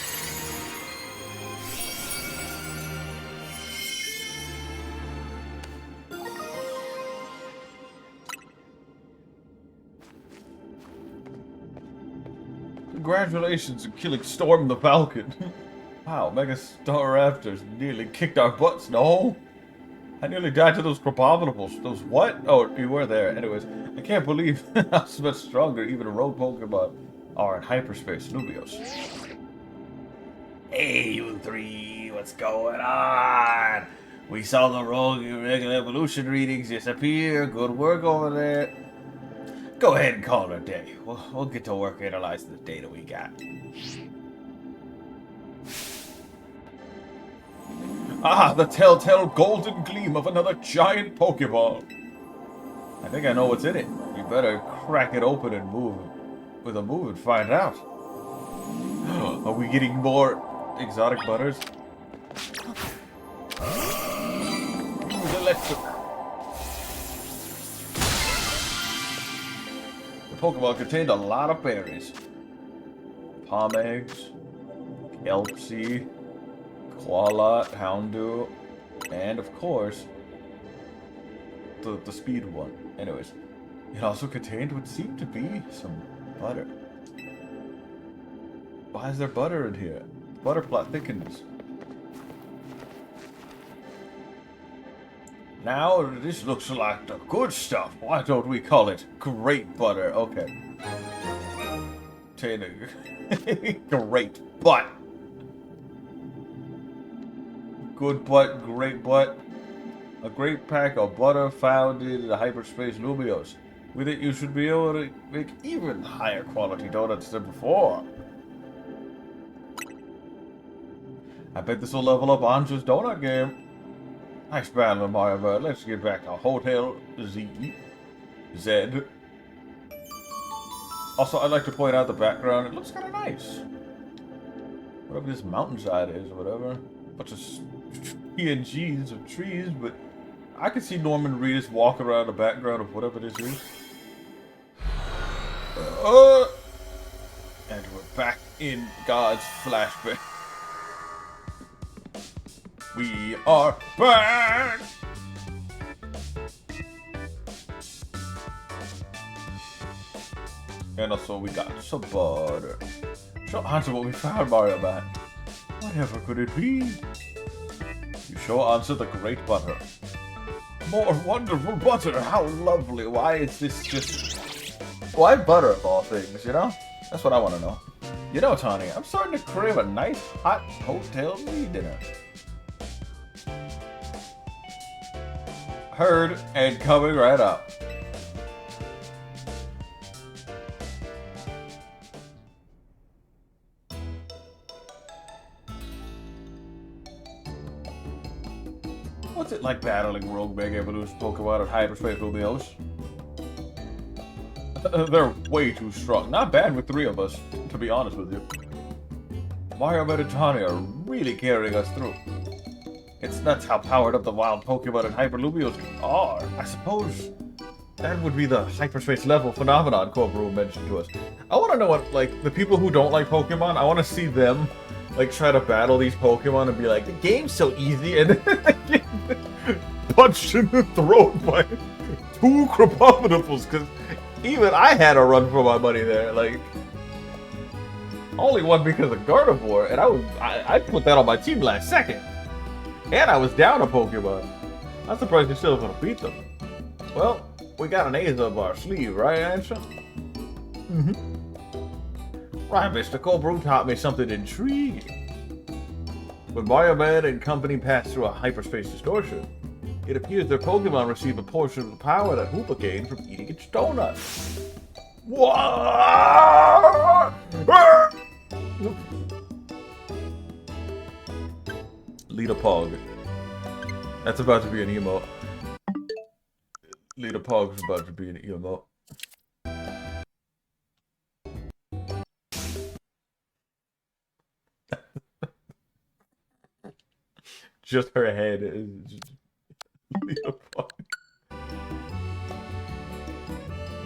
S1: Congratulations on killing Storm the Falcon. Wow, Mega Star Raptors nearly kicked our butts, no? I nearly died to those Crabominables. Those what? Oh, you were there. Anyways, I can't believe how much stronger even a rogue Pokemon are in hyperspace, Nubios.
S2: Hey, you three, what's going on? We saw the rogue irregular evolution readings disappear. Good work over there. Go ahead and call it a day. We'll get to work analyzing the data we got.
S1: Ah, the telltale golden gleam of another giant Pokeball. I think I know what's in it. You better crack it open and move with a move and find out. Are we getting more exotic butters? Use electric. The Pokeball contained a lot of berries. Palm eggs, kelp seed, Koala, Houndoom, and of course, the speed one. Anyways, it also contained what seemed to be some butter. Why is there butter in here? Butter plot thickens. Now this looks like the good stuff. Why don't we call it great butter? Okay. Taylor, great butt. good butt, great butt. A great pack of butter found in the hyperspace Lumios. With it, you should be able to make even higher quality donuts than before. I bet this will level up Anja's donut game. Nice battling, Mario Bird. Let's get back to Hotel Z. Also, I'd like to point out the background. It looks kind of nice. Whatever this mountainside is or whatever. Bunch of PNGs of trees, but I could see Norman Reedus walk around the background of whatever this is. And we're back in God's flashback. We are back! And also we got some butter. Show Hansa what we found, Mario Man. Whatever could it be? You show Hansa the great butter. More wonderful butter, how lovely. Why is this just... Why butter of all things, you know? That's what I want to know. You know, Tony, I'm starting to crave a nice hot hotel dinner. Heard and coming right up. What's it like battling Rogue Mega Evolution Pokemon at hyperspace Lumios? They're way too strong. Not bad with 3 of us, to be honest with you. Mario and Tony are really carrying us through. It's nuts how powered up the wild Pokemon and Hyper Lumios are. I suppose that would be the hyperspace level phenomenon Corporal mentioned to us. I want to know what, like, the people who don't like Pokemon, I want to see them, like, try to battle these Pokemon and be like, the game's so easy, and then they get punched in the throat by 2 Crapominifals, because even I had a run for my money there, like, only one because of Gardevoir, and I put that on my team last second. And I was down a Pokemon. I'm surprised you're still gonna beat them. Well, we got an ace up our sleeve, right, Ansha? Mm-hmm. Right, Mr. Colbrew taught me something intriguing. When Mario Man and company pass through a hyperspace distortion, it appears their Pokemon receive a portion of the power that Hoopa gained from eating its donut. What? Lita Pog. That's about to be an emote. Lita Pog's about to be an emote. Just her head is just Lita Pog.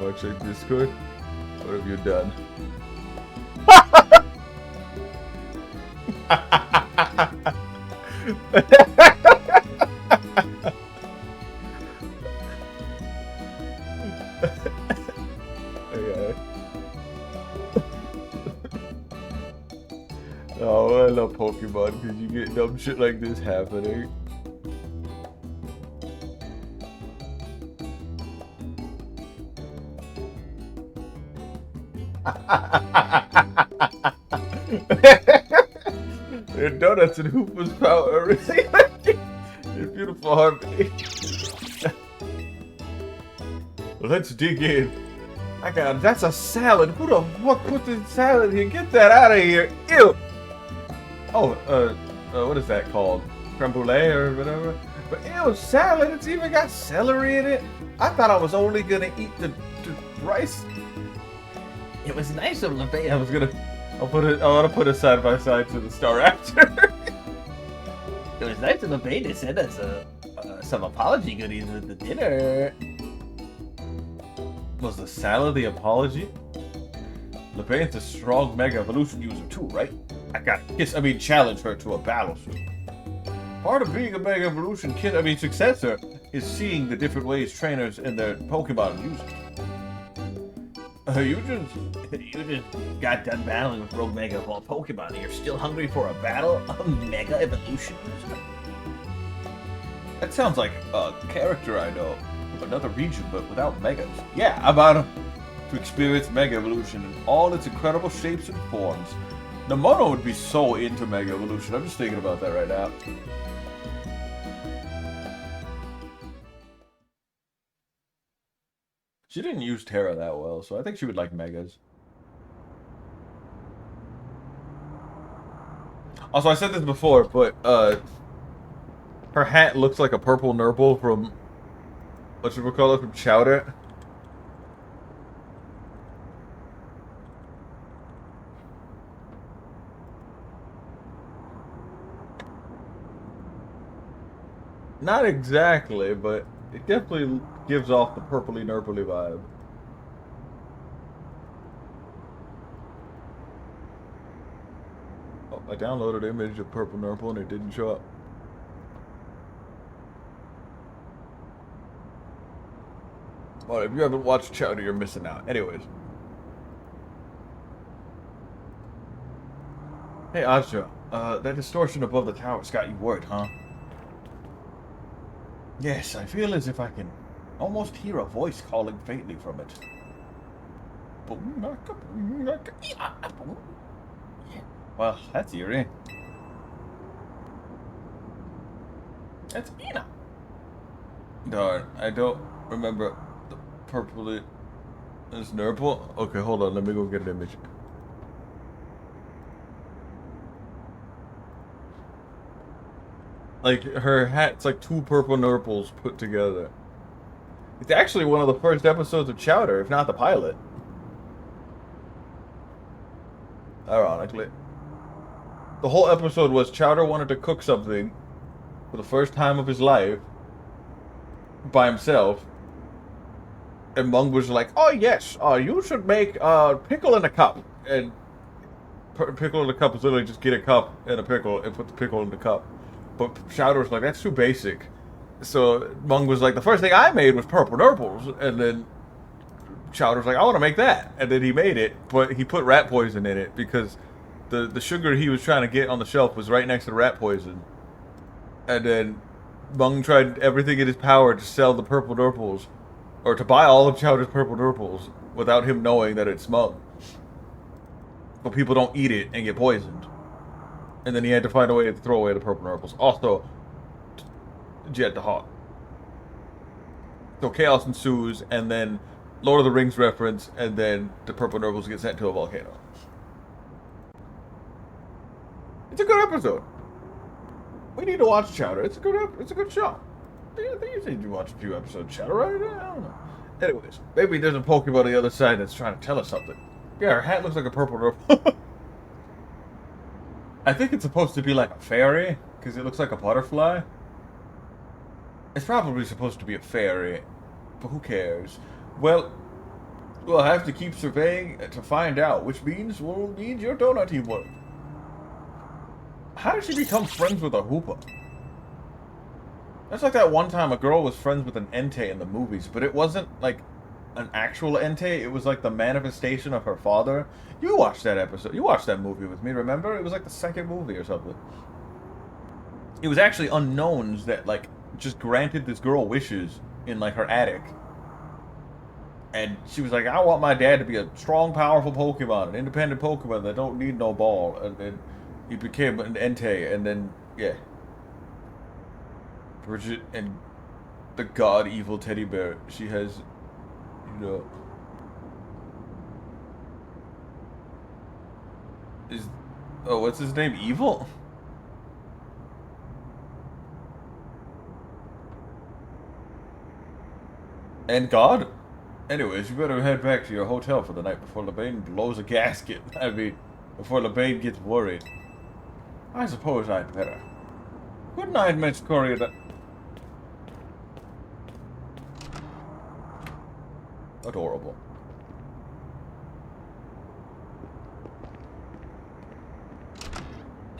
S1: Wanna check Discord? What have you done? Okay. Oh, I love Pokemon because you get dumb shit like this happening. Their donuts and Hoopa's power are really in beautiful harmony. Let's dig in. I got that's a salad. Who the fuck put this salad here? Get that out of here. Ew. Oh, what is that called? Creme brulee or whatever? But ew, salad. It's even got celery in it. I thought I was only gonna eat the rice.
S2: It was nice of LeBay.
S1: I want to put it side by side to the star after.
S2: It was nice of LeBay to send us some apology goodies with the dinner.
S1: Was the salad the apology? LeBane's a strong Mega Evolution user too, right? Challenge her to a battle soon. Part of being a Mega Evolution successor is seeing the different ways trainers and their Pokemon use it. You just
S2: got done battling with Rogue Mega Evolved Pokemon and you're still hungry for a battle of Mega Evolution user?
S1: That sounds like a character I know of another region, but without Megas. Yeah, I'm about to experience Mega Evolution in all its incredible shapes and forms. Namono would be so into Mega Evolution. I'm just thinking about that right now. She didn't use Terra that well, so I think she would like Megas. Also, I said this before, but her hat looks like a purple nurple from whatchamacallit from Chowder. Not exactly, but it definitely gives off the purpley nurpley vibe. Oh, I downloaded an image of purple nurple and it didn't show up. Well, if you haven't watched Chowder, you're missing out. Anyways. Hey, Asha, that distortion above the tower's got you worried, huh? Yes, I feel as if I can almost hear a voice calling faintly from it. Well, that's eerie. That's Ina. Darn, I don't remember the purpley. Is Nurple? Okay, hold on, let me go get an image. Like, her hat's like two purple Nurples put together. It's actually one of the first episodes of Chowder, if not the pilot. Ironically. The whole episode was Chowder wanted to cook something for the first time of his life by himself. And Mung was like, oh yes, you should make pickle in a cup. And pickle in a cup is literally just get a cup and a pickle and put the pickle in the cup. But Chowder was like, that's too basic. So Mung was like, the first thing I made was purple nurples. And then Chowder was like, I want to make that. And then he made it, but he put rat poison in it because the sugar he was trying to get on the shelf was right next to the rat poison. And then Mung tried everything in his power to sell the purple nurples, or to buy all of Chowder's purple nurples without him knowing that it's Mung. But people don't eat it and get poisoned. And then he had to find a way to throw away the purple nurples. Also, Jet the Hawk. So chaos ensues, and then Lord of the Rings reference, and then the purple nurples get sent to a volcano. It's a good episode. We need to watch Chowder. It's a good show. They usually do watch a few episodes of Chowder, right? I don't know. Anyways, maybe there's a Pokemon on the other side that's trying to tell us something. Yeah, her hat looks like a purple nurple. I think it's supposed to be like a fairy, because it looks like a butterfly. It's probably supposed to be a fairy, but who cares? Well, we'll have to keep surveying to find out, which means we'll need your donut teamwork. How did she become friends with a Hoopa? That's like that one time a girl was friends with an Entei in the movies, but it wasn't like an actual Entei, it was like the manifestation of her father. You watched that episode, you watched that movie with me, remember? It was like the second movie or something. It was actually unknowns that like just granted this girl wishes in like her attic. And she was like, I want my dad to be a strong, powerful Pokemon, an independent Pokemon that don't need no ball. And then he became an Entei, and then, yeah. Bridget and the god evil teddy bear, she has, you know... Oh, what's his name? Evil? And God? Anyways, you better head back to your hotel for the night before LeBain blows a gasket. I mean, before LeBain gets worried. I suppose I'd better. Good night, Miss Courier. Adorable.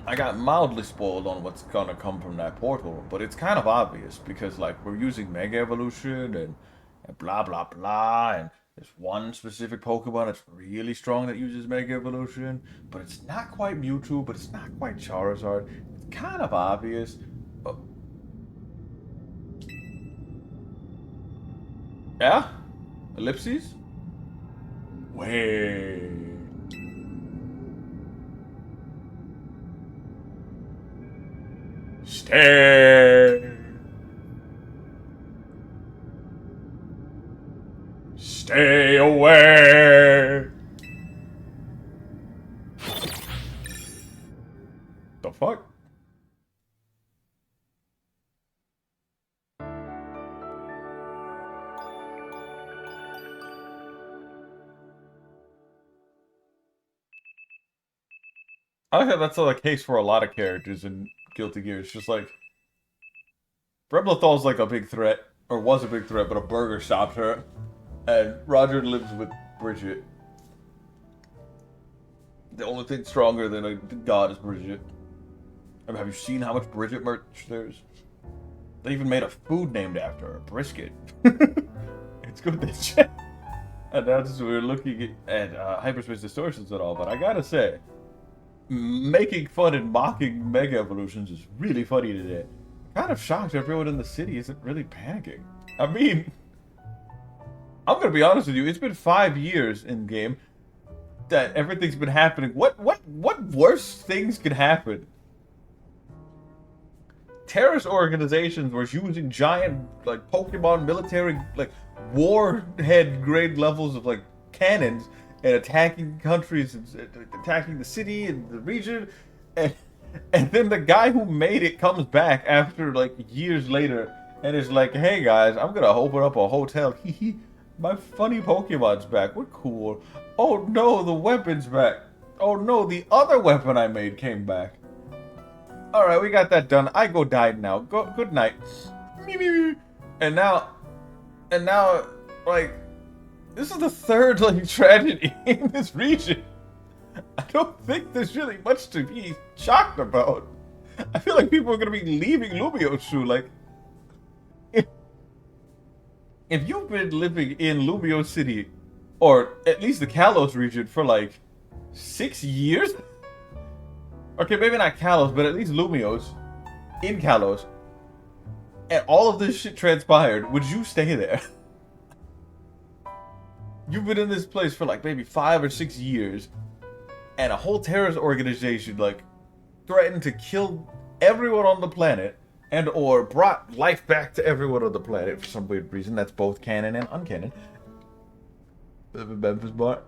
S1: I got mildly spoiled on what's gonna come from that portal, but it's kind of obvious because, like, we're using Mega Evolution and blah blah blah, and there's one specific Pokemon that's really strong that uses Mega Evolution, but it's not quite Mewtwo, but it's not quite Charizard. It's kind of obvious. But... yeah? Ellipses? Wait. Stay. Stay away! The fuck? I think that's the case for a lot of characters in Guilty Gear. It's just like Breblethal's like a big threat, or was a big threat, but a burger stopped her. And Roger lives with Bridget. The only thing stronger than a god is Bridget. I mean, have you seen how much Bridget merch there's? They even made a food named after her, brisket. It's good that shit. And that's we're looking at hyperspace distortions and all, but I gotta say, making fun and mocking Mega Evolutions is really funny today. I'm kind of shocked everyone in the city isn't really panicking. I mean, I'm gonna be honest with you, it's been 5 years in game that everything's been happening. What worse things could happen? Terrorist organizations were using giant, like, Pokemon military, like, warhead grade levels of, like, cannons and attacking countries and attacking the city and the region, and then the guy who made it comes back after like years later and is like, "Hey guys, I'm gonna open up a hotel. My funny Pokemon's back. We're cool. Oh no, the weapon's back. Oh no, the other weapon I made came back. All right, we got that done. I go die now. Good night." And now, like. This is the third, like, tragedy in this region. I don't think there's really much to be shocked about. I feel like people are gonna be leaving Lumioshu, like... If you've been living in Lumio City, or at least the Kalos region, for, like, 6 years? Okay, maybe not Kalos, but at least Lumios, in Kalos, and all of this shit transpired, would you stay there? You've been in this place for like maybe 5 or 6 years, and a whole terrorist organization like threatened to kill everyone on the planet, and or brought life back to everyone on the planet for some weird reason. That's both canon and uncanon. Memphis Bar.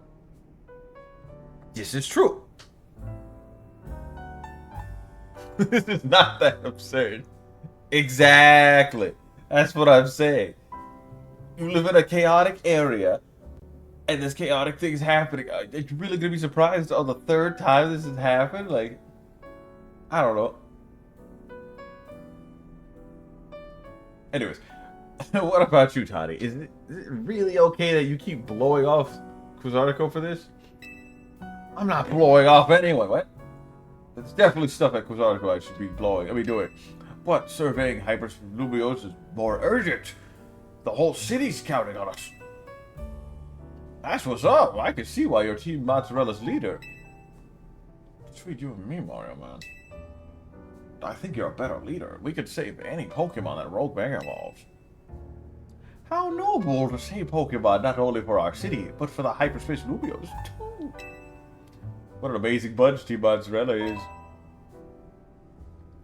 S1: This is true. This is not that absurd. Exactly. That's what I'm saying. You live in a chaotic area, and this chaotic thing's happening. Are you really gonna be surprised on the third time this has happened? Like, I don't know. Anyways, what about you, Toddy? Is it really okay that you keep blowing off Quizartico for this? I'm not blowing off anyone, what? There's definitely stuff at Quizartico I should be doing. But surveying Hyperspace Lumios is more urgent. The whole city's counting on us. That's what's up. I can see why you're Team Mozzarella's leader. Between you and me, Mario, man. I think you're a better leader. We could save any Pokemon that Rogue Mega evolves. How noble to save Pokemon not only for our city, but for the Hyperspace Lumios, too. What an amazing bunch Team Mozzarella is.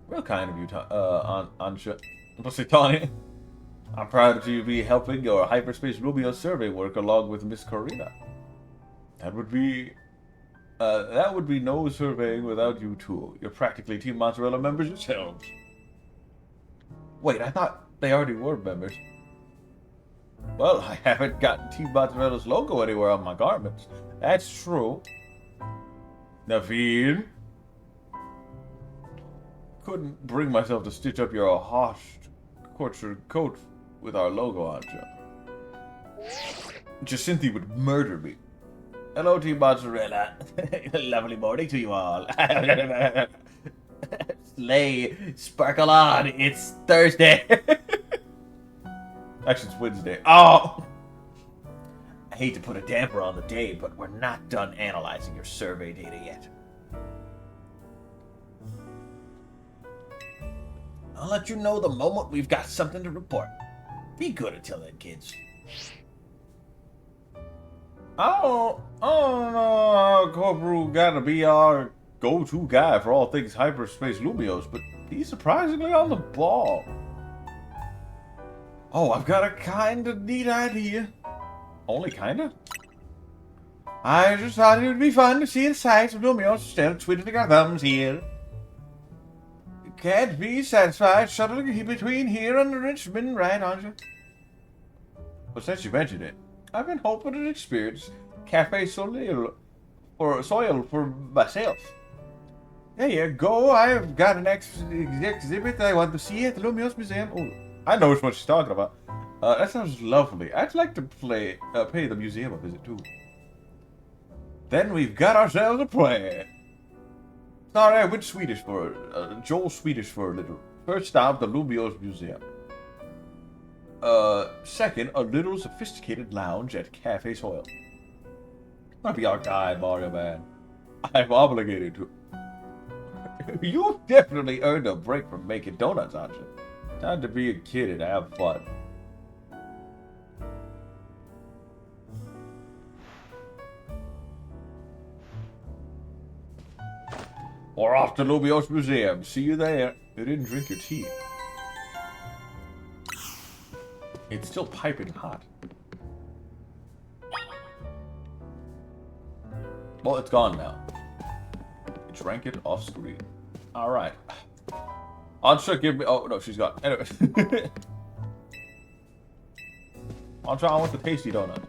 S1: Real kind of you, Ansha. What's it, Tony? I'm proud to be helping your Hyperspace Lumio survey work along with Miss Karina. That would be no surveying without you two. You're practically Team Mozzarella members yourselves. Wait, I thought they already were members. Well, I haven't gotten Team Mozzarella's logo anywhere on my garments. That's true. Naveen. Couldn't bring myself to stitch up your harsh tortured coat with our logo on you. Jacinthi would murder me. Hello, Team Mozzarella. Lovely morning to you all. Slay, sparkle on. It's Thursday. Actually, it's Wednesday. Oh! I hate to put a damper on the day, but we're not done analyzing your survey data yet. I'll let you know the moment we've got something to report. Be good until then, kids. I don't know how Corporal gotta be our go-to guy for all things Hyperspace Lumios, but he's surprisingly on the ball. Oh, I've got a kind of neat idea. Only kinda? I just thought it would be fun to see the sights of Lumios instead of twiddling our thumbs here. Can't be satisfied shuttling between here and Richmond, right, aren't you? Well, since you mentioned it, I've been hoping to experience Cafe Soleil for myself. There you go. I've got an exhibit I want to see at the Lumios Museum. Oh, I know which one she's talking about. That sounds lovely. I'd like to pay the museum a visit too. Then we've got ourselves a plan. Sorry, I went Swedish for Joel Swedish for a little. First stop, the Lumios Museum. Second, a little sophisticated lounge at Cafe Soil. I'll be our guide, Mario Man. I'm obligated to. You've definitely earned a break from making donuts, aren't you? Time to be a kid and have fun. We're off to Lumios Museum. See you there. You didn't drink your tea. It's still piping hot. Well, it's gone now. I drank it off screen. Alright. Ansha, give me... Oh, no, she's gone. Anyway. Ansha, I want the tasty donut.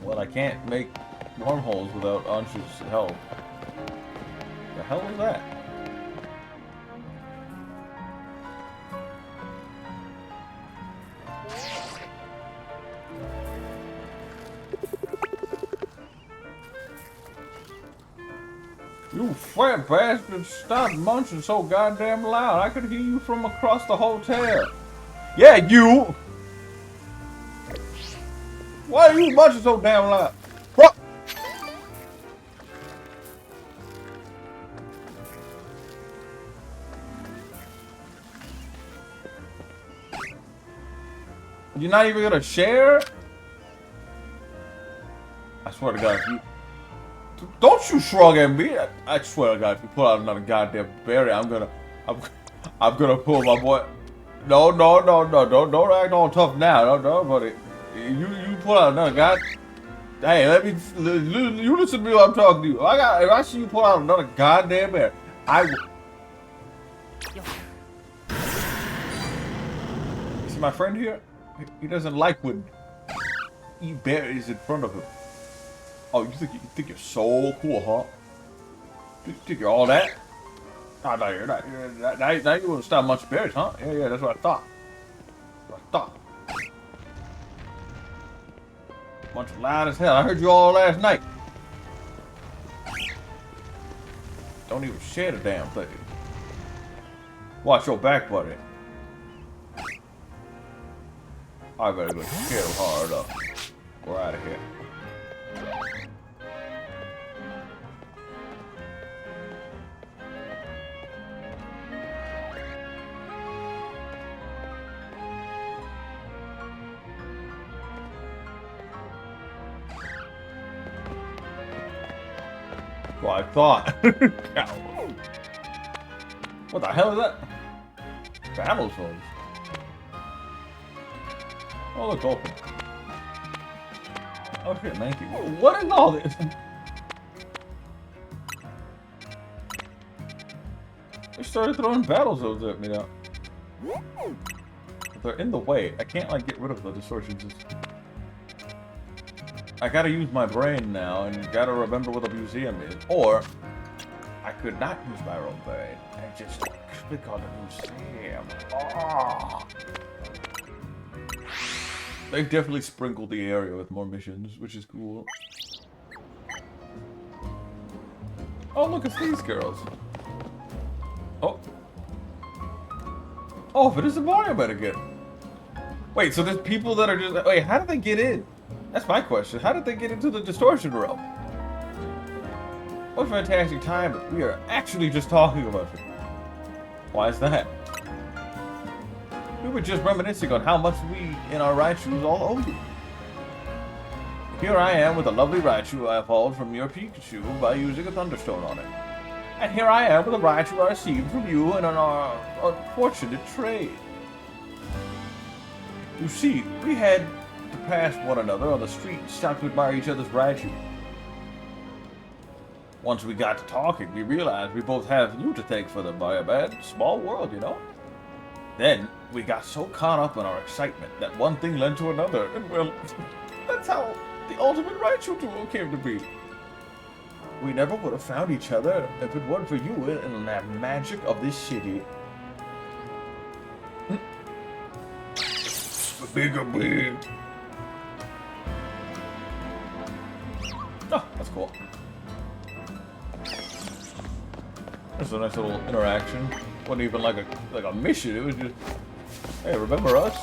S1: Well, I can't make wormholes without Ansha's help. The hell is that? You fat bastard, stop munching so goddamn loud. I could hear you from across the hotel. Yeah, you! Why are you munching so damn loud? What? You're not even gonna share? I swear to God, if you... Don't you shrug at me! I swear to God, if you pull out another goddamn berry, I'm gonna pull my boy. No, don't act all tough now, no, buddy. You pull out another god. Hey, you listen to me while I'm talking to you. If I see you pull out another goddamn berry, I will. You see my friend here? He doesn't like when eat berries in front of him. Oh, you think you're so cool, huh? You think you're all that? Oh, no, you're not. Now you want to stop munching berries, huh? Yeah, that's what I thought. Munching loud as hell. I heard you all last night. Don't even share the damn thing. Watch your back, buddy. I better go scare him hard up. We're out of here. Well, I thought. What the hell is that? Battle zones. Oh, look, open. Oh shit, thank you. What is all this? They started throwing battle zones at me now. They're in the way. I can't like get rid of the distortions. I gotta use my brain now and gotta remember what the museum is. Or I could not use my own brain and just click on the museum. Oh. They've definitely sprinkled the area with more missions, which is cool. Oh, look, it's these girls. Oh. Oh, but it's a Mario Man again. Wait, so there's people that are just... Wait, how did they get in? That's my question. How did they get into the distortion realm? What a fantastic time. We are actually just talking about it. Why is that? We were just reminiscing on how much we in our Raichus all owe you. Here I am with a lovely Raichu I evolved from your Pikachu by using a Thunderstone on it. And here I am with a Raichu I received from you in an unfortunate trade. You see, we had to pass one another on the street and stop to admire each other's Raichu. Once we got to talking, we realized we both have you to thank for the bad small world, you know? Then, we got so caught up in our excitement that one thing led to another, and well, that's how the ultimate Raichu duo came to be. We never would have found each other if it weren't for you and the magic of this city. Bigger big. Oh, that's cool. There's a nice little interaction. Wasn't even like a mission. It was just, hey, remember us?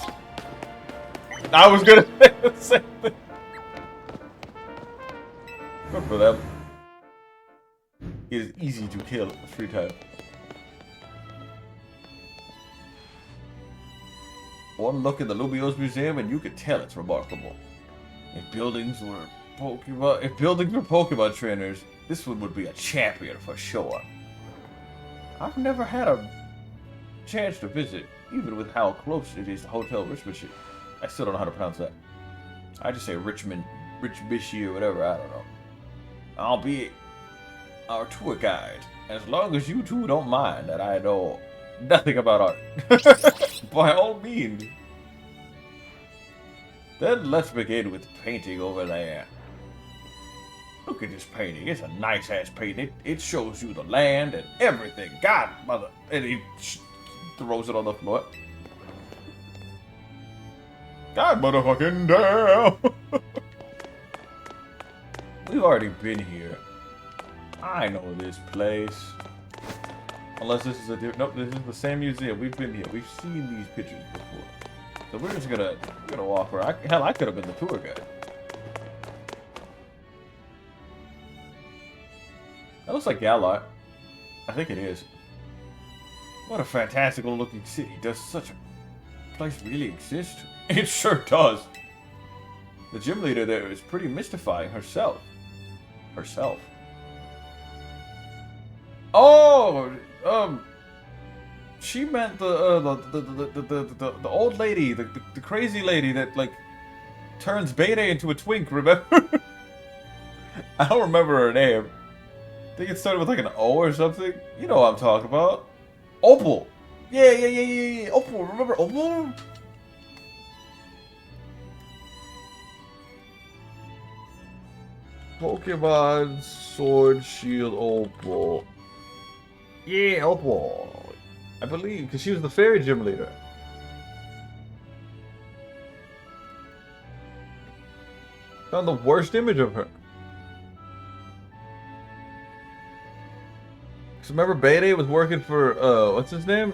S1: I was gonna say the same thing. Good for them. It is easy to kill at free time. One look at the Lumiose Museum and you could tell it's remarkable. If buildings were Pokemon trainers, this one would be a champion for sure. I've never had a chance to visit, even with how close it is to Hotel Richmond. I still don't know how to pronounce that. I just say Richmond, Richbishi or whatever, I don't know. I'll be our tour guide, as long as you two don't mind that I know nothing about art. By all means. Then let's begin with painting over there. Look at this painting. It's a nice-ass painting. It shows you the land and everything. God, mother. And he throws it on the floor. God, motherfucking damn. We've already been here. I know this place. Unless this is a different... Nope, this is the same museum. We've been here. We've seen these pictures before. So we're just gonna walk around. Hell, I could have been the tour guide. That looks like Galar. I think it is. What a fantastical looking city. Does such a place really exist? It sure does. The gym leader there is pretty mystifying herself. Oh, she meant the old lady, the crazy lady that like turns Beta into a twink. Remember? I don't remember her name. I think it started with like an O or something. You know what I'm talking about? Opal. Yeah. Opal. Remember Opal? Pokemon Sword Shield Opal. Yeah, Opal. I believe, because she was the fairy gym leader. Found the worst image of her. Because remember Beta was working for, what's his name?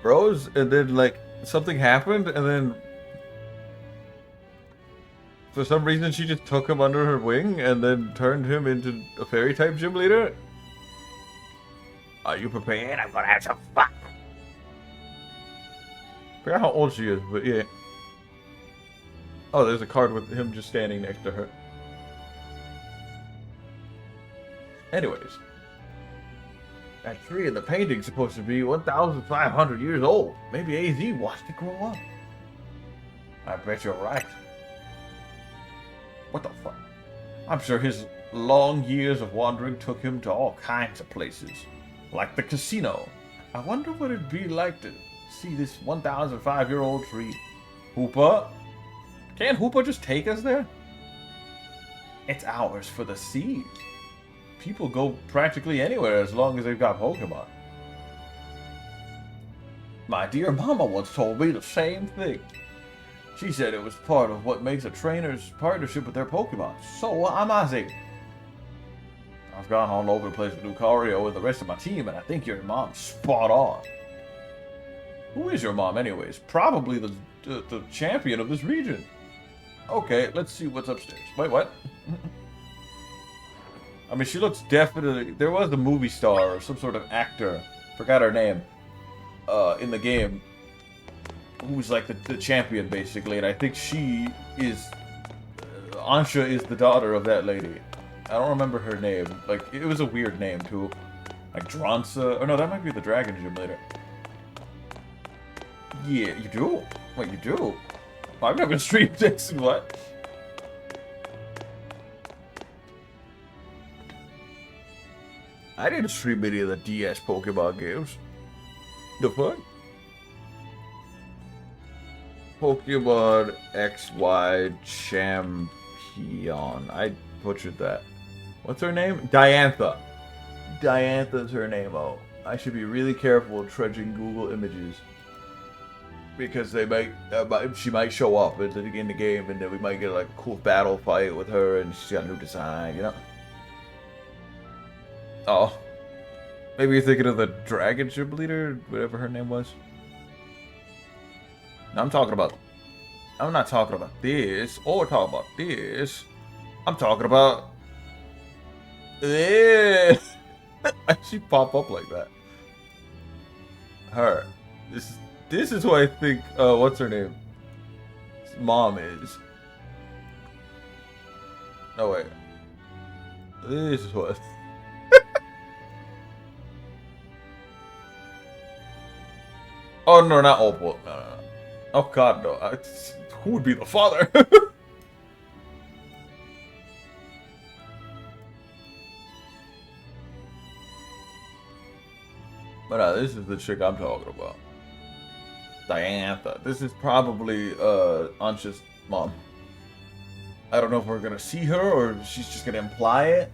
S1: Rose? And then, like, something happened, and then for some reason she just took him under her wing and then turned him into a fairy-type gym leader? Are you prepared? I'm gonna have some fun. I forgot how old she is, but yeah. Oh, there's a card with him just standing next to her. Anyways. That tree in the painting's supposed to be 1,500 years old. Maybe AZ watched it grow up. I bet you're right. What the fuck? I'm sure his long years of wandering took him to all kinds of places. Like the casino. I wonder what it'd be like to see this 1,005-year-old tree. Hoopa? Can't Hoopa just take us there? It's ours for the seed. People go practically anywhere as long as they've got Pokemon. My dear mama once told me the same thing. She said it was part of what makes a trainer's partnership with their Pokemon. So I'm Ozzy. I've gone all over the place with Lucario and the rest of my team, and I think your mom's spot on. Who is your mom anyways? Probably the champion of this region. Okay, let's see what's upstairs. Wait, what? I mean, she looks definitely... There was a movie star or some sort of actor, forgot her name, in the game, who's like the champion, basically, and I think she is... Ansha is the daughter of that lady. I don't remember her name. Like, it was a weird name, too. Like, Dronsa... Or no, that might be the Dragon Gym later. Yeah, you do? Wait, you do? I've never streamed this. What? I didn't stream any of the DS Pokemon games. The fuck? Pokemon XY Champion. I butchered that. What's her name? Diantha. Diantha's her name. Oh, I should be really careful trudging Google images because they might, she might show up in the game, and then we might get like a cool battle fight with her, and she's got a new design, you know. Oh, maybe you're thinking of the Dragon Ship leader, whatever her name was. No, I'm not talking about this, or talking about this. I'm talking about this. She pop up like that. Her. This is who I think. What's her name? Mom is. No wait. This is what. Oh no, not Opal. No, no, no. Oh God, no. Who would be the father? But this is the chick I'm talking about. Diantha. This is probably Ansha's mom. I don't know if we're gonna see her or if she's just gonna imply it,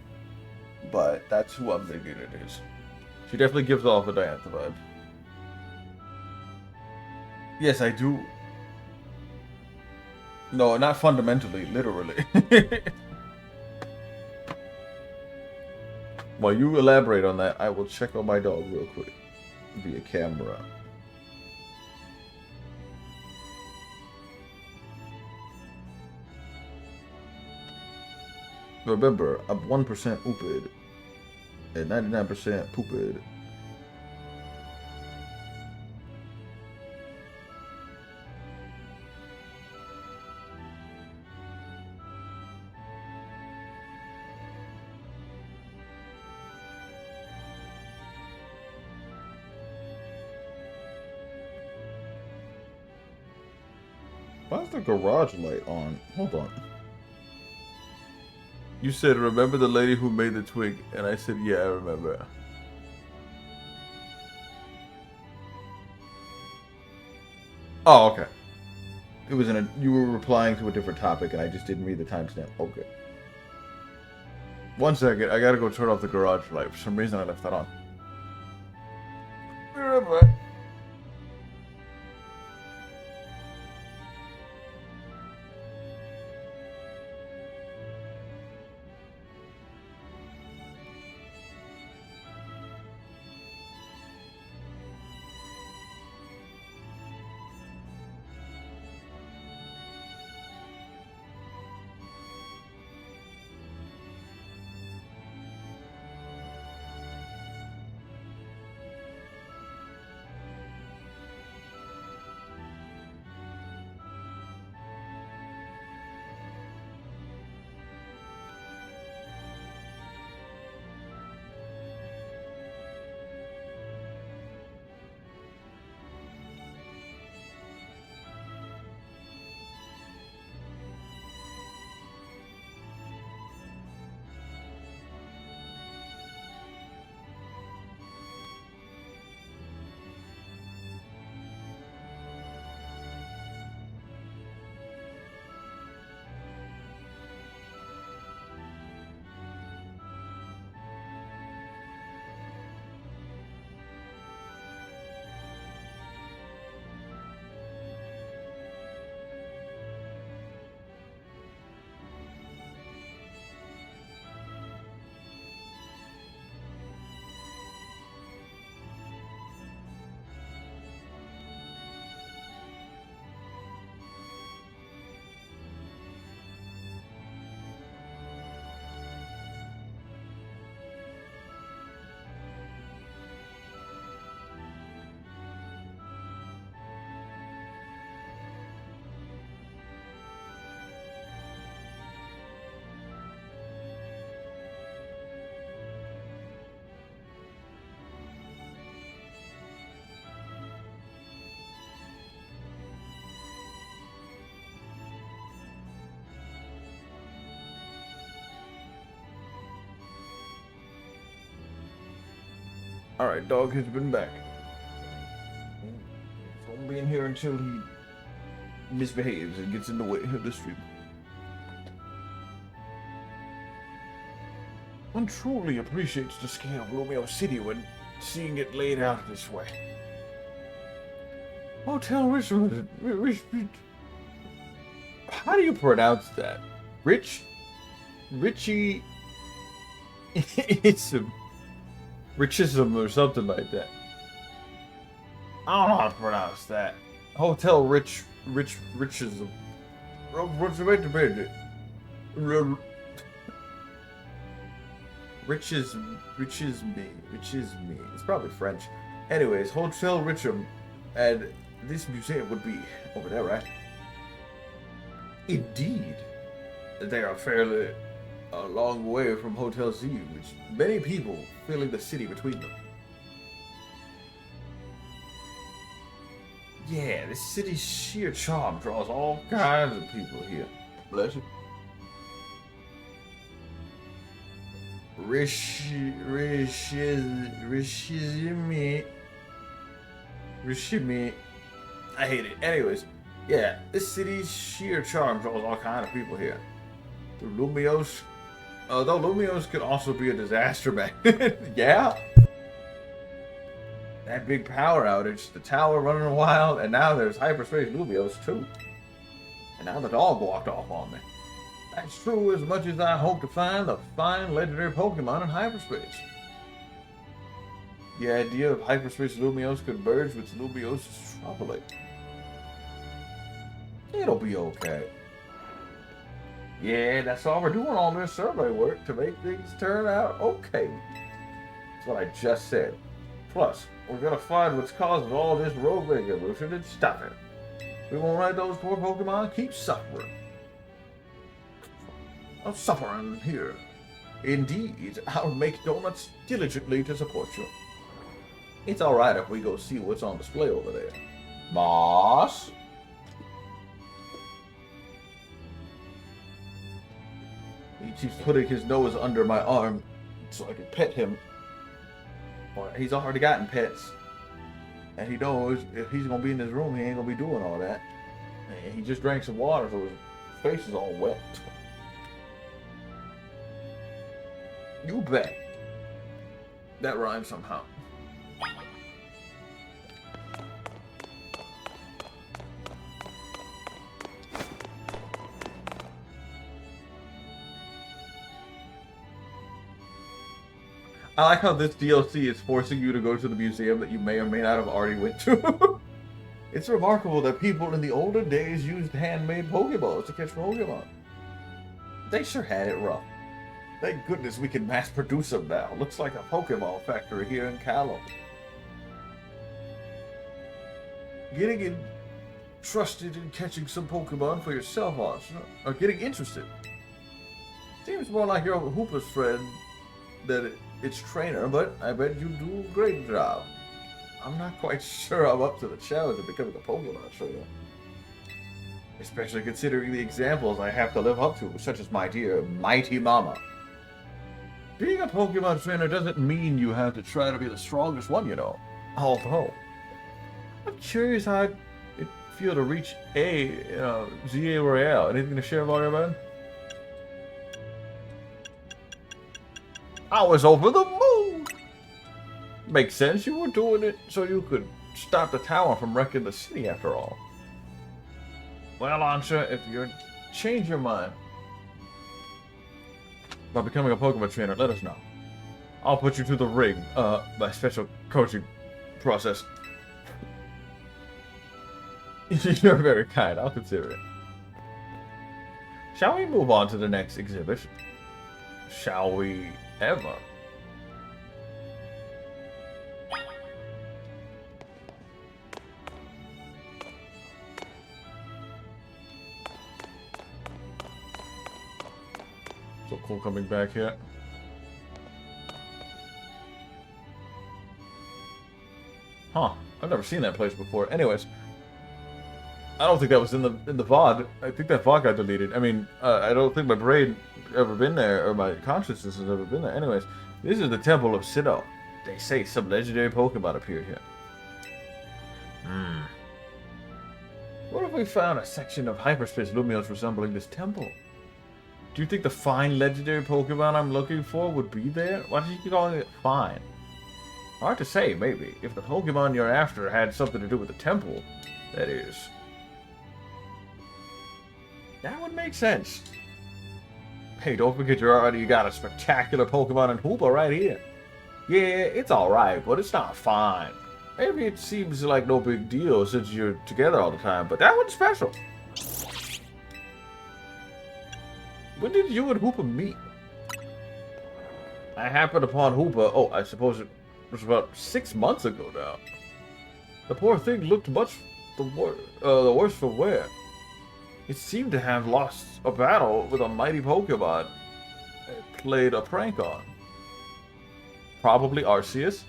S1: but that's who I'm thinking it is. She definitely gives off a Diantha vibe. Yes, I do. No, not fundamentally, literally. While you elaborate on that, I will check on my dog real quick via camera. Remember, I'm 1% oopid and 99% poopid. Why's the garage light on? Hold on. You said, remember the lady who made the twig? And I said, yeah, I remember. Oh, okay. It was you were replying to a different topic and I just didn't read the timestamp. Okay. 1 second, I gotta go turn off the garage light. For some reason I left that on. Be right back. Alright, dog has been back. He's gonna be in here until he misbehaves and gets in the way of the stream. One truly appreciates the scale of Romeo City when seeing it laid out this way. Hotel Richmond. How do you pronounce that? Richie. It's a Richism or something like that. I don't know how to pronounce that. Hotel Richism. Riches me. It's probably French. Anyways, Hotel Richmond, and this museum would be over there, right? Indeed. They are fairly a long way from Hotel Z, which many people filling the city between them. Yeah, this city's sheer charm draws all kinds of people here. Bless you. Rishimi. I hate it. Anyways, yeah, this city's sheer charm draws all kinds of people here. The Lumios, though Lumios could also be a disaster back then. Yeah. That big power outage, the tower running wild, and now there's hyperspace Lumios too. And now the dog walked off on me. That's true as much as I hope to find the fine legendary Pokemon in hyperspace. The idea of hyperspace Lumios converge with Lumios is troubling. It'll be okay. Yeah, that's all we're doing, all this survey work to make things turn out okay. That's what I just said. Plus, we're gonna find what's causing all this rogue evolution and stop it. We won't let those poor Pokemon keep suffering. I'm suffering here. Indeed, I'll make donuts diligently to support you. It's alright if we go see what's on display over there. Boss? He keeps putting his nose under my arm so I can pet him. He's already gotten pets. And he knows if he's going to be in his room, he ain't going to be doing all that. And he just drank some water, so his face is all wet. You bet. That rhymes somehow. I like how this DLC is forcing you to go to the museum that you may or may not have already went to. It's remarkable that people in the olden days used handmade Pokeballs to catch Pokemon. They sure had it rough. Thank goodness we can mass produce them now. Looks like a Pokeball factory here in Callum. Getting interested in catching some Pokemon for yourself, Archer, or getting interested. Seems more like your Hooper's friend than its trainer, but I bet you do a great job. I'm not quite sure I'm up to the challenge of becoming a Pokemon trainer. Especially considering the examples I have to live up to, such as my dear Mighty Mama. Being a Pokemon trainer doesn't mean you have to try to be the strongest one, you know. Although, I'm curious how it feel to reach ZA Royale. Anything to share about it, man? I was over the moon! Makes sense, you were doing it so you could stop the tower from wrecking the city after all. Well, Ansha, if you change your mind about becoming a Pokemon trainer, let us know. I'll put you through the ring, by special coaching process. You're very kind, I'll consider it. Shall we move on to the next exhibit? Shall we ever? So cool coming back here. Huh, I've never seen that place before. Anyways, I don't think that was in the VOD. I think that VOD got deleted. I mean, I don't think my brain ever been there, or my consciousness has ever been there. Anyways, this is the Temple of Sinnoh. They say some legendary Pokemon appeared here. What if we found a section of hyperspace Lumios resembling this temple? Do you think the fine legendary Pokemon I'm looking for would be there? Why do you keep calling it fine? Hard to say, maybe. If the Pokemon you're after had something to do with the temple, that is. That would make sense. Hey, don't forget you got a spectacular Pokemon in Hoopa right here. Yeah, it's alright, but it's not fine. Maybe it seems like no big deal since you're together all the time, but that one's special. When did you and Hoopa meet? I happened upon Hoopa, I suppose it was about 6 months ago now. The poor thing looked much the worse for wear. It seemed to have lost a battle with a mighty Pokemon it played a prank on. Probably Arceus,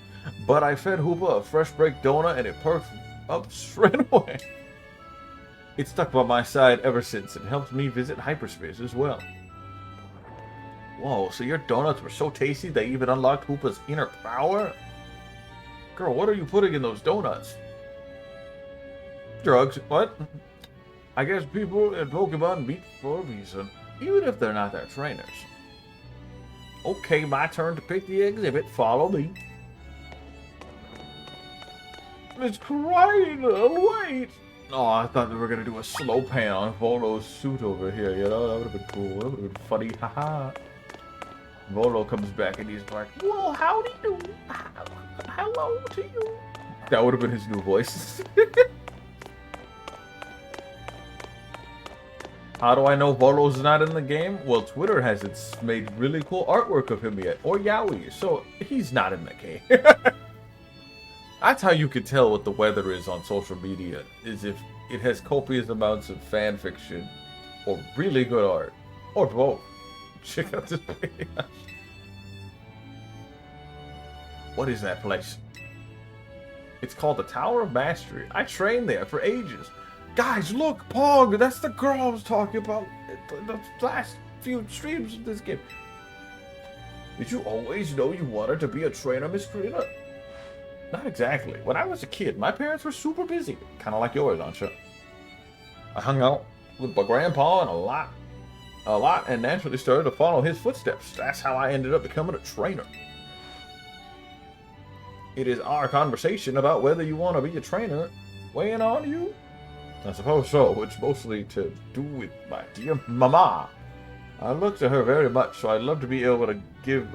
S1: but I fed Hoopa a fresh break donut and it perked up straight away. It's stuck by my side ever since and helped me visit hyperspace as well. Whoa, so your donuts were so tasty they even unlocked Hoopa's inner power? Girl, what are you putting in those donuts? Drugs. What? I guess people and Pokemon meet for a reason, even if they're not their trainers. Okay, my turn to pick the exhibit. Follow me. It's crying. Wait. Oh, I thought they were going to do a slow pan on Volo's suit over here. You know, that would have been cool. That would have been funny. Haha. Volo comes back and he's like, well, howdy do. Hello to you. That would have been his new voice. How do I know Volo's not in the game? Well, Twitter hasn't made really cool artwork of him yet. Or Yowie. So, he's not in the game. That's how you can tell what the weather is on social media. Is if it has copious amounts of fan fiction. Or really good art. Or both. Check out this video. What is that place? It's called the Tower of Mastery. I trained there for ages. Guys, look, Pog, that's the girl I was talking about the last few streams of this game. Did you always know you wanted to be a trainer, Miss Karina? Not exactly. When I was a kid, my parents were super busy. Kind of like yours, aren't you? I hung out with my grandpa and a lot, and naturally started to follow his footsteps. That's how I ended up becoming a trainer. It is our conversation about whether you want to be a trainer weighing on you? I suppose so. It's mostly to do with my dear mama. I look to her very much, so I'd love to be able to gift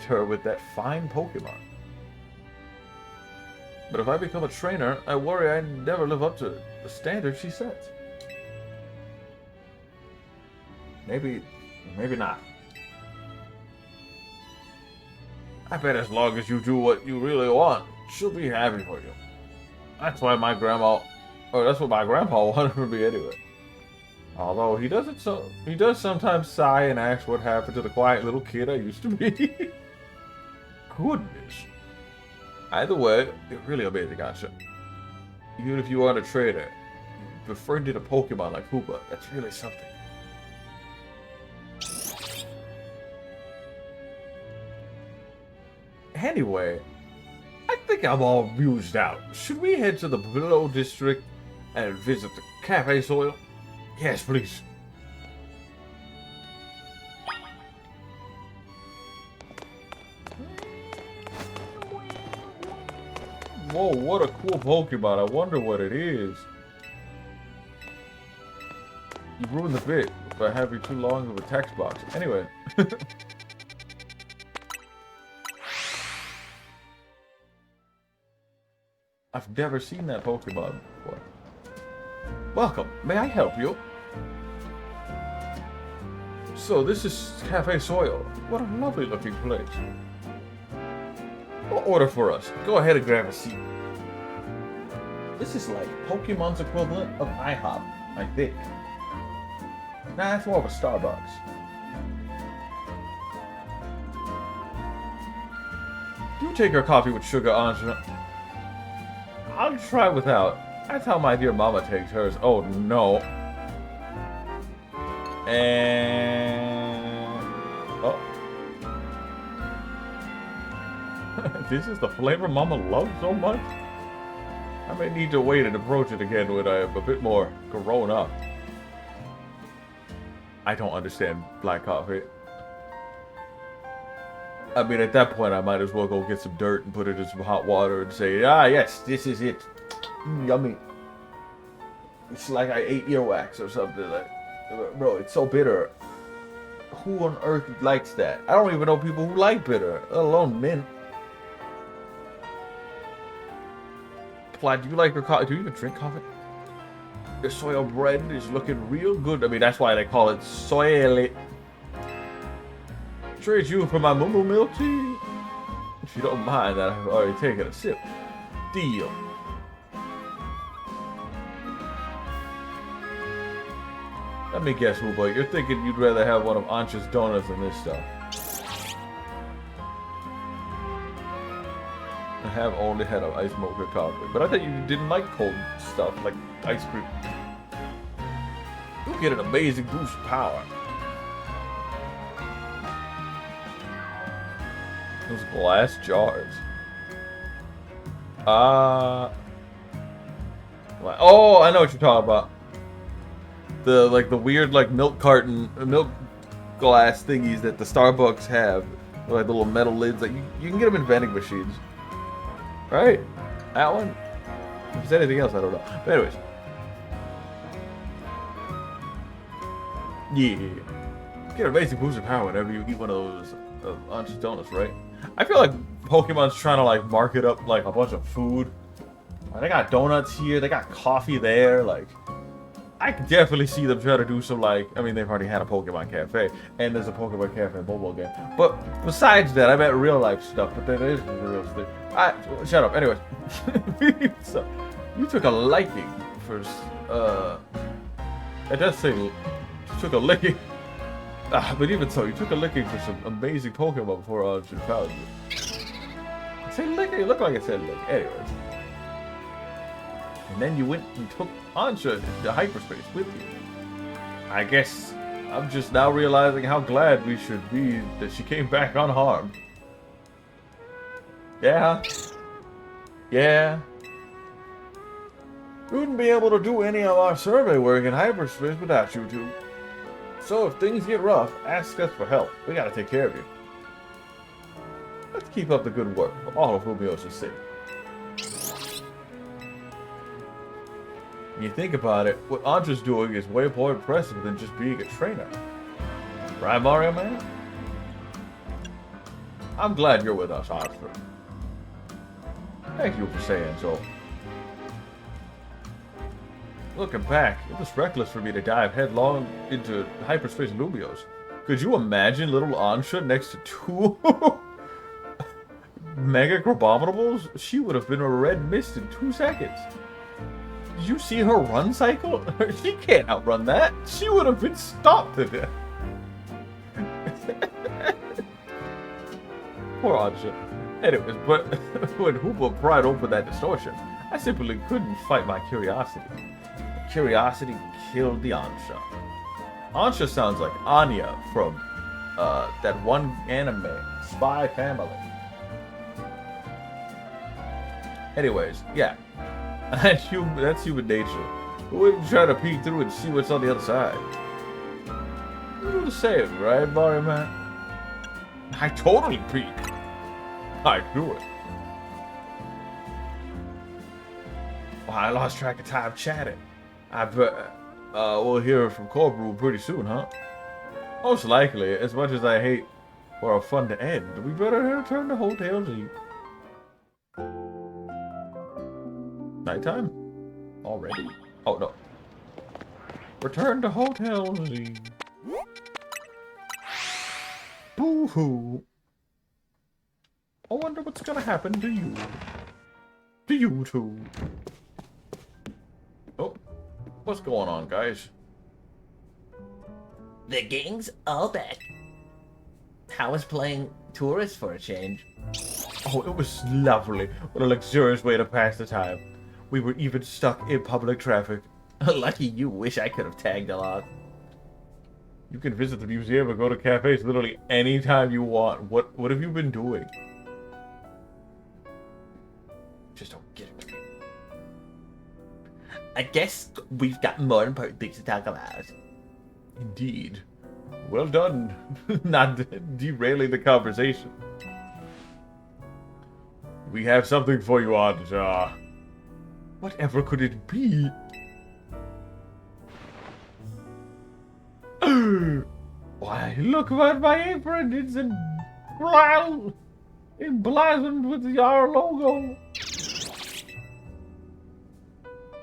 S1: her with that fine Pokemon. But if I become a trainer, I worry I never live up to the standard she sets. Maybe not. I bet as long as you do what you really want, she'll be happy for you. That's what my grandpa wanted for me anyway. Although he does sometimes sigh and ask what happened to the quiet little kid I used to be. Goodness. Either way, it's really amazing, gotcha. Even if you aren't a trainer, you befriended a Pokemon like Hoopa. That's really something. Anyway, I think I'm all amused out. Should we head to the Below District and visit the Cafe Soil? Yes, please. Whoa, what a cool Pokemon. I wonder what it is. You ruined the bit by having too long of a text box. Anyway. I've never seen that Pokemon before. Welcome. May I help you? So this is Cafe Soil. What a lovely looking place. What order for us? Go ahead and grab a seat. This is like Pokemon's equivalent of IHOP, I think. Nah, it's more of a Starbucks. Do take our coffee with sugar, Anja. I'll try without. That's how my dear mama takes hers. Oh no. And... oh. this is the flavor Mama loves so much? I may need to wait and approach it again when I am a bit more grown up. I don't understand black coffee. I mean, at that point, I might as well go get some dirt and put it in some hot water and say, ah, yes, this is it. Yummy. It's like I ate earwax or something. Like, bro, it's so bitter. Who on earth likes that? I don't even know people who like bitter, let alone mint. Plaid, do you like your coffee? Do you even drink coffee? The soil bread is looking real good. I mean, that's why they call it soily. Trade you for my moo milk tea? If you don't mind that I've already taken a sip. Deal. Let me guess, Hoopa, you're thinking you'd rather have one of Ancha's donuts than this stuff. I have only had an ice mocha coffee, but I thought you didn't like cold stuff, like ice cream. You'll get an amazing boost of power. Those glass jars. Oh, I know what you're talking about. The weird milk carton, milk glass thingies that the Starbucks have, like the little metal lids. Like you can get them in vending machines, right? That one. If there's anything else, I don't know. But anyways, yeah, get an amazing boost of power whenever you eat one of those Ancha's donuts, right? I feel like Pokemon's trying to market up like a bunch of food. They got donuts here, they got coffee there. Like, I can definitely see them trying to do some I mean, they've already had a Pokemon Cafe, and there's a Pokemon Cafe in Bobo game. But besides that, I meant real life stuff. But then there's the real stuff. Shut up. Anyways, so you took a liking for it does say you took a liking. But even so, you took a licking for some amazing Pokemon before Ancha found you. It said licking? It looked like it said licking. Anyways. And then you went and took Ancha into hyperspace with you. I guess I'm just now realizing how glad we should be that she came back unharmed. Yeah. Yeah. We wouldn't be able to do any of our survey work in hyperspace without you two. So if things get rough, ask us for help. We gotta take care of you. Let's keep up the good work for all of Rubios's sake. When you think about it, what Ancha's doing is way more impressive than just being a trainer. Right, Mario Man? I'm glad you're with us, Oxford. Thank you for saying so. Looking back, it was reckless for me to dive headlong into hyperspace Lumios. Could you imagine little Ancha next to two Mega Crabominables? She would have been a red mist in 2 seconds. Did you see her run cycle? She can't outrun that. She would have been stopped to death. Poor Ancha. Anyways, but when Hoopa pried open that distortion, I simply couldn't fight my curiosity. Curiosity killed the Ancha. Ancha sounds like Anya from that one anime, Spy Family. Anyways, yeah. That's human nature. Who wouldn't try to peek through and see what's on the other side? You do the same, right, Mario Man? I totally peek. I do it. Well, I lost track of time chatting. We'll hear from Corporal pretty soon, huh? Most likely, as much as I hate for our fun to end, we better return to Hotel Z. Nighttime? Already? Oh, no. Return to Hotel Z. Boo-hoo. I wonder what's gonna happen to you. To you two. Oh. What's going on, guys?
S2: The gang's all back. How was playing tourist for a change?
S1: Oh, it was lovely. What a luxurious way to pass the time. We were even stuck in public traffic.
S2: Lucky you. Wish I could have tagged along.
S1: You can visit the museum or go to cafes literally anytime you want. What have you been doing?
S2: just don't get it. I guess we've got more important things to talk about.
S1: Indeed. Well done. Not derailing the conversation. We have something for you, Anja. Whatever could it be? Why, look at my apron. It's emblazoned with our logo.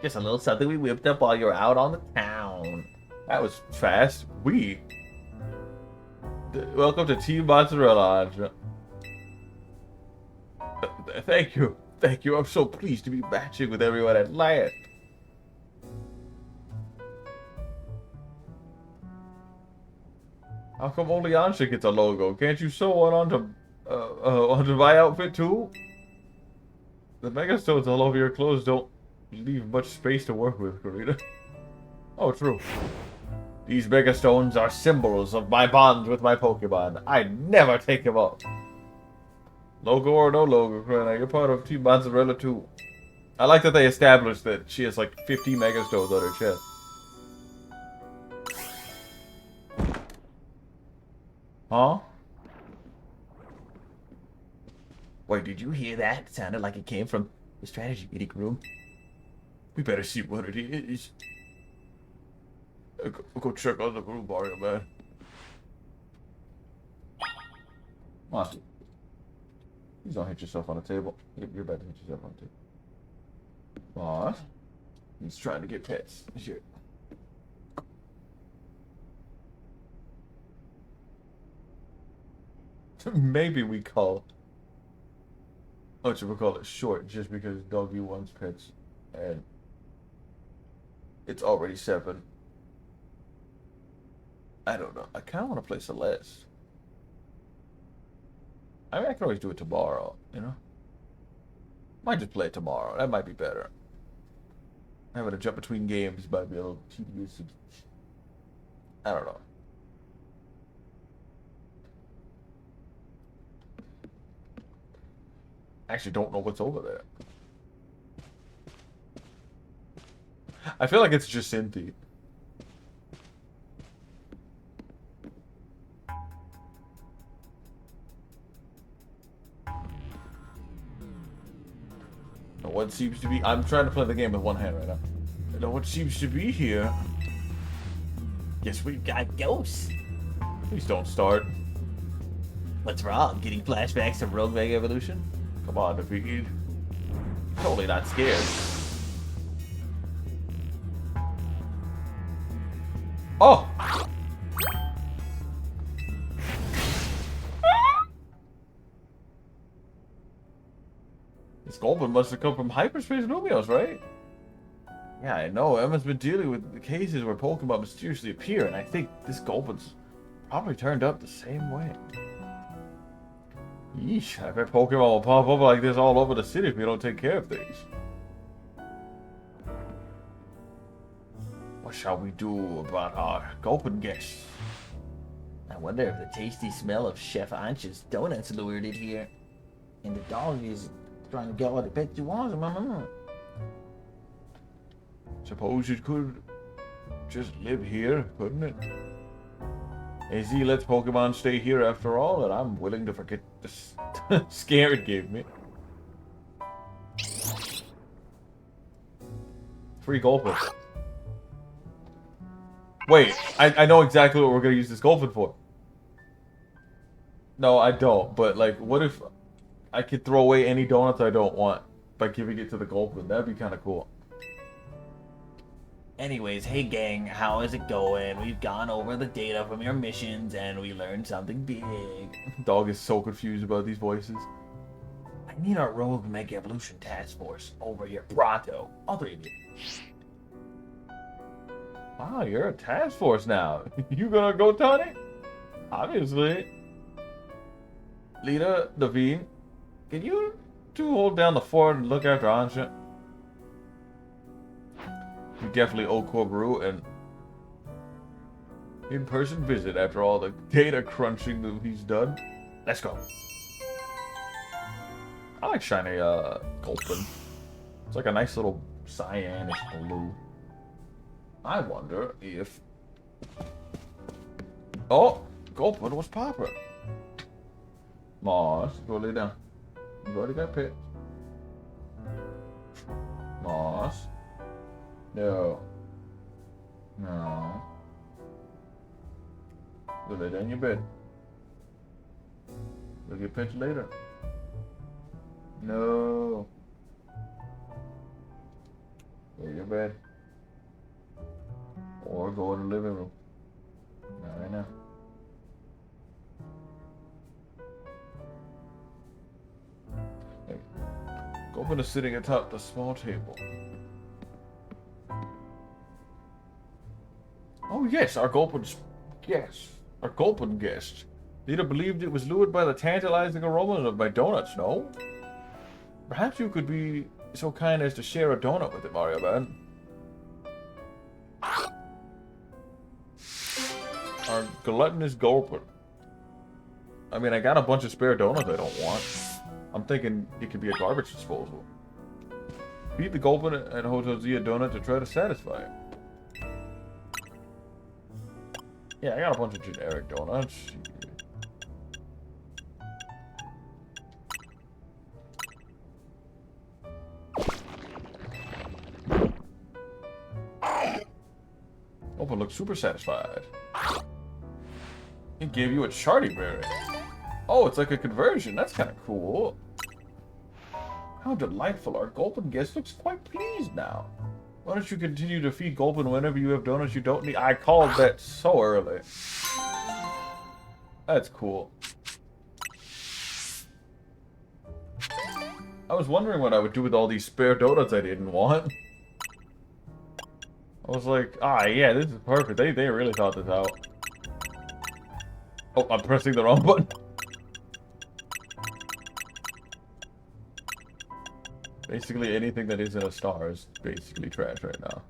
S2: Just a little something we whipped up while you were out on the town.
S1: That was fast. Welcome to Team Mozzarella, Anja. Thank you. Thank you. I'm so pleased to be matching with everyone at last. How come only Anja gets a logo? Can't you sew one onto my outfit too? The megastones all over your clothes don't leave much space to work with, Karina. Oh, true. These megastones are symbols of my bonds with my Pokemon. I never take them off. Logo or no logo, Karina, you're part of Team Mozzarella too. I like that they established that she has like 50 megastones on her chest. Huh?
S2: Wait, did you hear that? It sounded like it came from the strategy meeting room.
S1: We better see what it is. Go check on the room, Mario, man. Monster. Please don't hit yourself on the table. You're about to hit yourself on the table. Boss. He's trying to get pets. Shit. Maybe we call... we'll call it short just because Doggy wants pets. And... it's already 7. I don't know. I kind of want to play Celeste. I mean, I can always do it tomorrow, you know? Might just play it tomorrow. That might be better. Having to jump between games might be a little tedious. I don't know. I actually don't know what's over there. I feel like it's just Cynthia. No one seems to be... I'm trying to play the game with one hand right now. No one seems to be here.
S2: Guess we've got ghosts.
S1: Please don't start.
S2: What's wrong? Getting flashbacks to Rogue Mega Evolution?
S1: Come on, David.
S2: Totally not scared.
S1: Oh! This goblin must have come from hyperspace Numios, right? Yeah, I know. Emma's been dealing with the cases where Pokemon mysteriously appear, and I think this goblin's probably turned up the same way. Yeesh, I bet Pokemon will pop up like this all over the city if we don't take care of things. What shall we do about our goblin guests?
S2: I wonder if the tasty smell of Chef Ancha's donuts lured it here. And the dog is trying to get all the pets you want.
S1: Suppose it could just live here, couldn't it? AZ lets Pokemon stay here after all, and I'm willing to forget the scare it gave me. Free Gulpin. Wait, I know exactly what we're gonna use this Gulpin for. No, I don't, but like, what if I could throw away any donuts I don't want by giving it to the Gulpin? That'd be kind of cool.
S2: Anyways, hey gang, how is it going? We've gone over the data from your missions and we learned something big.
S1: Dog is so confused about these voices.
S2: I need our Rogue Mega Evolution Task Force over here pronto. All 3 of you.
S1: Wow, you're a task force now. You gonna go, Tony? Obviously. Lita, Naveen, can you two hold down the fort and look after Ansha? We definitely owe Corberu an in-person visit after all the data crunching that he's done. Let's go. I like shiny Gulpin. It's like a nice little cyanish blue. I wonder if... Oh! Gulpin was popping. Moss, go lay down. You've already got pet. Moss. No. No. Go lay down in your bed. We'll get pets later. No. Go to your bed. Or go in the living room. Not right now. Gulpin is sitting atop the small table. Oh yes, our Gulpin guest. You'd have believed it was lured by the tantalizing aroma of my donuts, no? Perhaps you could be so kind as to share a donut with it, Mario Man. Our gluttonous Gulpin. I mean, I got a bunch of spare donuts I don't want. I'm thinking it could be a garbage disposal. Feed the Gulpin and Hotel Z a donut to try to satisfy it. Yeah, I got a bunch of generic donuts. Gulpin looks super satisfied. It gave you a Charty Berry. Oh, it's like a conversion. That's kind of cool. How delightful. Our Gulpin guest looks quite pleased now. Why don't you continue to feed Gulpin whenever you have donuts you don't need? I called that so early. That's cool. I was wondering what I would do with all these spare donuts I didn't want. I was like, yeah, this is perfect. They really thought this out. Oh, I'm pressing the wrong button. Basically anything that isn't a star is basically trash right now.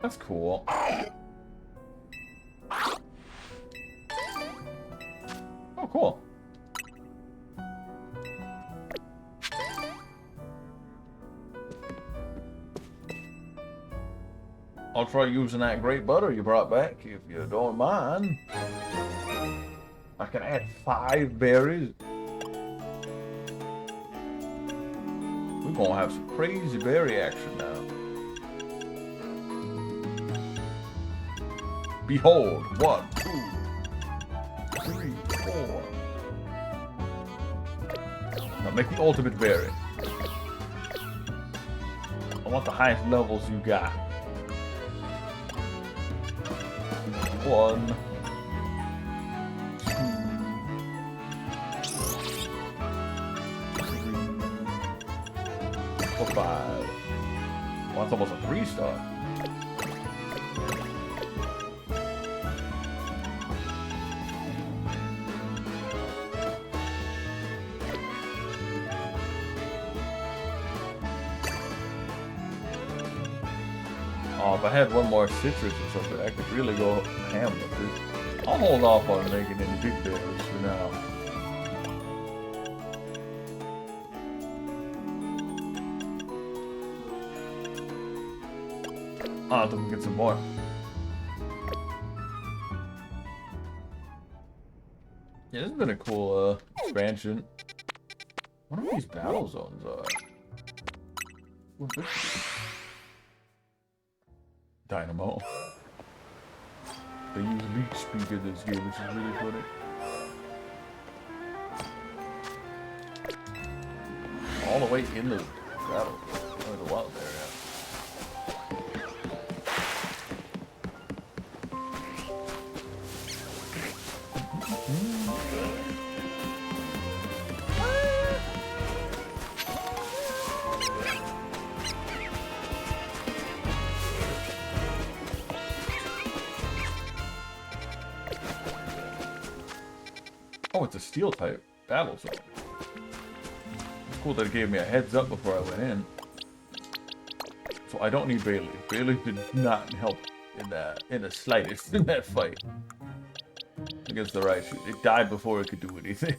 S1: That's cool. Oh, cool. I'll try using that great butter you brought back, if you don't mind. I can add 5 berries. We're gonna have some crazy berry action now. Behold, 1, 2, 3, 4. Now make the ultimate berry. I want the highest levels you got. 1, 2, 3, 4, 5. Well, that's almost a 3-star. Oh, if I had one more citrus or something, I could really go ham with this. I'll hold off on making any big berries for now. I'll have to get some more. Yeah, this has been a cool expansion. What are these battle zones are? What's this? Dynamo. They use leak speak in this game, which is really funny. All the way in the battle. Oh, the wild area. Oh, it's a steel type battle zone. It's cool that it gave me a heads up before I went in. So I don't need Bailey. Bailey did not help in the slightest in that fight. against the right shoot. It died before it could do anything.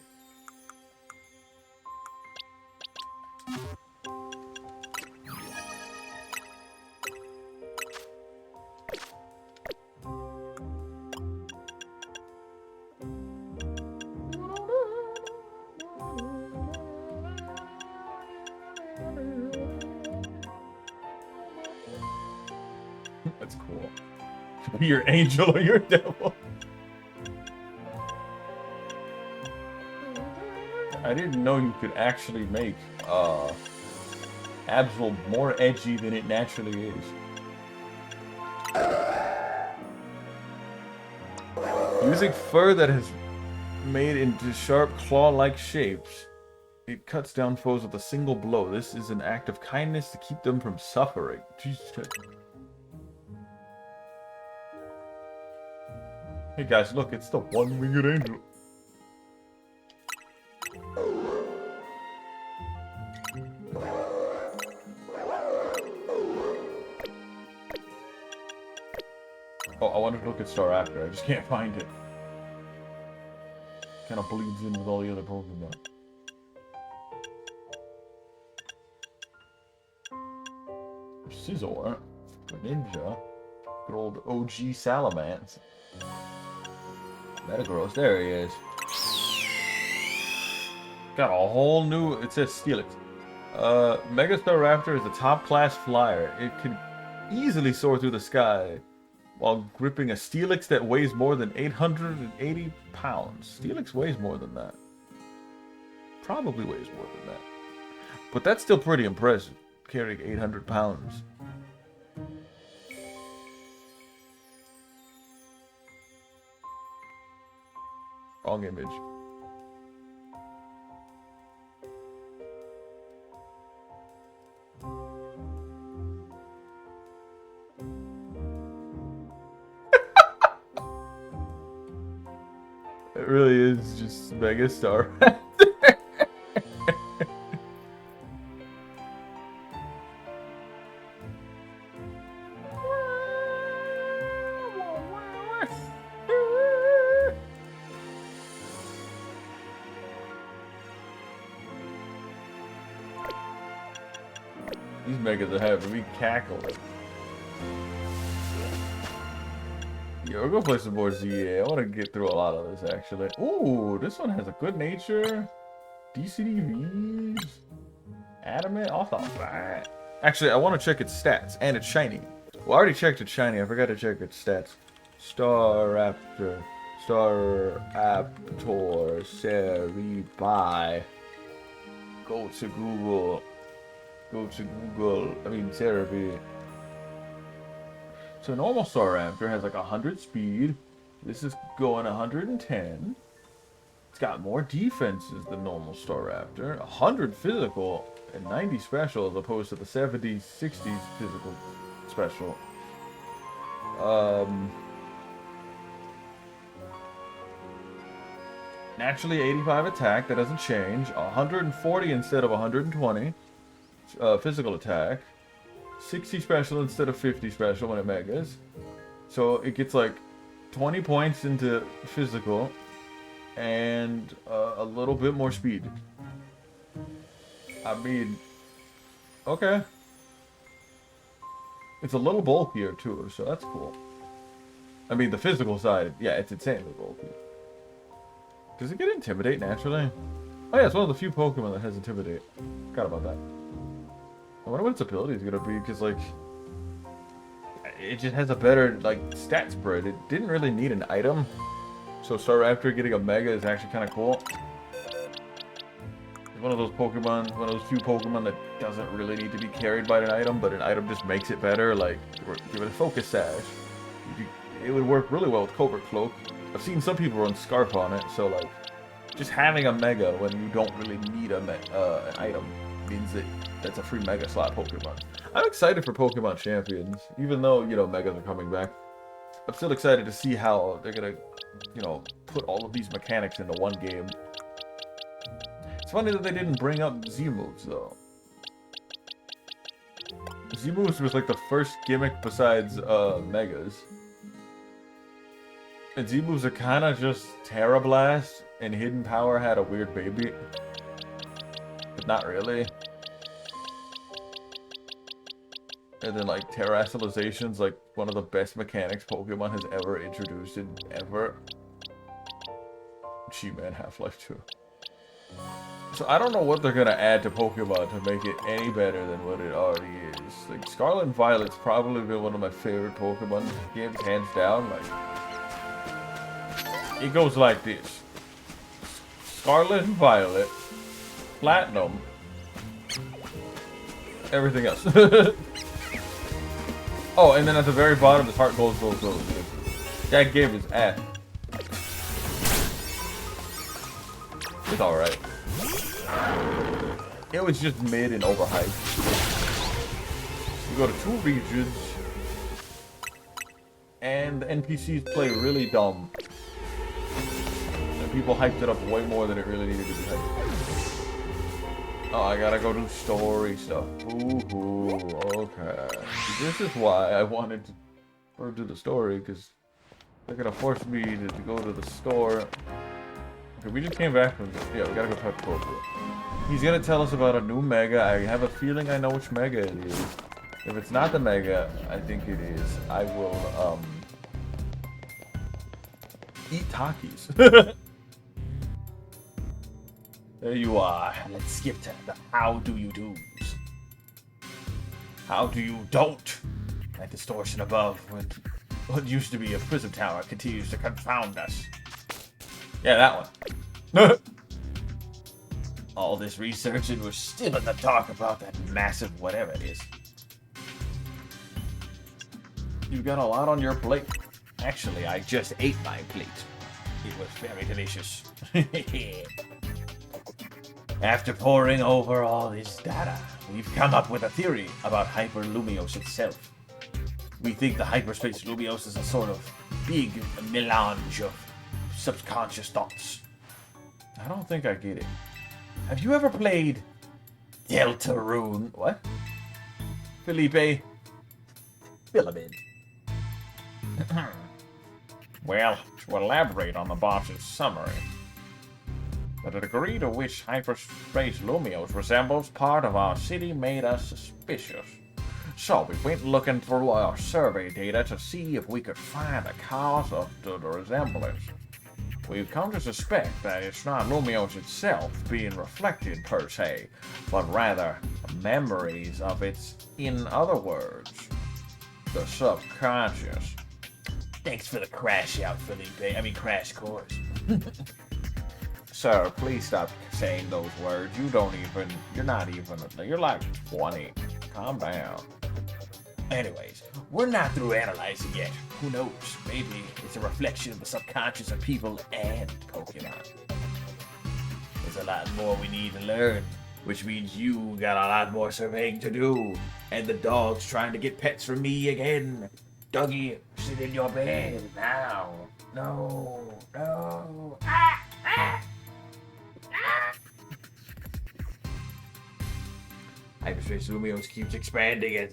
S1: That's cool. Be your angel or your devil. I didn't know you could actually make Absol more edgy than it naturally is. Using fur that is made into sharp claw-like shapes, it cuts down foes with a single blow. This is an act of kindness to keep them from suffering. Jesus Christ. Hey guys, look, it's the one-winged angel. Oh, I wanted to look at Star After. I just can't find it. Kind of bleeds in with all the other Pokemon. Scizor, Ninja, good old OG Salamence. Metagross, there he is. Got a whole new, it says Steelix. Megastar Raptor is a top-class flyer. It can easily soar through the sky while gripping a Steelix that weighs more than 880 pounds. Steelix weighs more than that. Probably weighs more than that. But that's still pretty impressive, carrying 800 pounds. Wrong image. It really is just Megastar. These megas are having me cackling. Yo, we're gonna play some more ZA. I want to get through a lot of this, actually. Ooh, this one has a good nature. DCDVs. Adamant, off the bat. Actually, I want to check its stats, and it's shiny. Well, I already checked its shiny. I forgot to check its stats. Staraptor. Staraptor. Cerebi. Go to Google. Go to Google. I mean, Cerebi. So normal Staraptor has like 100 speed. This is going 110. It's got more defenses than normal Staraptor. 100 physical and 90 special as opposed to the 70s, 60s physical special. Naturally 85 attack, that doesn't change. 140 instead of 120 physical attack. 60 special instead of 50 special when it megas. So it gets like 20 points into physical and a little bit more speed. I mean, okay. It's a little bulkier too, so that's cool. I mean, the physical side, yeah, it's insanely bulky. Does it get Intimidate naturally? Oh yeah, it's one of the few Pokemon that has Intimidate. Forgot about that. I wonder what its ability is gonna be, because like it just has a better like stat spread. It didn't really need an item, so Staraptor getting a Mega is actually kind of cool. It's one of those Pokemon, one of those few Pokemon that doesn't really need to be carried by an item, but an item just makes it better. Like give it a Focus Sash. It would work really well with Cobra Cloak. I've seen some people run Scarf on it, so like just having a Mega when you don't really need an item means that that's a free Mega slot Pokemon. I'm excited for Pokemon Champions, even though, you know, Megas are coming back. I'm still excited to see how they're gonna, you know, put all of these mechanics into one game. It's funny that they didn't bring up Z-moves, though. Z-moves was like the first gimmick besides Megas. And Z-moves are kind of just Terra Blast, and Hidden Power had a weird baby. But not really. And then, like, Terrasilization's like one of the best mechanics Pokemon has ever introduced in ever. She-Man Half-Life 2. So I don't know what they're gonna add to Pokemon to make it any better than what it already is. Like, Scarlet and Violet's probably been one of my favorite Pokemon games, hands down. Like, it goes like this. Scarlet and Violet, Platinum, everything else. Oh, and then at the very bottom is Heart Gold, Gold, Gold. That game is ass. It's alright. It was just mid and overhyped. You go to 2 regions, and the NPCs play really dumb. And people hyped it up way more than it really needed to be hyped. Oh, I gotta go do story stuff. Ooh, okay. This is why I wanted to do the story, because they're gonna force me to go to the store. Okay, we just came back from this. Yeah, we gotta go talk to Popo. He's gonna tell us about a new Mega. I have a feeling I know which Mega it is. If it's not the Mega, I think it is. I will, eat Takis. There you are.
S2: Let's skip to the how do you do's.
S1: How do you don't?
S2: That distortion above when what used to be a prism tower continues to confound us.
S1: Yeah, that one.
S2: All this research and we're still in the dark about that massive whatever it is.
S1: You've got a lot on your plate.
S2: Actually, I just ate my plate. It was very delicious. After poring over all this data, we've come up with a theory about Hyperlumios itself. We think the hyperspace Lumios is a sort of big melange of subconscious thoughts.
S1: I don't think I get it.
S2: Have you ever played Deltarune?
S1: What?
S2: Felipe? Philomid.
S5: Well, to elaborate on the boss's summary, the degree to which hyperspace Lumios resembles part of our city made us suspicious. So we went looking through our survey data to see if we could find the cause of the resemblance. We've come to suspect that it's not Lumios itself being reflected per se, but rather memories of its, in other words, the subconscious.
S2: Thanks for the crash out, Felipe. I mean, crash course.
S5: Sir, please stop saying those words. You're like 20. Calm down.
S2: Anyways, we're not through analyzing yet. Who knows? Maybe it's a reflection of the subconscious of people and Pokemon. There's a lot more we need to learn, which means you got a lot more surveying to do. And the dog's trying to get pets from me again. Dougie, sit in your bed now. No. Hyperspace Lumios keeps expanding at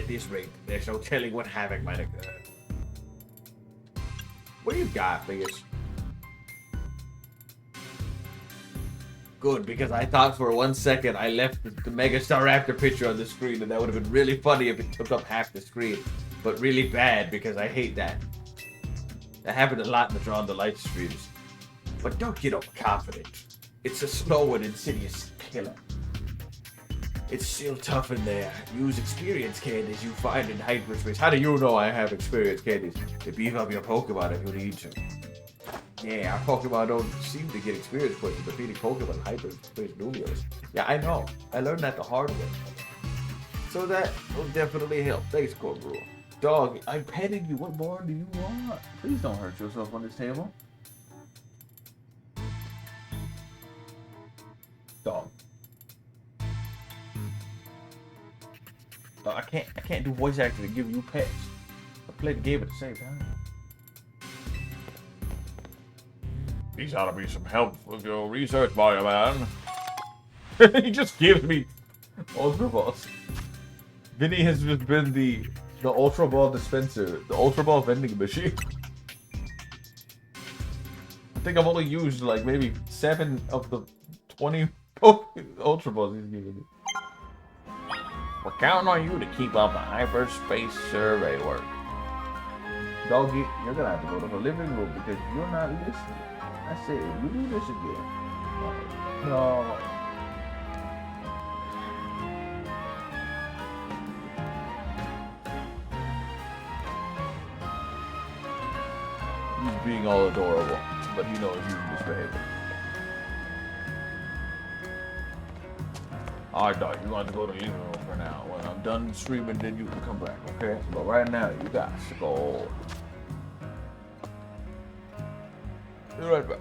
S2: this rate. There's no telling what havoc might occur. What do you got, biggest? Good, because I thought for 1 second I left the Megastar Raptor picture on the screen, and that would have been really funny if it took up half the screen. But really bad, because I hate that. That happened a lot in the Drawn to Light streams. But don't get overconfident. It's a slow and insidious killer. It's still tough in there. Use experience candies you find in hyperspace. How do you know I have experience candies? To beef up your Pokemon if you need to. Yeah, our Pokemon don't seem to get experience points for defeating Pokemon in hyperspace Lumios. Yeah, I know. I learned that the hard way. So that will definitely help. Thanks, Corporal. Dog, I'm petting you. What more do you want?
S1: Please don't hurt yourself on this table.
S2: Dog. I can't do voice acting and give you pets. I play the game at the same time.
S5: These ought to be some help with your research, boy, man.
S1: He just gives me Ultra Balls. Vinny has just been the Ultra Ball dispenser, the Ultra Ball vending machine. I think I've only used like maybe 7 of the 20 Ultra Balls he's given me.
S5: We're counting on you to keep up the hyperspace survey work.
S1: Doggy, you're gonna have to go to the living room because you're not listening. I said, if you do this again. No. He's being all adorable, but he knows he's misbehaving. Alright, dog, you want to go to the living room for now. When I'm done streaming, then you can come back, okay? But right now, you got to go. Be right back.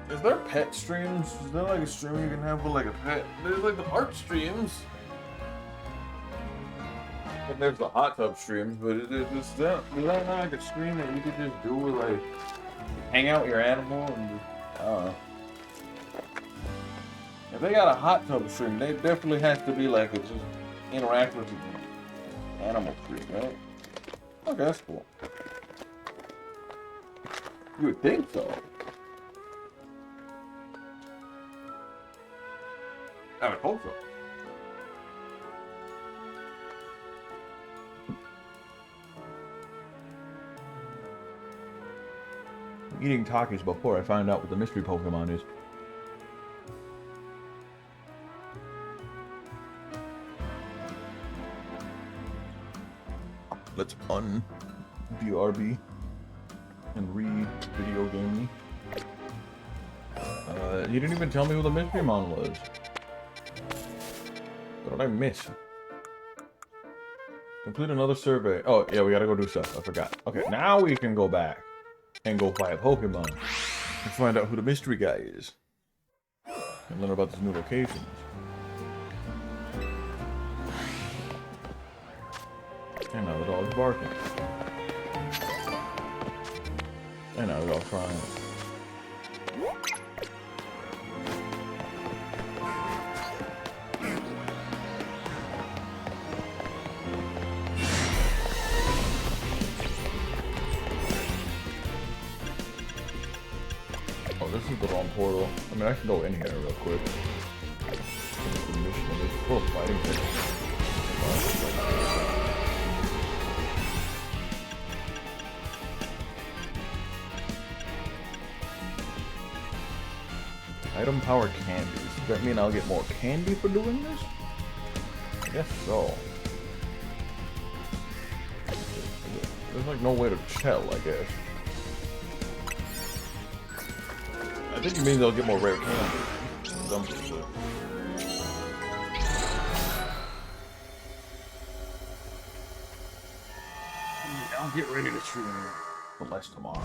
S1: Is there pet streams? Is there like a stream you can have with like a pet? There's like the art streams. And there's the hot tub streams, but is that not like a stream that you could just do with like hang out with your animal and just, I don't know. If they got a hot tub stream, they definitely has to be like a just interact with the animal stream, right? Okay, that's cool. You would think so. I would hope so. Eating Takis before I find out what the mystery Pokemon is. Let's un-BRB and re-video game me. You didn't even tell me who the mystery mon was. What did I miss? Complete another survey. Oh, yeah, we gotta go do stuff. I forgot. Okay, now we can go back and go fight Pokemon and find out who the mystery guy is. And learn about these new locations. And now the dog's barking. And now they're all crying. Oh, this is the wrong portal. I mean, I can go in here real quick. The mission is full of fighting things. Item power candies. Does that mean I'll get more candy for doing this? I guess so. There's like no way to tell, I guess. I think it means I'll get more rare candy. Something to I'll get ready to stream the less tomorrow.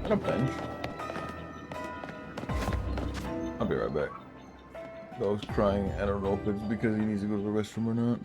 S1: And a bench. I'll be right back. Dog's crying. I don't know if it's because he needs to go to the restroom or not.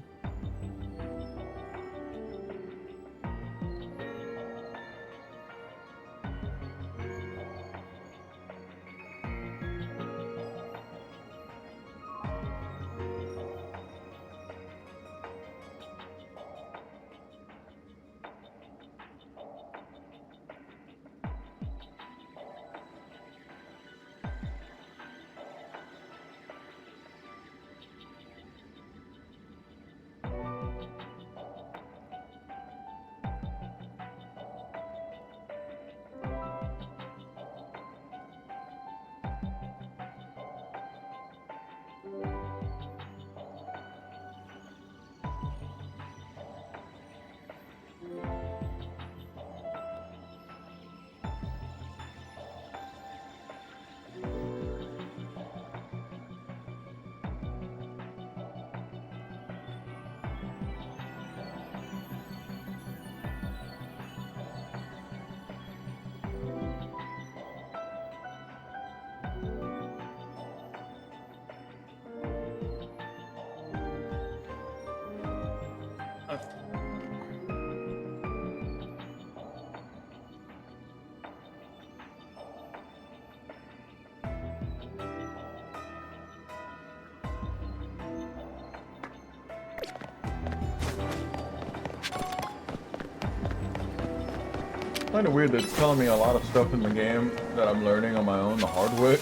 S1: Kind of weird that it's telling me a lot of stuff in the game that I'm learning on my own the hard way.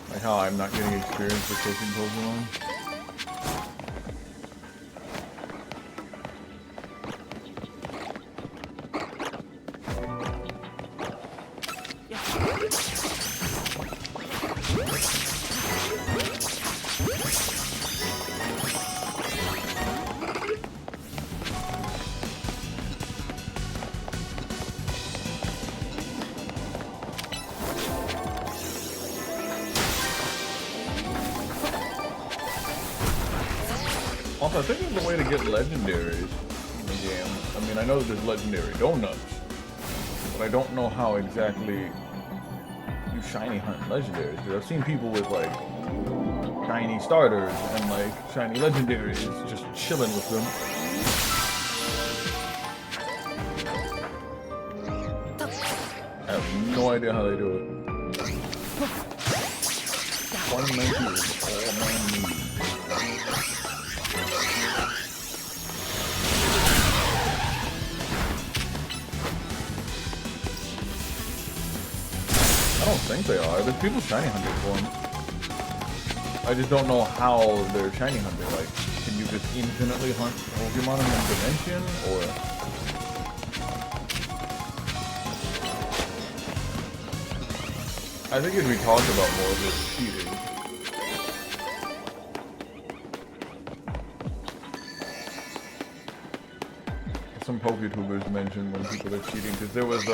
S1: Like how I'm not getting experience for taking Pokemon. Also, I think there's a way to get legendaries in the game. I mean, I know that there's legendary donuts, but I don't know how exactly you shiny hunt legendaries. Because I've seen people with like shiny starters and like shiny legendaries just chilling with them. I have no idea how they do it. 190 is all man needs. I don't think they are. There's people shiny hunting for them. I just don't know how they're shiny hunting. Like, can you just infinitely hunt Pokemon in one dimension, or? I think if we talked about more of this cheating. Some PokeTubers mentioned when people are cheating, because there was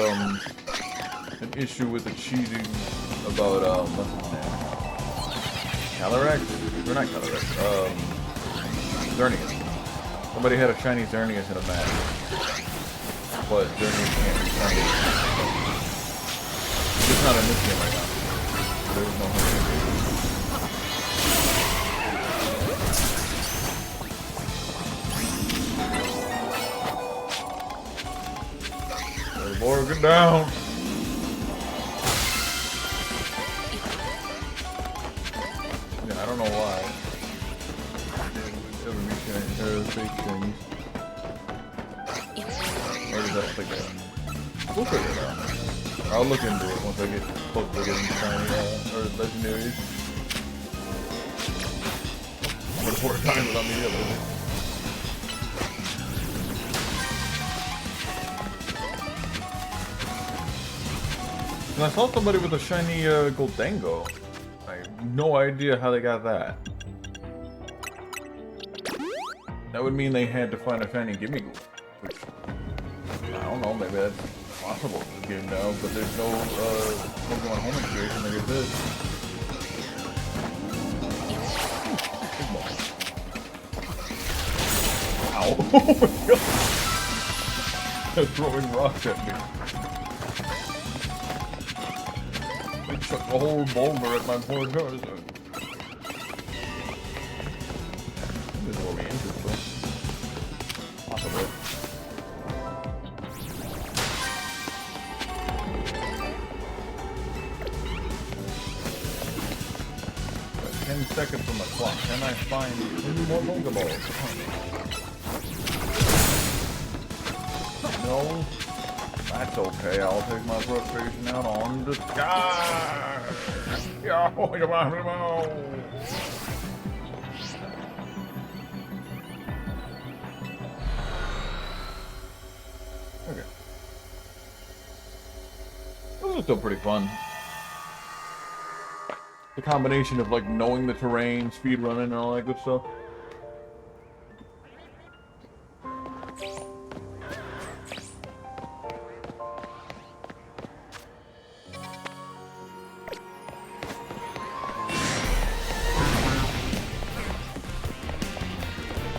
S1: an issue with the cheating about what's his name? Calyrex? Or not Calyrex, Xerneas. Somebody had a shiny Xerneas in a match. But Xerneas can't be shiny. It's not in this game right now. There was no hunting. Hey, boy, get down! I don't know why. It would be shiny, or fake shinies. Or does that look like that? We'll figure it out. I'll look into it once I get close to getting shiny, or legendaries. For the fourth time without me able to. And I saw somebody with a shiny, Goldango. I have no idea how they got that. That would mean they had to find a shiny Gimme Ghoul, which, I don't know, maybe that's possible in this game now, but there's no Pokemon home integration like I said. Oh my god! They're throwing rocks at me. They chucked a whole boulder at my poor Tarzan. This is where we entered from. Possibly. Got 10 seconds on the clock. Can I find 2 more Pokeballs? No. That's okay. I'll take my frustration out on the sky. Okay. Those are still pretty fun. The combination of like knowing the terrain, speed running, and all that good stuff.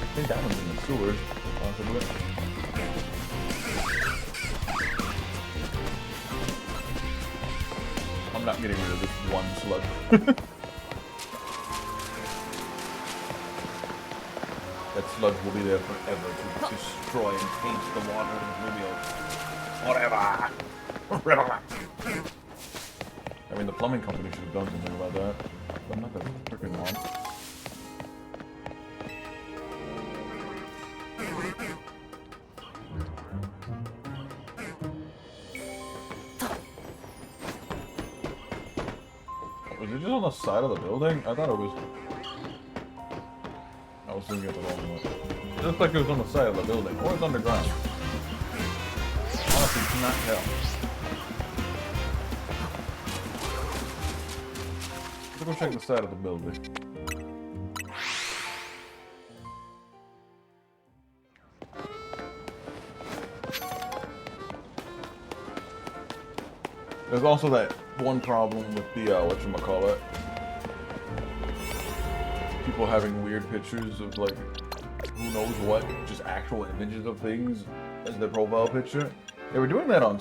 S1: I think that one's in the sewers, possibly. I'm not getting rid of this one slug. That slug will be there forever to destroy and taint the water of Lumio. Whatever. I mean, the plumbing company should have done something about that. But I'm not the freaking one. Was it just on the side of the building? I thought it was... I was thinking of the wrong one. It looked like it was on the side of the building. Or it's underground. Honestly, cannot tell. Let's go check the side of the building. There's also that one problem with the, whatchamacallit. People having weird pictures of, like, who knows what, just actual images of things as their profile picture. They were doing that on,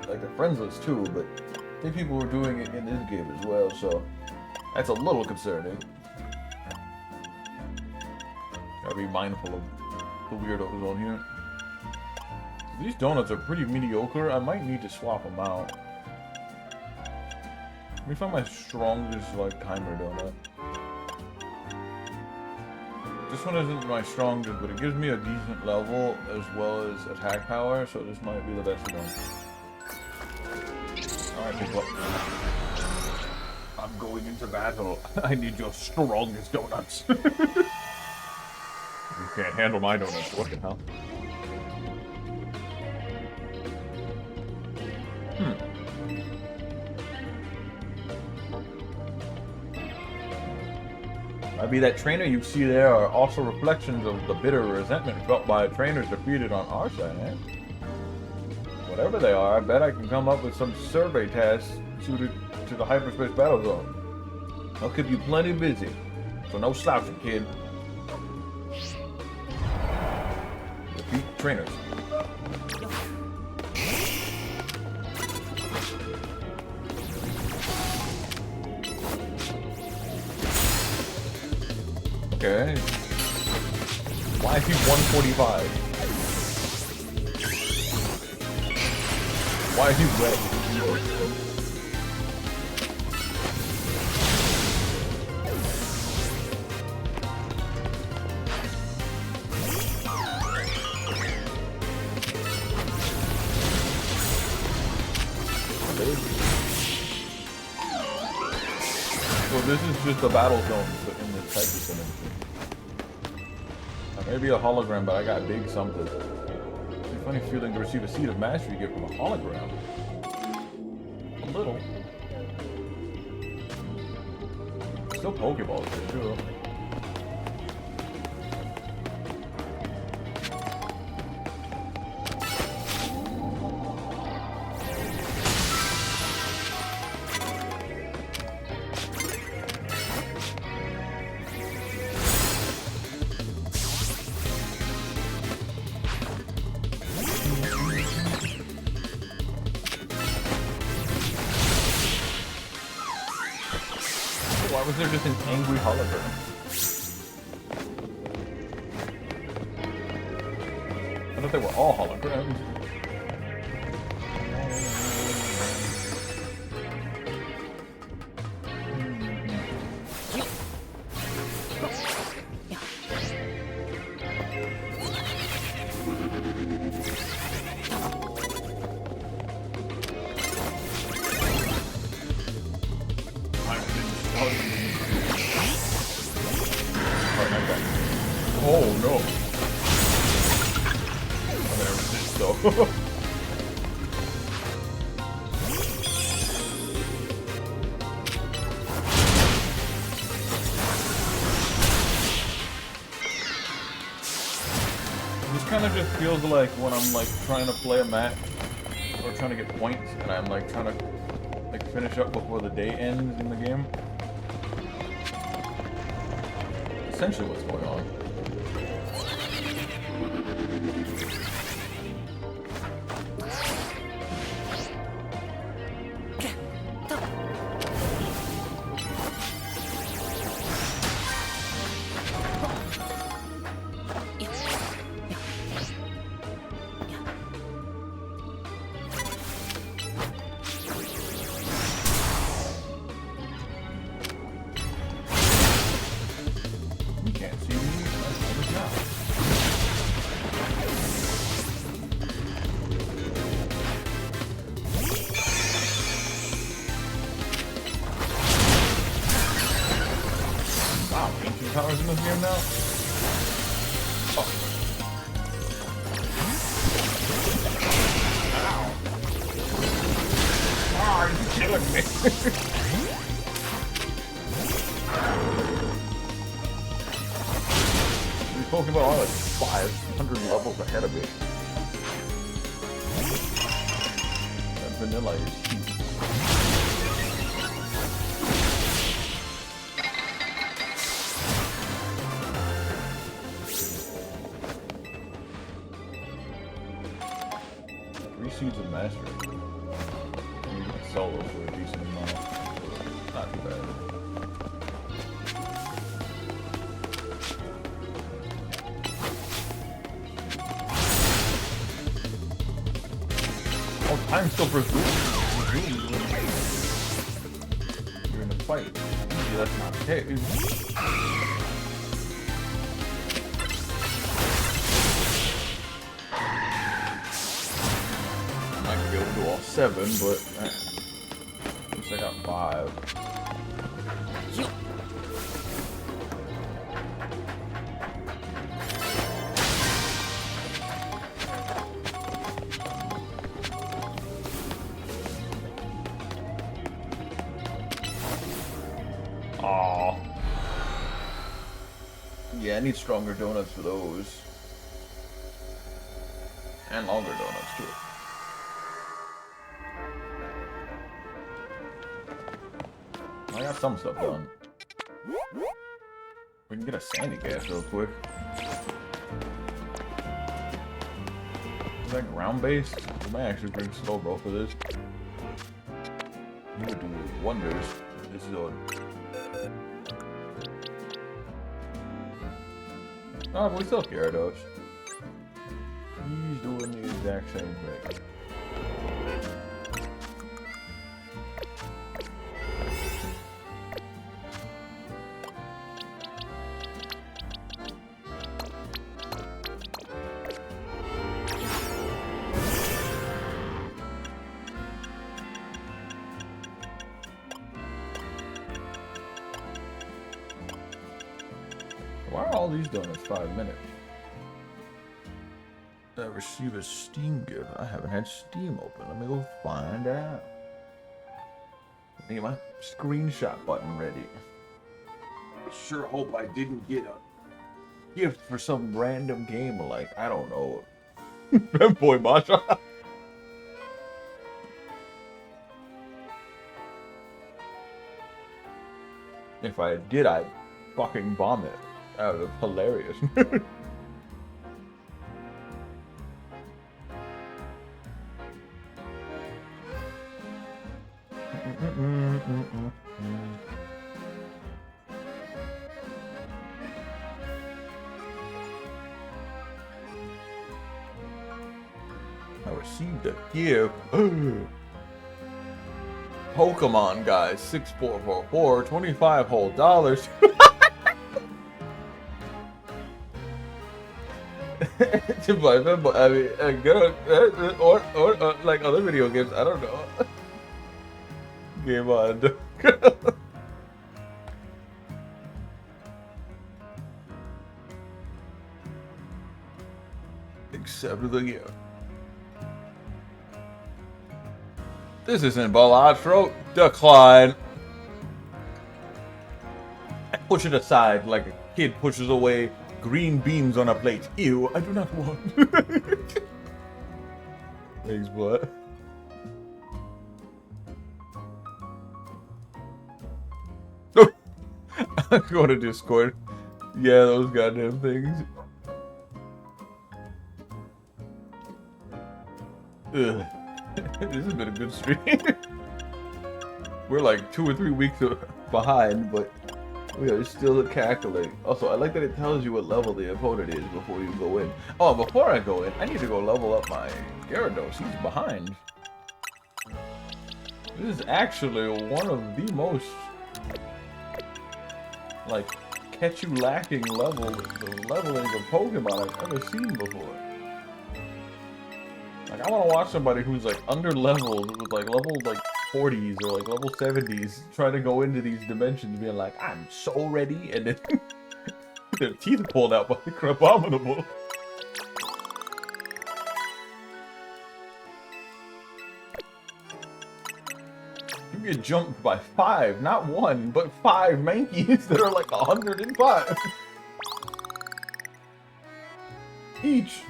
S1: like, the friends list too, but I think people were doing it in this game as well, so that's a little concerning. Gotta be mindful of the weirdos on here. These donuts are pretty mediocre. I might need to swap them out. Let me find my strongest, like, timer donut. This one isn't my strongest, but it gives me a decent level as well as attack power, so this might be the best one. Alright, people. I'm going into battle. I need your strongest donuts. You can't handle my donuts, what the hell? Might be that trainer you see there are also reflections of the bitter resentment felt by trainers defeated on our side, eh? Whatever they are, I bet I can come up with some survey tasks suited to the hyperspace battle zone. I'll keep you plenty busy, so no slouching, kid. Defeat trainers. Okay. Why is he 145? Why is he red? So this is just a battle zone in this type of dimension. Maybe a hologram, but I got big something. It's a funny feeling to receive a seed of mastery gift from a hologram. A little. Still Pokeballs for sure. Why was there just an angry hologram? I thought they were all holograms. Oh no. I'm gonna resist though. This kind of just feels like when I'm like trying to play a match or trying to get points and I'm like trying to like finish up before the day ends in the game. Essentially what's going on. You can't see me. That's not. Wow, ancient powers in this game now? Oh. Ow. Ah, are you killing me? These Pokemon are like 500 levels ahead of me. That vanilla is huge. Three Seeds of Mastery. You can sell those for a decent amount. Not too bad. Oh, time still pursuing. You're in a fight. Usually that's not the case. I might be able to do all 7, but at least I got 5. Aww. Yeah, I need stronger donuts for those. And longer donuts, too. I got some stuff done. We can get a sandy gas real quick. Is that ground based? It might actually bring slow roll for this. You would do wonders with this zone. Oh, but we still Gyarados. He's doing the exact same thing. Why are all these donuts 5 minutes? I receive a Steam gift. I haven't had Steam open. Let me go find out. I need my screenshot button ready. I sure hope I didn't get a gift for some random game like, I don't know. Boy, Masha. If I did, I'd fucking vomit. That was hilarious. received a gift. Pokemon guys, 6444, 25 whole dollars. I mean, good, or like other video games, I don't know. Game on. Accept the gift. This isn't Balatro. Decline. Push it aside like a kid pushes away green beans on a plate. Ew, I do not want. Thanks, blood. Go to Discord. Yeah, those goddamn things. Ugh. This has been a good stream. We're like 2 or 3 weeks behind, but we are still cackling. Also, I like that it tells you what level the opponent is before you go in. Oh, before I go in, I need to go level up my Gyarados. He's behind. This is actually one of the most, like, catch you lacking leveling of Pokemon I've ever seen before. Like, I want to watch somebody who's like under leveled with like level like 40s or like level 70s trying to go into these dimensions being like, I'm so ready, and then their teeth pulled out by the Crabominable. You get jumped by 5, not 1, but 5 Mankeys that are like 105 each.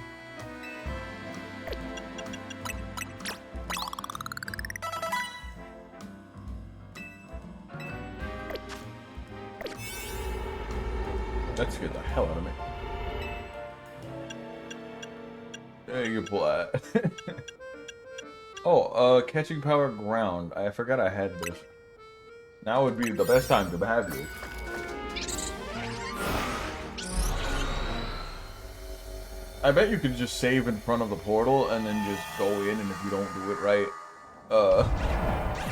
S1: That scared the hell out of me. There you play. Oh, catching power ground. I forgot I had this. Now would be the best time to have you. I bet you could just save in front of the portal and then just go in, and if you don't do it right,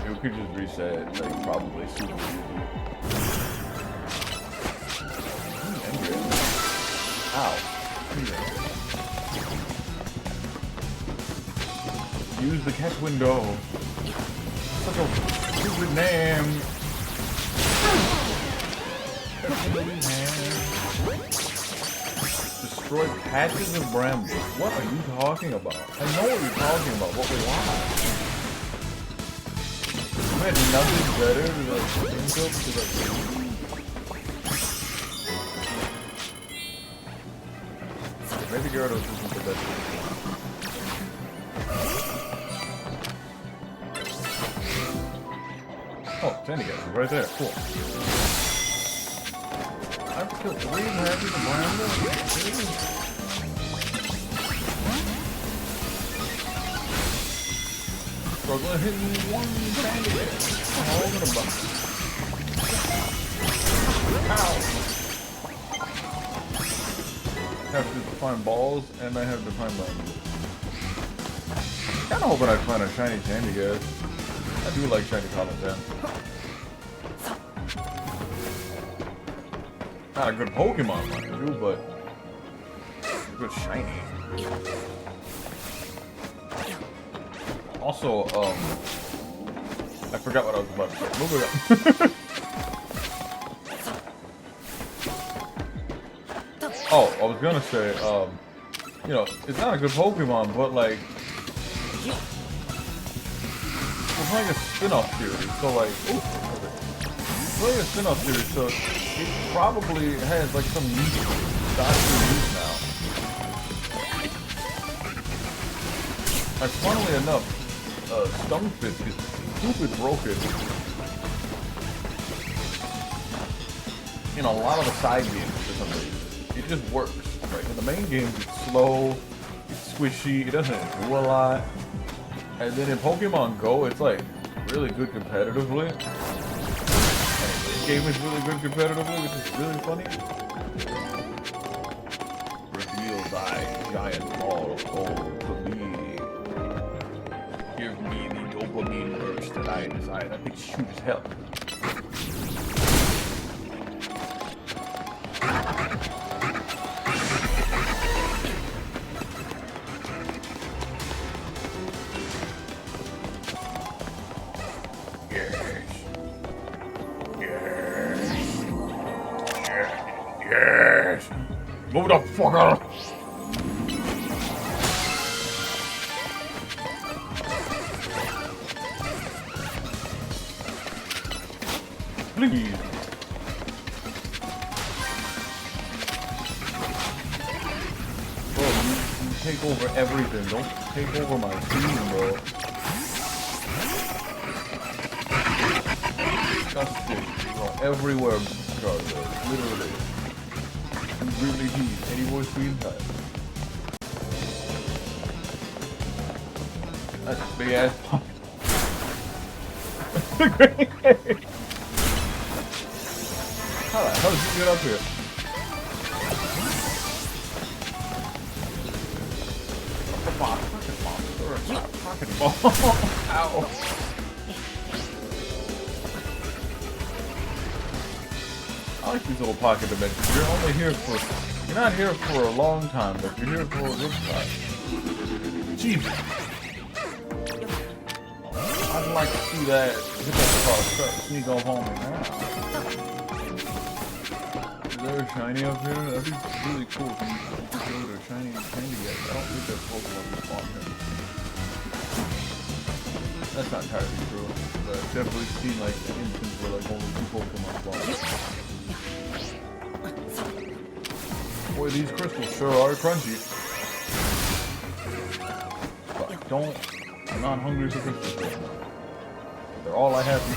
S1: you could just reset it, like, probably super easy. Ow. Use the catch window. Such a stupid name. Destroy patches of brambles. What are you talking about? I know what you're talking about, but why? You had nothing better to think of because maybe Gyarados isn't the best one. Oh, Sandy guys, he's right there. Cool. I've killed 3 patches of brambles. Struggling hitting 1 Sandy guy. All in a bucket. Ow! I have to find balls, and I have to find bamboo. Kinda hoping I'd find a shiny Sandy, guys. I do like shiny content. Not a good Pokemon, mind you, but a good shiny. Also, I forgot what I was about to say. Moving on. Oh, I was gonna say, you know, it's not a good Pokemon, but like, it's like a spin-off series, so like, it's like a spin-off series, so it probably has like some niche, doctor use now. Like, funnily enough, Stunfisk is stupid broken in a lot of the side games for some reason. It just works, right? In the main games, it's slow, it's squishy, it doesn't do a lot. And then in Pokemon Go, it's like really good competitively. And this game is really good competitively, which is really funny. Reveal thy giant ball of gold to me. think will be worse than I desired. I think shoot as hell. Yes. Move the fuck out. Please. Bro, you take over everything. Don't take over my team, bro. Disgusting. Bro, everywhere, Charlie. Literally. You really need any more screen time. That's a big ass pop. How did you get up here? Pocket monster. Ow. I like these little pocket dimensions. You're not here for a long time, but you're here for a good time. Jesus. I'd like to see that hit that across, sneak off on me now. Is there a shiny up here? That'd be really cool if you showed a shiny candy yet. I don't think that's Pokemon respawn here. That's not entirely true, but I've definitely seen like an instance where like only 2 Pokemon spawn. Boy, these crystals sure are crunchy. But I'm not hungry for crystals right now. They're all I have to eat.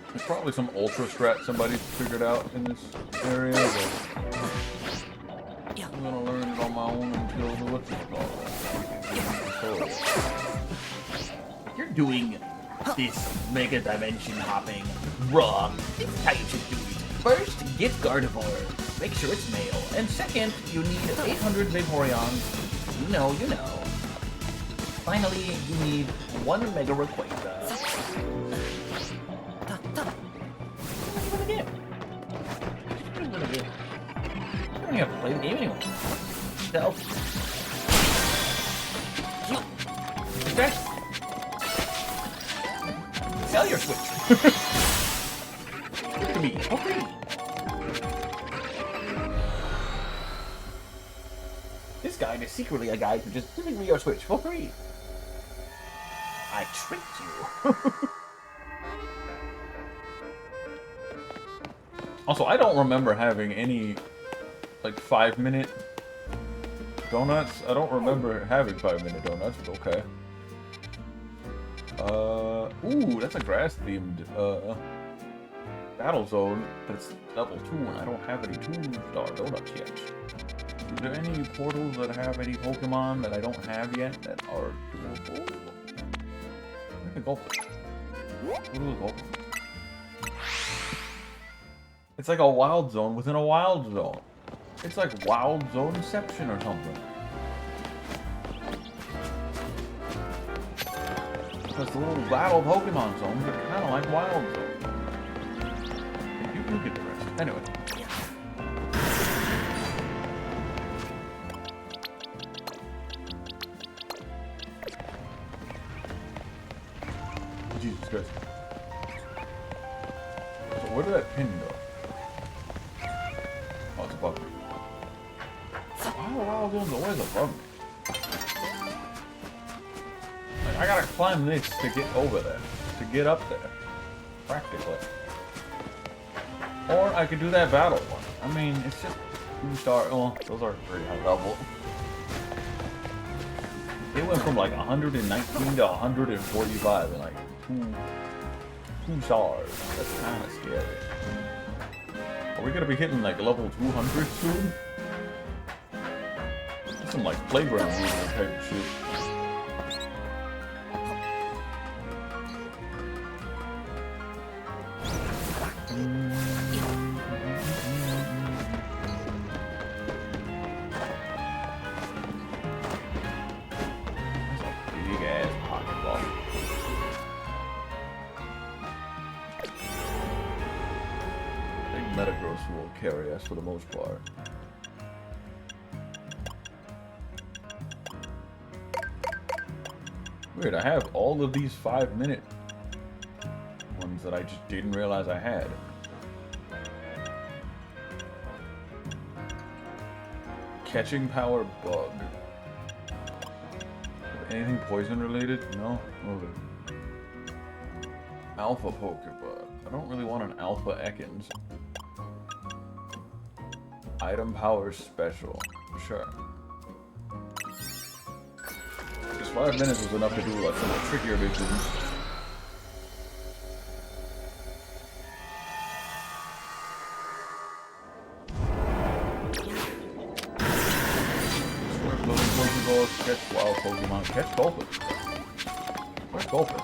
S1: There's probably some ultra strat somebody's figured out in this area, but I'm gonna learn it on my own until the what's it called.
S2: You're doing this mega dimension hopping wrong. This is how you should do it. First, get Gardevoir. Make sure it's male. And second, you need 800 Vaporeons. You know. Finally, you need 1 Mega Rayquaza. You don't have to play the game anymore. So, okay. Sell your Switch. Give it to me for free. This guy is secretly a guy who just giving me your Switch for free. I tricked you.
S1: Also, I don't remember having any, like, 5-minute donuts. I don't remember having 5-minute donuts, but okay. Ooh, that's a grass-themed, battle zone, but it's level 2, and I don't have any 2-star donuts yet. Is there any portals that have any Pokemon that I don't have yet that are doable? I can go for it. What do we go for? It's like a wild zone within a wild zone. It's like wild zone inception or something. Because the little battle Pokemon zones are kind of like wild zones. You get the rest. Anyway. Jesus Christ. So where did that pin go? Oh, it's above me. Why are wild zones always above me? Like, I gotta climb this to get over there. To get up there. Practically. Or I could do that battle one. I mean, it's just 2-star. Well, those are pretty high level. It went from like 119 to 145 in like two stars. That's kind of scary. Are we gonna be hitting like level 200 soon? That's some like playground movement type of shit.
S5: Big ass pocket ball.
S1: I think Metagross will carry us for the most part. Weird, I have all of these 5-minute ones that I just didn't realize I had. Catching power bug. Anything poison related? No? Okay. Alpha Pokebug. I don't really want an Alpha Ekans. Item power special. Sure. Just 5 minutes was enough to do like some of the trickier missions. Loading Pokeballs, catch wild Pokemon, catch Gulpin. Where's Gulpin?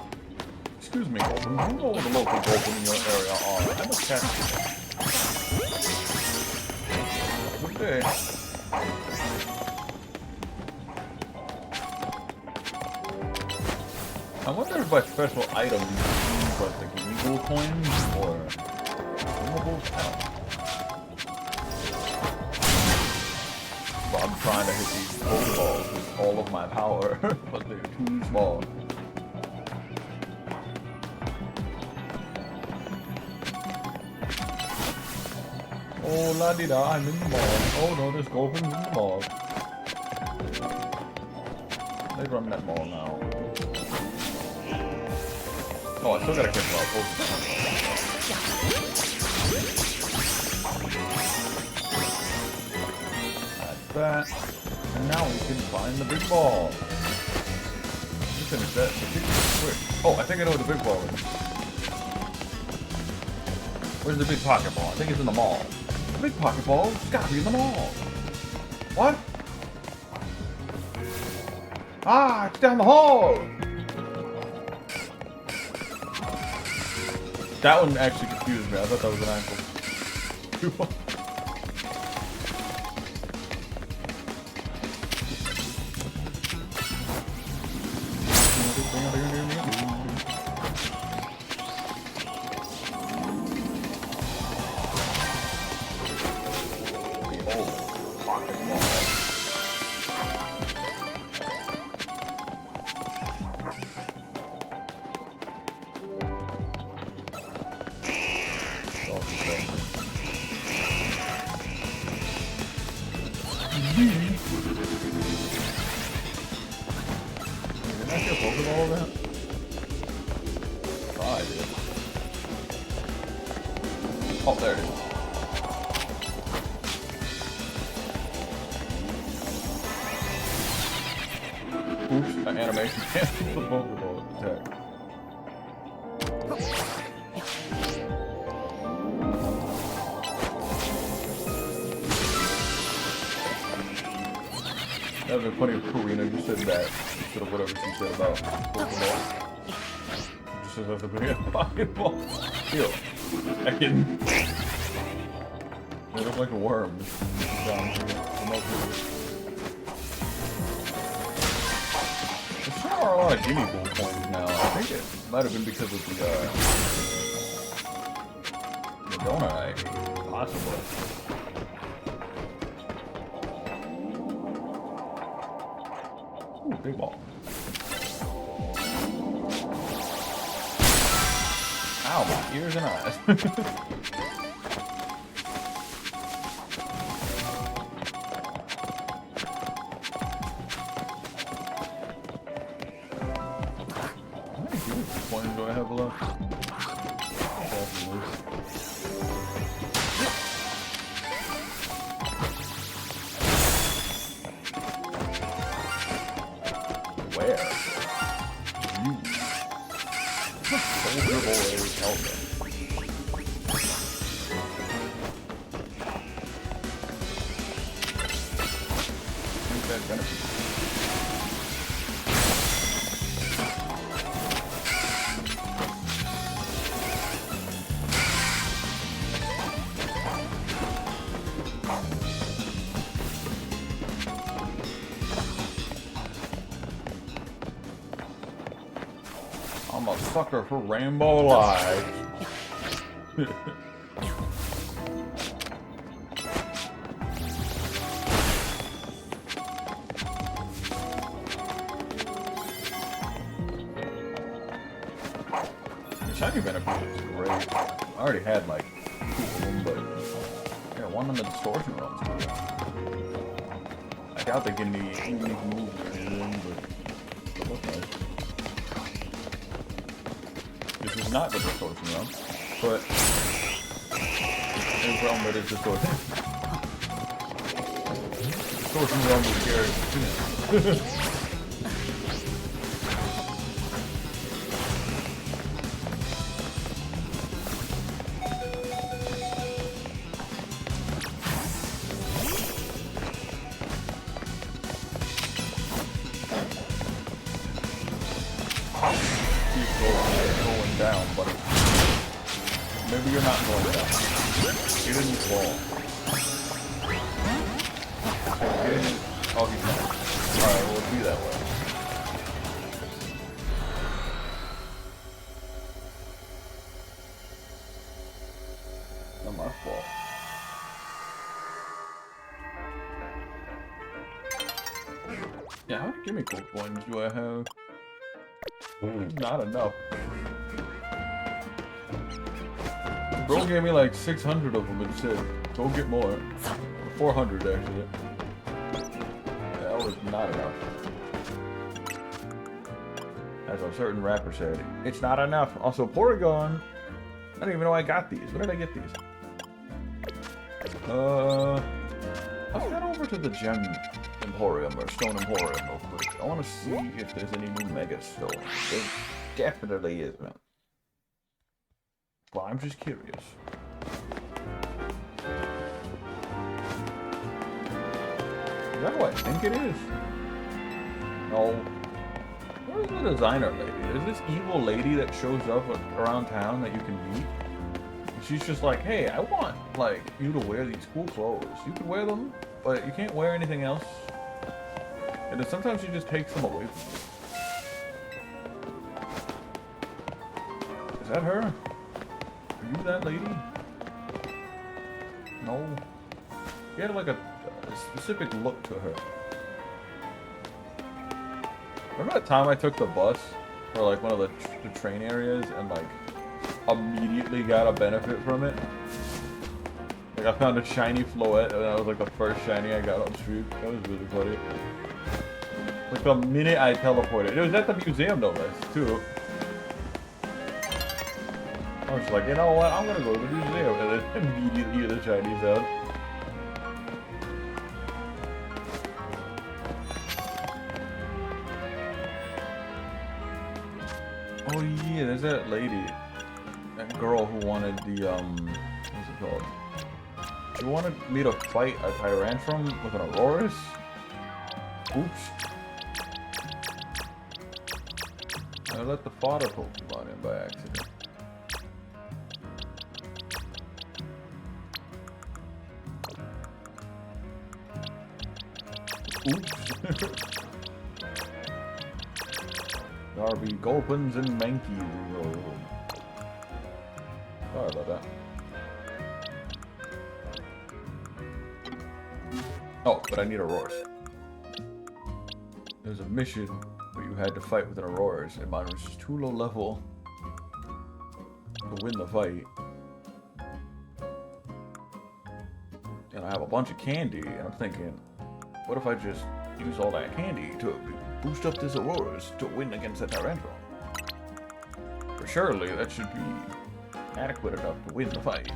S1: Excuse me, Gulpin. You know where the local Gulpin in your area are. I must catch you. Good day. I wonder if by special items you mean like the Eagle coins or consumables? I don't know. But I'm trying to hit these Pokeballs with all of my power, but they're too small. Oh la di da, I'm in the mall. Oh no, there's Gulpins in the mall. They run that mall now. Oh, I still gotta catch a lot of Pokemon. That's that. And now we can find the big ball. You finish that particularly quick. Oh, I think I know where the big ball is. Where's the big pocket ball? I think it's in the mall. The big pocket ball? It's gotta be in the mall. What? Ah, it's down the hall! That one actually confused me. I thought that was an actual. Didn't I see a Pokeball of that? Oh, I did. Oh, there it is. Oops, an animation cancels the Pokeball attack. That would have been funny if Karina just said that instead of whatever she said about Pokeball. Just says at the beginning of Pokeball. Ew. I can. They look like a worm. Down here. There sure are a lot of Guinea Bull coins now. I think it might have been because of the donut I ate. Possibly. Ooh, big ball. Ow, my ears and eyes. How many beautiful coins do I have left? Where? You. Soldier boy, help me. sucker for rainbow lights. The shiny benefit is great. I already had like 2 of them, but yeah, one in the distortion realms. I doubt they can be unique moves or anything, but they look nice. This is not the distortion realm, but a realm that is distortion. Distortion realm is scary. Going down, buddy. Maybe you're not going down. You didn't fall. Oh, he's not. Alright, well, it'll be that way. Not my fault. Yeah, how many gimme cool coins do I have? Not enough. Bro gave me like 600 of them and said, go get more. 400 actually. That was not enough. As a certain rapper said, it's not enough. Also, Porygon. I don't even know I got these. Where did I get these? Let's head over to the Gem Emporium or Stone Emporium real quick. I want to see if there's any new Mega Stones. There definitely isn't. Well, I'm just curious. Is that what I think it is? No. Where's the designer lady? There's this evil lady that shows up around town that you can meet. And she's just like, hey, I want, like, you to wear these cool clothes. You can wear them, but you can't wear anything else. And then sometimes she just takes them away from you. Is that her? Are you that lady? No. She had like a specific look to her. Remember that time I took the bus for like one of the train areas and like immediately got a benefit from it? Like I found a shiny Floette and that was like the first shiny I got on stream. That was really funny. Like the minute I teleported. It was at the museum no less too. I was like, you know what, I'm gonna go to the museum, and then immediately hear the Chinese out. Oh yeah, there's that lady, that girl who wanted the, what's it called? She wanted me to fight a Tyrantrum with an Aurorus? Oops. I let the fodder Pokemon in by accident. Oops. Darby Gulpins and Mankeys. Sorry about that. Oh, but I need Aurorus. There's a mission where you had to fight with an Aurorus, and mine was just too low level to win the fight. And I have a bunch of candy, and I'm thinking, what if I just use all that candy to boost up this Aurorus to win against that Tyrantrum? For surely that should be adequate enough to win the fight.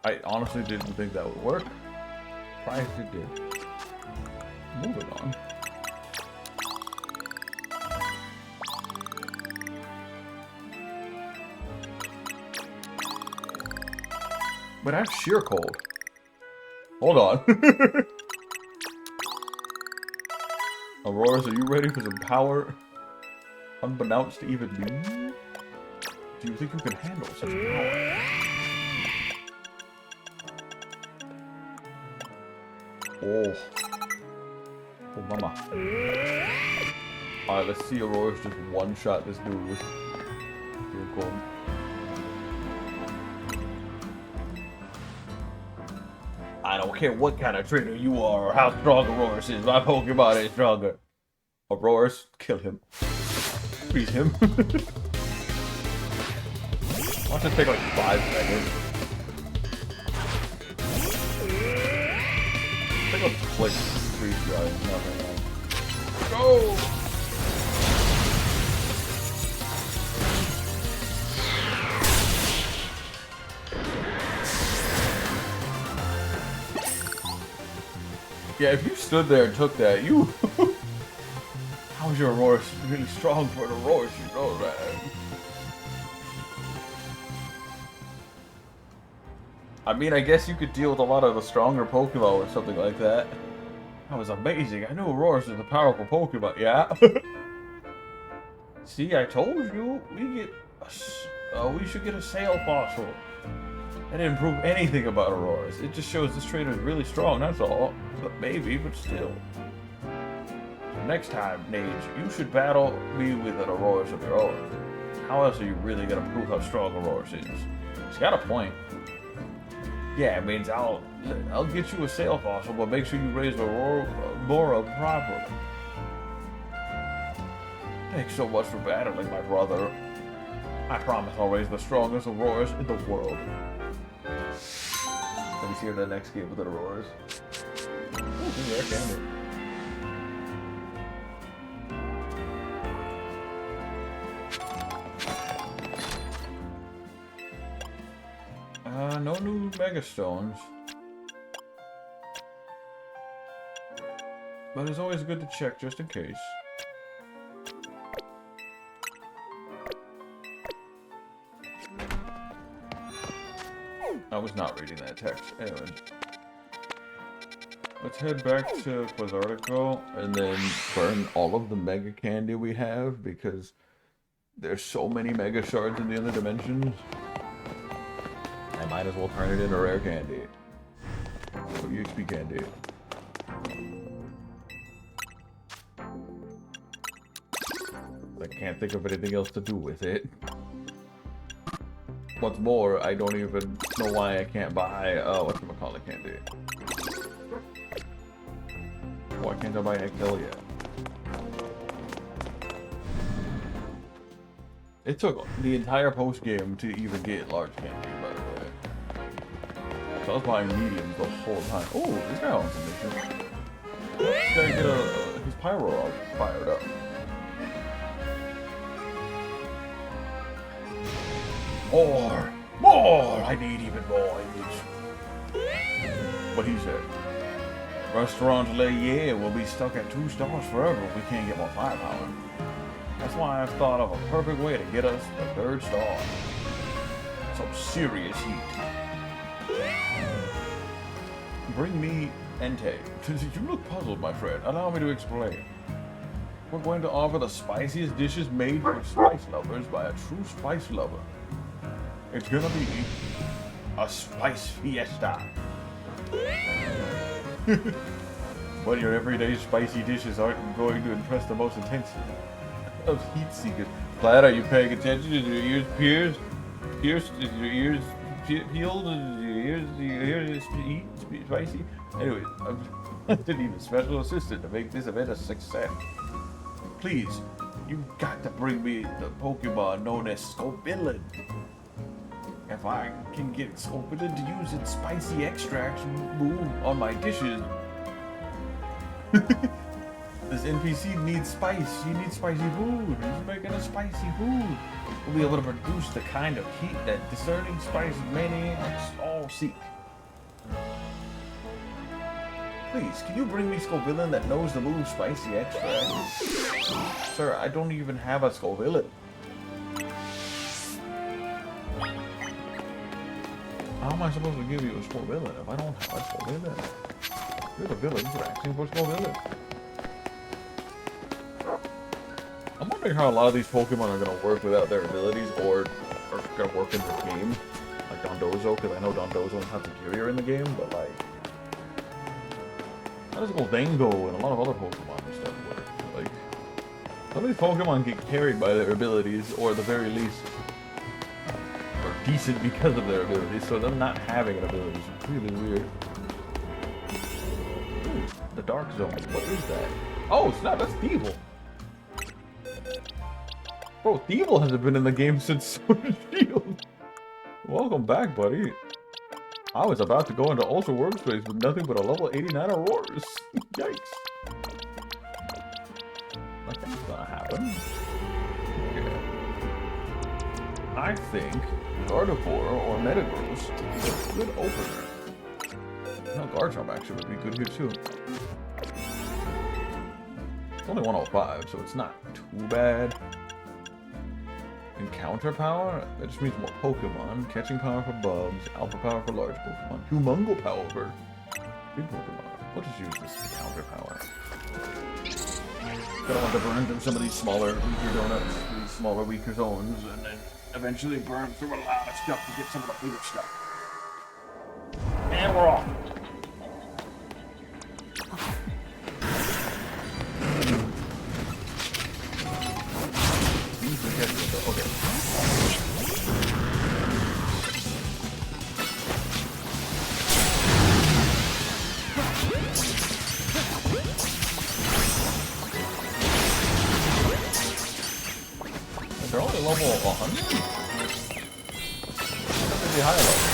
S1: I honestly didn't think that would work. Surprised it did. Moving on. But I have sheer cold. Hold on. Aurorus, are you ready for some power? Unbeknownst to even me? Do you think you can handle such power? Oh. Oh, mama. Alright, let's see Aurora's just one-shot this dude. Here it comes. I don't care what kind of trainer you are or how strong Aurora's is. My Pokemon is stronger. Aurora's, kill him. Beat him. Watch it take like 5 seconds. Take like 3 tries, nothing else. Go! Yeah, if you stood there and took that, you... How's your Aurora really strong for an Aurora? You know that. I mean, I guess you could deal with a lot of the stronger Pokemon or something like that. That was amazing. I knew Aurora's was a powerful Pokemon. Yeah. See, I told you we should get a Sail Fossil. That didn't prove anything about Aurora's. It just shows this trainer is really strong. That's all. But maybe, but still. So next time, Nage, you should battle me with an Aurora's of your own. How else are you really gonna prove how strong Aurora's is? She's got a point. Yeah, it means I'll get you a Sail Fossil, but make sure you raise Aurora properly. Thanks so much for battling, my brother. I promise I'll raise the strongest Auroras in the world. Let me see her in the next game with the Auroras. Ooh, rare candy. No new Mega Stones. But it's always good to check just in case. I was not reading that text. Anyway. Let's head back to Quasartico and then burn all of the Mega Candy we have because there's so many Mega Shards in the other dimensions. I might as well turn it into rare candy. So EXP candy. I can't think of anything else to do with it. What's more, I don't even know why I can't buy, whatchamacallit candy. Why can't I buy Excel yet? It took the entire post game to even get large candy, by the way. So I was buying mediums the whole time. Oh, this guy owns a mission. Let's gotta get his pyro fired up. More! More! I need even more. What he said. Restaurant Le Yeah will be stuck at 2 stars forever if we can't get more firepower. That's why I've thought of a perfect way to get us the 3rd star. Some serious heat. Bring me Entei. You look puzzled, my friend. Allow me to explain. We're going to offer the spiciest dishes made for spice lovers by a true spice lover. It's gonna be a spice fiesta. But your everyday spicy dishes aren't going to impress the most intensely of heat seekers. Glad, are you paying attention? Is your ears pierced? Is your ears peeled? Is your ears spicy? Anyway, I didn't need a special assistant to make this event a success. Please, you got to bring me the Pokemon known as Scovillain. If I can get Scovillain to use its spicy extract move on my dishes. This NPC needs spice. He needs spicy food. He's making a spicy food. We'll be able to produce the kind of heat that discerning spice maniacs all seek. Please, can you bring me Scovillain that knows the move spicy extract? Sir, I don't even have a Scovillain. How am I supposed to give you a Scovillain if I don't have a Scovillain? You're the villain for asking for Scovillain. I'm wondering how a lot of these Pokemon are going to work without their abilities or are going to work in the game. Like Dondozo, because I know Dondozo and Tatsukiri are in the game, but like... How does Goldango and a lot of other Pokemon and stuff work? Like, some of these Pokemon get carried by their abilities, or at the very least, are decent because of their abilities, so them not having an ability is really weird. Ooh, the Dark Zone. What is that? Oh, snap, that's Thievul. Bro, Thievul hasn't been in the game since Sword and Shield. Welcome back, buddy. I was about to go into Ultra Workspace with nothing but a level 89 Auroras. Yikes. Nothing's gonna happen. Okay. I think Gardevoir or Metagross is a good opener. No, Garchomp actually would be good here too. It's only 105, so it's not too bad. Encounter power? That just means more Pokemon. Catching power for bugs. Alpha power for large Pokemon. Humongo power for big Pokemon. We'll just use this encounter power. Gonna want to burn through some of these smaller, weaker donuts, these smaller, weaker zones, and then eventually burn through a lot of stuff to get some of the bigger stuff. And we're off. Okay. They're only level 100? They'd be higher level.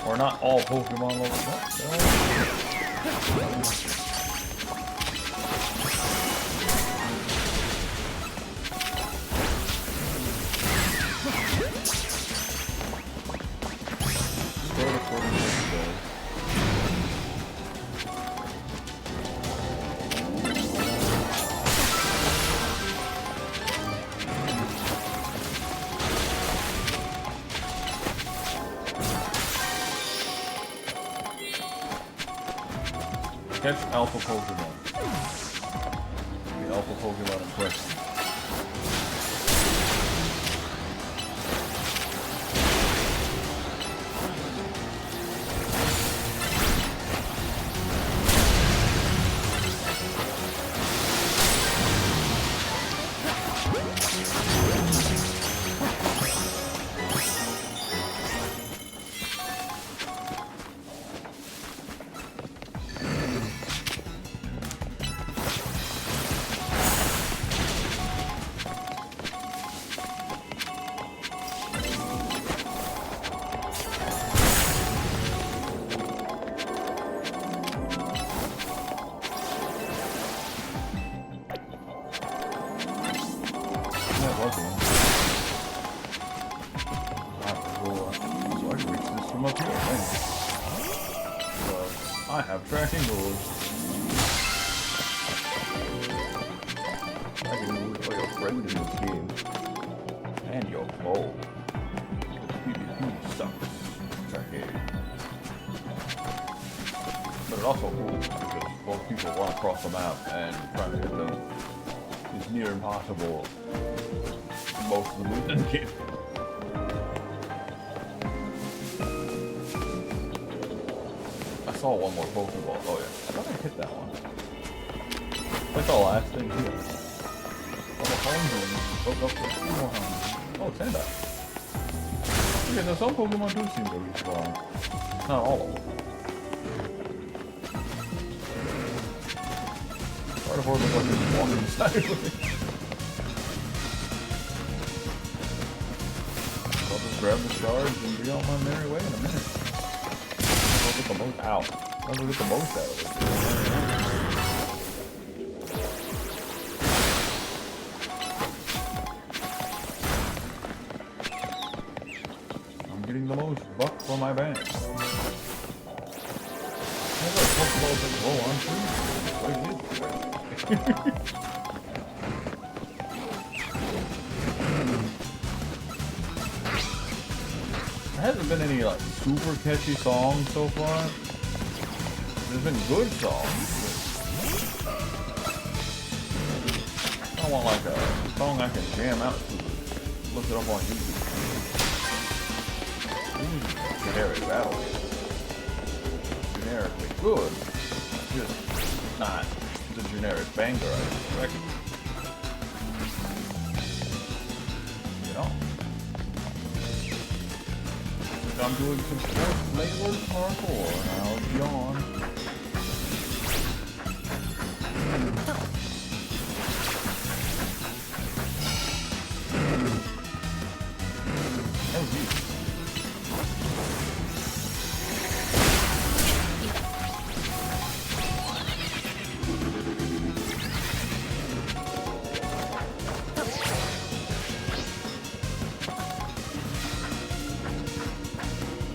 S1: Or not all Pokemon level. Catch Alpha Pokemon. The Alpha Pokemon in question. I have tracking rules. Tracking rules are your friend in this game. And your foe. PvP sucks. Which I hate. But it also rules because both people run across the map and trying to hit them is near impossible most of the moves in the game. I saw one more Pokeball. Oh yeah, I thought I hit that one. That's the last thing here. Oh, homes up for 2 more homes. Oh, Sanda. Okay, so some Pokemon do seem to respawn. Not all of them. Gardevoir looks like he's walking sideways. I'll just grab the stars and be on my merry way in a minute. I'll get the most out. I'll get the most out of it. I'm getting the most buck for my band. There's like Pokeballs that roll on too. There hasn't been any like super catchy songs so far. There's been good songs. I want like a song I can jam out to. Look it up on YouTube. Generic battle. generically good. It's just not the generic banger I expected. You know? Like I'm doing some sports-flavored parkour, and I'll yawn.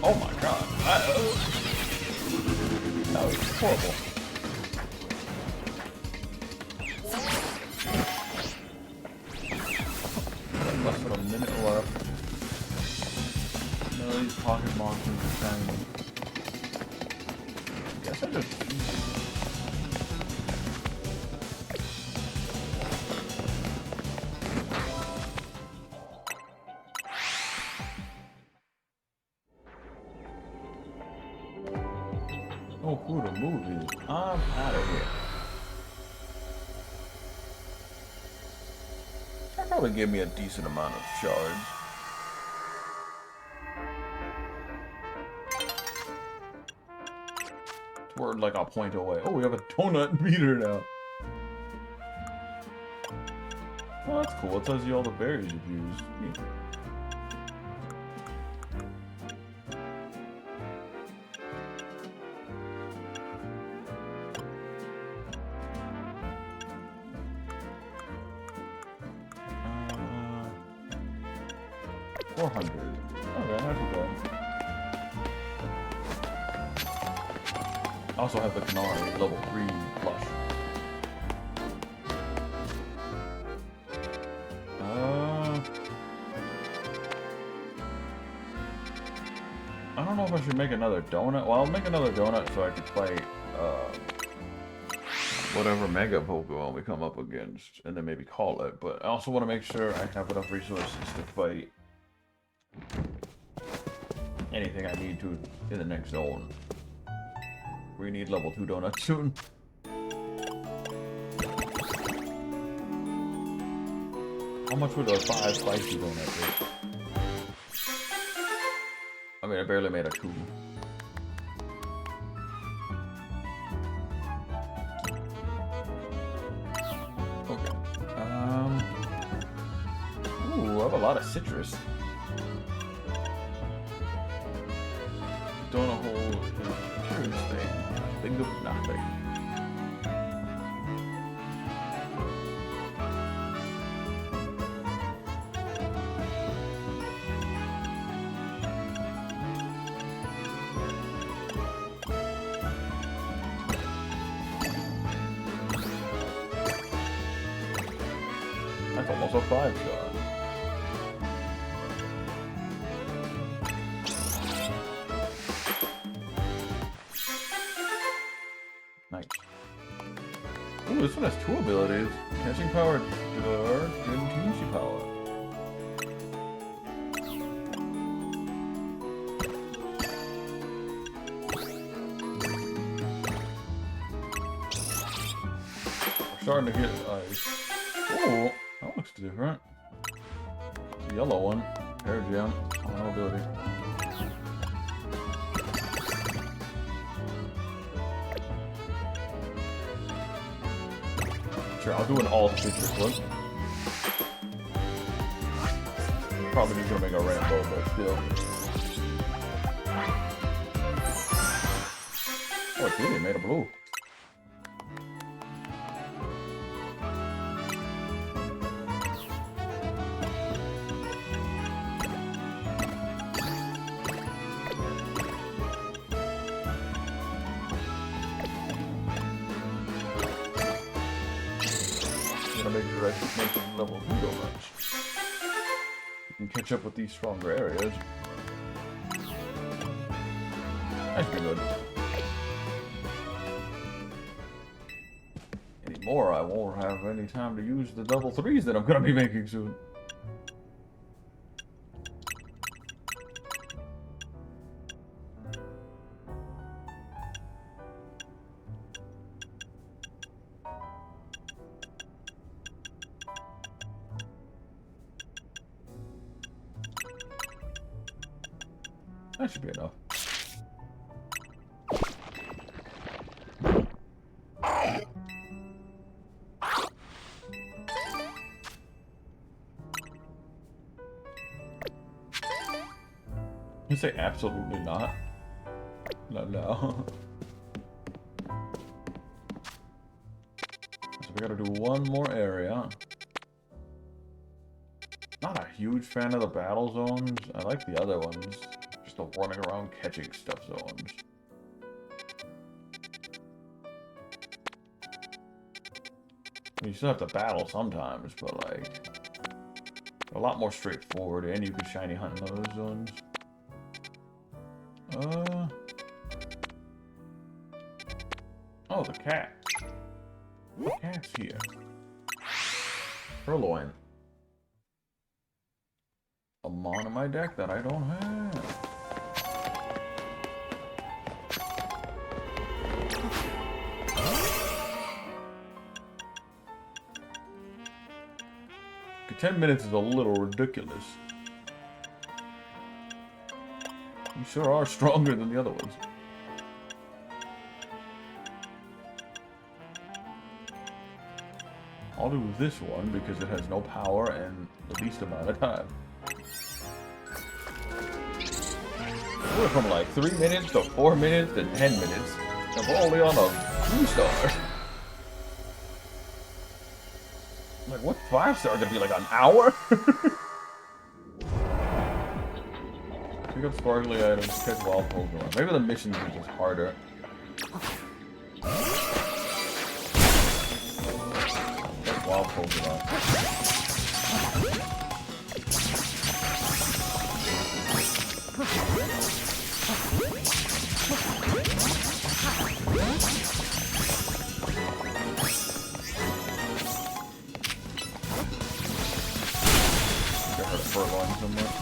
S1: Oh my god. That was horrible. Less than a minute left. None of these pocket monsters are tiny. Guess I just... Oh, who the movie? I'm out of here. That probably give me a decent amount of shards. We're like a point away. Oh, we have a donut meter now. Oh, that's cool. It tells you all the berries you've used. Neat. $400. Okay, not too bad. I also have the Canary level 3 plush. I don't know if I should make another donut. Well, I'll make another donut so I can play whatever Mega Pokemon we come up against, and then maybe call it. But I also want to make sure I have enough resources to fight anything I need to in the next zone. We need level 2 donuts soon. How much would a 5 spicy donut be? I mean, I barely made a 2. Okay. Ooh, I have a lot of citrus. Donut hole is a curious thing. Think of nothing. That's almost a 5-star. Nice. Ooh, this one has 2 abilities. Catching power, dark, and teensy power. We're starting to get ice. Ooh, that looks different. The yellow one. Air gem. Oh, no ability. Sure, I'll do an all citrus one. Probably just gonna make a rainbow, but still. Oh, it's really made of blue. Make sure I keep making level 2 donuts. You can catch up with these stronger areas. That's pretty good. Anymore, I won't have any time to use the level 3s that I'm gonna be making soon. That should be enough. You say absolutely not? Not now. So we gotta do one more area. Not a huge fan of the battle zones. I like the other ones. Just the running around catching stuff zones. I mean, you still have to battle sometimes, but like a lot more straightforward, and you can shiny hunt in those zones. Oh, the cat. The cat's here. Purloin. A mon in my deck that I don't have. Okay, 10 minutes is a little ridiculous. You sure are stronger than the other ones. I'll do this one because it has no power and the least amount of time. We're from like 3 minutes to 4 minutes to 10 minutes. And we're only on a 2-star. Like, what 5-star gonna be like an hour? Pick up sparkly items, catch wild Pokemon. Maybe the missions are just harder. Catch wild Pokemon. Get her to Purloin somewhere.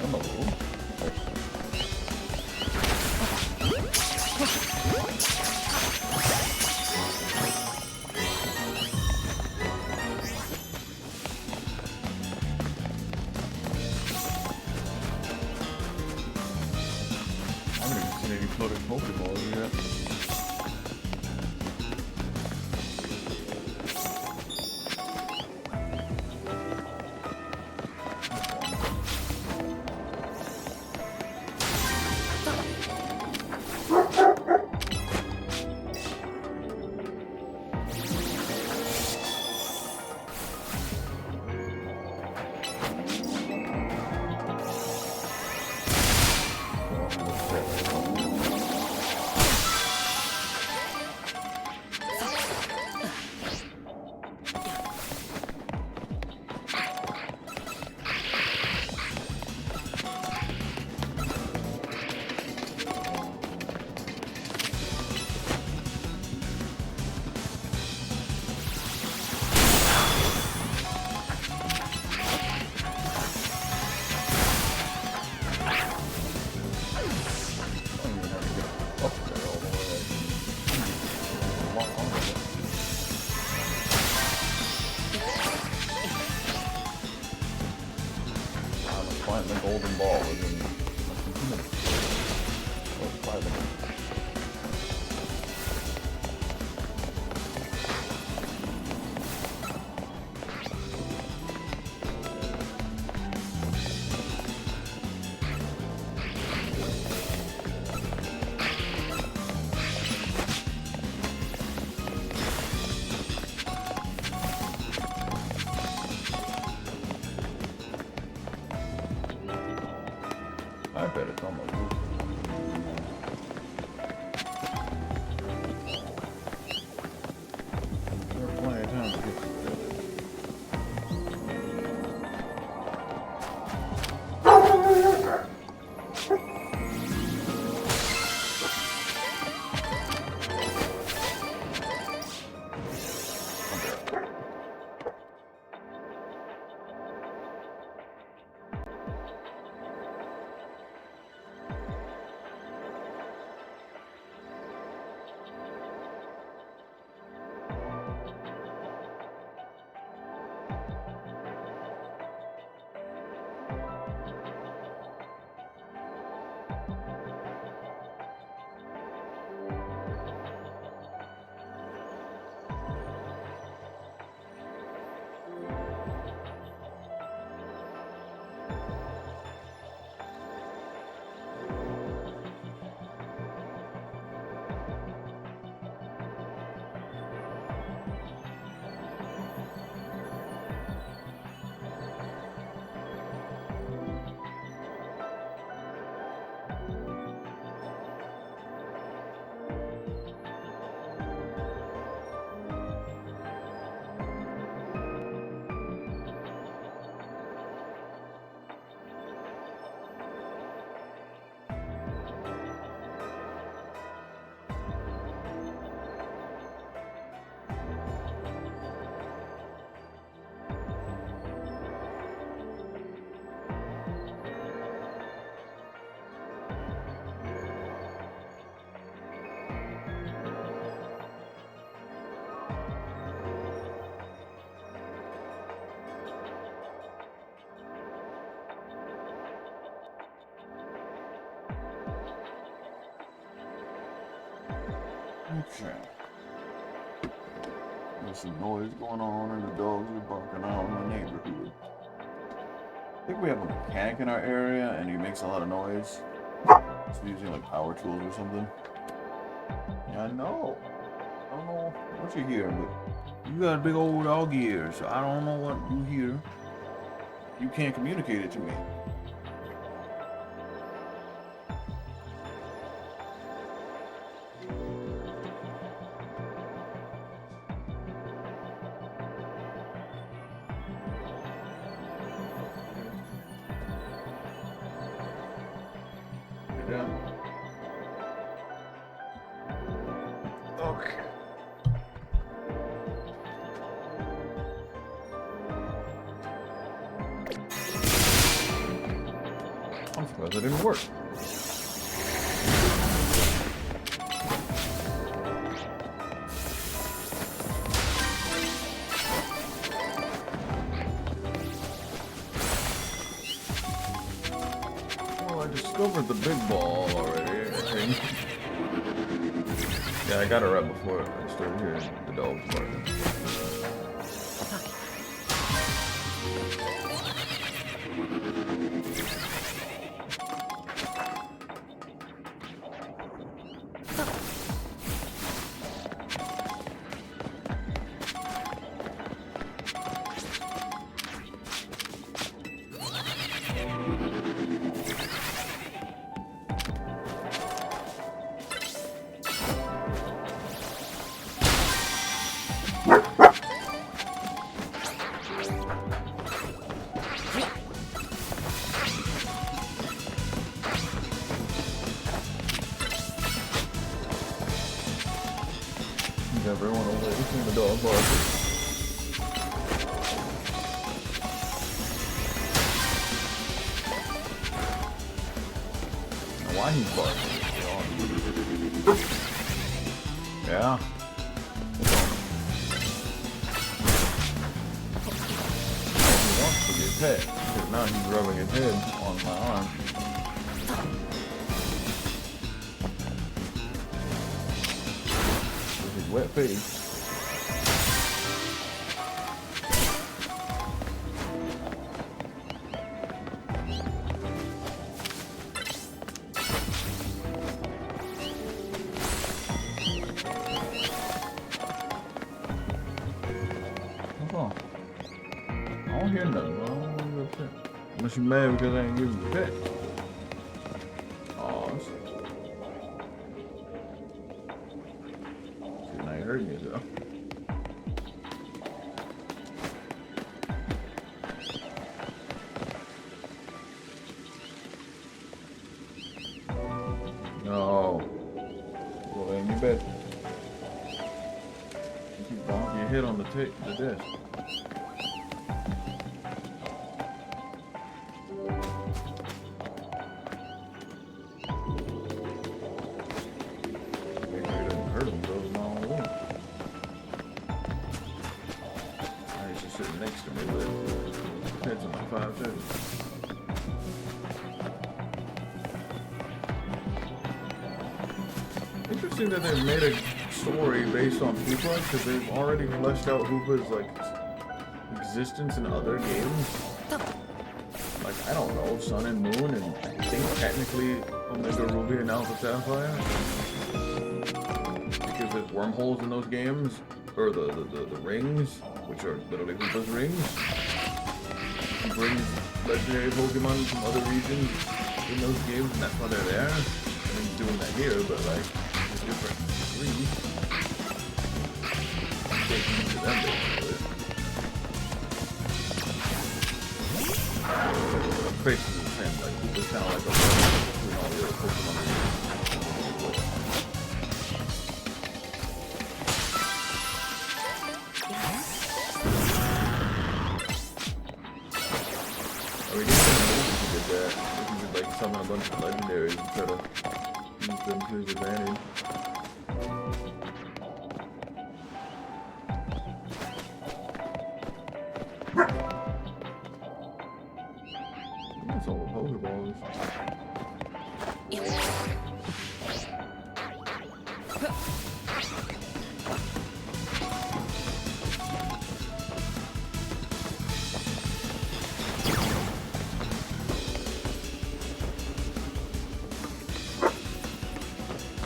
S1: Hello. I haven't even seen any floating Pokeballs yet. Find the golden ball within less than 2 minutes. Or 5 minutes. I bet it's almost. Okay. There's some noise going on and the dogs are barking out in the neighborhood. I think we have a mechanic in our area and he makes a lot of noise. He's using like power tools or something. Yeah, I know. I don't know what you hear, but you got a big old dog ear, so I don't know what you hear. You can't communicate it to me. Yeah. Okay. I'm surprised that didn't work. Well, I discovered the big ball already, I think. Yeah, I got it right before I started hearing the dogs barking. Everyone over seen the dog barking. Now why he's barking? Yeah. He wants to get pet, because now he's rubbing his head on my arm. Wet face. What's wrong? I don't hear nothing. I don't want to be upset. Unless you're mad because I ain't giving you a pet. Oh, see, now you're hurting yourself. No. Go lay in your bed. You keep bonking your head on the desk. Make sure it doesn't hurt him, goes in the wrong room. Now he's just sitting next to me, but head's in like 5 seconds. Interesting that they made a story based on Hoopa, because they've already fleshed out Hoopa's like existence in other games. Like, I don't know, Sun and Moon, and I think technically Omega Ruby and Alpha Sapphire. Because there's wormholes in those games, or the rings, which are literally Hoopa's rings. He brings legendary Pokemon from other regions in those games, and that's why they're there. And he's doing that here, but like, different degrees. Taking to them basically. Basically the same, like Hoopa's kind of like a between all the other Pokemon. I mean, if you did that, if you could like summon a bunch of legendaries and try to use them to his advantage. That's all the Pokeballs.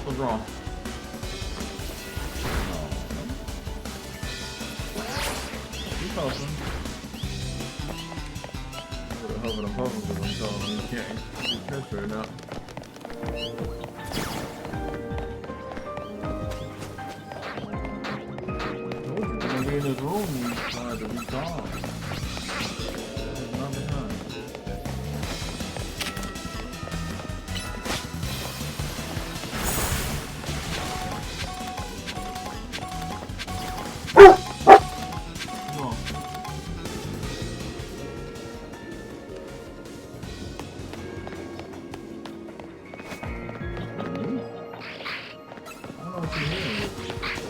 S1: What's wrong? Keep puffing. I'm huffing and puffing because I'm telling him he can't catch right now. I told you, when we in his room, he's trying to be calm. There's nothing behind. Come on. I don't know what you're hearing.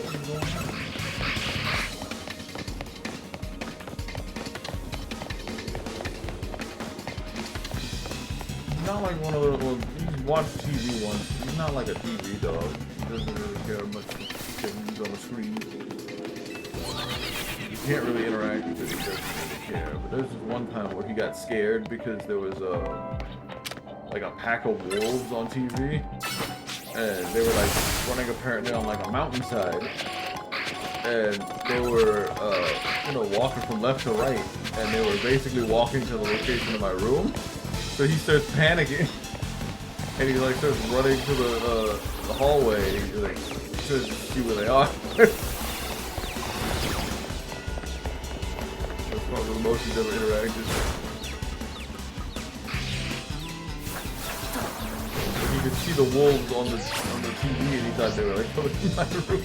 S1: What's going on? He's not like one of those. Well, he's watched TV once. He's not like a TV dog. He doesn't really care much for things on the screen. You can't really interact with it. He doesn't really care. But there's this one time where he got scared because there was like a pack of wolves on TV, and they were like running apparently on like a mountainside, and they were walking from left to right, and they were basically walking to the location of my room. So he starts panicking, and he like starts running to the hallway, and he like tries to see where they are. That's probably the most he's ever interacted. You could see the wolves on the TV, and he thought they were like coming in my room.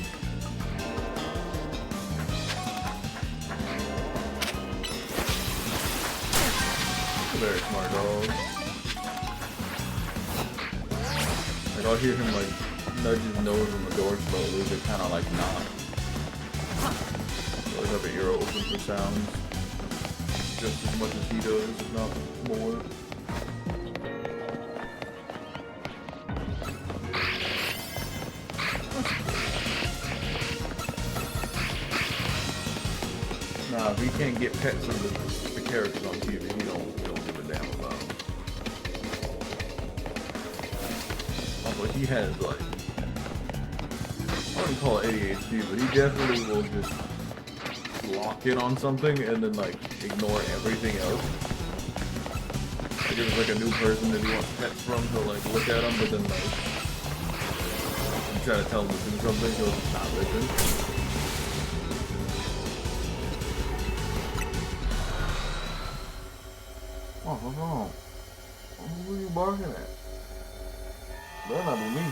S1: Very smart dog. Like I'll hear him like nudge his nose on the door slowly, but kind of like knock. Always have an ear open for sounds, just as much as he does, if not more. Nah, if he can't get pets of the characters on TV, he don't give a damn about them. But he has like, I wouldn't call it ADHD, but he definitely will just lock in on something and then like ignore everything else. Like if it's like a new person that he wants pets from, he'll like look at them, but then like you try to tell him to do something, he'll just not listen. Oh, what's wrong? Who are you barking at? Better not be me.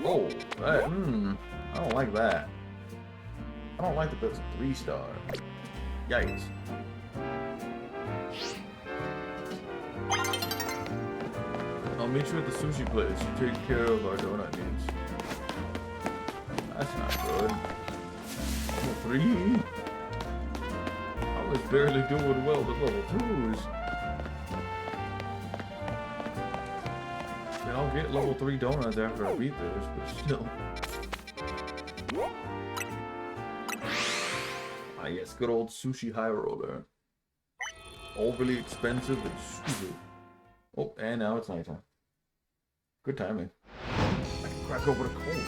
S1: Oh, that, I don't like that. I don't like that that's a 3-star. Yikes. I'll meet you at the sushi place. You take care of our donut needs. That's not good. Level 3? I was barely doing well with level 2s. Yeah, I'll get level 3 donuts after I beat this, but still. Ah yes, good old sushi high roller. Overly expensive and stupid. Oh, and now it's nighttime. Good timing. I can crack over the cold.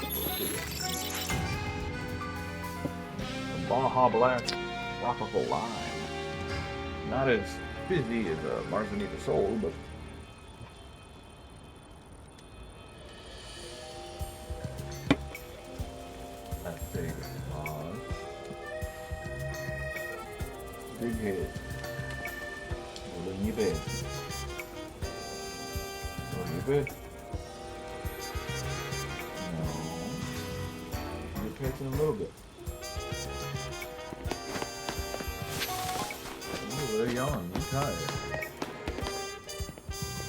S1: Baja Blast Tropical Lime. Not as fizzy as Margarita Soul, but that's big. Big head. Roll in your bed. Roll in your bed. No. Your pet's in a little bit. They're young, he's tired.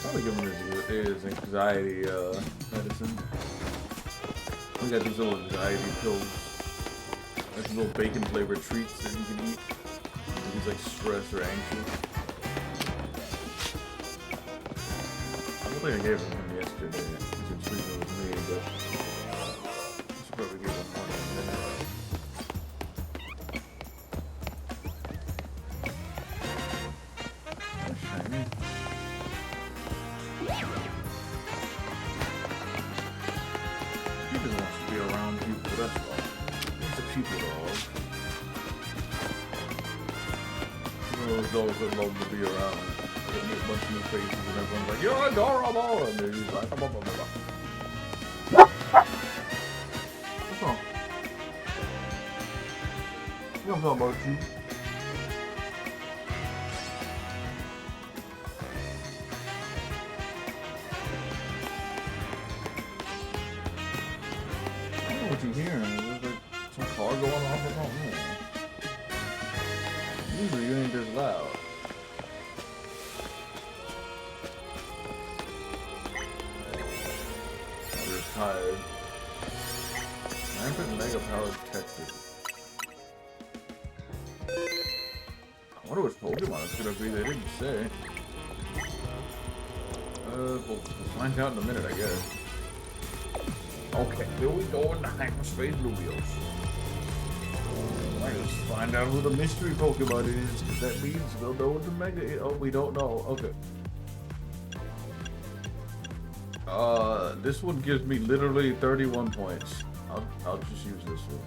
S1: Probably give him his anxiety medicine. We got these little anxiety pills. Like these little bacon flavored treats that you can eat. He's like stressed or anxious. I don't think I gave him yesterday. He's in treatment with me, but I should probably give him one in a minute. That's shiny. He just wants to be around people, that's all. He's a people dog. One of those dogs that love to be around. They meet a bunch of new faces and everyone's like, you're adorable! And then he's like, blah, blah, blah, blah. What's wrong? You don't know about you. I don't know what you're hearing. There's like some car going off or something. Usually you ain't this loud. I'm just tired. Rampant Mega Power detected. I wonder which Pokemon it's gonna be. They didn't say. We'll find out in a minute, I guess. Okay, here we go in the hyperspace Lumios. Let's find out who the mystery Pokemon is, because that means we'll know what the Mega is. Oh, we don't know. Okay. This one gives me literally 31 points. I'll just use this one.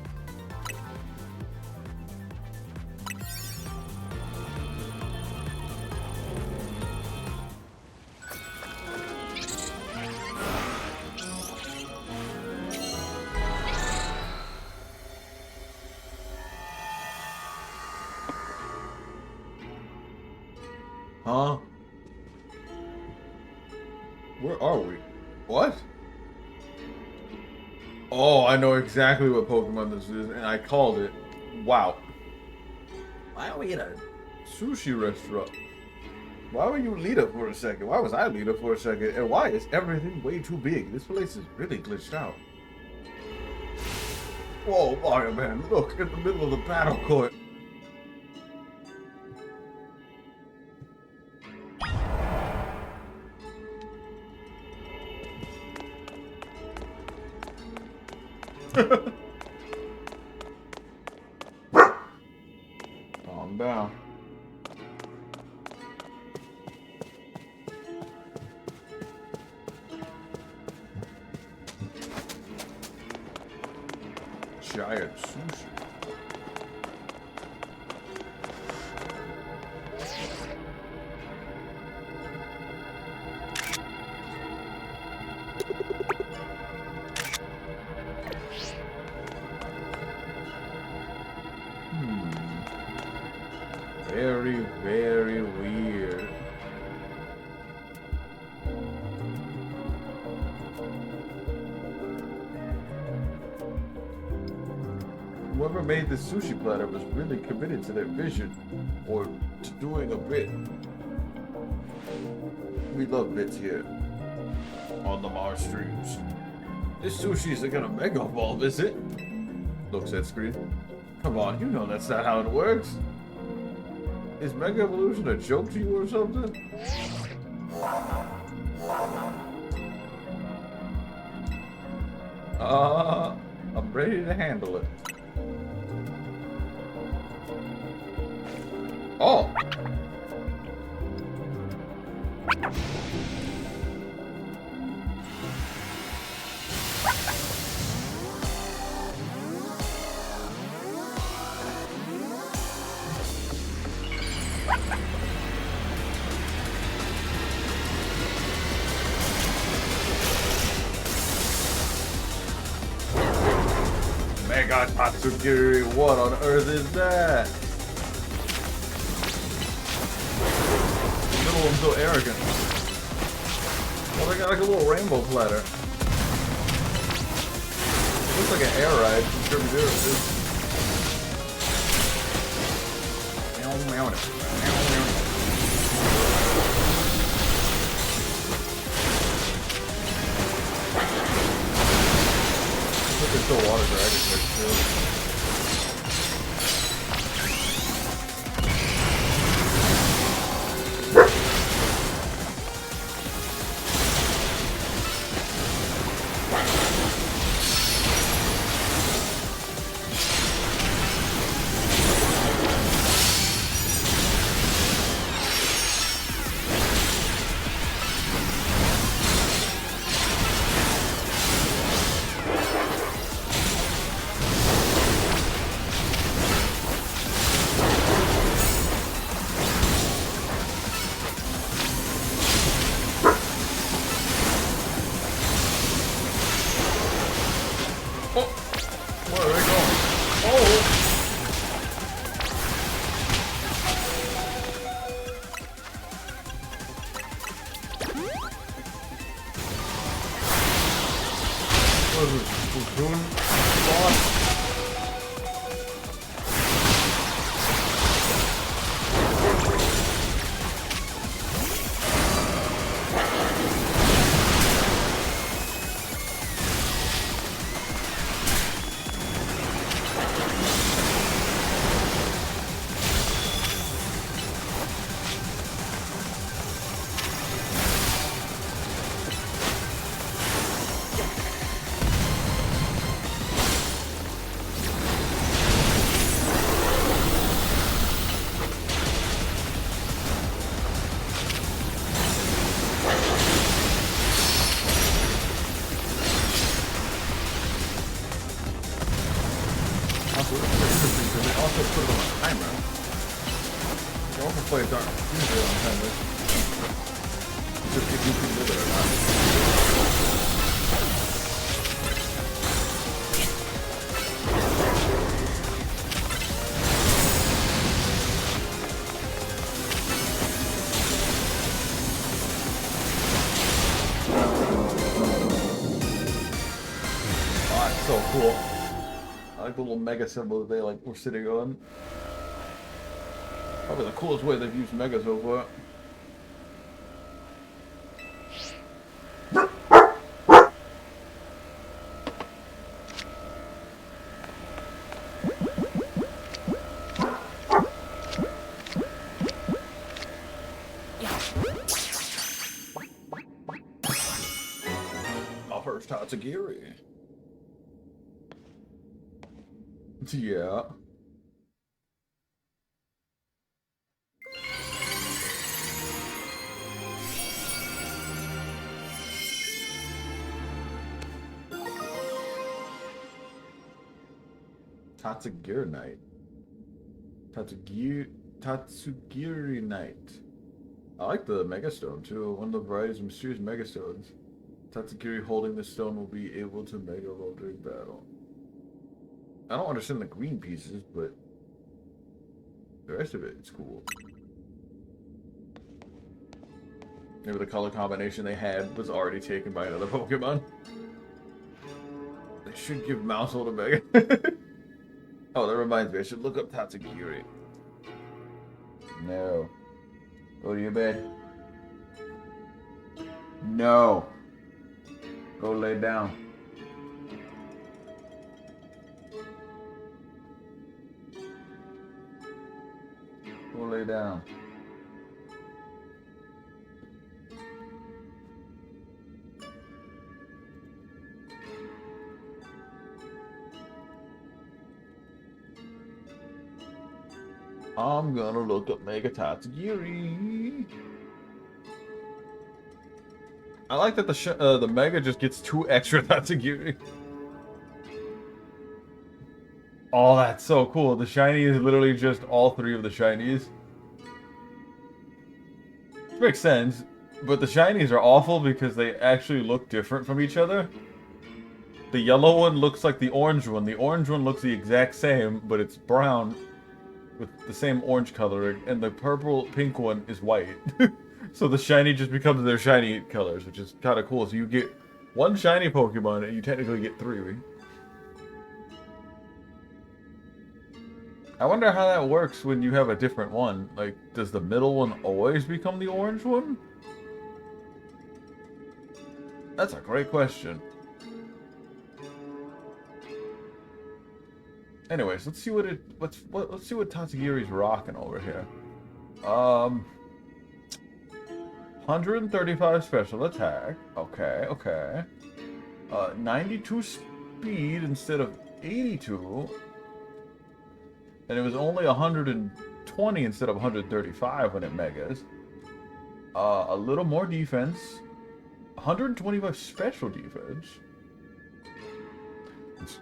S1: Huh? Where are we? What? Oh, I know exactly what Pokemon this is, and I called it. Wow. Why are we in a sushi restaurant? Why were you leader for a second? Why was I leader for a second? And why is everything way too big? This place is really glitched out. Whoa, Mario Man, look, in the middle of the battle court. Calm down. Giant sushi. Very, very weird. Whoever made this sushi platter was really committed to their vision, or to doing a bit. We love bits here on the Mars streams. This sushi isn't gonna mega evolve, is it? Looks at screen. Come on, you know that's not how it works. Is Mega Evolution a joke to you or something? I'm ready to handle it. Oh! Mega Tatsugiri, what on earth is that? The middle one's so arrogant. Well, they got like a little rainbow platter. It looks like an air ride from Kirby Doo. There's still water dragons there too. Platoon boss. Also put it on a timer. You can also play it dark usually on timer. Just if you can live it or not. Oh, it's so cool. I like the little mega symbol that they were sitting on. Probably the coolest way they've used mega so far. Our first Tatsugiri. Yeah. Tatsugiri Night. Tatsugiri Night. I like the Megastone too. One of the varieties of mysterious Megastones. Tatsugiri holding the stone will be able to mega roll during battle. I don't understand the green pieces, but the rest of it is cool. Maybe the color combination they had was already taken by another Pokemon. They should give Mousehole to Mega. Oh, that reminds me, I should look up Tatsugiri. No. Go to your bed. No. Go lay down. Go lay down. I'm gonna look up Mega Tatsugiri. I like that the Mega just gets 2 extra Tatsugiri. Oh, that's so cool. The shiny is literally just all 3 of the shinies. Which makes sense, but the shinies are awful because they actually look different from each other. The yellow one looks like the orange one. The orange one looks the exact same, but it's brown with the same orange coloring, and the pink one is white. So the shiny just becomes their shiny colors, which is kind of cool. So you get 1 shiny Pokemon, and you technically get 3. I wonder how that works when you have a different one. Like, does the middle one always become the orange one? That's a great question. Anyways, let's see what let's see what Tatsugiri's rocking over here. 135 special attack. Okay, okay. 92 speed instead of 82. And it was only 120 instead of 135 when it megas. A little more defense. 125 special defense.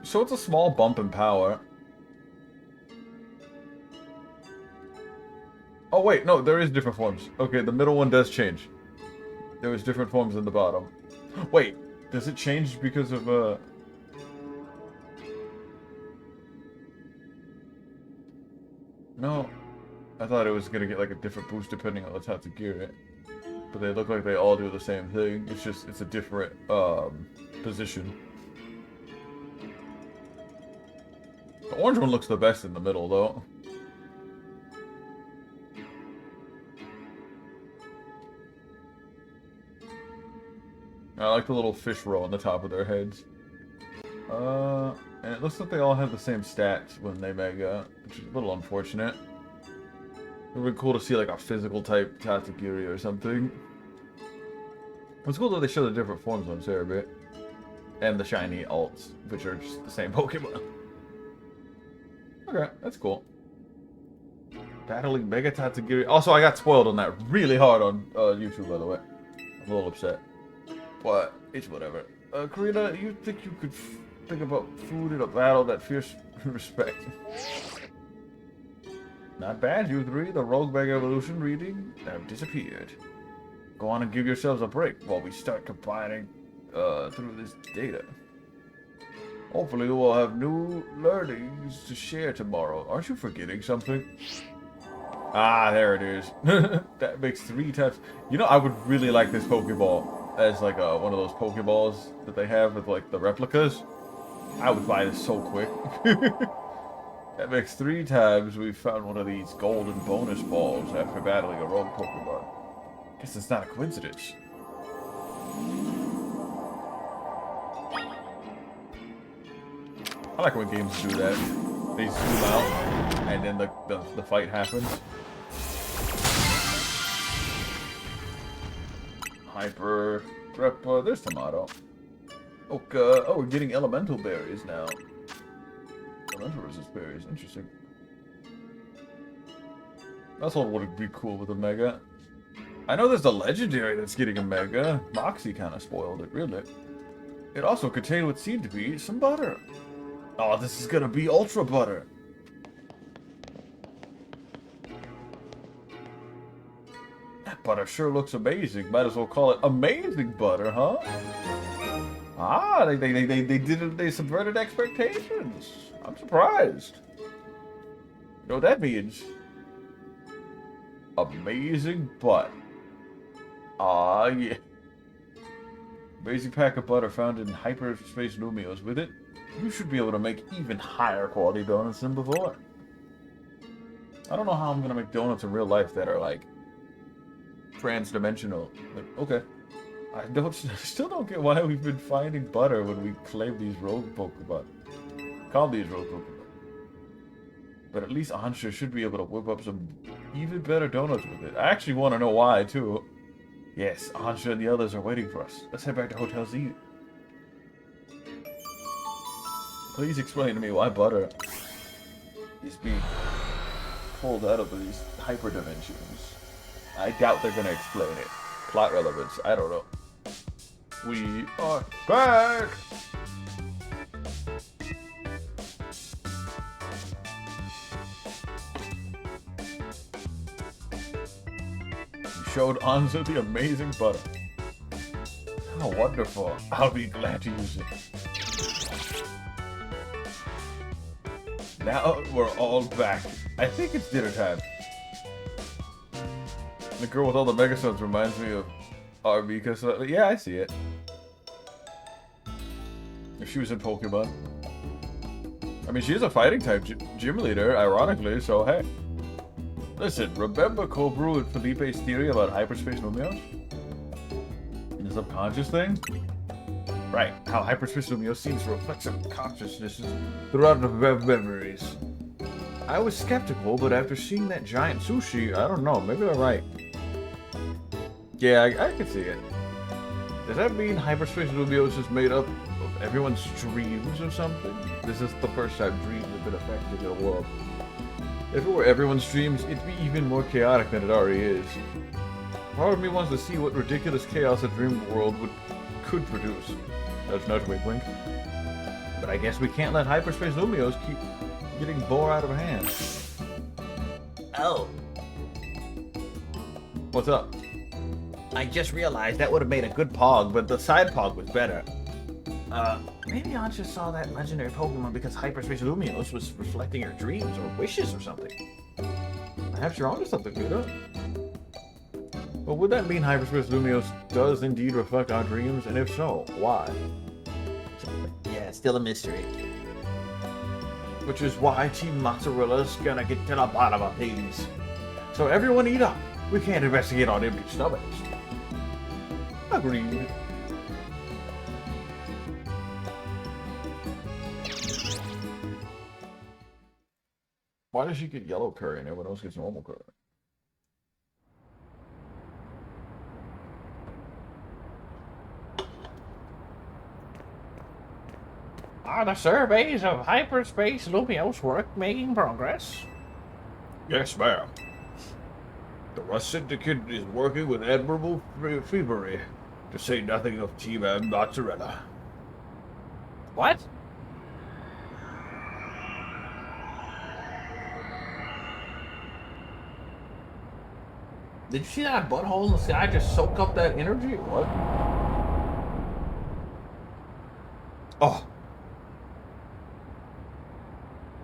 S1: So it's a small bump in power. Oh wait, no, there is different forms. Okay, the middle one does change. There was different forms in the bottom. Wait, does it change because of No, I thought it was gonna get like a different boost depending on the Tatsugiri. But they look like they all do the same thing. It's just, it's a different, position. The orange one looks the best in the middle, though. I like the little fish row on the top of their heads. And it looks like they all have the same stats when they mega, which is a little unfortunate. It would be cool to see like a physical type Tatsugiri or something. It's cool that they show the different forms on Cerebit. And the shiny alts, which are just the same Pokemon. Okay, that's cool. Battling Mega Tatsugiri. Also, I got spoiled on that really hard on YouTube, by the way. I'm a little upset. But it's whatever. Karina, you think you could think about food in a battle that fierce respect? Not bad, you three. The Rogue Mega Evolution reading have disappeared. Go on and give yourselves a break while we start combining through this data. Hopefully we'll have new learnings to share tomorrow. Aren't you forgetting something? Ah, there it is. That makes 3 times. You know, I would really like this Pokeball as like one of those Pokeballs that they have with like the replicas. I would buy this so quick. That makes 3 times we found one of these golden bonus balls after battling a rogue Pokemon. Guess it's not a coincidence. I like when games do that. They zoom out, and then the fight happens. Hyper, Greppa, there's Tomato. Okay, oh, we're getting elemental berries now. Elemental resist berries, interesting. That's what would be cool with a Mega. I know there's the legendary that's getting a Mega. Moxie kind of spoiled it, really. It also contained what seemed to be some butter. Oh, this is gonna be ultra butter. That butter sure looks amazing. Might as well call it amazing butter, huh? Ah, they subverted expectations. I'm surprised. You know what that means? Amazing butt. Ah, yeah. Amazing pack of butter found in hyperspace Lumios. With it, you should be able to make even higher quality donuts than before. I don't know how I'm gonna make donuts in real life that are like trans-dimensional. But okay. I still don't get why we've been finding butter when we claim these rogue Pokemon. Call these rogue Pokemon. But at least Ansha should be able to whip up some even better donuts with it. I actually want to know why, too. Yes, Ansha and the others are waiting for us. Let's head back to Hotel Z. Please explain to me why butter is being pulled out of these hyper dimensions. I doubt they're going to explain it. Plot relevance, I don't know. We are back! You showed Anza the amazing butter. How wonderful. I'll be glad to use it. Now we're all back. I think it's dinner time. The girl with all the Megasuns reminds me of Armika. Yeah, I see it. If she was in Pokemon. I mean, she's a fighting type gym leader, ironically, so hey. Listen, remember Kobru and Felipe's theory about hyperspace Lumios? The subconscious thing? Right, how hyperspace Lumios seems to reflect some consciousnesses throughout the memories. I was skeptical, but after seeing that giant sushi, I don't know, maybe they're right. Yeah, I can see it. Does that mean hyperspace Lumios is made up of everyone's dreams or something? This is the first time dreams have been affected in the world. If it were everyone's dreams, it'd be even more chaotic than it already is. Part of me wants to see what ridiculous chaos a dream world could produce. That's not wink wink. But I guess we can't let hyperspace Lumios keep getting bored out of hand.
S2: Oh,
S1: What's up?
S2: I just realized that would have made a good Pog, but the side Pog was better. Maybe Ansha saw that legendary Pokemon because Hyperspace Lumios was reflecting her dreams or wishes or something.
S1: Perhaps you're onto something, Peter. But would that mean Hyperspace Lumios does indeed reflect our dreams? And if so, why?
S2: Yeah, it's still a mystery.
S1: which is why Team Mozzarella's gonna get to the bottom of things. So everyone eat up. We can't investigate on empty stomachs. Agreed. Why does she get yellow curry and everyone else gets normal curry?
S5: Are the surveys of hyperspace Lumios work making progress?
S1: Yes, ma'am. The Rust Syndicate is working with admirable thievery, to say nothing of Team Mozzarella.
S5: What?
S1: Did you see that butthole in the sky just soak up that energy? What? Oh.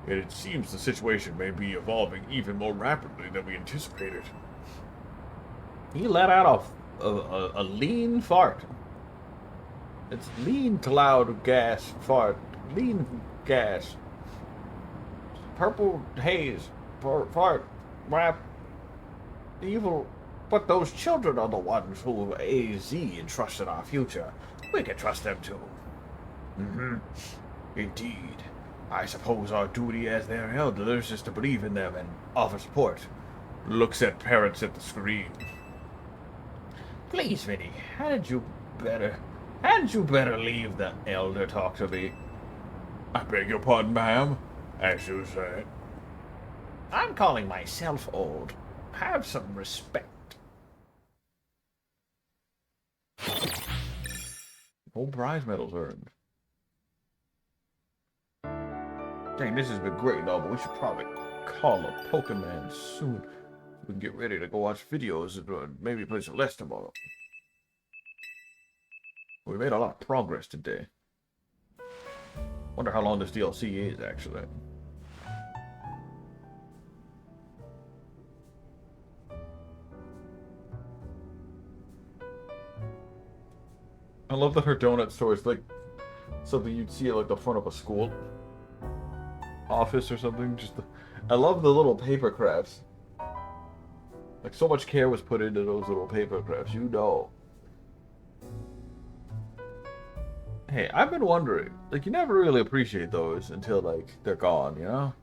S1: And it seems the situation may be evolving even more rapidly than we anticipated. He let out a lean fart. It's lean cloud gas fart. Lean gas. Purple haze. Fart. Rap. Evil. But those children are the ones who AZ entrusted our future. We can trust them too. Mm-hmm. Indeed. I suppose our duty as their elders is to believe in them and offer support. Looks at parents at the screen. Please, Vinny, hadn't you better leave the elder talk to me? I beg your pardon, ma'am. As you say. I'm calling myself old. Have some respect. Whole prize medals earned. Dang, this has been great, though, but we should probably call a Pokemon soon. We can get ready to go watch videos and maybe play some less tomorrow. We made a lot of progress today. Wonder how long this DLC is, actually. I love that her donut store is like something you'd see at like the front of a school office or something. I love the little paper crafts. Like so much care was put into those little paper crafts, you know. Hey, I've been wondering, like you never really appreciate those until like they're gone, you know?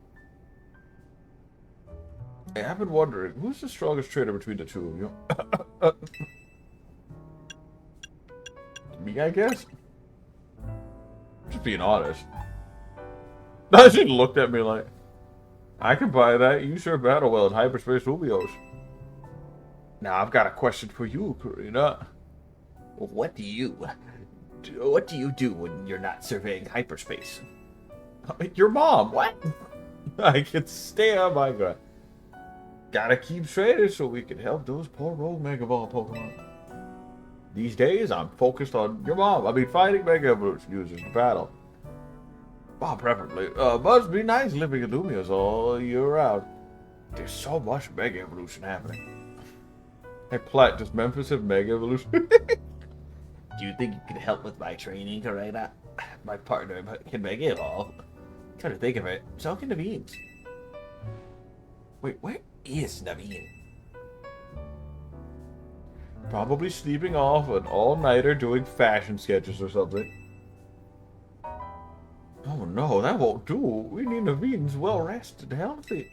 S1: Hey, I've been wondering, who's the strongest trader between the two of you? Me, I guess? Just being honest. She looked at me like, I can buy that. You sure battle well in hyperspace Rubios. Now, I've got a question for you, Karina. What do you do when you're not surveying hyperspace? Your mom, what? I can stay on my ground. Gotta keep straight so we can help those poor rogue Mega Ball Pokemon. These days, I'm focused on your mom. Fighting Mega Evolution users in battle. Well, preferably. Must be nice living in Lumios all year round. There's so much Mega Evolution happening. Hey, Platt, does Memphis have Mega Evolution? Do you think you could help with my training, Karina? My partner can Mega Evolve. Come to think of it, so can Naveen. Wait, where is Naveen? Probably sleeping off an all-nighter doing fashion sketches or something. Oh no, that won't do. We need Naveen's well-rested and healthy.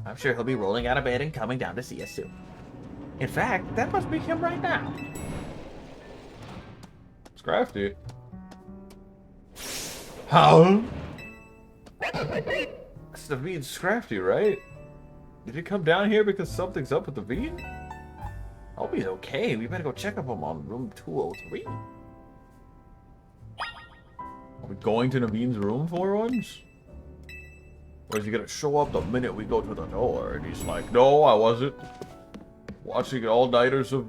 S1: I'm sure he'll be rolling out of bed and coming down to see us soon. In fact, that must be him right now. It's crafty. How? It's Naveen's crafty, right? Did he come down here because something's up with Naveen? Hope he's okay. We better go check up him on room 203. Are we going to Naveen's room for once? Or is he gonna show up the minute we go to the door? And he's like, no, I wasn't. Watching all-nighters of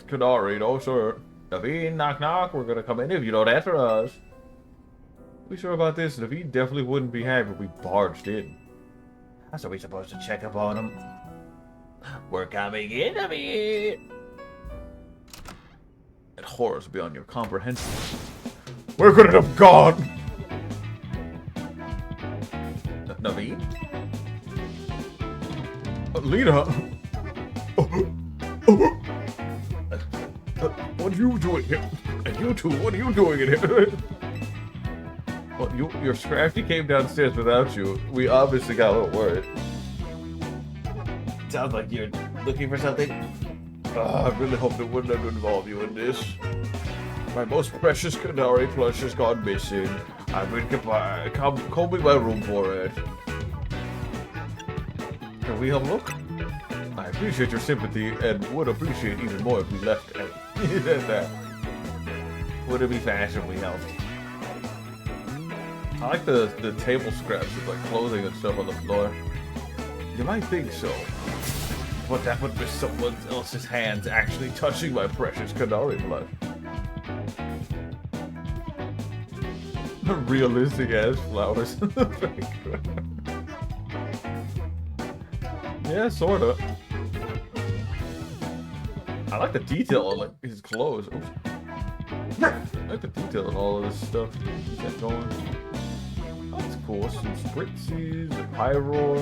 S1: Kadari, no sir. Naveen, knock knock, we're gonna come in if you don't answer us. We sure about this? Naveen definitely wouldn't be happy if we barged in. How are we supposed to check up on him? We're coming in, Naveen! That horrors beyond your comprehension. Where could it have gone? Lena. What are you doing here? And you two, what are you doing in here? Well, your Scrafty came downstairs without you. We obviously got a little worried.
S2: Sounds like you're looking for something.
S1: I really hoped it wouldn't have involved you in this. My most precious Canary plush has gone missing. I've been combing my room for it. Can we have a look? I appreciate your sympathy and would appreciate even more if we left at that. Would it be faster if we helped? I like the table scraps with like clothing and stuff on the floor. You might think so, but that would be someone else's hands actually touching my precious Canary plush. Realistic ass flowers in the background. Yeah, sorta. I like the detail on like his clothes. Oops. I like the detail on all of this stuff. Keep that going. Oh, that's cool. Some spritzies, a pyroar.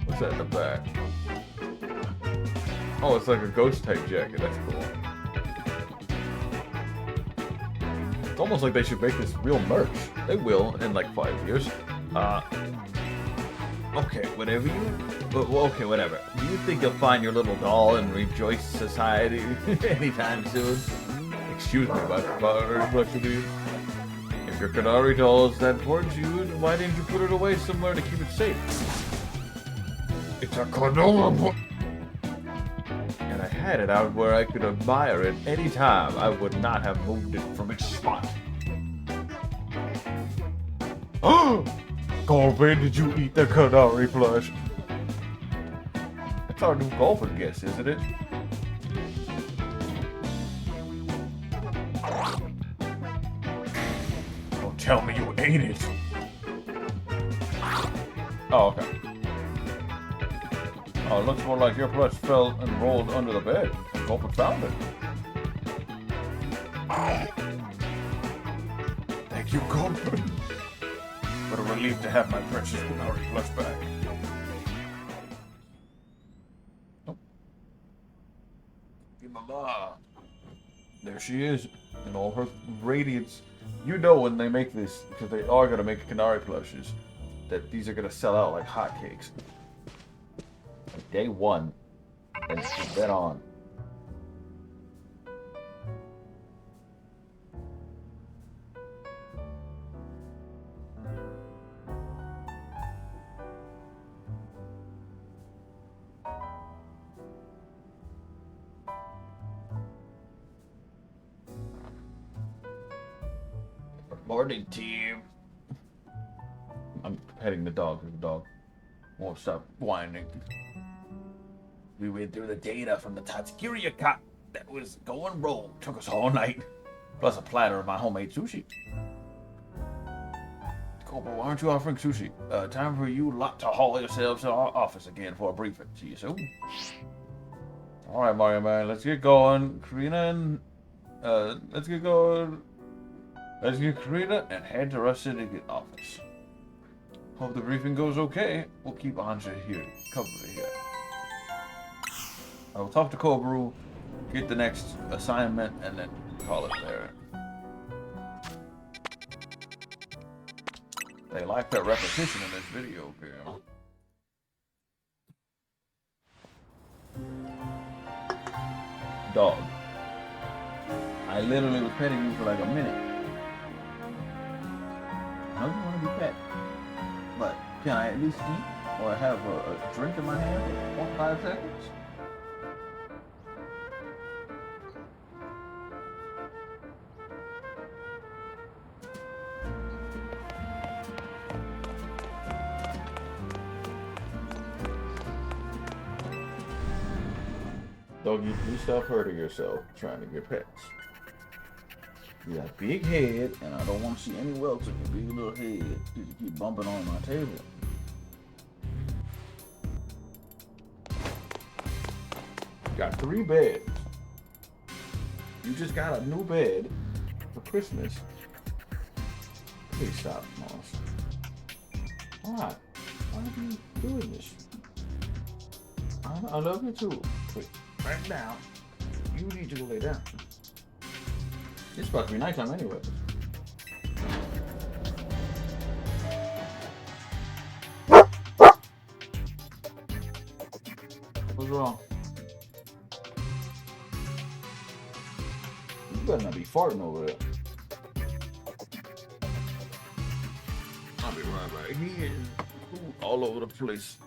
S1: What's that in the back? Oh, it's like a ghost type jacket. That's cool. It's almost like they should make this real merch. They will in like 5 years. Okay, whatever you... Okay, whatever. Do you think you'll find your little doll in Rejoice Society anytime soon? Excuse me, but if your Canary doll is that important to you, why didn't you put it away somewhere to keep it safe? It's a Canary. And I had it out where I could admire it any time. I would not have moved it from its spot. Oh! Colvin, did you eat the Canary plush? That's our new golfing guess, isn't it? Don't tell me you ate it. Oh, okay. Oh, it looks more like your plush fell and rolled under the bed. And Colvin found it. Thank you, Colvin. What a relief to have my precious Canary plush back. Oh. Mama. There she is, in all her radiance. You know when they make this, because they are going to make Canary plushes, that these are going to sell out like hotcakes. Like day one, and from then on. Morning, team. I'm petting the dog because the dog won't stop whining. We went through the data from the Tatsukiria cop that was going rogue. Took us all night. Plus a platter of my homemade sushi. Cobra, why aren't you offering sushi? Time for you lot to haul yourselves to our office again for a briefing. See you soon. Alright, Mario Man, let's get going. Karina and... let's get going. Let's get Karina and head to our syndicate office. Hope the briefing goes okay. We'll keep Anja here, covered here. I will talk to Kobru, get the next assignment, and then call it there. They like that repetition in this video game. Dog. I literally was petting you for like a minute. I don't want to be pet, but can I at least eat or have a drink in my hand for 5 seconds? Doggy, please stop hurting yourself trying to get pets. You got a big head, and I don't want to see any welts in your big little head because you keep bumping on my table. Got 3 beds. You just got a new bed for Christmas. Please stop, Moss. Why? Why are you doing this? I love you too. Wait, right now, you need to go lay down. It's about to be nighttime anyway. What's wrong? You better not be farting over there. I'll be right here. All over the place.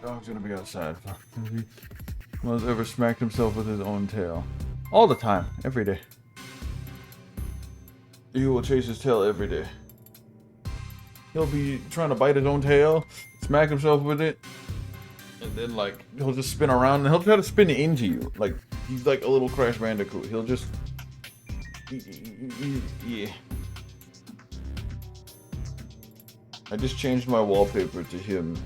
S1: Dog's gonna be outside. No one's ever smacked himself with his own tail. All the time, every day. He will chase his tail every day. He'll be trying to bite his own tail, smack himself with it, and then like he'll just spin around and he'll try to spin into you. Like he's like a little Crash Bandicoot. He'll just yeah. I just changed my wallpaper to him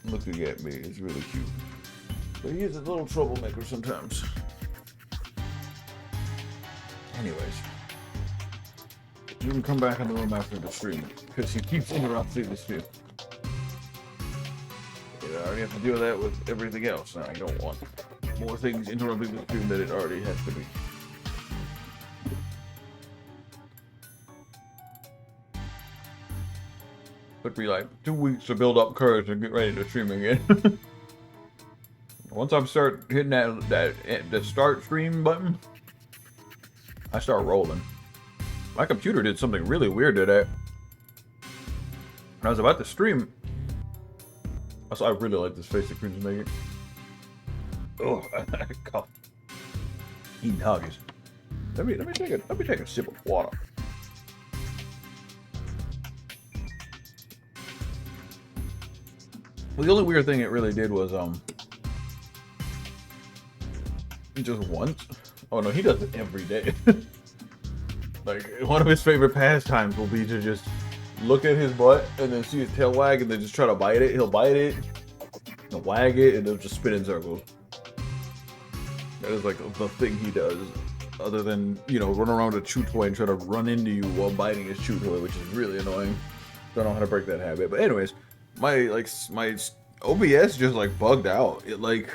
S1: looking at me. It's really cute. But he is a little troublemaker sometimes. Anyways. You can come back in the room after the stream. Because he keeps interrupting the stream. I already have to deal with that with everything else. Now I don't want more things interrupting the stream that it already has to be. Took me like 2 weeks to build up courage and get ready to stream again. Once I start hitting that start stream button, I start rolling. My computer did something really weird today. When I was about to stream, also I really like this face that Cream's making. Oh, I coughed. Eating huggies. Let me take a sip of water. Well, the only weird thing it really did was, just once. Oh no, he does it every day. Like, one of his favorite pastimes will be to just look at his butt and then see his tail wag and then just try to bite it. He'll bite it, he'll wag it, and it'll just spin in circles. That is like the thing he does. Other than, you know, run around a chew toy and try to run into you while biting his chew toy, which is really annoying. Don't know how to break that habit. But anyways, my OBS just like bugged out. It like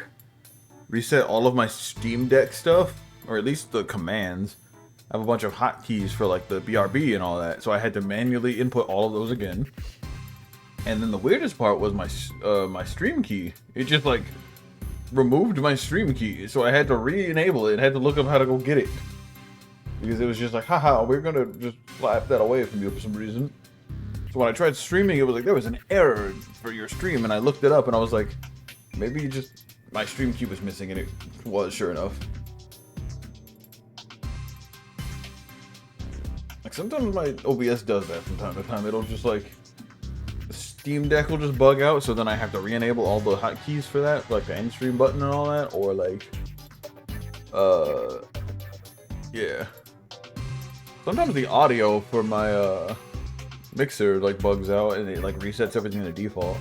S1: reset all of my Steam Deck stuff, or at least the commands. I have a bunch of hotkeys for like the BRB and all that, so I had to manually input all of those again. And then the weirdest part was my stream key. It just like removed my stream key, so I had to re-enable it. I had to look up how to go get it because it was just like, haha, we're gonna just slap that away from you for some reason. So when I tried streaming, it was like there was an error for your stream, and I looked it up, and I was like, maybe my stream key was missing, and it was sure enough. Like sometimes my OBS does that from time to time. It'll just like the Steam Deck will just bug out, so then I have to re-enable all the hotkeys for that, like the end stream button and all that, or like, yeah. Sometimes the audio for my mixer like bugs out and it like resets everything to default.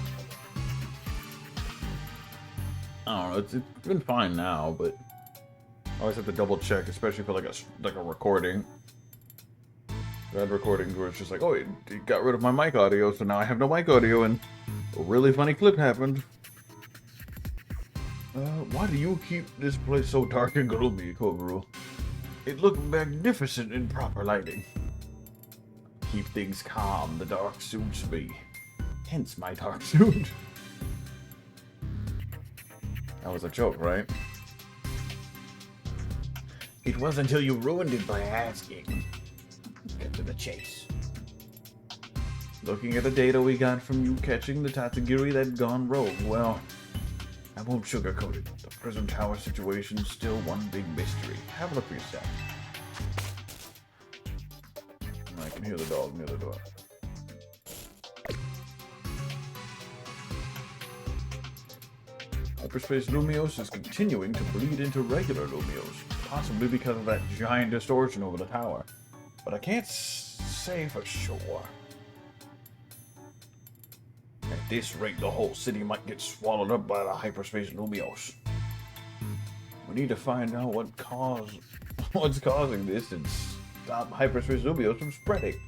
S1: I don't know. It's been fine now, but I always have to double check, especially for like a recording. I had recordings where it's just like, oh, it got rid of my mic audio, so now I have no mic audio, and a really funny clip happened. Why do you keep this place so dark and gloomy, Koguru? It looked magnificent in proper lighting. Keep things calm, the dark suits me. Hence my dark suit. That was a joke, right? It was until you ruined it by asking. Get to the chase. Looking at the data we got from you catching the Tatsugiri that gone rogue, well, I won't sugarcoat it. The Prism Tower situation's still one big mystery. Have a look for yourself. I can hear the dog near the door. Hyperspace Lumios is continuing to bleed into regular Lumios, possibly because of that giant distortion over the tower. But I can't say for sure. At this rate, the whole city might get swallowed up by the Hyperspace Lumios. We need to find out what's causing this and stop Hyperspace Lumios from spreading.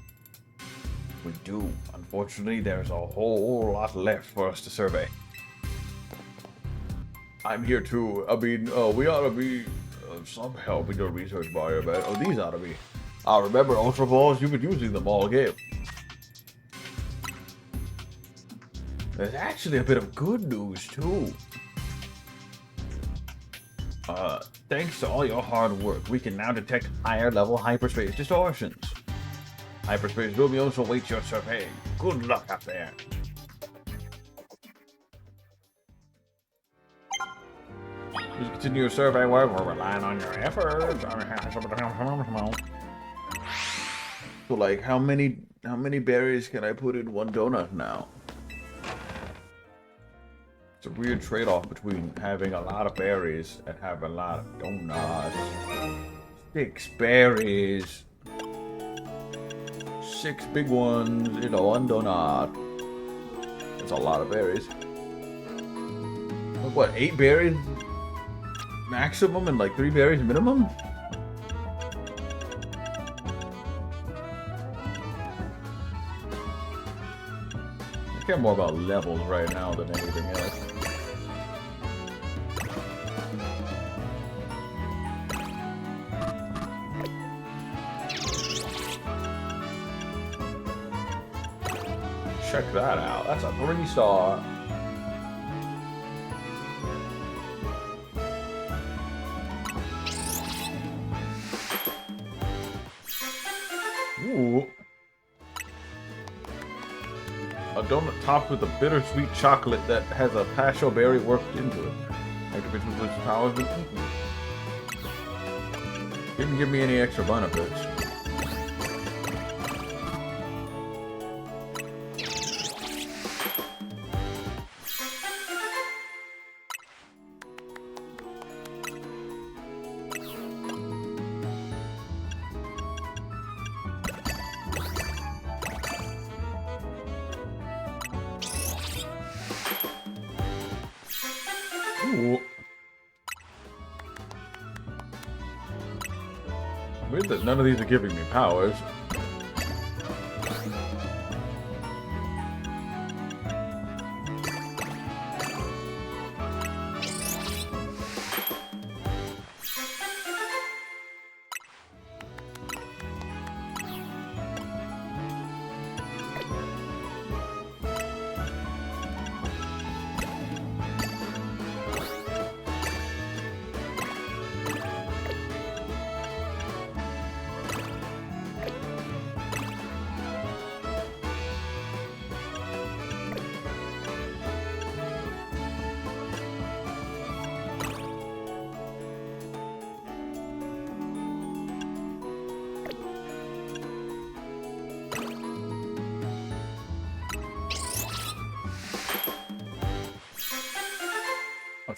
S1: We do. Unfortunately, there's a whole lot left for us to survey. I'm here too. I mean, we ought to be some help in your research bar, but these ought to be. I remember Ultra Balls, you've been using them all game. There's actually a bit of good news too. Thanks to all your hard work, we can now detect higher level hyperspace distortions. Hyperspace Lumios await your survey. Good luck up there. Please continue your survey work. We're relying on your efforts. So, like, how many berries can I put in one donut now? It's a weird trade-off between having a lot of berries and having a lot of donuts. 6 berries. 6 big ones in one donut. That's a lot of berries. Like, what, 8 berries maximum and like 3 berries minimum? I care more about levels right now than anything else. Check that out. That's a 3-star. Ooh. A donut topped with a bittersweet chocolate that has a passion berry worked into it. Activation boosts powers. Didn't give me any extra benefits. Ooh. Weird that none of these are giving me powers.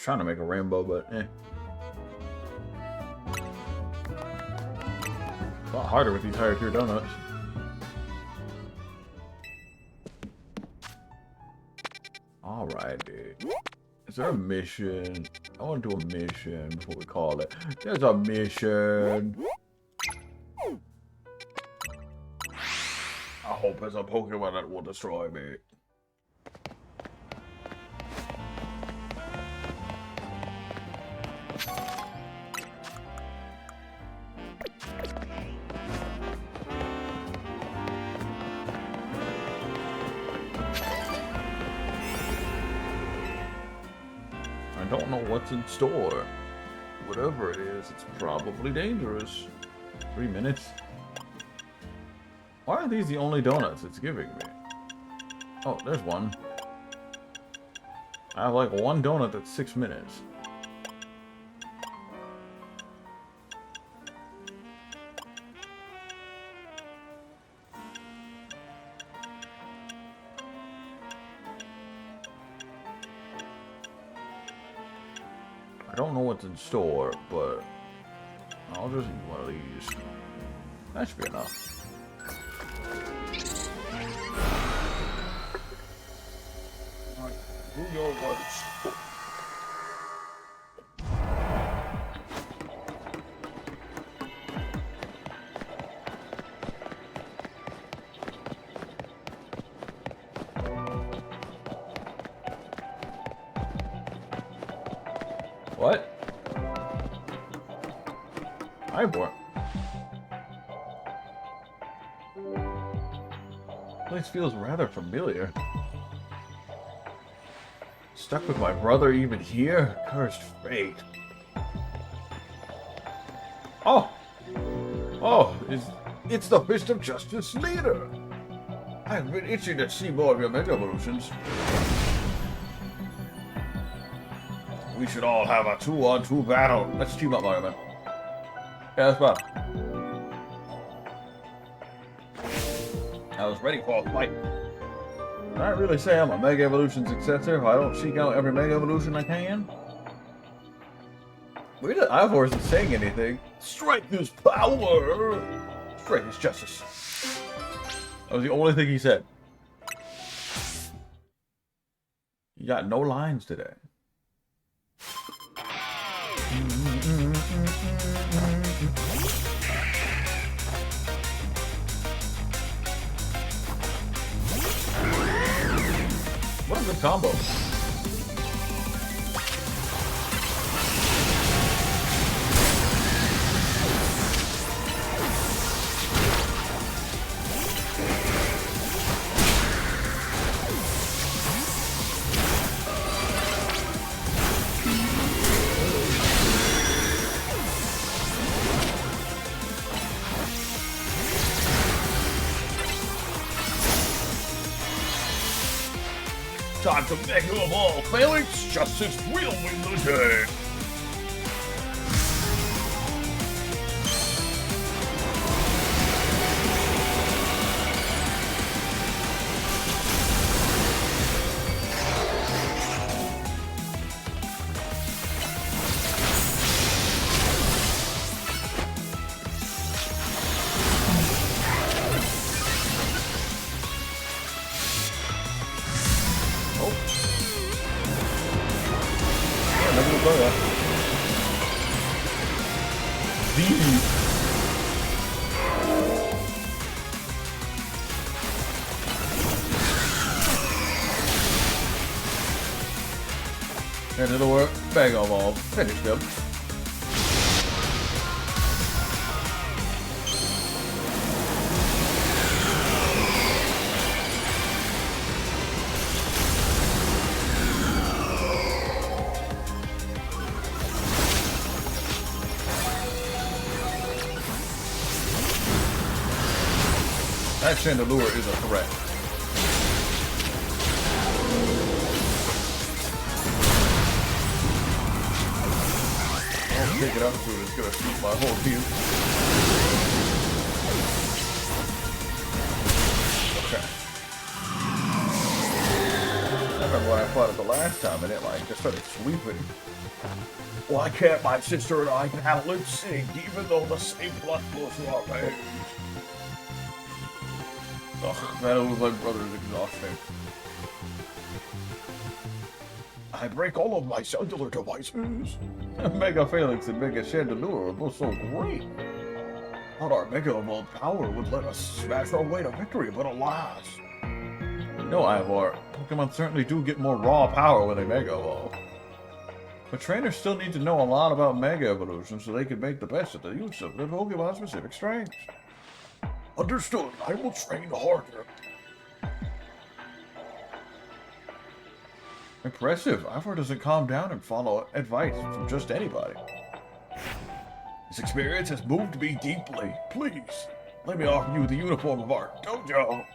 S1: trying to make a rainbow, but eh. A lot harder with these higher tier donuts. Alright, dude. Is there a mission? I want to do a mission before we call it. There's a mission. I hope it's a Pokemon that will destroy me. I don't know what's in store. Whatever it is, it's probably dangerous. 3 minutes? Why are these the only donuts it's giving me? Oh, there's one. I have like one donut that's 6 minutes. I don't know what's in store, but I'll just eat one of these. That should be enough. Do your worst. What? Hi, boy. Place feels rather familiar. Stuck with my brother even here? Cursed fate. Oh! Oh, it's the Fist of Justice leader! I've been itching to see more of your Mega Evolutions. We should all have a 2-on-2 battle. Let's team up, Mario Man. Yeah, that's fine. I was ready for a fight. Can I really say I'm a Mega Evolution successor if I don't seek out every Mega Evolution I can? Weird that Ivor isn't saying anything. Strength is power! Strength is justice. That was the only thing he said. You got no lines today. What a good combo. Time to make you all phalanx. Justice will win the day. Into the work, bag of all, finish them. That Chandelure is a threat. Take it out food, it's gonna shoot my whole team. Okay.
S5: remember when I fought it the last time and it like just started sweeping. Why can't my sister and I battle in sync even though the same blood flows through our veins? Ugh, battle with my brother is exhausting. I break all of my cellular devices. Mega Phalanx and Mega Chandelure are both so great. Thought our Mega Evolved power would let us smash our way to victory, but alas. No, Ivor. Pokemon certainly do get more raw power when they Mega Evolve. But trainers still need to know a lot about Mega Evolution so they can make the best of the use of their Pokemon-specific strengths. Understood. I will train harder. Impressive. Ivor doesn't calm down and follow advice from just anybody. This experience has moved me deeply. Please, let me offer you the uniform of our dojo.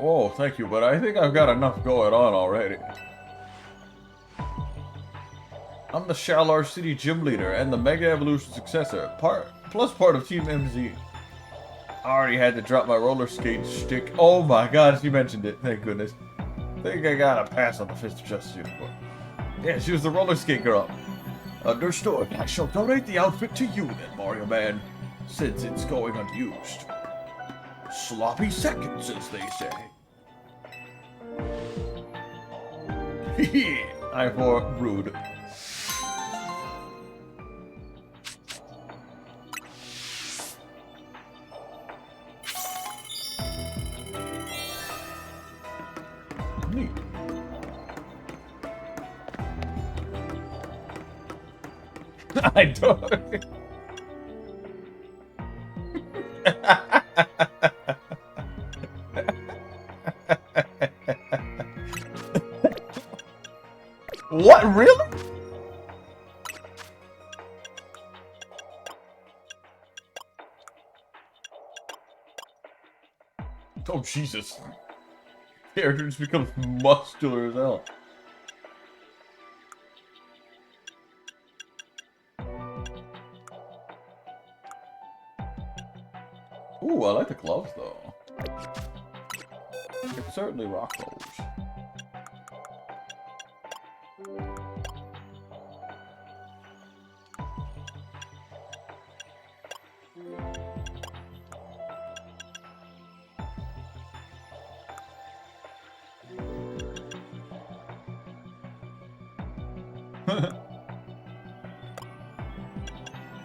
S5: Oh, thank you, but I think I've got enough going on already. I'm the Shalar City Gym Leader and the Mega Evolution Successor, part of Team MZ. I already had to drop my roller skate shtick. Oh my god, she mentioned it, thank goodness. Think I got a pass on the Fist of Justice uniform. Yeah, she was the roller skate girl. Understood. I shall donate the outfit to you then, Mario Man, since it's going unused. Sloppy seconds, as they say. Hehe, Ivor rude. Neat. I don't. What, really? Oh, Jesus. Character just becomes muscular as hell. Ooh, I like the gloves, though. I can certainly rock those.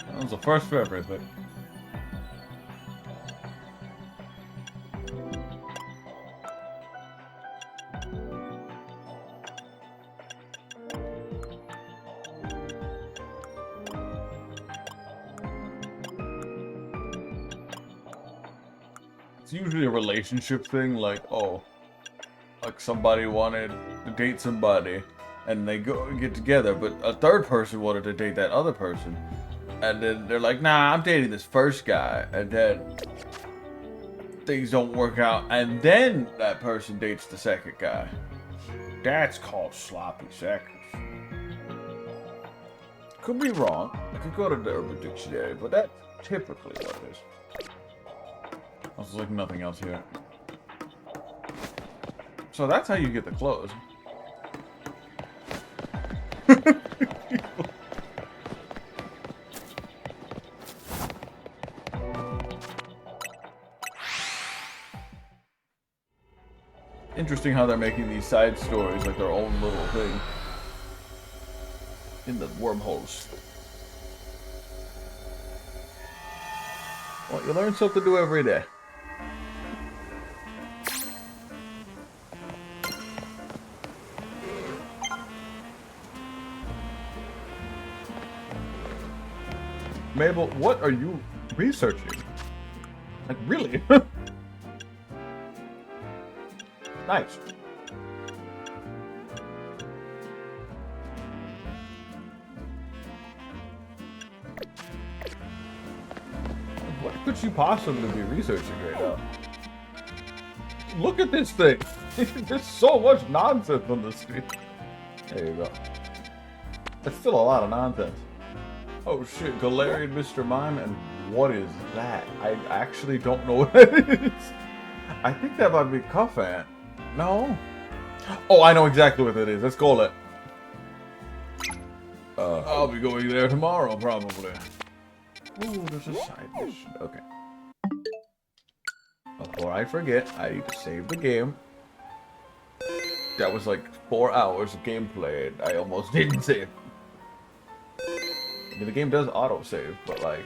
S5: That was the first for everything. It's usually a relationship thing, like, oh, like somebody wanted to date somebody, and they go get together, but a third person wanted to date that other person, and then they're like, nah, I'm dating this first guy, and then things don't work out, and then that person dates the second guy. That's called sloppy seconds. Could be wrong. I could go to the Urban Dictionary, but that's typically what it is. There's like nothing else here. So that's how you get the clothes. Interesting how they're making these side stories like their own little thing in the wormholes. Well, you learn something new every day. Mabel, what are you researching? Like, really? Nice. What could you possibly be researching right now? Look at this thing. There's so much nonsense on the screen. There you go. That's still a lot of nonsense. Oh shit, Galarian Mr. Mime, and what is that? I actually don't know what that is. I think that might be Cuffant.
S1: No. Oh, I know exactly what it is. Let's call it. I'll be going there tomorrow, probably. Ooh, there's a side mission. Okay. Before I forget, I need to save the game. That was like 4 hours of gameplay, and I almost didn't save. I mean, the game does autosave, but like,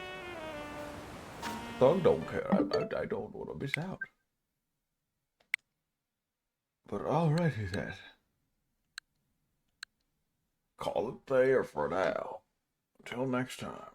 S1: Thug don't care. I don't want to miss out. But alrighty then. Call it there for now. Until next time.